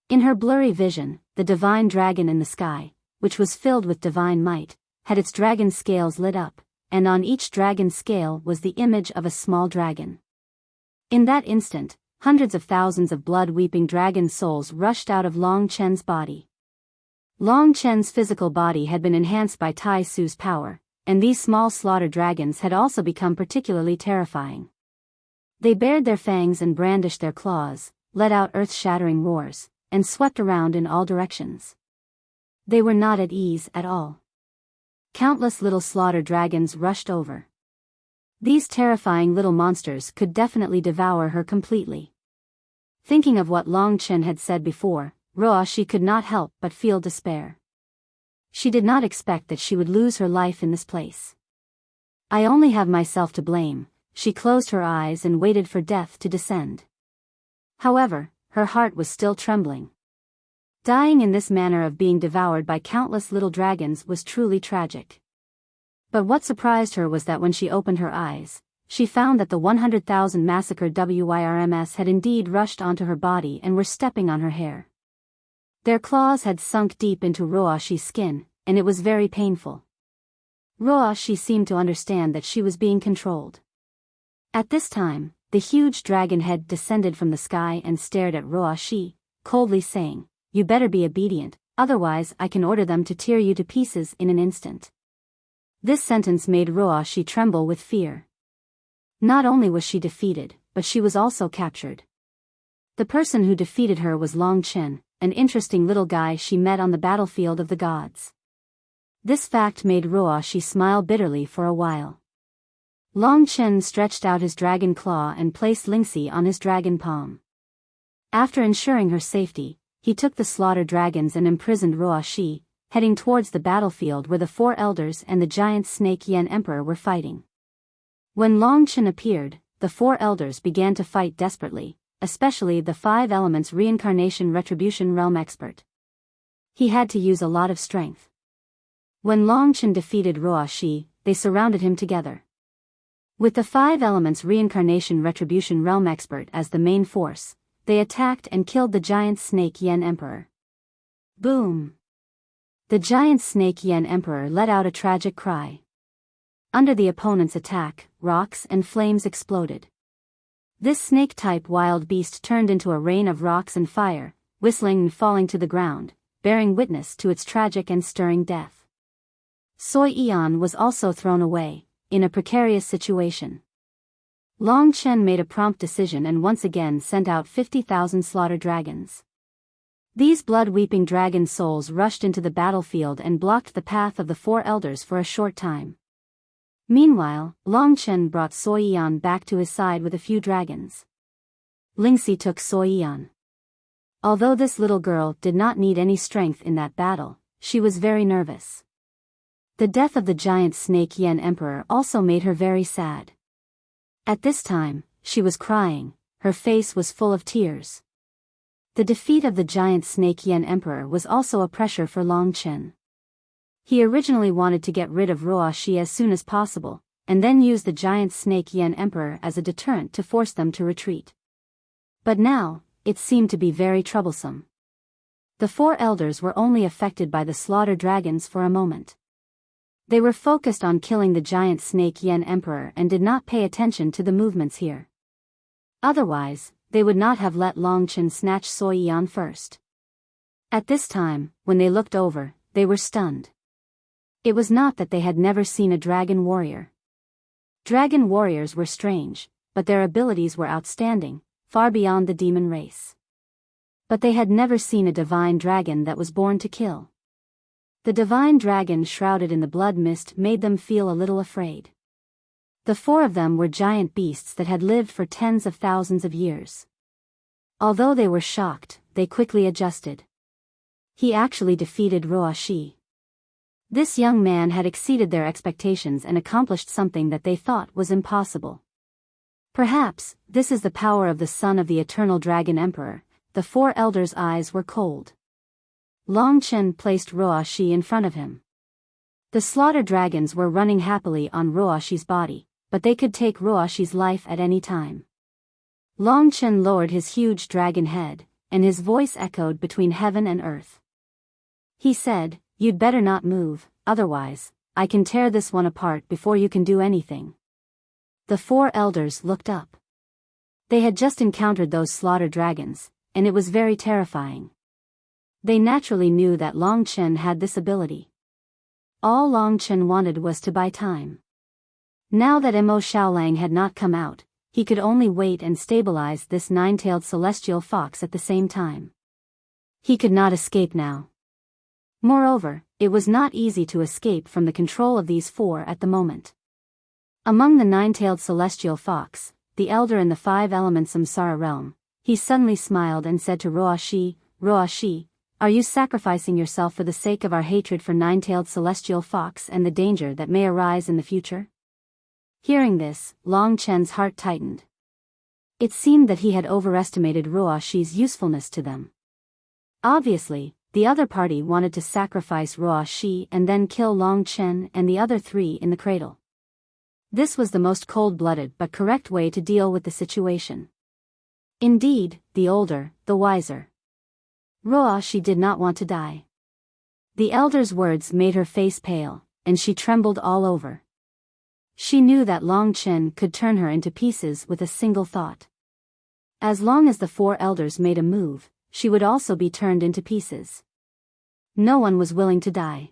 In her blurry vision, the divine dragon in the sky, which was filled with divine might, had its dragon scales lit up, and on each dragon scale was the image of a small dragon. In that instant, hundreds of thousands of blood-weeping dragon souls rushed out of Long Chen's body. Long Chen's physical body had been enhanced by Tai Su's power, and these small slaughter dragons had also become particularly terrifying. They bared their fangs and brandished their claws, let out earth-shattering roars, and swept around in all directions. They were not at ease at all. Countless little slaughter dragons rushed over. These terrifying little monsters could definitely devour her completely. Thinking of what Long Chen had said before, Ruoshi could not help but feel despair. She did not expect that she would lose her life in this place. I only have myself to blame. She closed her eyes and waited for death to descend. However, her heart was still trembling. Dying in this manner of being devoured by countless little dragons was truly tragic. But what surprised her was that when she opened her eyes, she found that the 100,000 massacred WYRMS had indeed rushed onto her body and were stepping on her hair. Their claws had sunk deep into Ruoshi's skin, and it was very painful. Ruoshi seemed to understand that she was being controlled. At this time, the huge dragon head descended from the sky and stared at Ruoshi, coldly saying, "You better be obedient, otherwise I can order them to tear you to pieces in an instant." This sentence made Ruoshi tremble with fear. Not only was she defeated, but she was also captured. The person who defeated her was Long Chen, an interesting little guy she met on the battlefield of the gods. This fact made Ruoshi smile bitterly for a while. Long Chen stretched out his dragon claw and placed Lingxi on his dragon palm. After ensuring her safety, he took the slaughter dragons and imprisoned Ruoshi, heading towards the battlefield where the four elders and the giant snake Yen Emperor were fighting. When Long Chen appeared, the four elders began to fight desperately, especially the 5 elements reincarnation retribution realm expert. He had to use a lot of strength. When Long Chen defeated Ruoshi, they surrounded him together. With the 5 elements reincarnation retribution realm expert as the main force, they attacked and killed the giant snake Yen Emperor. Boom! The giant snake Yen Emperor let out a tragic cry. Under the opponent's attack, rocks and flames exploded. This snake-type wild beast turned into a rain of rocks and fire, whistling and falling to the ground, bearing witness to its tragic and stirring death. Soi Yan was also thrown away, in a precarious situation. Long Chen made a prompt decision and once again sent out 50,000 slaughter dragons. These blood-weeping dragon souls rushed into the battlefield and blocked the path of the four elders for a short time. Meanwhile, Long Chen brought Soi Yan back to his side with a few dragons. Lingxi took Soi Yan. Although this little girl did not need any strength in that battle, she was very nervous. The death of the giant snake Yan Emperor also made her very sad. At this time, she was crying, her face was full of tears. The defeat of the giant snake Yan Emperor was also a pressure for Long Chen. He originally wanted to get rid of Ruoxi as soon as possible, and then use the giant snake Yan Emperor as a deterrent to force them to retreat. But now, it seemed to be very troublesome. The four elders were only affected by the slaughter dragons for a moment. They were focused on killing the giant snake Yan Emperor and did not pay attention to the movements here. Otherwise, they would not have let Long Chen snatch Soi Yan first. At this time, when they looked over, they were stunned. It was not that they had never seen a dragon warrior. Dragon warriors were strange, but their abilities were outstanding, far beyond the demon race. But they had never seen a divine dragon that was born to kill. The divine dragon shrouded in the blood mist made them feel a little afraid. The four of them were giant beasts that had lived for tens of thousands of years. Although they were shocked, they quickly adjusted. He actually defeated Ruoxi. This young man had exceeded their expectations and accomplished something that they thought was impossible. Perhaps, this is the power of the son of the eternal dragon emperor. The four elders' eyes were cold. Long Chen placed Ruoxi in front of him. The slaughter dragons were running happily on Ruoxi's body, but they could take Ruoxi's life at any time. Long Chen lowered his huge dragon head, and his voice echoed between heaven and earth. He said, "You'd better not move, otherwise, I can tear this one apart before you can do anything." The four elders looked up. They had just encountered those slaughter dragons, and it was very terrifying. They naturally knew that Long Chen had this ability. All Long Chen wanted was to buy time. Now that Mo Xiaolang had not come out, he could only wait and stabilize this nine-tailed celestial fox at the same time. He could not escape now. Moreover, it was not easy to escape from the control of these four at the moment. Among the nine-tailed celestial fox, the elder in the five elements Samsara realm, he suddenly smiled and said to Ruoxi, "Ruoxi, are you sacrificing yourself for the sake of our hatred for nine-tailed celestial fox and the danger that may arise in the future?" Hearing this, Long Chen's heart tightened. It seemed that he had overestimated Ruoxi's usefulness to them. Obviously, the other party wanted to sacrifice Ruoxi and then kill Long Chen and the other three in the cradle. This was the most cold-blooded but correct way to deal with the situation. Indeed, the older, the wiser. Ruoxi did not want to die. The elder's words made her face pale, and she trembled all over. She knew that Long Chen could turn her into pieces with a single thought. As long as the four elders made a move, she would also be turned into pieces. No one was willing to die.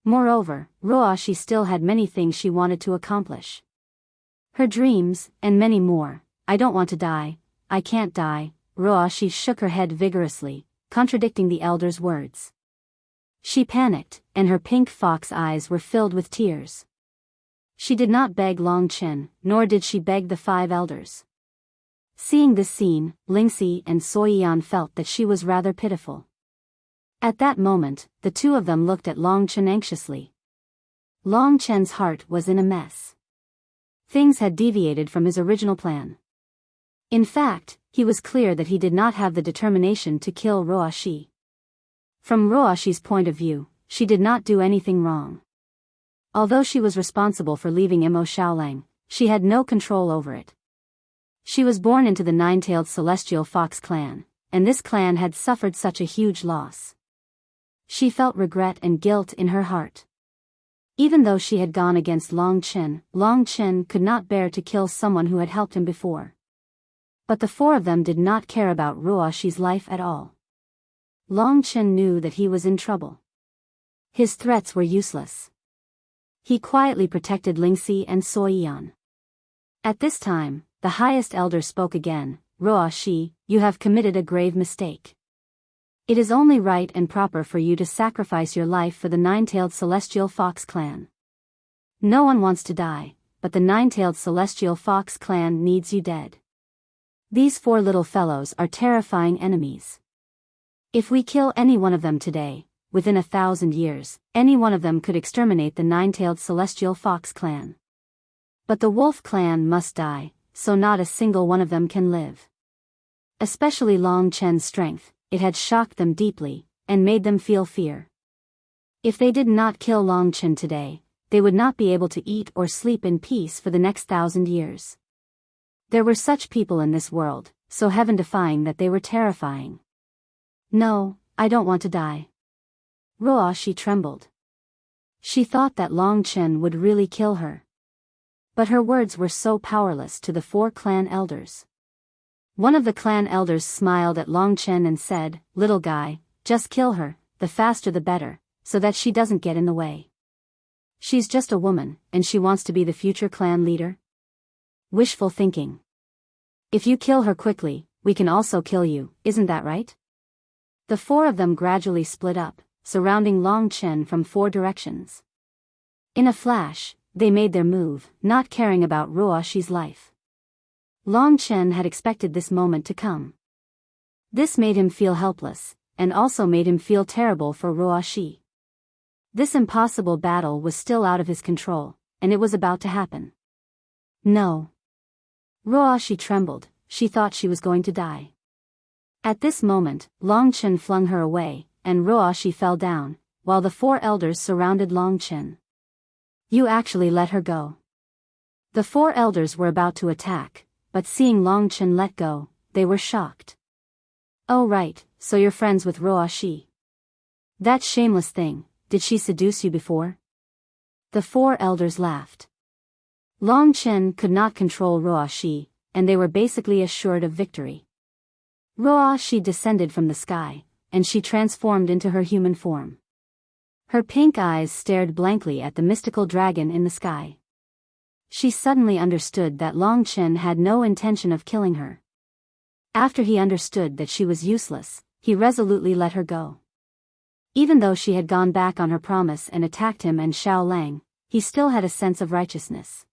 Moreover, Ruoxi still had many things she wanted to accomplish. Her dreams, and many more. "I don't want to die, I can't die." Ruoxi shook her head vigorously, contradicting the elder's words. She panicked, and her pink fox eyes were filled with tears. She did not beg Long Chen, nor did she beg the five elders. Seeing this scene, Lingxi and Soi Yan felt that she was rather pitiful. At that moment, the two of them looked at Long Chen anxiously. Long Chen's heart was in a mess. Things had deviated from his original plan. In fact, he was clear that he did not have the determination to kill Ruoxi. From Ruoxi's point of view, she did not do anything wrong. Although she was responsible for leaving Mo Xiaolang, she had no control over it. She was born into the nine-tailed celestial fox clan, and this clan had suffered such a huge loss. She felt regret and guilt in her heart. Even though she had gone against Long Chen could not bear to kill someone who had helped him before. But the four of them did not care about Ruoxi's life at all. Long Chen knew that he was in trouble. His threats were useless. He quietly protected Lingxi and Soiyan. At this time, the highest elder spoke again. Ruoxi, you have committed a grave mistake. It is only right and proper for you to sacrifice your life for the nine-tailed celestial fox clan. No one wants to die, but the nine-tailed celestial fox clan needs you dead. These four little fellows are terrifying enemies. If we kill any one of them today, within 1,000 years, any one of them could exterminate the nine-tailed celestial fox clan. But the wolf clan must die, so not a single one of them can live. Especially Long Chen's strength, it had shocked them deeply, and made them feel fear. If they did not kill Long Chen today, they would not be able to eat or sleep in peace for the next 1,000 years. There were such people in this world, so heaven-defying that they were terrifying. No, I don't want to die. Ruoxi trembled. She thought that Long Chen would really kill her. But her words were so powerless to the four clan elders. One of the clan elders smiled at Long Chen and said, "Little guy, just kill her, the faster the better, so that she doesn't get in the way. She's just a woman, and she wants to be the future clan leader." Wishful thinking. If you kill her quickly, we can also kill you, isn't that right? The four of them gradually split up, surrounding Long Chen from four directions. In a flash, they made their move, not caring about Ruoxi's life. Long Chen had expected this moment to come. This made him feel helpless, and also made him feel terrible for Ruoxi. This impossible battle was still out of his control, and it was about to happen. No. Ruoxi trembled, she thought she was going to die. At this moment, Long Chen flung her away, and Ruoxi fell down, while the four elders surrounded Long Chen. You actually let her go. The four elders were about to attack, but seeing Long Chen let go, they were shocked. Oh right, so you're friends with Ruoxi. That shameless thing, did she seduce you before? The four elders laughed. Long Chen could not control Ruoxi, and they were basically assured of victory. Ruoxi descended from the sky, and she transformed into her human form. Her pink eyes stared blankly at the mystical dragon in the sky. She suddenly understood that Long Chen had no intention of killing her. After he understood that she was useless, he resolutely let her go. Even though she had gone back on her promise and attacked him and Xiao Lang, he still had a sense of righteousness.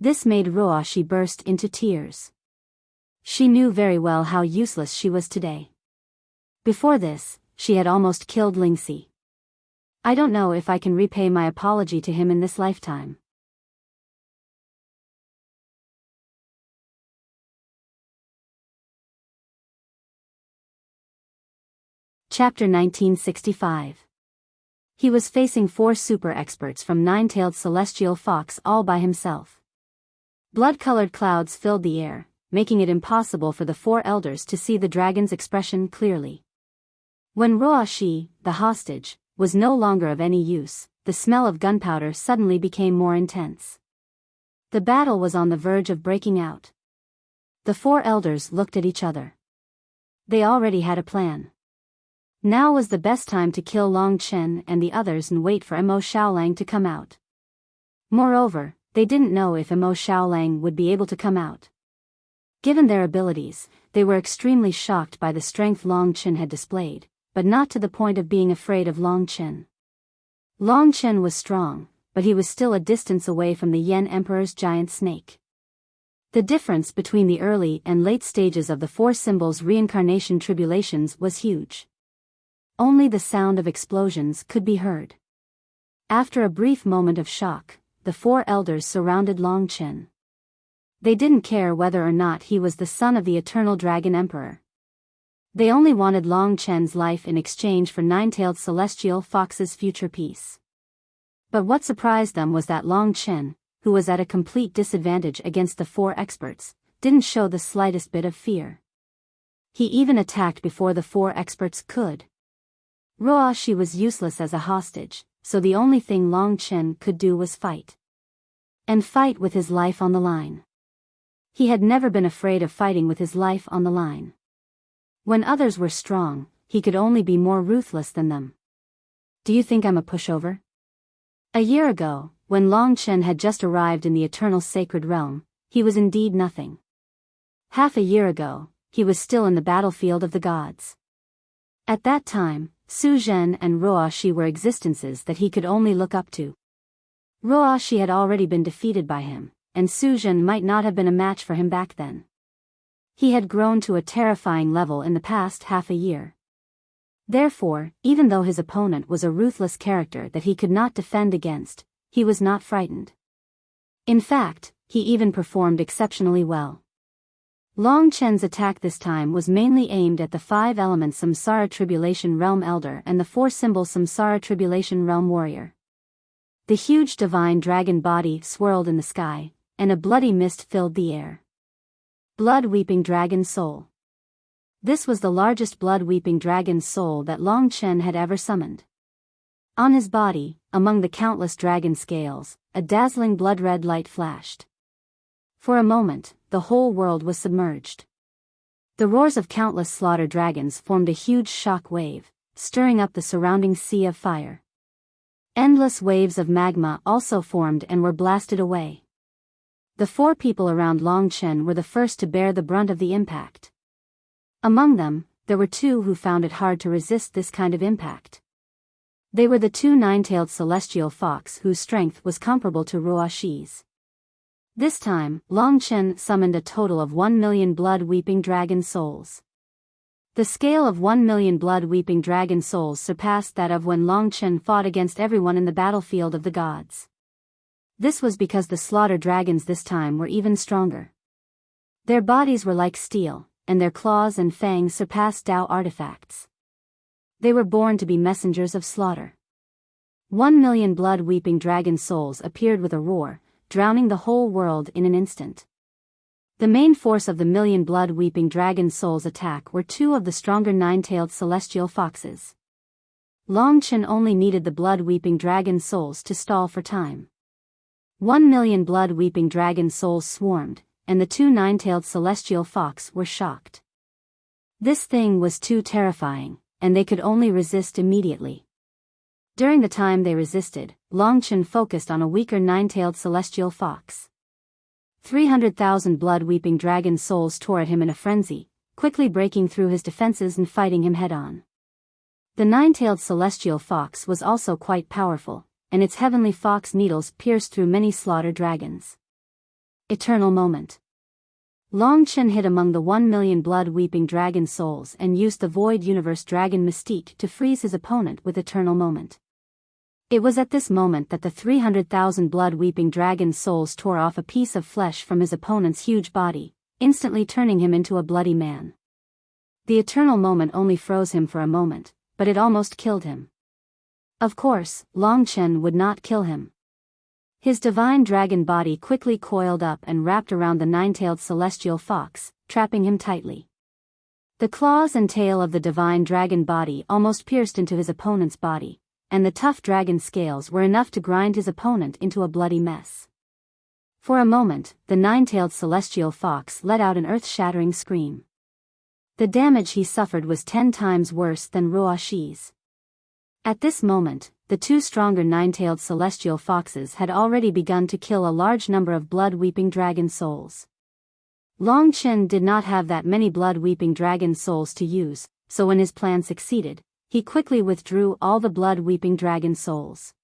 This made Ruoxi burst into tears. She knew very well how useless she was today. Before this, she had almost killed Lingxi. I don't know if I can repay my apology to him in this lifetime. Chapter 1965. He was facing four super experts from nine-tailed celestial fox all by himself. Blood-colored clouds filled the air, making it impossible for the four elders to see the dragon's expression clearly. When Ruoxi, the hostage, was no longer of any use, the smell of gunpowder suddenly became more intense. The battle was on the verge of breaking out. The four elders looked at each other. They already had a plan. Now was the best time to kill Long Chen and the others and wait for Mo Xiaolang to come out. Moreover, they didn't know if Mo Xiaolang would be able to come out. Given their abilities, they were extremely shocked by the strength Long Chen had displayed, but not to the point of being afraid of Long Chen. Long Chen was strong, but he was still a distance away from the Yan Emperor's giant snake. The difference between the early and late stages of the four symbols' reincarnation tribulations was huge. Only the sound of explosions could be heard. After a brief moment of shock, the four elders surrounded Long Chen. They didn't care whether or not he was the son of the eternal dragon emperor. They only wanted Long Chen's life in exchange for nine-tailed celestial fox's future peace. But what surprised them was that Long Chen, who was at a complete disadvantage against the four experts, didn't show the slightest bit of fear. He even attacked before the four experts could. Ruoxi was useless as a hostage, so the only thing Long Chen could do was fight. And fight with his life on the line. He had never been afraid of fighting with his life on the line. When others were strong, he could only be more ruthless than them. Do you think I'm a pushover? A year ago, when Long Chen had just arrived in the eternal sacred realm, he was indeed nothing. Half a year ago, he was still in the battlefield of the gods. At that time, Su Zhen and Ruo Shi were existences that he could only look up to. Ruo Shi had already been defeated by him, and Su Zhen might not have been a match for him back then. He had grown to a terrifying level in the past half a year. Therefore, even though his opponent was a ruthless character that he could not defend against, he was not frightened. In fact, he even performed exceptionally well. Long Chen's attack this time was mainly aimed at the 5 elements Samsara Tribulation Realm Elder and the 4 symbol Samsara Tribulation Realm Warrior. The huge divine dragon body swirled in the sky, and a bloody mist filled the air. Blood-weeping dragon soul. This was the largest blood-weeping dragon soul that Long Chen had ever summoned. On his body, among the countless dragon scales, a dazzling blood-red light flashed. For a moment, the whole world was submerged. The roars of countless slaughter dragons formed a huge shock wave, stirring up the surrounding sea of fire. Endless waves of magma also formed and were blasted away. The 4 people around Long Chen were the first to bear the brunt of the impact. Among them, there were 2 who found it hard to resist this kind of impact. They were the 2 nine-tailed celestial fox whose strength was comparable to Ruo Shi's. This time, Long Chen summoned a total of 1 million blood-weeping dragon souls. The scale of 1 million blood-weeping dragon souls surpassed that of when Long Chen fought against everyone in the battlefield of the gods. This was because the slaughter dragons this time were even stronger. Their bodies were like steel, and their claws and fangs surpassed Tao artifacts. They were born to be messengers of slaughter. 1 million blood-weeping dragon souls appeared with a roar, drowning the whole world in an instant. The main force of the million blood-weeping dragon souls' attack were 2 of the stronger nine-tailed celestial foxes. Long Chen only needed the blood-weeping dragon souls to stall for time. 1 million blood-weeping dragon souls swarmed, and the 2 nine-tailed celestial fox were shocked. This thing was too terrifying, and they could only resist immediately. During the time they resisted, Long Chen focused on a weaker nine-tailed celestial fox. 300,000 blood-weeping dragon souls tore at him in a frenzy, quickly breaking through his defenses and fighting him head-on. The nine-tailed celestial fox was also quite powerful, and its heavenly fox needles pierced through many slaughter dragons. Eternal moment. Long Chen hid among the 1 million blood-weeping dragon souls and used the Void Universe Dragon Mystique to freeze his opponent with Eternal Moment. It was at this moment that the 300,000 blood-weeping dragon souls tore off a piece of flesh from his opponent's huge body, instantly turning him into a bloody man. The Eternal Moment only froze him for a moment, but it almost killed him. Of course, Long Chen would not kill him. His divine dragon body quickly coiled up and wrapped around the nine-tailed celestial fox, trapping him tightly. The claws and tail of the divine dragon body almost pierced into his opponent's body, and the tough dragon scales were enough to grind his opponent into a bloody mess. For a moment, the nine-tailed celestial fox let out an earth-shattering scream. The damage he suffered was 10 times worse than Ruo Shi's. At this moment, the 2 stronger nine-tailed celestial foxes had already begun to kill a large number of blood-weeping dragon souls. Long Chen did not have that many blood-weeping dragon souls to use, so when his plan succeeded, he quickly withdrew all the blood-weeping dragon souls.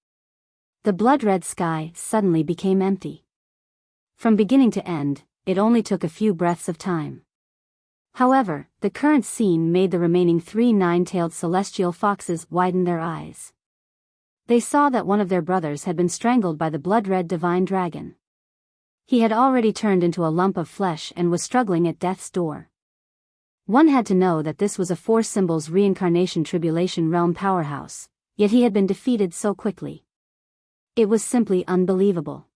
The blood-red sky suddenly became empty. From beginning to end, it only took a few breaths of time. However, the current scene made the remaining 3 nine-tailed celestial foxes widen their eyes. They saw that one of their brothers had been strangled by the blood-red divine dragon. He had already turned into a lump of flesh and was struggling at death's door. One had to know that this was a 4 symbols reincarnation tribulation realm powerhouse, yet he had been defeated so quickly. It was simply unbelievable.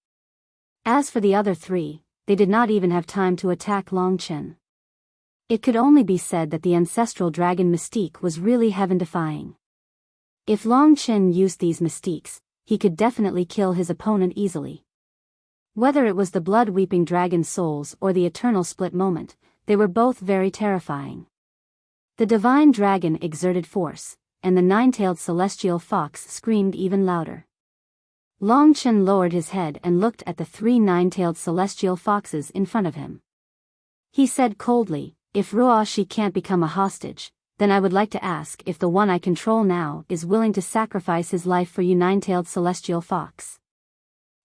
As for the other 3, they did not even have time to attack Long Chen. It could only be said that the ancestral dragon mystique was really heaven-defying. If Long Chen used these mystiques, he could definitely kill his opponent easily. Whether it was the blood-weeping dragon souls or the eternal split moment, they were both very terrifying. The divine dragon exerted force, and the nine-tailed celestial fox screamed even louder. Long Chen lowered his head and looked at the three nine-tailed celestial foxes in front of him. He said coldly, "If Ruoshi can't become a hostage, then I would like to ask if the one I control now is willing to sacrifice his life for you, nine-tailed celestial fox."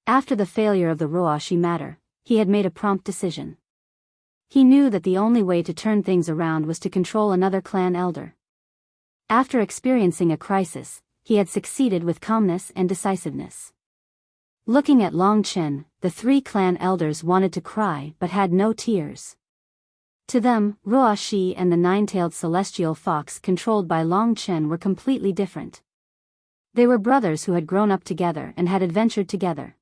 After the failure of the Ruoshi matter, he had made a prompt decision. He knew that the only way to turn things around was to control another clan elder. After experiencing a crisis, he had succeeded with calmness and decisiveness. Looking at Long Chen, the three clan elders wanted to cry but had no tears. To them, Ruoshi and the nine-tailed celestial fox controlled by Long Chen were completely different. They were brothers who had grown up together and had adventured together.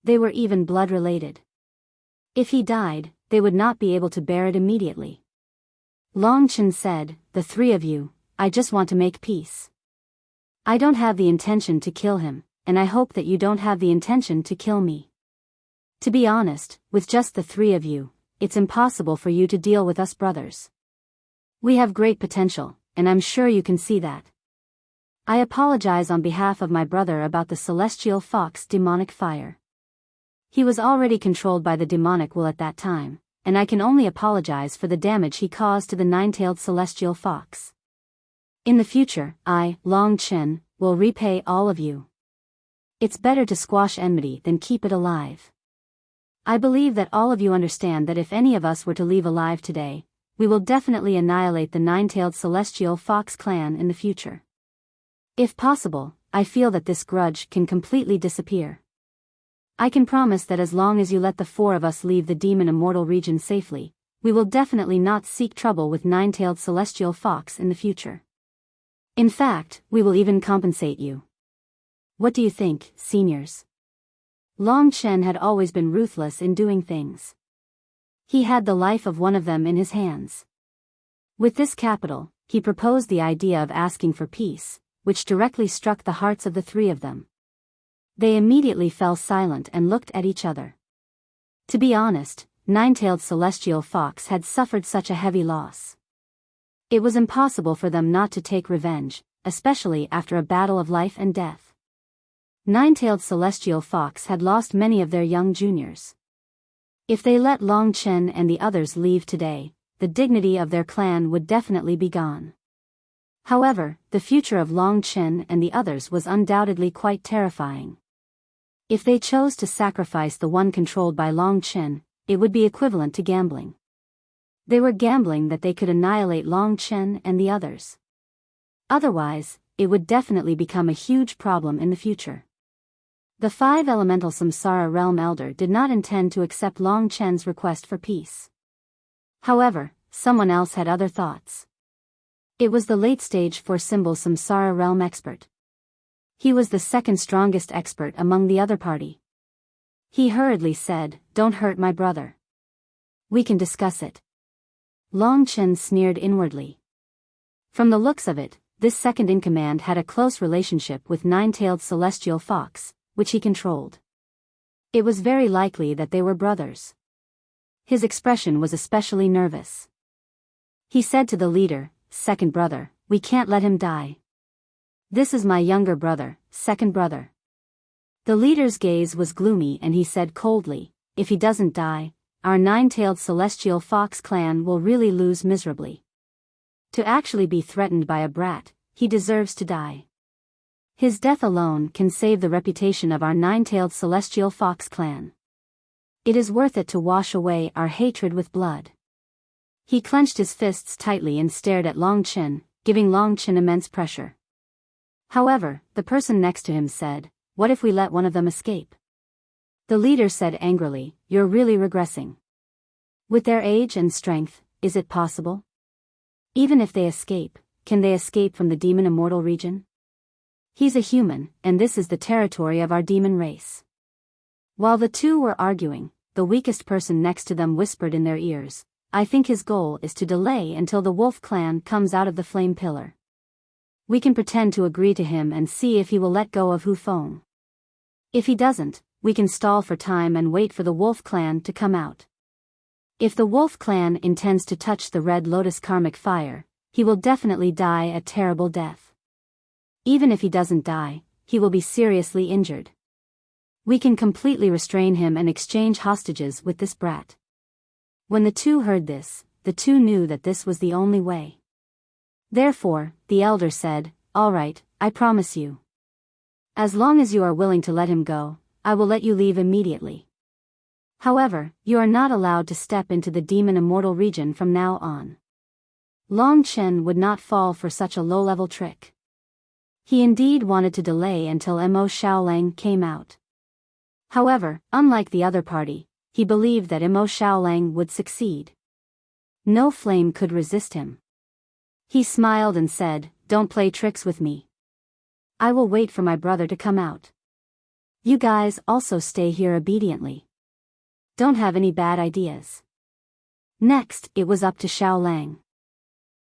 They were even blood-related. If he died, they would not be able to bear it immediately. Long Chen said, "The three of you, I just want to make peace. I don't have the intention to kill him, and I hope that you don't have the intention to kill me. To be honest, with just the three of you, it's impossible for you to deal with us brothers. We have great potential, and I'm sure you can see that. I apologize on behalf of my brother about the celestial fox demonic fire. He was already controlled by the demonic will at that time, and I can only apologize for the damage he caused to the nine-tailed celestial fox. In the future, I, Long Chen, will repay all of you. It's better to squash enmity than keep it alive. I believe that all of you understand that if any of us were to leave alive today, we will definitely annihilate the nine-tailed celestial fox clan in the future. If possible, I feel that this grudge can completely disappear. I can promise that as long as you let the four of us leave the demon immortal region safely, we will definitely not seek trouble with nine-tailed celestial fox in the future. In fact, we will even compensate you. What do you think, seniors?" Long Chen had always been ruthless in doing things. He had the life of one of them in his hands. With this capital, he proposed the idea of asking for peace, which directly struck the hearts of the three of them. They immediately fell silent and looked at each other. To be honest, nine-tailed celestial fox had suffered such a heavy loss. It was impossible for them not to take revenge, especially after a battle of life and death. Nine-tailed celestial fox had lost many of their young juniors. If they let Long Chen and the others leave today, the dignity of their clan would definitely be gone. However, the future of Long Chen and the others was undoubtedly quite terrifying. If they chose to sacrifice the one controlled by Long Chen, it would be equivalent to gambling. They were gambling that they could annihilate Long Chen and the others. Otherwise, it would definitely become a huge problem in the future. The five elemental Samsara realm elder did not intend to accept Long Chen's request for peace. However, someone else had other thoughts. It was the late-stage four-symbol Samsara realm expert. He was the second strongest expert among the other party. He hurriedly said, "Don't hurt my brother. We can discuss it." Long Chen sneered inwardly. From the looks of it, this second-in-command had a close relationship with nine-tailed celestial fox, which he controlled. It was very likely that they were brothers. His expression was especially nervous. He said to the leader, "Second brother, we can't let him die. This is my younger brother, second brother." The leader's gaze was gloomy and he said coldly, "If he doesn't die, our nine-tailed celestial fox clan will really lose miserably. To actually be threatened by a brat, he deserves to die. His death alone can save the reputation of our nine-tailed celestial fox clan. It is worth it to wash away our hatred with blood." He clenched his fists tightly and stared at Long Chen, giving Long Chen immense pressure. However, the person next to him said, "What if we let one of them escape?" The leader said angrily, "You're really regressing. With their age and strength, is it possible? Even if they escape, can they escape from the demon immortal region? He's a human, and this is the territory of our demon race." While the two were arguing, the weakest person next to them whispered in their ears, "I think his goal is to delay until the wolf clan comes out of the flame pillar. We can pretend to agree to him and see if he will let go of Hu Feng. If he doesn't, we can stall for time and wait for the Wolf Clan to come out. If the Wolf Clan intends to touch the Red Lotus karmic fire, he will definitely die a terrible death. Even if he doesn't die, he will be seriously injured. We can completely restrain him and exchange hostages with this brat. When the two heard this, the two knew that this was the only way. Therefore, the elder said, "All right, I promise you. As long as you are willing to let him go, I will let you leave immediately. However, you are not allowed to step into the demon immortal region from now on." Long Chen would not fall for such a low-level trick. He indeed wanted to delay until Mo Xiaolang came out. However, unlike the other party, he believed that Mo Xiaolang would succeed. No flame could resist him. He smiled and said, "Don't play tricks with me. I will wait for my brother to come out. You guys also stay here obediently. Don't have any bad ideas." Next, it was up to Xiaolang.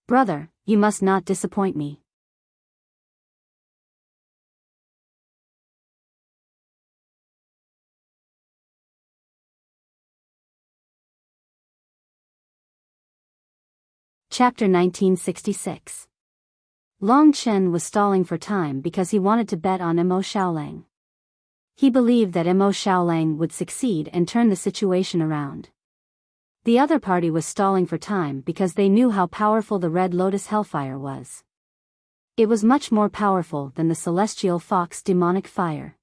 "Brother, you must not disappoint me." Chapter 1966. Long Chen was stalling for time because he wanted to bet on Mo Xiaolang. He believed that Mo Xiaolang would succeed and turn the situation around. The other party was stalling for time because they knew how powerful the Red Lotus Hellfire was. It was much more powerful than the Celestial Fox demonic fire.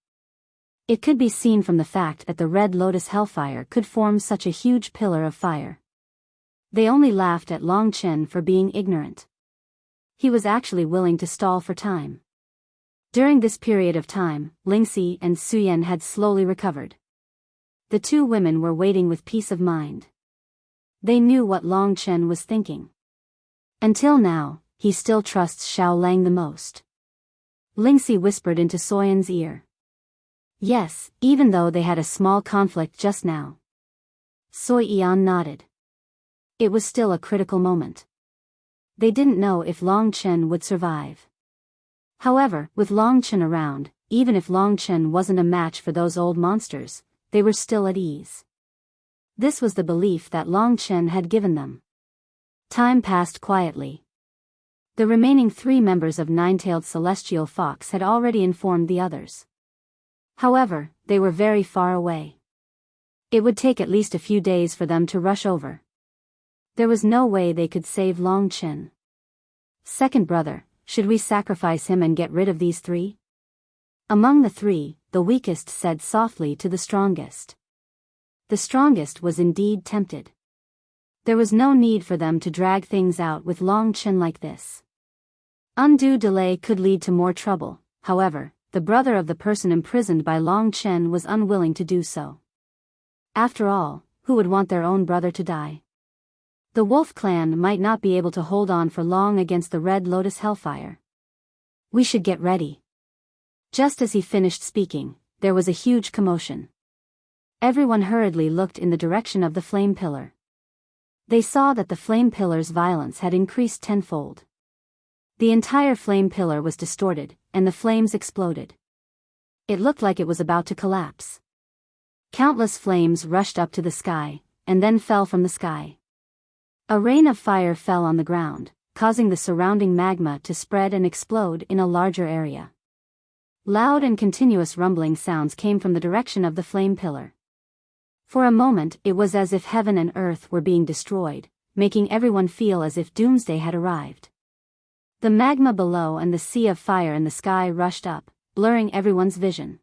It could be seen from the fact that the Red Lotus Hellfire could form such a huge pillar of fire. They only laughed at Long Chen for being ignorant. He was actually willing to stall for time. During this period of time, Lingxi and Suyen had slowly recovered. The two women were waiting with peace of mind. They knew what Long Chen was thinking. Until now, he still trusts Xiaolang the most. Lingxi whispered into Suyen's ear. Yes, even though they had a small conflict just now. Suyen nodded. It was still a critical moment. They didn't know if Long Chen would survive. However, with Long Chen around, even if Long Chen wasn't a match for those old monsters, they were still at ease. This was the belief that Long Chen had given them. Time passed quietly. The remaining 3 members of Nine-Tailed Celestial Fox had already informed the others. However, they were very far away. It would take at least a few days for them to rush over. There was no way they could save Long Chen. "Second brother, should we sacrifice him and get rid of these 3? Among the 3, the weakest said softly to the strongest. The strongest was indeed tempted. There was no need for them to drag things out with Long Chen like this. Undue delay could lead to more trouble. However, the brother of the person imprisoned by Long Chen was unwilling to do so. After all, who would want their own brother to die? The Wolf Clan might not be able to hold on for long against the Red Lotus Hellfire. We should get ready. Just as he finished speaking, there was a huge commotion. Everyone hurriedly looked in the direction of the flame pillar. They saw that the flame pillar's violence had increased tenfold. The entire flame pillar was distorted, and the flames exploded. It looked like it was about to collapse. Countless flames rushed up to the sky, and then fell from the sky. A rain of fire fell on the ground, causing the surrounding magma to spread and explode in a larger area. Loud and continuous rumbling sounds came from the direction of the flame pillar. For a moment it was as if heaven and earth were being destroyed, making everyone feel as if doomsday had arrived. The magma below and the sea of fire in the sky rushed up, blurring everyone's vision.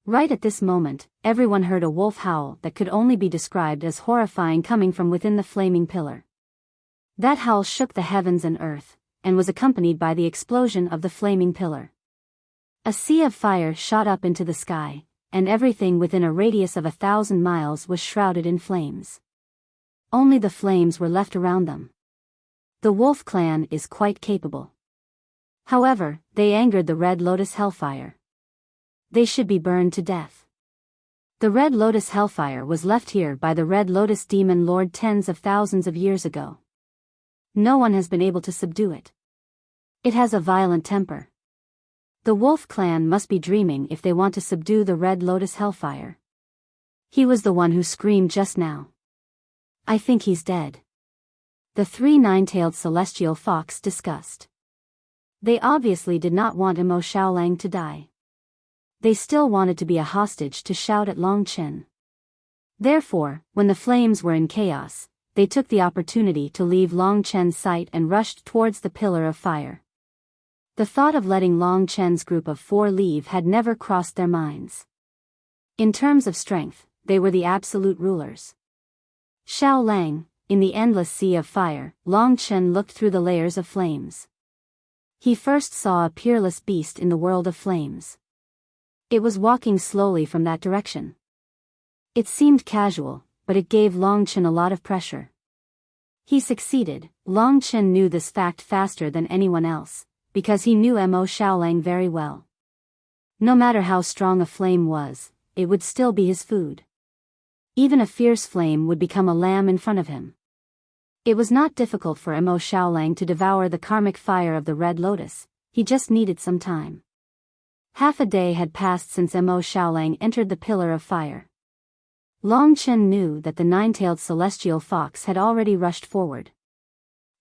Right at this moment, everyone heard a wolf howl that could only be described as horrifying coming from within the flaming pillar. That howl shook the heavens and earth, and was accompanied by the explosion of the flaming pillar. A sea of fire shot up into the sky, and everything within a radius of 1,000 miles was shrouded in flames. Only the flames were left around them. The Wolf Clan is quite capable. However, they angered the Red Lotus Hellfire. They should be burned to death. The Red Lotus Hellfire was left here by the Red Lotus Demon Lord tens of thousands of years ago. No one has been able to subdue it. It has a violent temper. The wolf clan must be dreaming if they want to subdue the Red Lotus Hellfire. He was the one who screamed just now. I think he's dead. The three nine-tailed celestial fox discussed. They obviously did not want Emo Xiaolang to die. They still wanted to be a hostage to shout at Long Chen. Therefore, when the flames were in chaos, they took the opportunity to leave Long Chen's sight and rushed towards the pillar of fire. The thought of letting Long Chen's group of 4 leave had never crossed their minds. In terms of strength, they were the absolute rulers. Xiao Lang, in the endless sea of fire, Long Chen looked through the layers of flames. He first saw a peerless beast in the world of flames. It was walking slowly from that direction. It seemed casual, but it gave Long Chen a lot of pressure. He succeeded. Long Chen knew this fact faster than anyone else, because he knew Mo Xiaolang very well. No matter how strong a flame was, it would still be his food. Even a fierce flame would become a lamb in front of him. It was not difficult for Mo Xiaolang to devour the karmic fire of the Red Lotus, he just needed some time. Half a day had passed since Mo Xiaolang entered the pillar of fire. Long Chen knew that the nine-tailed celestial fox had already rushed forward.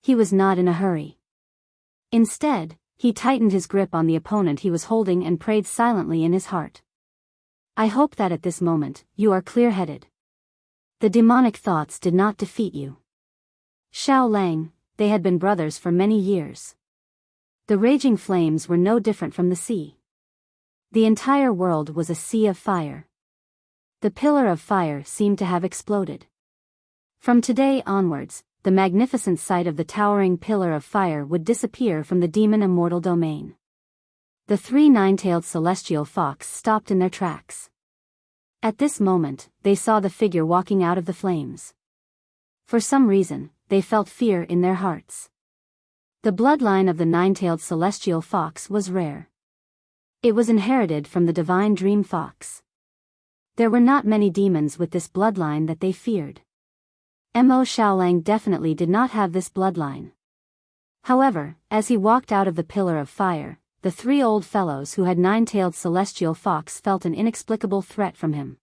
He was not in a hurry. Instead, he tightened his grip on the opponent he was holding and prayed silently in his heart. I hope that at this moment, you are clear-headed. The demonic thoughts did not defeat you. Xiao Lang, they had been brothers for many years. The raging flames were no different from the sea. The entire world was a sea of fire. The pillar of fire seemed to have exploded. From today onwards, the magnificent sight of the towering pillar of fire would disappear from the demon immortal domain. The 3 nine-tailed celestial fox stopped in their tracks. At this moment, they saw the figure walking out of the flames. For some reason, they felt fear in their hearts. The bloodline of the nine-tailed celestial fox was rare. It was inherited from the divine dream fox. There were not many demons with this bloodline that they feared. Mo Xiaolang definitely did not have this bloodline. However, as he walked out of the pillar of fire, the 3 old fellows who had nine-tailed celestial fox felt an inexplicable threat from him.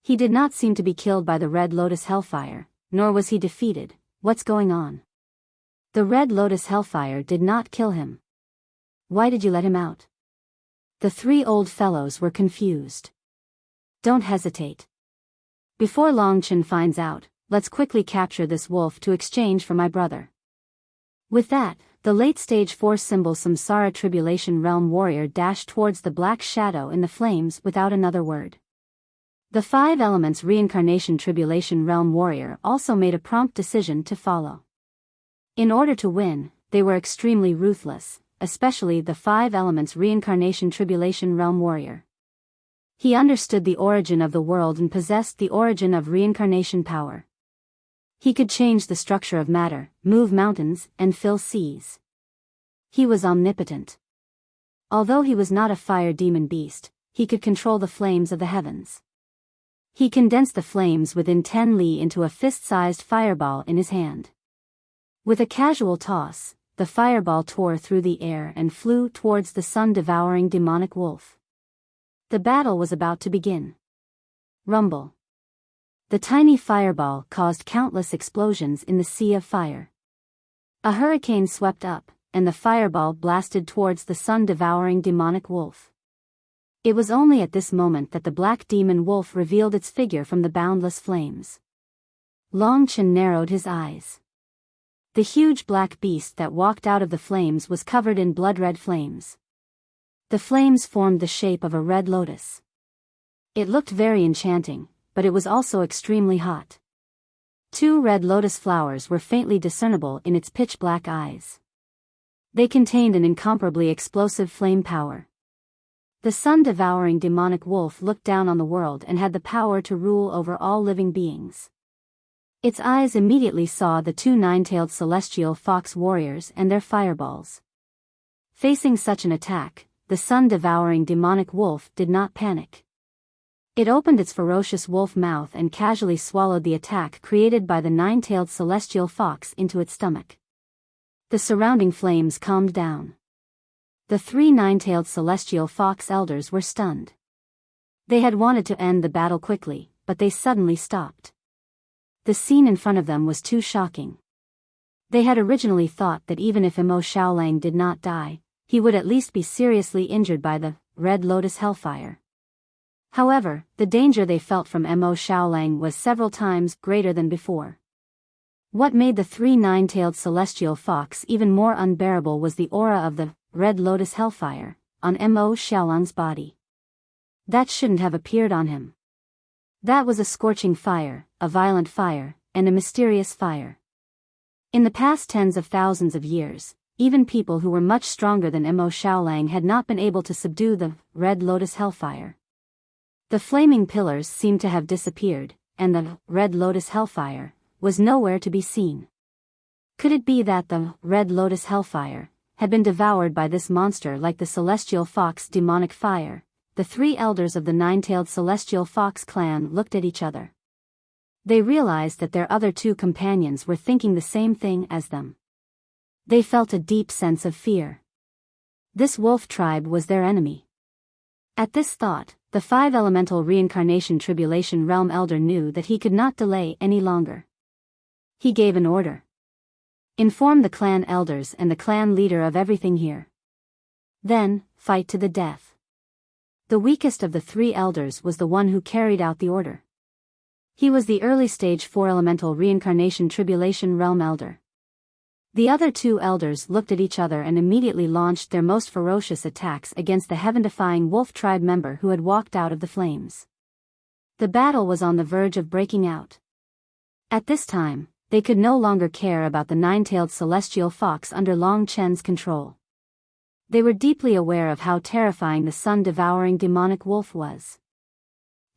He did not seem to be killed by the Red Lotus Hellfire, nor was he defeated. What's going on? The Red Lotus Hellfire did not kill him. Why did you let him out? The 3 old fellows were confused. Don't hesitate. Before Long Chen finds out, let's quickly capture this wolf to exchange for my brother. With that, the late-stage 4 symbol Samsara Tribulation Realm warrior dashed towards the black shadow in the flames without another word. The 5 elements Reincarnation Tribulation Realm warrior also made a prompt decision to follow. In order to win, they were extremely ruthless, especially the 5 elements Reincarnation Tribulation Realm warrior. He understood the origin of the world and possessed the origin of reincarnation power. He could change the structure of matter, move mountains, and fill seas. He was omnipotent. Although he was not a fire demon beast, he could control the flames of the heavens. He condensed the flames within 10 li into a fist-sized fireball in his hand. With a casual toss, the fireball tore through the air and flew towards the sun-devouring demonic wolf. The battle was about to begin. Rumble. The tiny fireball caused countless explosions in the sea of fire. A hurricane swept up, and the fireball blasted towards the sun-devouring demonic wolf. It was only at this moment that the black demon wolf revealed its figure from the boundless flames. Long Chen narrowed his eyes. The huge black beast that walked out of the flames was covered in blood-red flames. The flames formed the shape of a red lotus. It looked very enchanting, but it was also extremely hot. 2 red lotus flowers were faintly discernible in its pitch-black eyes. They contained an incomparably explosive flame power. The sun-devouring demonic wolf looked down on the world and had the power to rule over all living beings. Its eyes immediately saw the 2 nine-tailed celestial fox warriors and their fireballs. Facing such an attack, the sun-devouring demonic wolf did not panic. It opened its ferocious wolf mouth and casually swallowed the attack created by the nine-tailed celestial fox into its stomach. The surrounding flames calmed down. The three nine-tailed celestial fox elders were stunned. They had wanted to end the battle quickly, but they suddenly stopped. The scene in front of them was too shocking. They had originally thought that even if Mo Xiaolang did not die, he would at least be seriously injured by the Red Lotus Hellfire. However, the danger they felt from Mo Xiaolang was several times greater than before. What made the three nine-tailed celestial fox even more unbearable was the aura of the Red Lotus Hellfire on Mo Xiaolang's body. That shouldn't have appeared on him. That was a scorching fire, a violent fire, and a mysterious fire. In the past tens of thousands of years, even people who were much stronger than Mo Xiaolang had not been able to subdue the Red Lotus Hellfire. The flaming pillars seemed to have disappeared, and the Red Lotus Hellfire was nowhere to be seen. Could it be that the Red Lotus Hellfire had been devoured by this monster like the celestial fox demonic fire? The three elders of the nine-tailed celestial fox clan looked at each other. They realized that their other two companions were thinking the same thing as them. They felt a deep sense of fear. This wolf tribe was their enemy. At this thought, the five elemental reincarnation tribulation realm elder knew that he could not delay any longer. He gave an order. Inform the clan elders and the clan leader of everything here. Then, fight to the death. The weakest of the three elders was the one who carried out the order. He was the early stage 4 elemental reincarnation tribulation realm elder. The other two elders looked at each other and immediately launched their most ferocious attacks against the heaven-defying wolf tribe member who had walked out of the flames. The battle was on the verge of breaking out. At this time, they could no longer care about the nine-tailed celestial fox under Long Chen's control. They were deeply aware of how terrifying the sun-devouring demonic wolf was.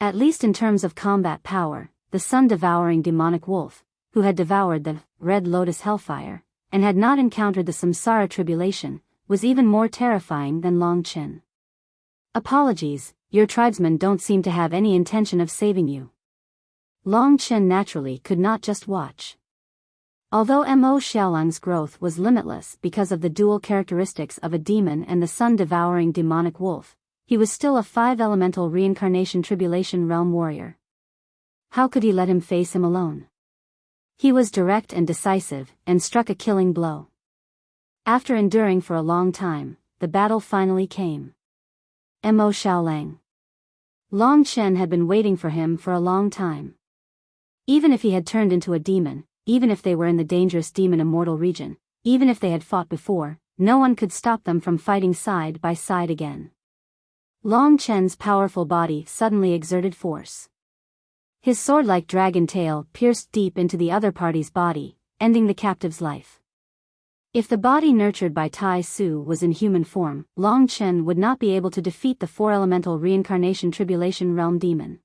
At least in terms of combat power, the sun-devouring demonic wolf, who had devoured the Red Lotus Hellfire, and had not encountered the Samsara tribulation, was even more terrifying than Long Chen. Apologies, your tribesmen don't seem to have any intention of saving you. Long Chen naturally could not just watch. Although Mo Xiaolang's growth was limitless because of the dual characteristics of a demon and the sun-devouring demonic wolf, he was still a 5-elemental reincarnation tribulation realm warrior. How could he let him face him alone? He was direct and decisive, and struck a killing blow. After enduring for a long time, the battle finally came. Mo Xiaolang. Long Chen had been waiting for him for a long time. Even if he had turned into a demon, even if they were in the dangerous demon immortal region, even if they had fought before, no one could stop them from fighting side by side again. Long Chen's powerful body suddenly exerted force. His sword-like dragon tail pierced deep into the other party's body, ending the captive's life. If the body nurtured by Tai Su was in human form, Long Chen would not be able to defeat the 4-elemental reincarnation tribulation realm demon.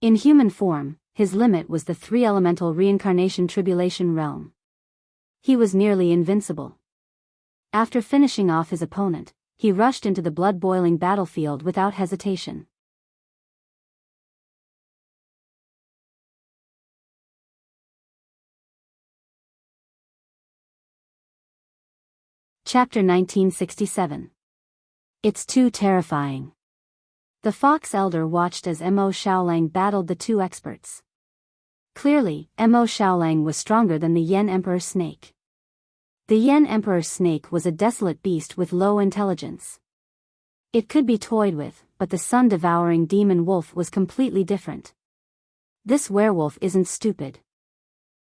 In human form, his limit was the 3-elemental reincarnation tribulation realm. He was nearly invincible. After finishing off his opponent, he rushed into the blood-boiling battlefield without hesitation. Chapter 1967. It's too terrifying. The Fox Elder watched as Mo Xiaolang battled the two experts. Clearly, Mo Xiaolang was stronger than the Yen Emperor Snake. The Yen Emperor Snake was a desolate beast with low intelligence. It could be toyed with, but the sun-devouring demon wolf was completely different. This werewolf isn't stupid.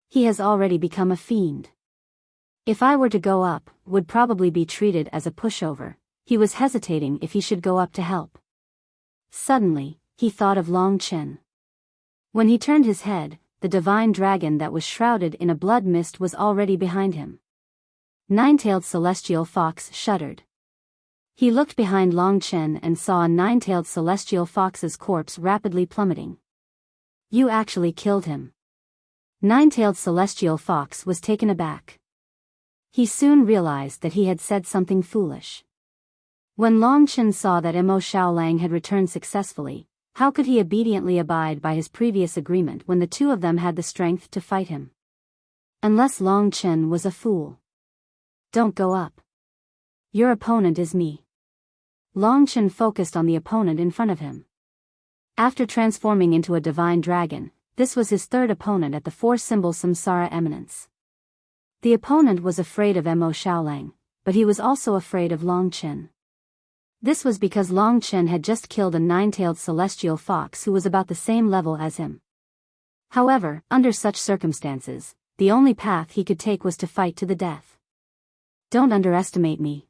He has already become a fiend. If I were to go up, would probably be treated as a pushover. He was hesitating if he should go up to help. Suddenly, he thought of Long Chen. When he turned his head, the divine dragon that was shrouded in a blood mist was already behind him. Nine-tailed celestial fox shuddered. He looked behind Long Chen and saw a nine-tailed celestial fox's corpse rapidly plummeting. You actually killed him. Nine-tailed celestial fox was taken aback. He soon realized that he had said something foolish. When Long Chen saw that Mo Xiaolang had returned successfully, how could he obediently abide by his previous agreement when the two of them had the strength to fight him? Unless Long Chen was a fool. Don't go up. Your opponent is me. Long Chen focused on the opponent in front of him. After transforming into a divine dragon, this was his third opponent at the four-symbol Samsara eminence. The opponent was afraid of Mo Xiaolang, but he was also afraid of Long Chen. This was because Long Chen had just killed a nine-tailed celestial fox who was about the same level as him. However, under such circumstances, the only path he could take was to fight to the death. Don't underestimate me.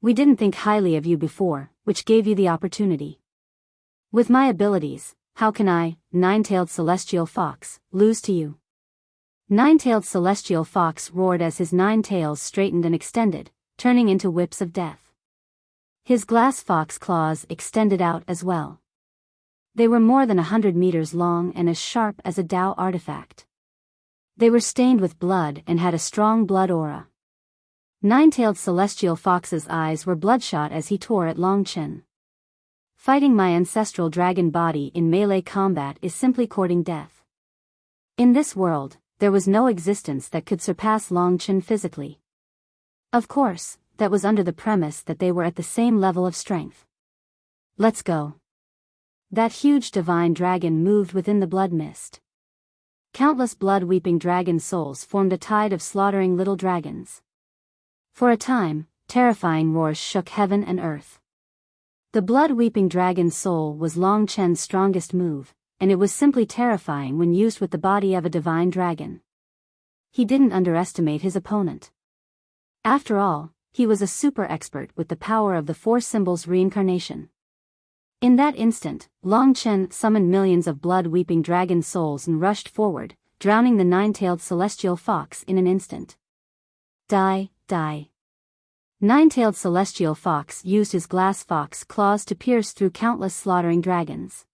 We didn't think highly of you before, which gave you the opportunity. With my abilities, how can I, nine-tailed celestial fox, lose to you? Nine-tailed celestial fox roared as his 9 tails straightened and extended, turning into whips of death. His glass fox claws extended out as well. They were more than 100 meters long and as sharp as a Tao artifact. They were stained with blood and had a strong blood aura. Nine-tailed celestial fox's eyes were bloodshot as he tore at Long Chen. Fighting my ancestral dragon body in melee combat is simply courting death. In this world, there was no existence that could surpass Long Chen physically. Of course, that was under the premise that they were at the same level of strength. Let's go. That huge divine dragon moved within the blood mist. Countless blood-weeping dragon souls formed a tide of slaughtering little dragons. For a time, terrifying roars shook heaven and earth. The blood-weeping dragon soul was Long Chen's strongest move, and it was simply terrifying when used with the body of a divine dragon. He didn't underestimate his opponent. After all, he was a super expert with the power of the four symbols reincarnation. In that instant, Long Chen summoned millions of blood-weeping dragon souls and rushed forward, drowning the nine-tailed celestial fox in an instant. Die, die. Nine-tailed celestial fox used his glass fox claws to pierce through countless slaughtering dragons.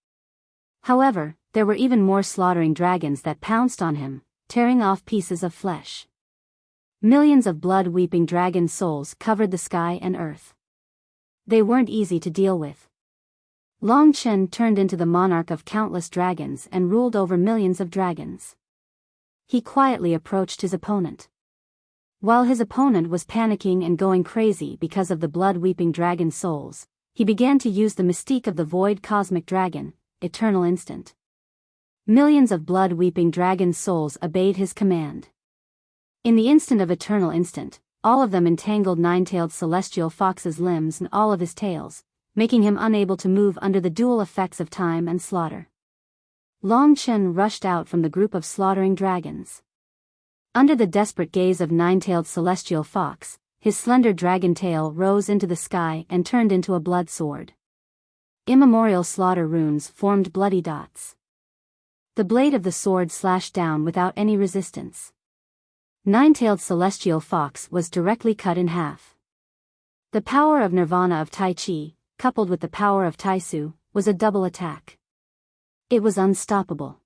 However, there were even more slaughtering dragons that pounced on him, tearing off pieces of flesh. Millions of blood-weeping dragon souls covered the sky and earth. They weren't easy to deal with. Long Chen turned into the monarch of countless dragons and ruled over millions of dragons. He quietly approached his opponent. While his opponent was panicking and going crazy because of the blood-weeping dragon souls, he began to use the mystique of the void cosmic dragon, Eternal Instant. Millions of blood-weeping dragon souls obeyed his command. In the instant of Eternal Instant, all of them entangled nine-tailed celestial fox's limbs and all of his tails, making him unable to move under the dual effects of time and slaughter. Long Chen rushed out from the group of slaughtering dragons. Under the desperate gaze of nine-tailed celestial fox, his slender dragon tail rose into the sky and turned into a blood sword. Immemorial slaughter runes formed bloody dots. The blade of the sword slashed down without any resistance. Nine-tailed celestial fox was directly cut in half. The power of nirvana of Tai Chi, coupled with the power of Taisu, was a double attack. It was unstoppable.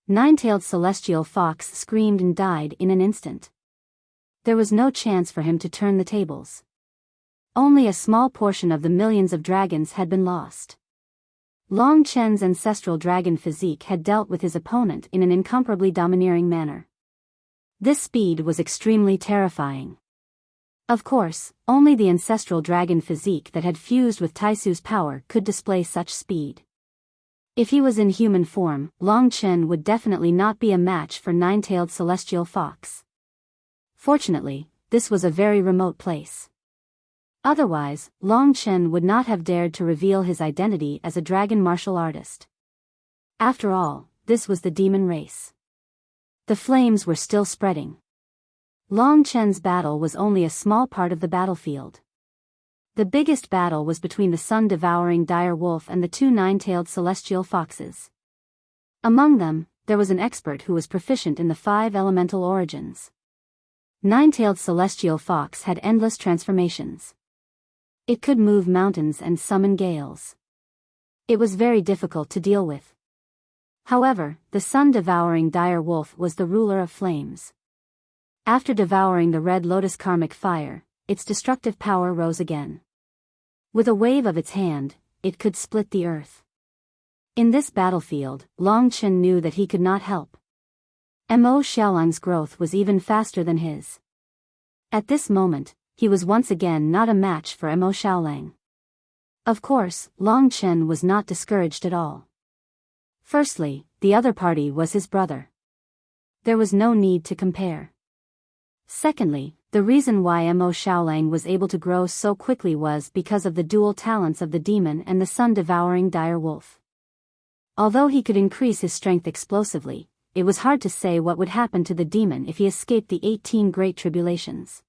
Nine-tailed celestial fox screamed and died in an instant. There was no chance for him to turn the tables. Only a small portion of the millions of dragons had been lost. Long Chen's ancestral dragon physique had dealt with his opponent in an incomparably domineering manner. This speed was extremely terrifying. Of course, only the ancestral dragon physique that had fused with Taisu's power could display such speed. If he was in human form, Long Chen would definitely not be a match for nine-tailed celestial fox. Fortunately, this was a very remote place. Otherwise, Long Chen would not have dared to reveal his identity as a dragon martial artist. After all, this was the demon race. The flames were still spreading. Long Chen's battle was only a small part of the battlefield. The biggest battle was between the sun-devouring dire wolf and the two nine-tailed celestial foxes. Among them, there was an expert who was proficient in the 5 elemental origins. Nine-tailed celestial fox had endless transformations. It could move mountains and summon gales. It was very difficult to deal with. However, the sun-devouring dire wolf was the ruler of flames. After devouring the red lotus karmic fire, its destructive power rose again. With a wave of its hand, it could split the earth. In this battlefield, Long Chen knew that he could not help. Mo Xiaolang's growth was even faster than his. At this moment, he was once again not a match for Mo Xiaolang. Of course, Long Chen was not discouraged at all. Firstly, the other party was his brother. There was no need to compare. Secondly, the reason why Mo Xiaolang was able to grow so quickly was because of the dual talents of the demon and the sun-devouring dire wolf. Although he could increase his strength explosively, it was hard to say what would happen to the demon if he escaped the 18 great tribulations.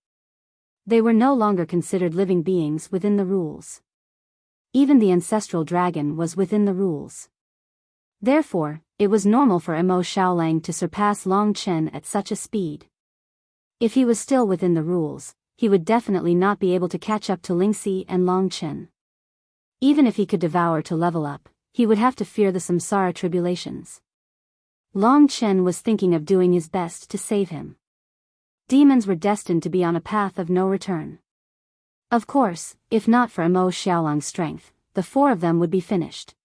They were no longer considered living beings within the rules. Even the ancestral dragon was within the rules. Therefore, it was normal for Mo Xiaolang to surpass Long Chen at such a speed. If he was still within the rules, he would definitely not be able to catch up to Lingxi and Long Chen. Even if he could devour to level up, he would have to fear the samsara tribulations. Long Chen was thinking of doing his best to save him. Demons were destined to be on a path of no return. Of course, if not for Mo Xiaolang's strength, the four of them would be finished.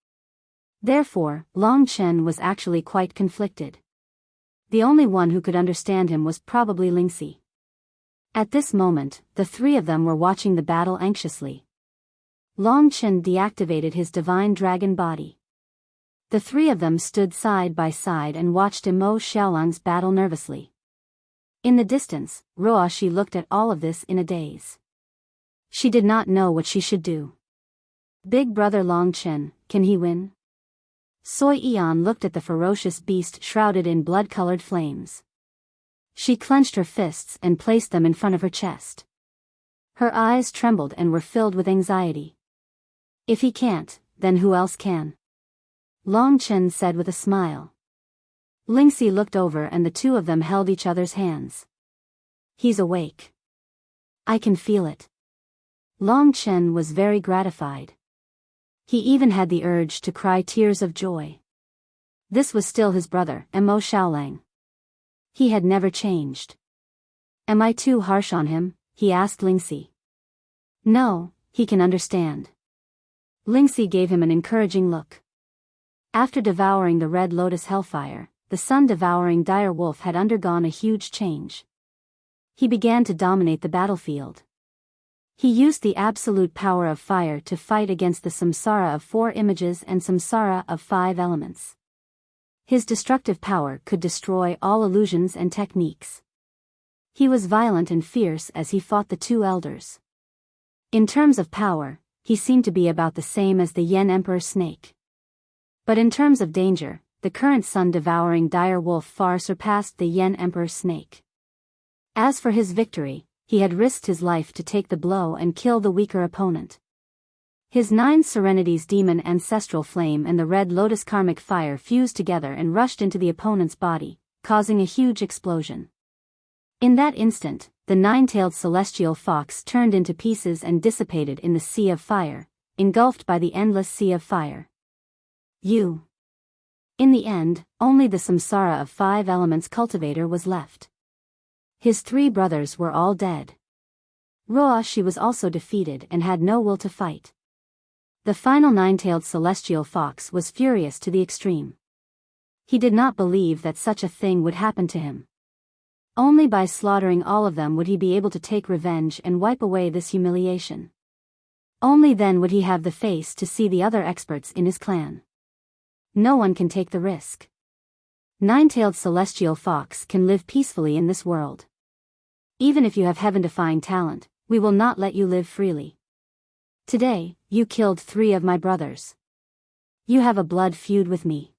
Therefore, Long Chen was actually quite conflicted. The only one who could understand him was probably Lingxi. At this moment, the three of them were watching the battle anxiously. Long Chen deactivated his divine dragon body. The three of them stood side by side and watched Mo Xiaolang's battle nervously. In the distance, Ruoshi looked at all of this in a daze. She did not know what she should do. Big brother Long Chen, can he win? Soi Eon looked at the ferocious beast shrouded in blood-colored flames. She clenched her fists and placed them in front of her chest. Her eyes trembled and were filled with anxiety. If he can't, then who else can? Long Chen said with a smile. Lingxi looked over and the two of them held each other's hands. He's awake. I can feel it. Long Chen was very gratified. He even had the urge to cry tears of joy. This was still his brother, Mo Xiaolang. He had never changed. Am I too harsh on him? He asked Lingxi. No, he can understand. Lingxi gave him an encouraging look. After devouring the red lotus hellfire, the sun-devouring dire wolf had undergone a huge change. He began to dominate the battlefield. He used the absolute power of fire to fight against the samsara of 4 images and samsara of 5 elements. His destructive power could destroy all illusions and techniques. He was violent and fierce as he fought the 2 elders. In terms of power, he seemed to be about the same as the Yen Emperor snake. But in terms of danger, the current sun-devouring dire wolf far surpassed the Yen Emperor snake. As for his victory, he had risked his life to take the blow and kill the weaker opponent. His 9 Serenities demon ancestral flame and the red lotus karmic fire fused together and rushed into the opponent's body, causing a huge explosion. In that instant, the 9-tailed celestial fox turned into pieces and dissipated in the sea of fire, engulfed by the endless sea of fire. In the end, only the samsara of 5 elements cultivator was left. His 3 brothers were all dead. Ruoshi was also defeated and had no will to fight. The final 9-tailed celestial fox was furious to the extreme. He did not believe that such a thing would happen to him. Only by slaughtering all of them would he be able to take revenge and wipe away this humiliation. Only then would he have the face to see the other experts in his clan. No one can take the risk. 9-tailed celestial fox can live peacefully in this world. Even if you have heaven-defying talent, we will not let you live freely. Today, you killed 3 of my brothers. You have a blood feud with me.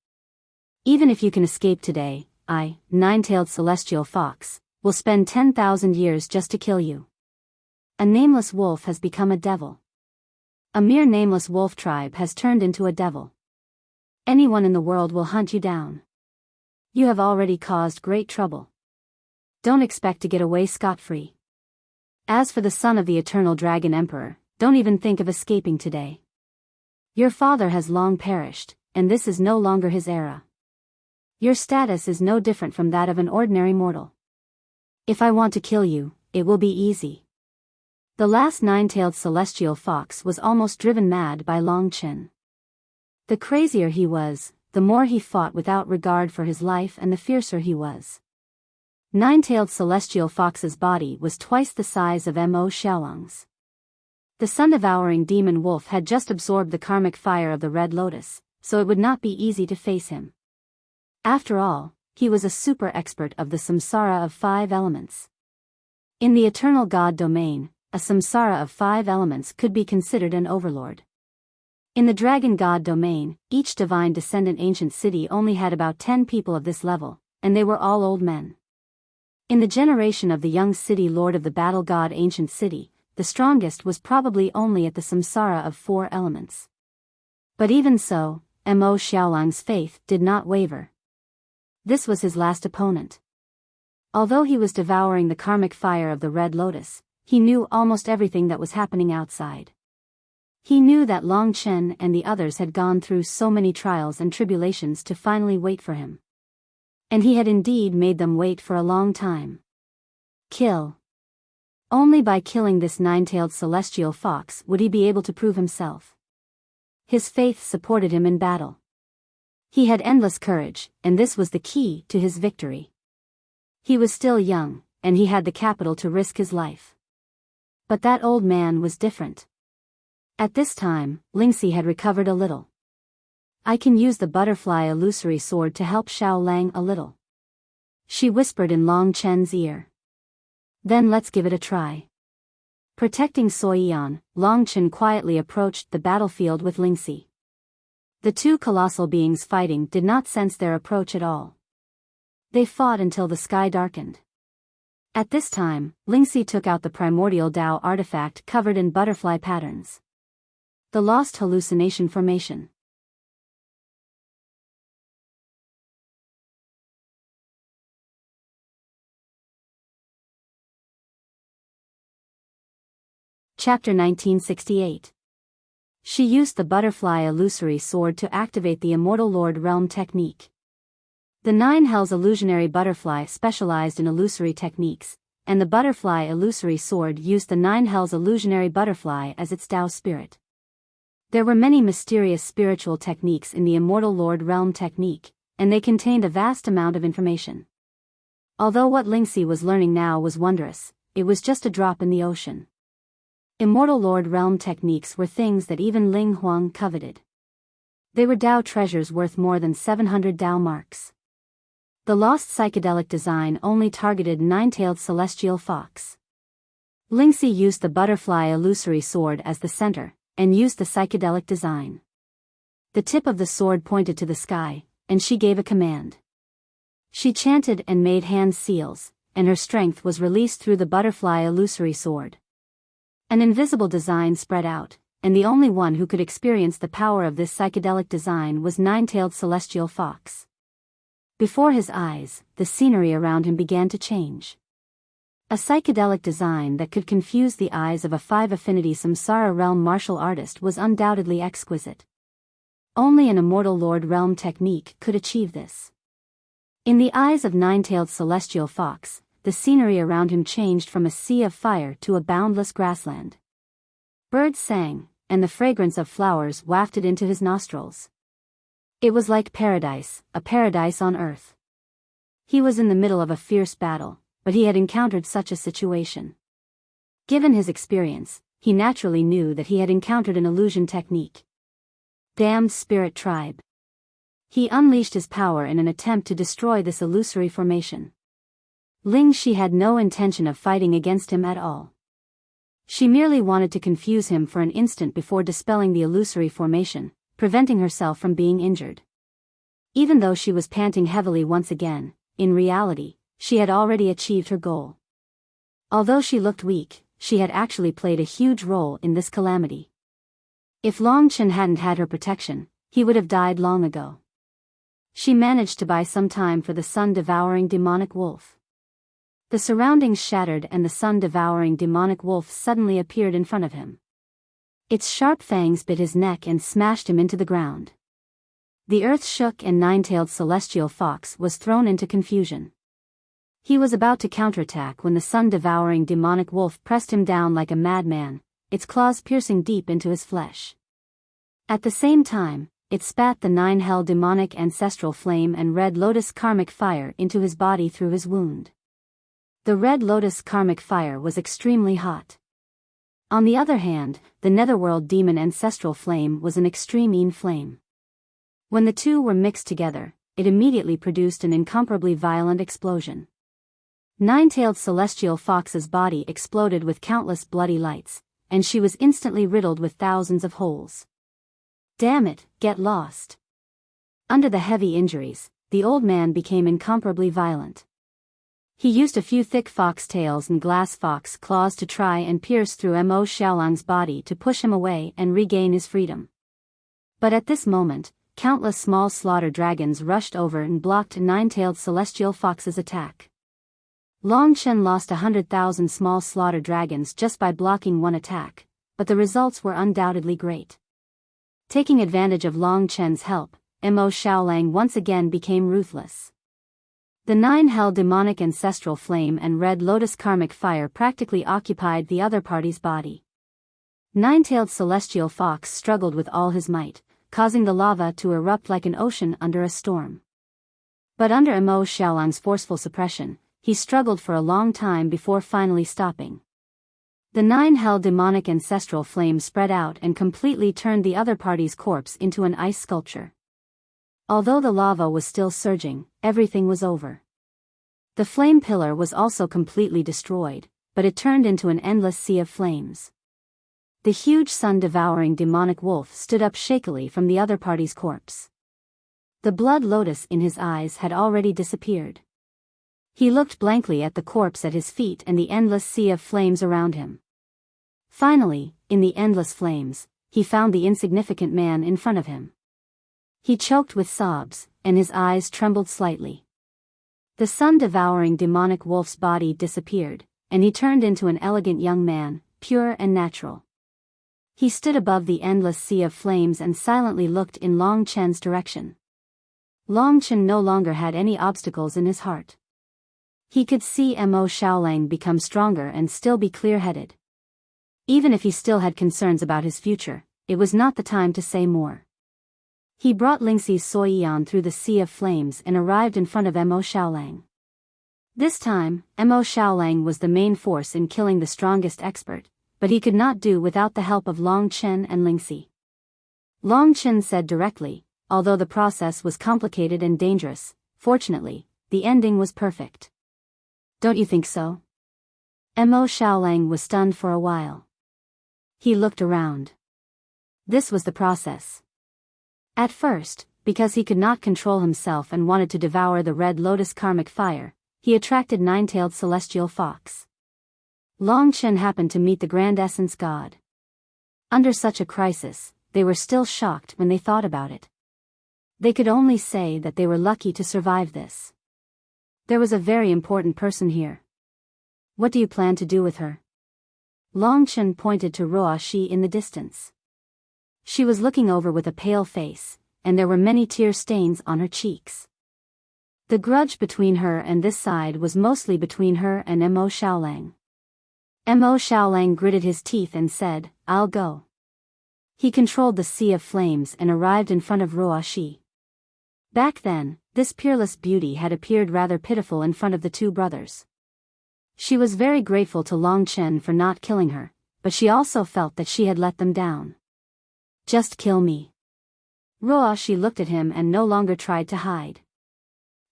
Even if you can escape today, I, 9-tailed celestial fox, will spend 10,000 years just to kill you. A nameless wolf has become a devil. A mere nameless wolf tribe has turned into a devil. Anyone in the world will hunt you down. You have already caused great trouble. Don't expect to get away scot-free. As for the son of the eternal dragon emperor, don't even think of escaping today. Your father has long perished, and this is no longer his era. Your status is no different from that of an ordinary mortal. If I want to kill you, it will be easy. The last 9-tailed celestial fox was almost driven mad by Long Chen. The crazier he was, the more he fought without regard for his life and the fiercer he was. Nine-tailed celestial fox's body was twice the size of Mo Xiaolang's. The sun-devouring demon wolf had just absorbed the karmic fire of the Red Lotus, so it would not be easy to face him. After all, he was a super expert of the samsara of 5 elements. In the eternal god domain, a samsara of 5 elements could be considered an overlord. In the dragon god domain, each divine descendant ancient city only had about 10 people of this level, and they were all old men. In the generation of the young city lord of the battle god ancient city, the strongest was probably only at the samsara of 4 elements. But even so, Mo Xiaolang's faith did not waver. This was his last opponent. Although he was devouring the karmic fire of the Red Lotus, he knew almost everything that was happening outside. He knew that Long Chen and the others had gone through so many trials and tribulations to finally wait for him. And he had indeed made them wait for a long time. Kill. Only by killing this 9-tailed celestial fox would he be able to prove himself. His faith supported him in battle. He had endless courage, and this was the key to his victory. He was still young, and he had the capital to risk his life. But that old man was different. At this time, Lingxi had recovered a little. I can use the butterfly illusory sword to help Xiao Lang a little. She whispered in Long Chen's ear. Then let's give it a try. Protecting Soiyan, Long Chen quietly approached the battlefield with Lingxi. The 2 colossal beings fighting did not sense their approach at all. They fought until the sky darkened. At this time, Lingxi took out the primordial Dao artifact covered in butterfly patterns. The Lost Hallucination Formation. Chapter 1968. She used the butterfly illusory sword to activate the Immortal Lord Realm technique. The 9 Hells illusionary butterfly specialized in illusory techniques, and the butterfly illusory sword used the 9 Hells illusionary butterfly as its Dao spirit. There were many mysterious spiritual techniques in the Immortal Lord Realm technique, and they contained a vast amount of information. Although what Lingxi was learning now was wondrous, it was just a drop in the ocean. Immortal Lord Realm techniques were things that even Ling Huang coveted. They were Dao treasures worth more than 700 Dao marks. The lost psychedelic design only targeted 9-tailed celestial fox. Lingxi used the butterfly illusory sword as the center, and used the psychedelic design. The tip of the sword pointed to the sky, and she gave a command. She chanted and made hand seals, and her strength was released through the butterfly illusory sword. An invisible design spread out, and the only one who could experience the power of this psychedelic design was 9-tailed celestial fox. Before his eyes, the scenery around him began to change. A psychedelic design that could confuse the eyes of a 5-affinity samsara realm martial artist was undoubtedly exquisite. Only an Immortal Lord Realm technique could achieve this. In the eyes of 9-tailed celestial fox, the scenery around him changed from a sea of fire to a boundless grassland. Birds sang, and the fragrance of flowers wafted into his nostrils. It was like paradise, a paradise on earth. He was in the middle of a fierce battle, but he had encountered such a situation. Given his experience, he naturally knew that he had encountered an illusion technique. Damned spirit tribe. He unleashed his power in an attempt to destroy this illusory formation. Lingxi had no intention of fighting against him at all. She merely wanted to confuse him for an instant before dispelling the illusory formation, preventing herself from being injured. Even though she was panting heavily once again, in reality, she had already achieved her goal. Although she looked weak, she had actually played a huge role in this calamity. If Long Chen hadn't had her protection, he would have died long ago. She managed to buy some time for the sun-devouring demonic wolf. The surroundings shattered and the sun-devouring demonic wolf suddenly appeared in front of him. Its sharp fangs bit his neck and smashed him into the ground. The earth shook and 9-tailed celestial fox was thrown into confusion. He was about to counterattack when the sun-devouring demonic wolf pressed him down like a madman, its claws piercing deep into his flesh. At the same time, it spat the 9 hell demonic ancestral flame and red lotus karmic fire into his body through his wound. The red lotus karmic fire was extremely hot. On the other hand, the netherworld demon ancestral flame was an extreme flame. When the two were mixed together, it immediately produced an incomparably violent explosion. Nine-tailed celestial fox's body exploded with countless bloody lights, and she was instantly riddled with thousands of holes. Damn it, get lost. Under the heavy injuries, the old man became incomparably violent. He used a few thick fox tails and glass fox claws to try and pierce through Mo Xiaolang's body to push him away and regain his freedom. But at this moment, countless small slaughter dragons rushed over and blocked nine-tailed celestial fox's attack. Long Chen lost 100,000 small slaughter dragons just by blocking one attack, but the results were undoubtedly great. Taking advantage of Long Chen's help, Mo Xiaolang once again became ruthless. The nine-hell demonic ancestral flame and red lotus karmic fire practically occupied the other party's body. Nine-tailed celestial fox struggled with all his might, causing the lava to erupt like an ocean under a storm. But under Mo Xiaolang's forceful suppression, he struggled for a long time before finally stopping. The nine-hell demonic ancestral flame spread out and completely turned the other party's corpse into an ice sculpture. Although the lava was still surging, everything was over. The flame pillar was also completely destroyed, but it turned into an endless sea of flames. The huge sun-devouring demonic wolf stood up shakily from the other party's corpse. The blood lotus in his eyes had already disappeared. He looked blankly at the corpse at his feet and the endless sea of flames around him. Finally, in the endless flames, he found the insignificant man in front of him. He choked with sobs, and his eyes trembled slightly. The sun-devouring demonic wolf's body disappeared, and he turned into an elegant young man, pure and natural. He stood above the endless sea of flames and silently looked in Long Chen's direction. Long Chen no longer had any obstacles in his heart. He could see Mo Xiaolang become stronger and still be clear-headed. Even if he still had concerns about his future, it was not the time to say more. He brought Lingxi's Soiyan through the sea of flames and arrived in front of Mo Xiaolang. This time, Mo Xiaolang was the main force in killing the strongest expert, but he could not do without the help of Long Chen and Lingxi. Long Chen said directly, although the process was complicated and dangerous, fortunately, the ending was perfect. Don't you think so? Mo Xiaolang was stunned for a while. He looked around. This was the process. At first, because he could not control himself and wanted to devour the red lotus karmic fire, he attracted nine-tailed celestial fox. Long Chen happened to meet the Grand Essence God. Under such a crisis, they were still shocked when they thought about it. They could only say that they were lucky to survive this. There was a very important person here. What do you plan to do with her? Long Chen pointed to Ruo Shi in the distance. She was looking over with a pale face, and there were many tear stains on her cheeks. The grudge between her and this side was mostly between her and Mo Xiaolang. Mo Xiaolang gritted his teeth and said, "I'll go." He controlled the sea of flames and arrived in front of Ruo Shi. Back then, this peerless beauty had appeared rather pitiful in front of the two brothers. She was very grateful to Long Chen for not killing her, but she also felt that she had let them down. "Just kill me." Ruo Shi looked at him and no longer tried to hide.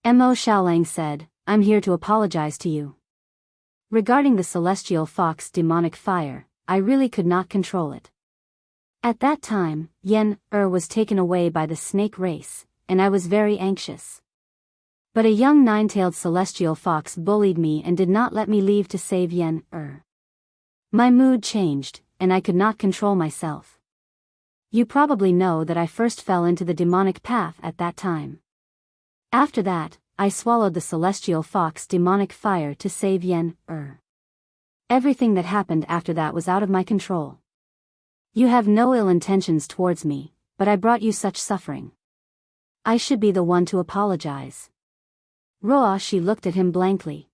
Mo Xiaolang said, "I'm here to apologize to you. Regarding the celestial fox demonic fire, I really could not control it. At that time, Yen was taken away by the snake race, and I was very anxious. But a young nine-tailed celestial fox bullied me and did not let me leave to save Yen My mood changed, and I could not control myself. You probably know that I first fell into the demonic path at that time. After that, I swallowed the celestial fox demonic fire to save Yen Everything that happened after that was out of my control. You have no ill intentions towards me, but I brought you such suffering. I should be the one to apologize." Ruo Shi looked at him blankly.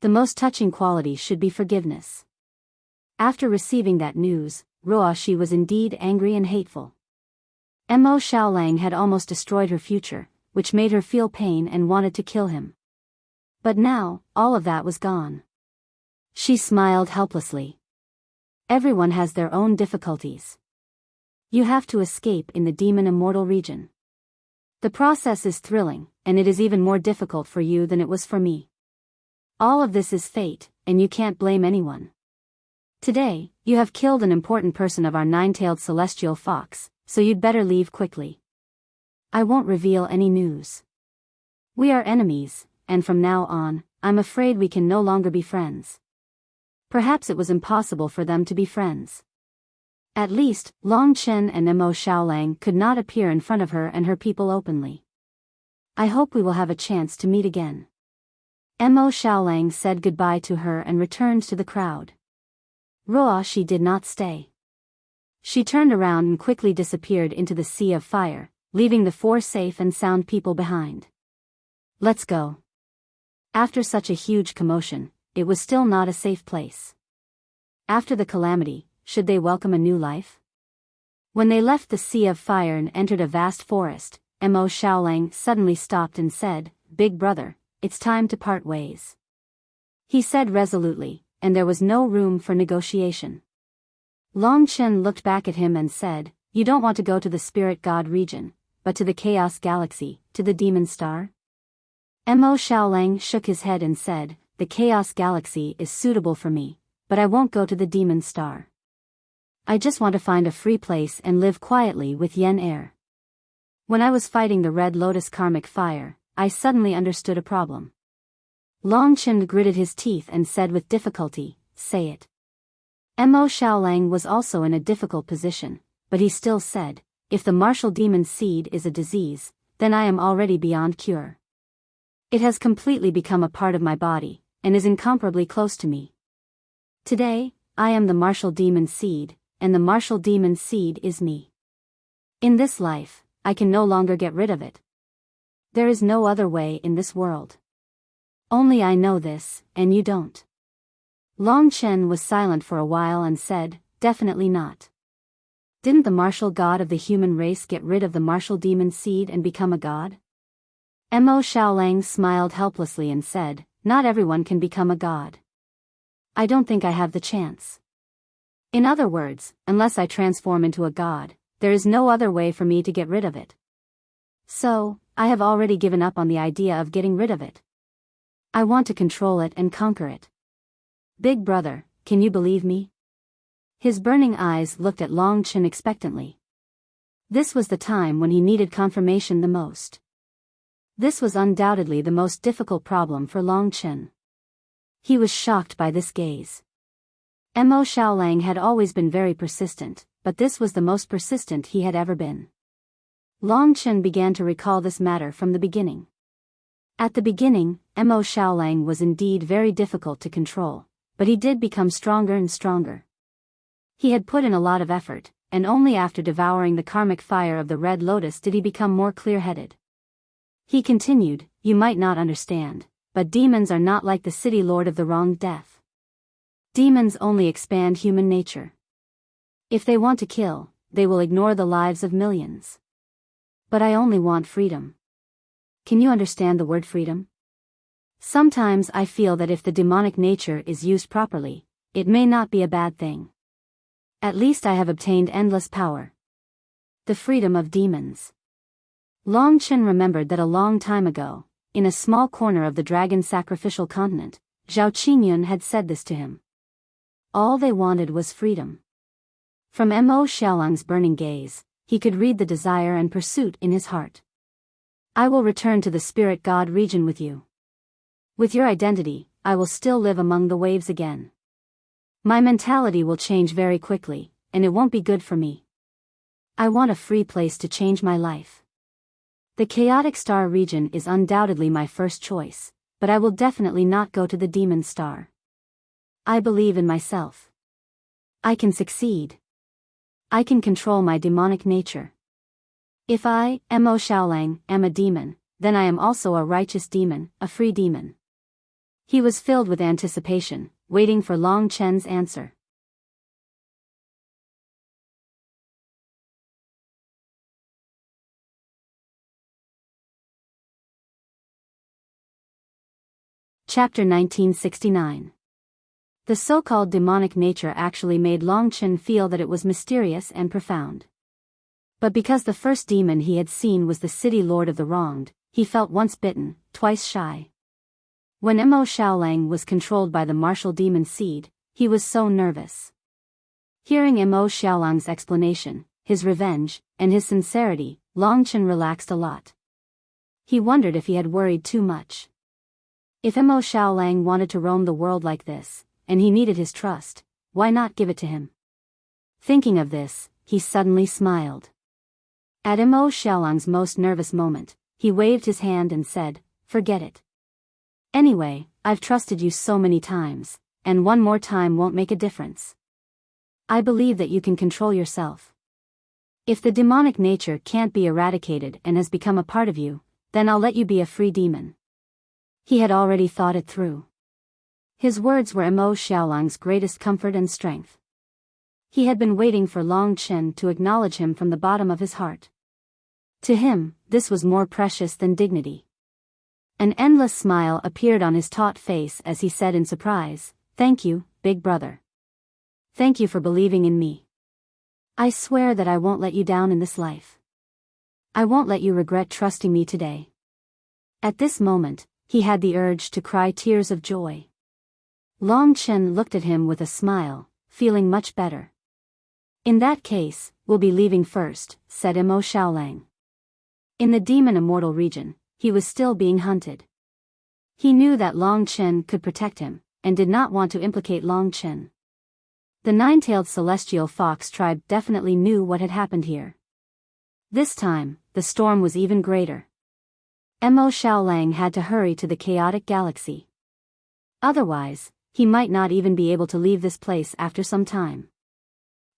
The most touching quality should be forgiveness. After receiving that news, Ruo Shi was indeed angry and hateful. Mo Xiaolang had almost destroyed her future, which made her feel pain and wanted to kill him. But now, all of that was gone. She smiled helplessly. Everyone has their own difficulties. You have to escape in the demon immortal region. The process is thrilling, and it is even more difficult for you than it was for me. All of this is fate, and you can't blame anyone. Today, you have killed an important person of our nine-tailed celestial fox, so you'd better leave quickly. I won't reveal any news. We are enemies, and from now on, I'm afraid we can no longer be friends. Perhaps it was impossible for them to be friends. At least, Long Chen and Mo Xiaolang could not appear in front of her and her people openly. I hope we will have a chance to meet again. Mo Xiaolang said goodbye to her and returned to the crowd. She did not stay. She turned around and quickly disappeared into the sea of fire, leaving the four safe and sound people behind. Let's go. After such a huge commotion, it was still not a safe place. After the calamity, should they welcome a new life? When they left the sea of fire and entered a vast forest, Mo Xiaolang suddenly stopped and said, "Big brother, it's time to part ways." He said resolutely, and there was no room for negotiation. Long Chen looked back at him and said, "You don't want to go to the spirit god region, but to the chaos galaxy, to the demon star?" Mo Xiaolang shook his head and said, "The chaos galaxy is suitable for me, but I won't go to the demon star. I just want to find a free place and live quietly with Yen Air." When I was fighting the Red Lotus karmic fire, I suddenly understood a problem. Long Chen gritted his teeth and said with difficulty, "Say it." Mo Xiaolang was also in a difficult position, but he still said, "If the martial demon seed is a disease, then I am already beyond cure. It has completely become a part of my body, and is incomparably close to me. Today, I am the martial demon seed, and the martial demon seed is me. In this life, I can no longer get rid of it. There is no other way in this world. Only I know this, and you don't." Long Chen was silent for a while and said, "Definitely not. Didn't the martial god of the human race get rid of the martial demon seed and become a god?" Mo Xiaolang smiled helplessly and said, "Not everyone can become a god. I don't think I have the chance. In other words, unless I transform into a god, there is no other way for me to get rid of it. So, I have already given up on the idea of getting rid of it. I want to control it and conquer it. Big brother, can you believe me?" His burning eyes looked at Long Chen expectantly. This was the time when he needed confirmation the most. This was undoubtedly the most difficult problem for Long Chen. He was shocked by this gaze. Mo Xiaolang had always been very persistent, but this was the most persistent he had ever been. Long Chen began to recall this matter from the beginning. At the beginning, Mo Xiaolang was indeed very difficult to control, but he did become stronger and stronger. He had put in a lot of effort, and only after devouring the karmic fire of the Red Lotus did he become more clear-headed. He continued, "You might not understand, but demons are not like the city lord of the wronged death. Demons only expand human nature. If they want to kill, they will ignore the lives of millions. But I only want freedom. Can you understand the word freedom? Sometimes I feel that if the demonic nature is used properly, it may not be a bad thing. At least I have obtained endless power. The freedom of demons." Long Chen remembered that a long time ago, in a small corner of the dragon sacrificial continent, Zhao Qingyun had said this to him. All they wanted was freedom. From Mo Xiaolang's burning gaze, he could read the desire and pursuit in his heart. "I will return to the spirit god region with you. With your identity, I will still live among the waves again. My mentality will change very quickly, and it won't be good for me. I want a free place to change my life. The chaotic star region is undoubtedly my first choice, but I will definitely not go to the demon star. I believe in myself. I can succeed. I can control my demonic nature. If I, Mo Xiaolang, am a demon, then I am also a righteous demon, a free demon." He was filled with anticipation, waiting for Long Chen's answer. Chapter 1969. The so-called demonic nature actually made Long Chen feel that it was mysterious and profound. But because the first demon he had seen was the city lord of the wronged, he felt once bitten, twice shy. When Mo Xiaolang was controlled by the martial demon seed, he was so nervous. Hearing Mo Xiaolang's explanation, his revenge, and his sincerity, Long Chen relaxed a lot. He wondered if he had worried too much. If Mo Xiaolang wanted to roam the world like this, and he needed his trust, why not give it to him? Thinking of this, he suddenly smiled. At Mo Xiaolang's most nervous moment, he waved his hand and said, "Forget it. Anyway, I've trusted you so many times, and one more time won't make a difference. I believe that you can control yourself. If the demonic nature can't be eradicated and has become a part of you, then I'll let you be a free demon." He had already thought it through. His words were Mo Xiaolang's greatest comfort and strength. He had been waiting for Long Chen to acknowledge him from the bottom of his heart. To him, this was more precious than dignity. An endless smile appeared on his taut face as he said in surprise, "Thank you, big brother. Thank you for believing in me. I swear that I won't let you down in this life. I won't let you regret trusting me today." At this moment, he had the urge to cry tears of joy. Long Chen looked at him with a smile, feeling much better. "In that case, we'll be leaving first," said Mo Xiaolang. In the demon immortal region, he was still being hunted. He knew that Long Chen could protect him, and did not want to implicate Long Chen. The nine-tailed celestial fox tribe definitely knew what had happened here. This time, the storm was even greater. Mo Xiaolang had to hurry to the chaotic galaxy. Otherwise, he might not even be able to leave this place after some time.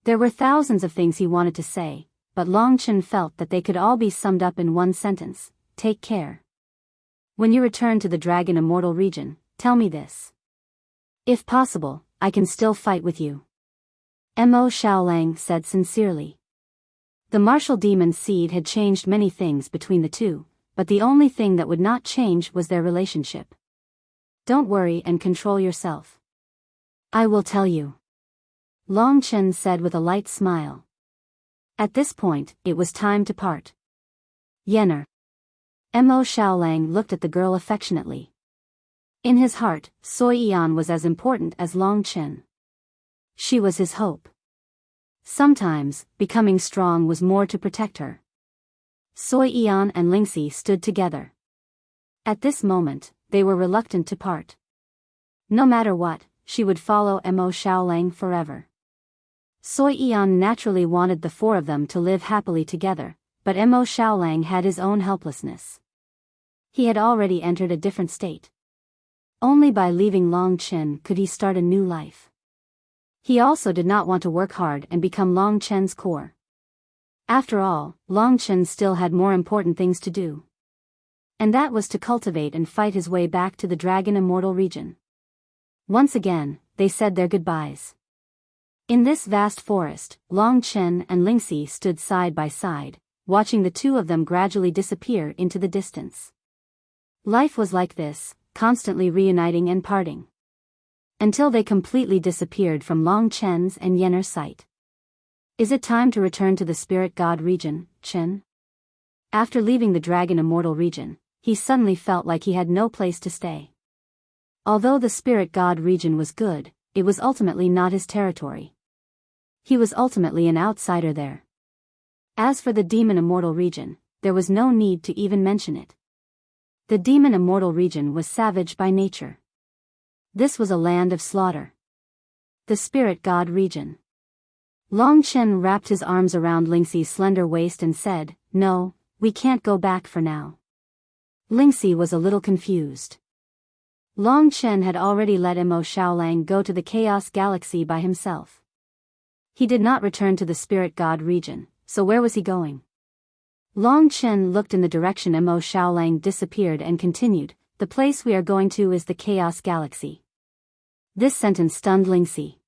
There were thousands of things he wanted to say, but Long Chen felt that they could all be summed up in one sentence: take care. When you return to the Dragon Immortal region, tell me this. If possible, I can still fight with you. Mo Xiaolang said sincerely. The martial demon seed had changed many things between the two, but the only thing that would not change was their relationship. "Don't worry and control yourself. I will tell you," Long Chen said with a light smile. At this point, it was time to part. "Yener." Mo Xiaolang looked at the girl affectionately. In his heart, Sui Yan was as important as Long Chen. She was his hope. Sometimes, becoming strong was more to protect her. Sui Yan and Lingxi stood together. At this moment, they were reluctant to part. No matter what, she would follow Mo Xiaolang forever. Sui Yan naturally wanted the four of them to live happily together, but Mo Xiaolang had his own helplessness. He had already entered a different state. Only by leaving Long Chen could he start a new life. He also did not want to work hard and become Long Chen's core. After all, Long Chen still had more important things to do. And that was to cultivate and fight his way back to the Dragon Immortal region. Once again, they said their goodbyes. In this vast forest, Long Chen and Lingxi stood side by side, watching the two of them gradually disappear into the distance. Life was like this, constantly reuniting and parting. Until they completely disappeared from Long Chen's and Yener's sight. "Is it time to return to the Spirit God region, Chen?" After leaving the Dragon Immortal region, he suddenly felt like he had no place to stay. Although the Spirit God region was good, it was ultimately not his territory. He was ultimately an outsider there. As for the Demon Immortal region, there was no need to even mention it. The Demon Immortal region was savage by nature. This was a land of slaughter. The Spirit God region. Long Chen wrapped his arms around Lingxi's slender waist and said, "No, we can't go back for now." Lingxi was a little confused. Long Chen had already let Mo Xiaolang go to the Chaos Galaxy by himself. He did not return to the Spirit God region, so where was he going? Long Chen looked in the direction Mo Xiaolang disappeared and continued, "The place we are going to is the Chaos Galaxy." This sentence stunned Lingxi.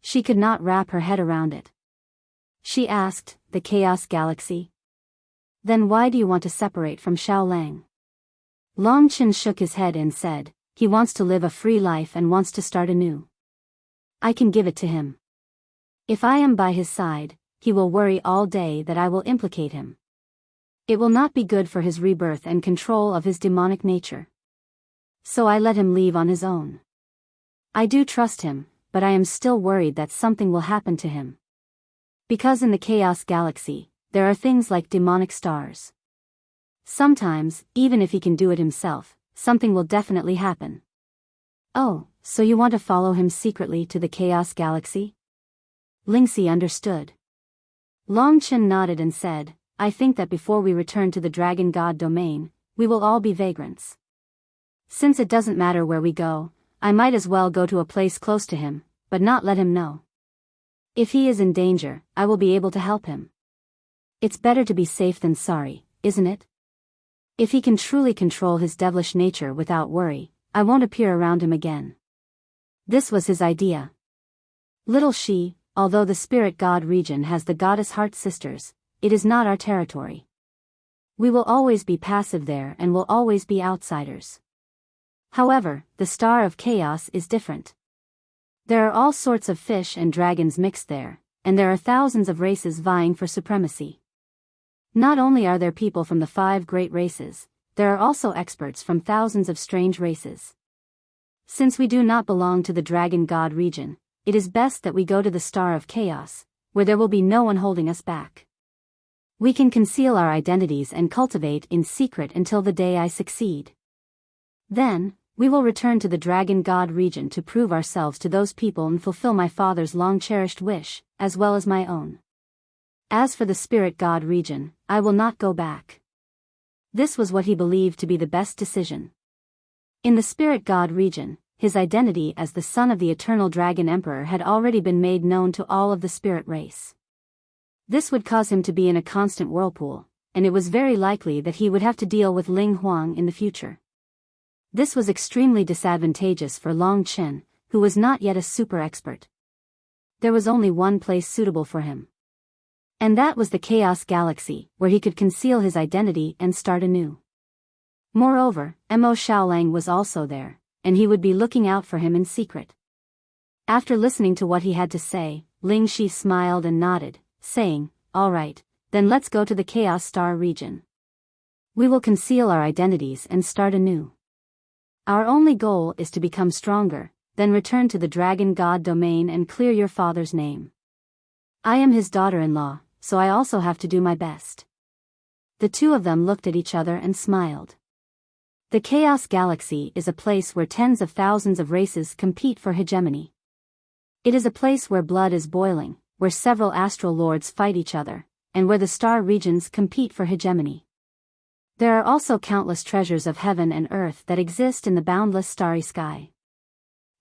She could not wrap her head around it. She asked, "The Chaos Galaxy? Then why do you want to separate from Xiaolang?" Long Chen shook his head and said, he wants to live a free life and wants to start anew. I can give it to him. If I am by his side, he will worry all day that I will implicate him. It will not be good for his rebirth and control of his demonic nature. So I let him leave on his own. I do trust him, but I am still worried that something will happen to him. Because in the Chaos Galaxy, there are things like demonic stars. Sometimes, even if he can do it himself, something will definitely happen. Oh, so you want to follow him secretly to the Chaos Galaxy? Lingxi understood. Long Chen nodded and said, I think that before we return to the Dragon God domain, we will all be vagrants. Since it doesn't matter where we go, I might as well go to a place close to him, but not let him know. If he is in danger, I will be able to help him. It's better to be safe than sorry, isn't it? If he can truly control his devilish nature without worry, I won't appear around him again. This was his idea. Little she, although the spirit god region has the goddess heart sisters, it is not our territory. We will always be passive there and will always be outsiders. However, the Star of Chaos is different. There are all sorts of fish and dragons mixed there, and there are thousands of races vying for supremacy. Not only are there people from the 5 great races, there are also experts from thousands of strange races. Since we do not belong to the Dragon God region, it is best that we go to the Star of Chaos, where there will be no one holding us back. We can conceal our identities and cultivate in secret until the day I succeed. Then, we will return to the Dragon God region to prove ourselves to those people and fulfill my father's long-cherished wish, as well as my own. As for the Spirit God region, I will not go back. This was what he believed to be the best decision. In the Spirit God region, his identity as the son of the Eternal Dragon Emperor had already been made known to all of the spirit race. This would cause him to be in a constant whirlpool, and it was very likely that he would have to deal with Ling Huang in the future. This was extremely disadvantageous for Long Chen, who was not yet a super expert. There was only one place suitable for him. And that was the Chaos Galaxy, where he could conceal his identity and start anew. Moreover, Mo Xiaolang was also there, and he would be looking out for him in secret. After listening to what he had to say, Ling Shi smiled and nodded, saying, All right, then let's go to the Chaos Star region. We will conceal our identities and start anew. Our only goal is to become stronger, then return to the Dragon God domain and clear your father's name. I am his daughter-in-law, so I also have to do my best. The two of them looked at each other and smiled. The Chaos Galaxy is a place where tens of thousands of races compete for hegemony. It is a place where blood is boiling, where several astral lords fight each other, and where the star regions compete for hegemony. There are also countless treasures of heaven and earth that exist in the boundless starry sky.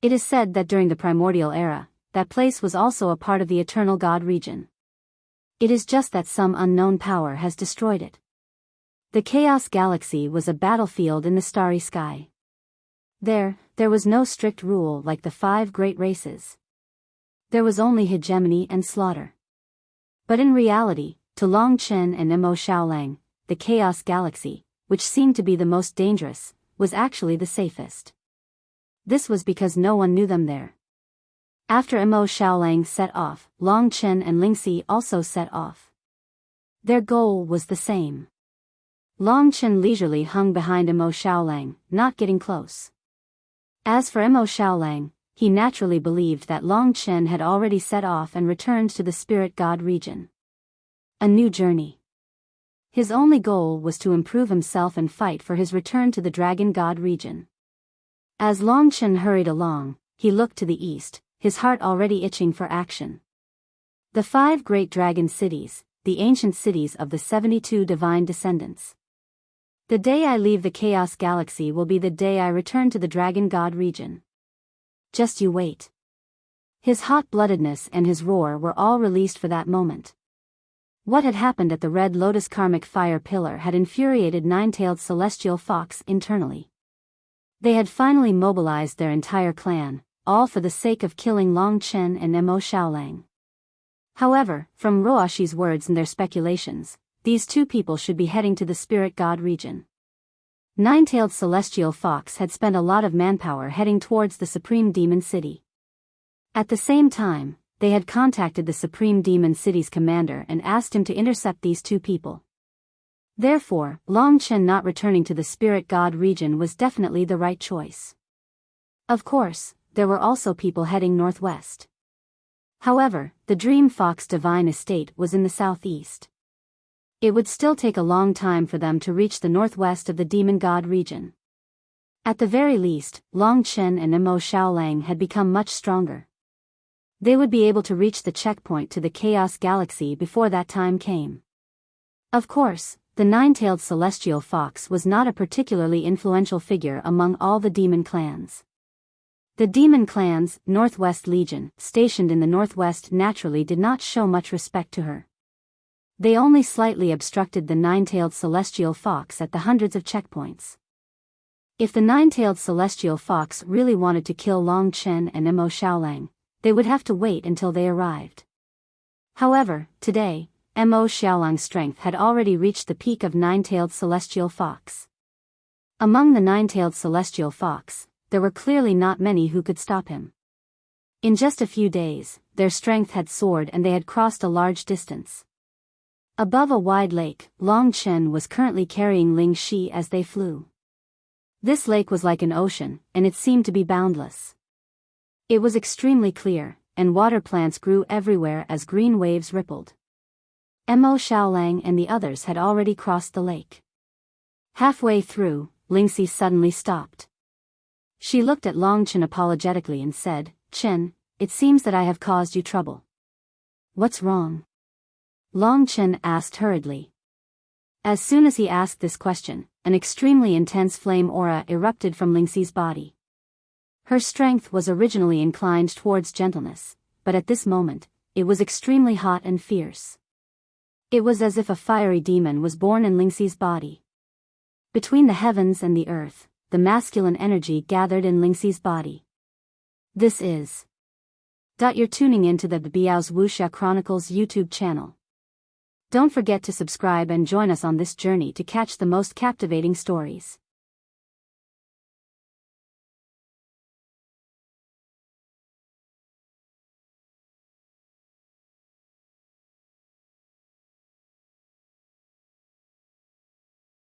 It is said that during the primordial era, that place was also a part of the Eternal God region. It is just that some unknown power has destroyed it. The Chaos Galaxy was a battlefield in the starry sky. There was no strict rule like the 5 great races. There was only hegemony and slaughter. But in reality, to Long Chen and Mo Xiaolang, the Chaos Galaxy, which seemed to be the most dangerous, was actually the safest. This was because no one knew them there. After Mo Xiaolang set off, Long Chen and Lingxi also set off. Their goal was the same. Long Chen leisurely hung behind Mo Xiaolang, not getting close. As for Mo Xiaolang, he naturally believed that Long Chen had already set off and returned to the Spirit God region. A new journey. His only goal was to improve himself and fight for his return to the Dragon God region. As Long Chen hurried along, he looked to the east, his heart already itching for action. The 5 great dragon cities, the ancient cities of the 72 divine descendants. The day I leave the Chaos Galaxy will be the day I return to the Dragon God region. Just you wait. His hot-bloodedness and his roar were all released for that moment. What had happened at the Red Lotus Karmic Fire Pillar had infuriated Nine-Tailed Celestial Fox internally. They had finally mobilized their entire clan, all for the sake of killing Long Chen and Mo Xiaolang. However, from Roashi's words and their speculations, these two people should be heading to the Spirit God region. Nine-tailed celestial fox had spent a lot of manpower heading towards the Supreme Demon City. At the same time, they had contacted the Supreme Demon City's commander and asked him to intercept these two people. Therefore, Long Chen not returning to the Spirit God region was definitely the right choice. Of course, there were also people heading northwest. However, the Dream Fox Divine Estate was in the southeast. It would still take a long time for them to reach the northwest of the Demon God region. At the very least, Long Chen and Mo Xiaolang had become much stronger. They would be able to reach the checkpoint to the Chaos Galaxy before that time came. Of course, the nine-tailed celestial fox was not a particularly influential figure among all the demon clans. The demon clans, Northwest Legion, stationed in the northwest naturally did not show much respect to her. They only slightly obstructed the nine-tailed celestial fox at the hundreds of checkpoints. If the nine-tailed celestial fox really wanted to kill Long Chen and Mo Xiaolang, they would have to wait until they arrived. However, today, Mo Xiaolang's strength had already reached the peak of nine-tailed celestial fox. Among the nine-tailed celestial fox, there were clearly not many who could stop him. In just a few days, their strength had soared and they had crossed a large distance. Above a wide lake, Long Chen was currently carrying Ling Shi as they flew. This lake was like an ocean, and it seemed to be boundless. It was extremely clear, and water plants grew everywhere as green waves rippled. Mo Xiaolang and the others had already crossed the lake. Halfway through, Lingxi suddenly stopped. She looked at Long Chen apologetically and said, "Chen, it seems that I have caused you trouble." "What's wrong?" Long Chen asked hurriedly. As soon as he asked this question, an extremely intense flame aura erupted from Lingxi's body. Her strength was originally inclined towards gentleness, but at this moment, it was extremely hot and fierce. It was as if a fiery demon was born in Lingxi's body. Between the heavens and the earth, the masculine energy gathered in Lingxi's body. This is. You're tuning into the Biyao's Wuxia Chronicles YouTube channel. Don't forget to subscribe and join us on this journey to catch the most captivating stories.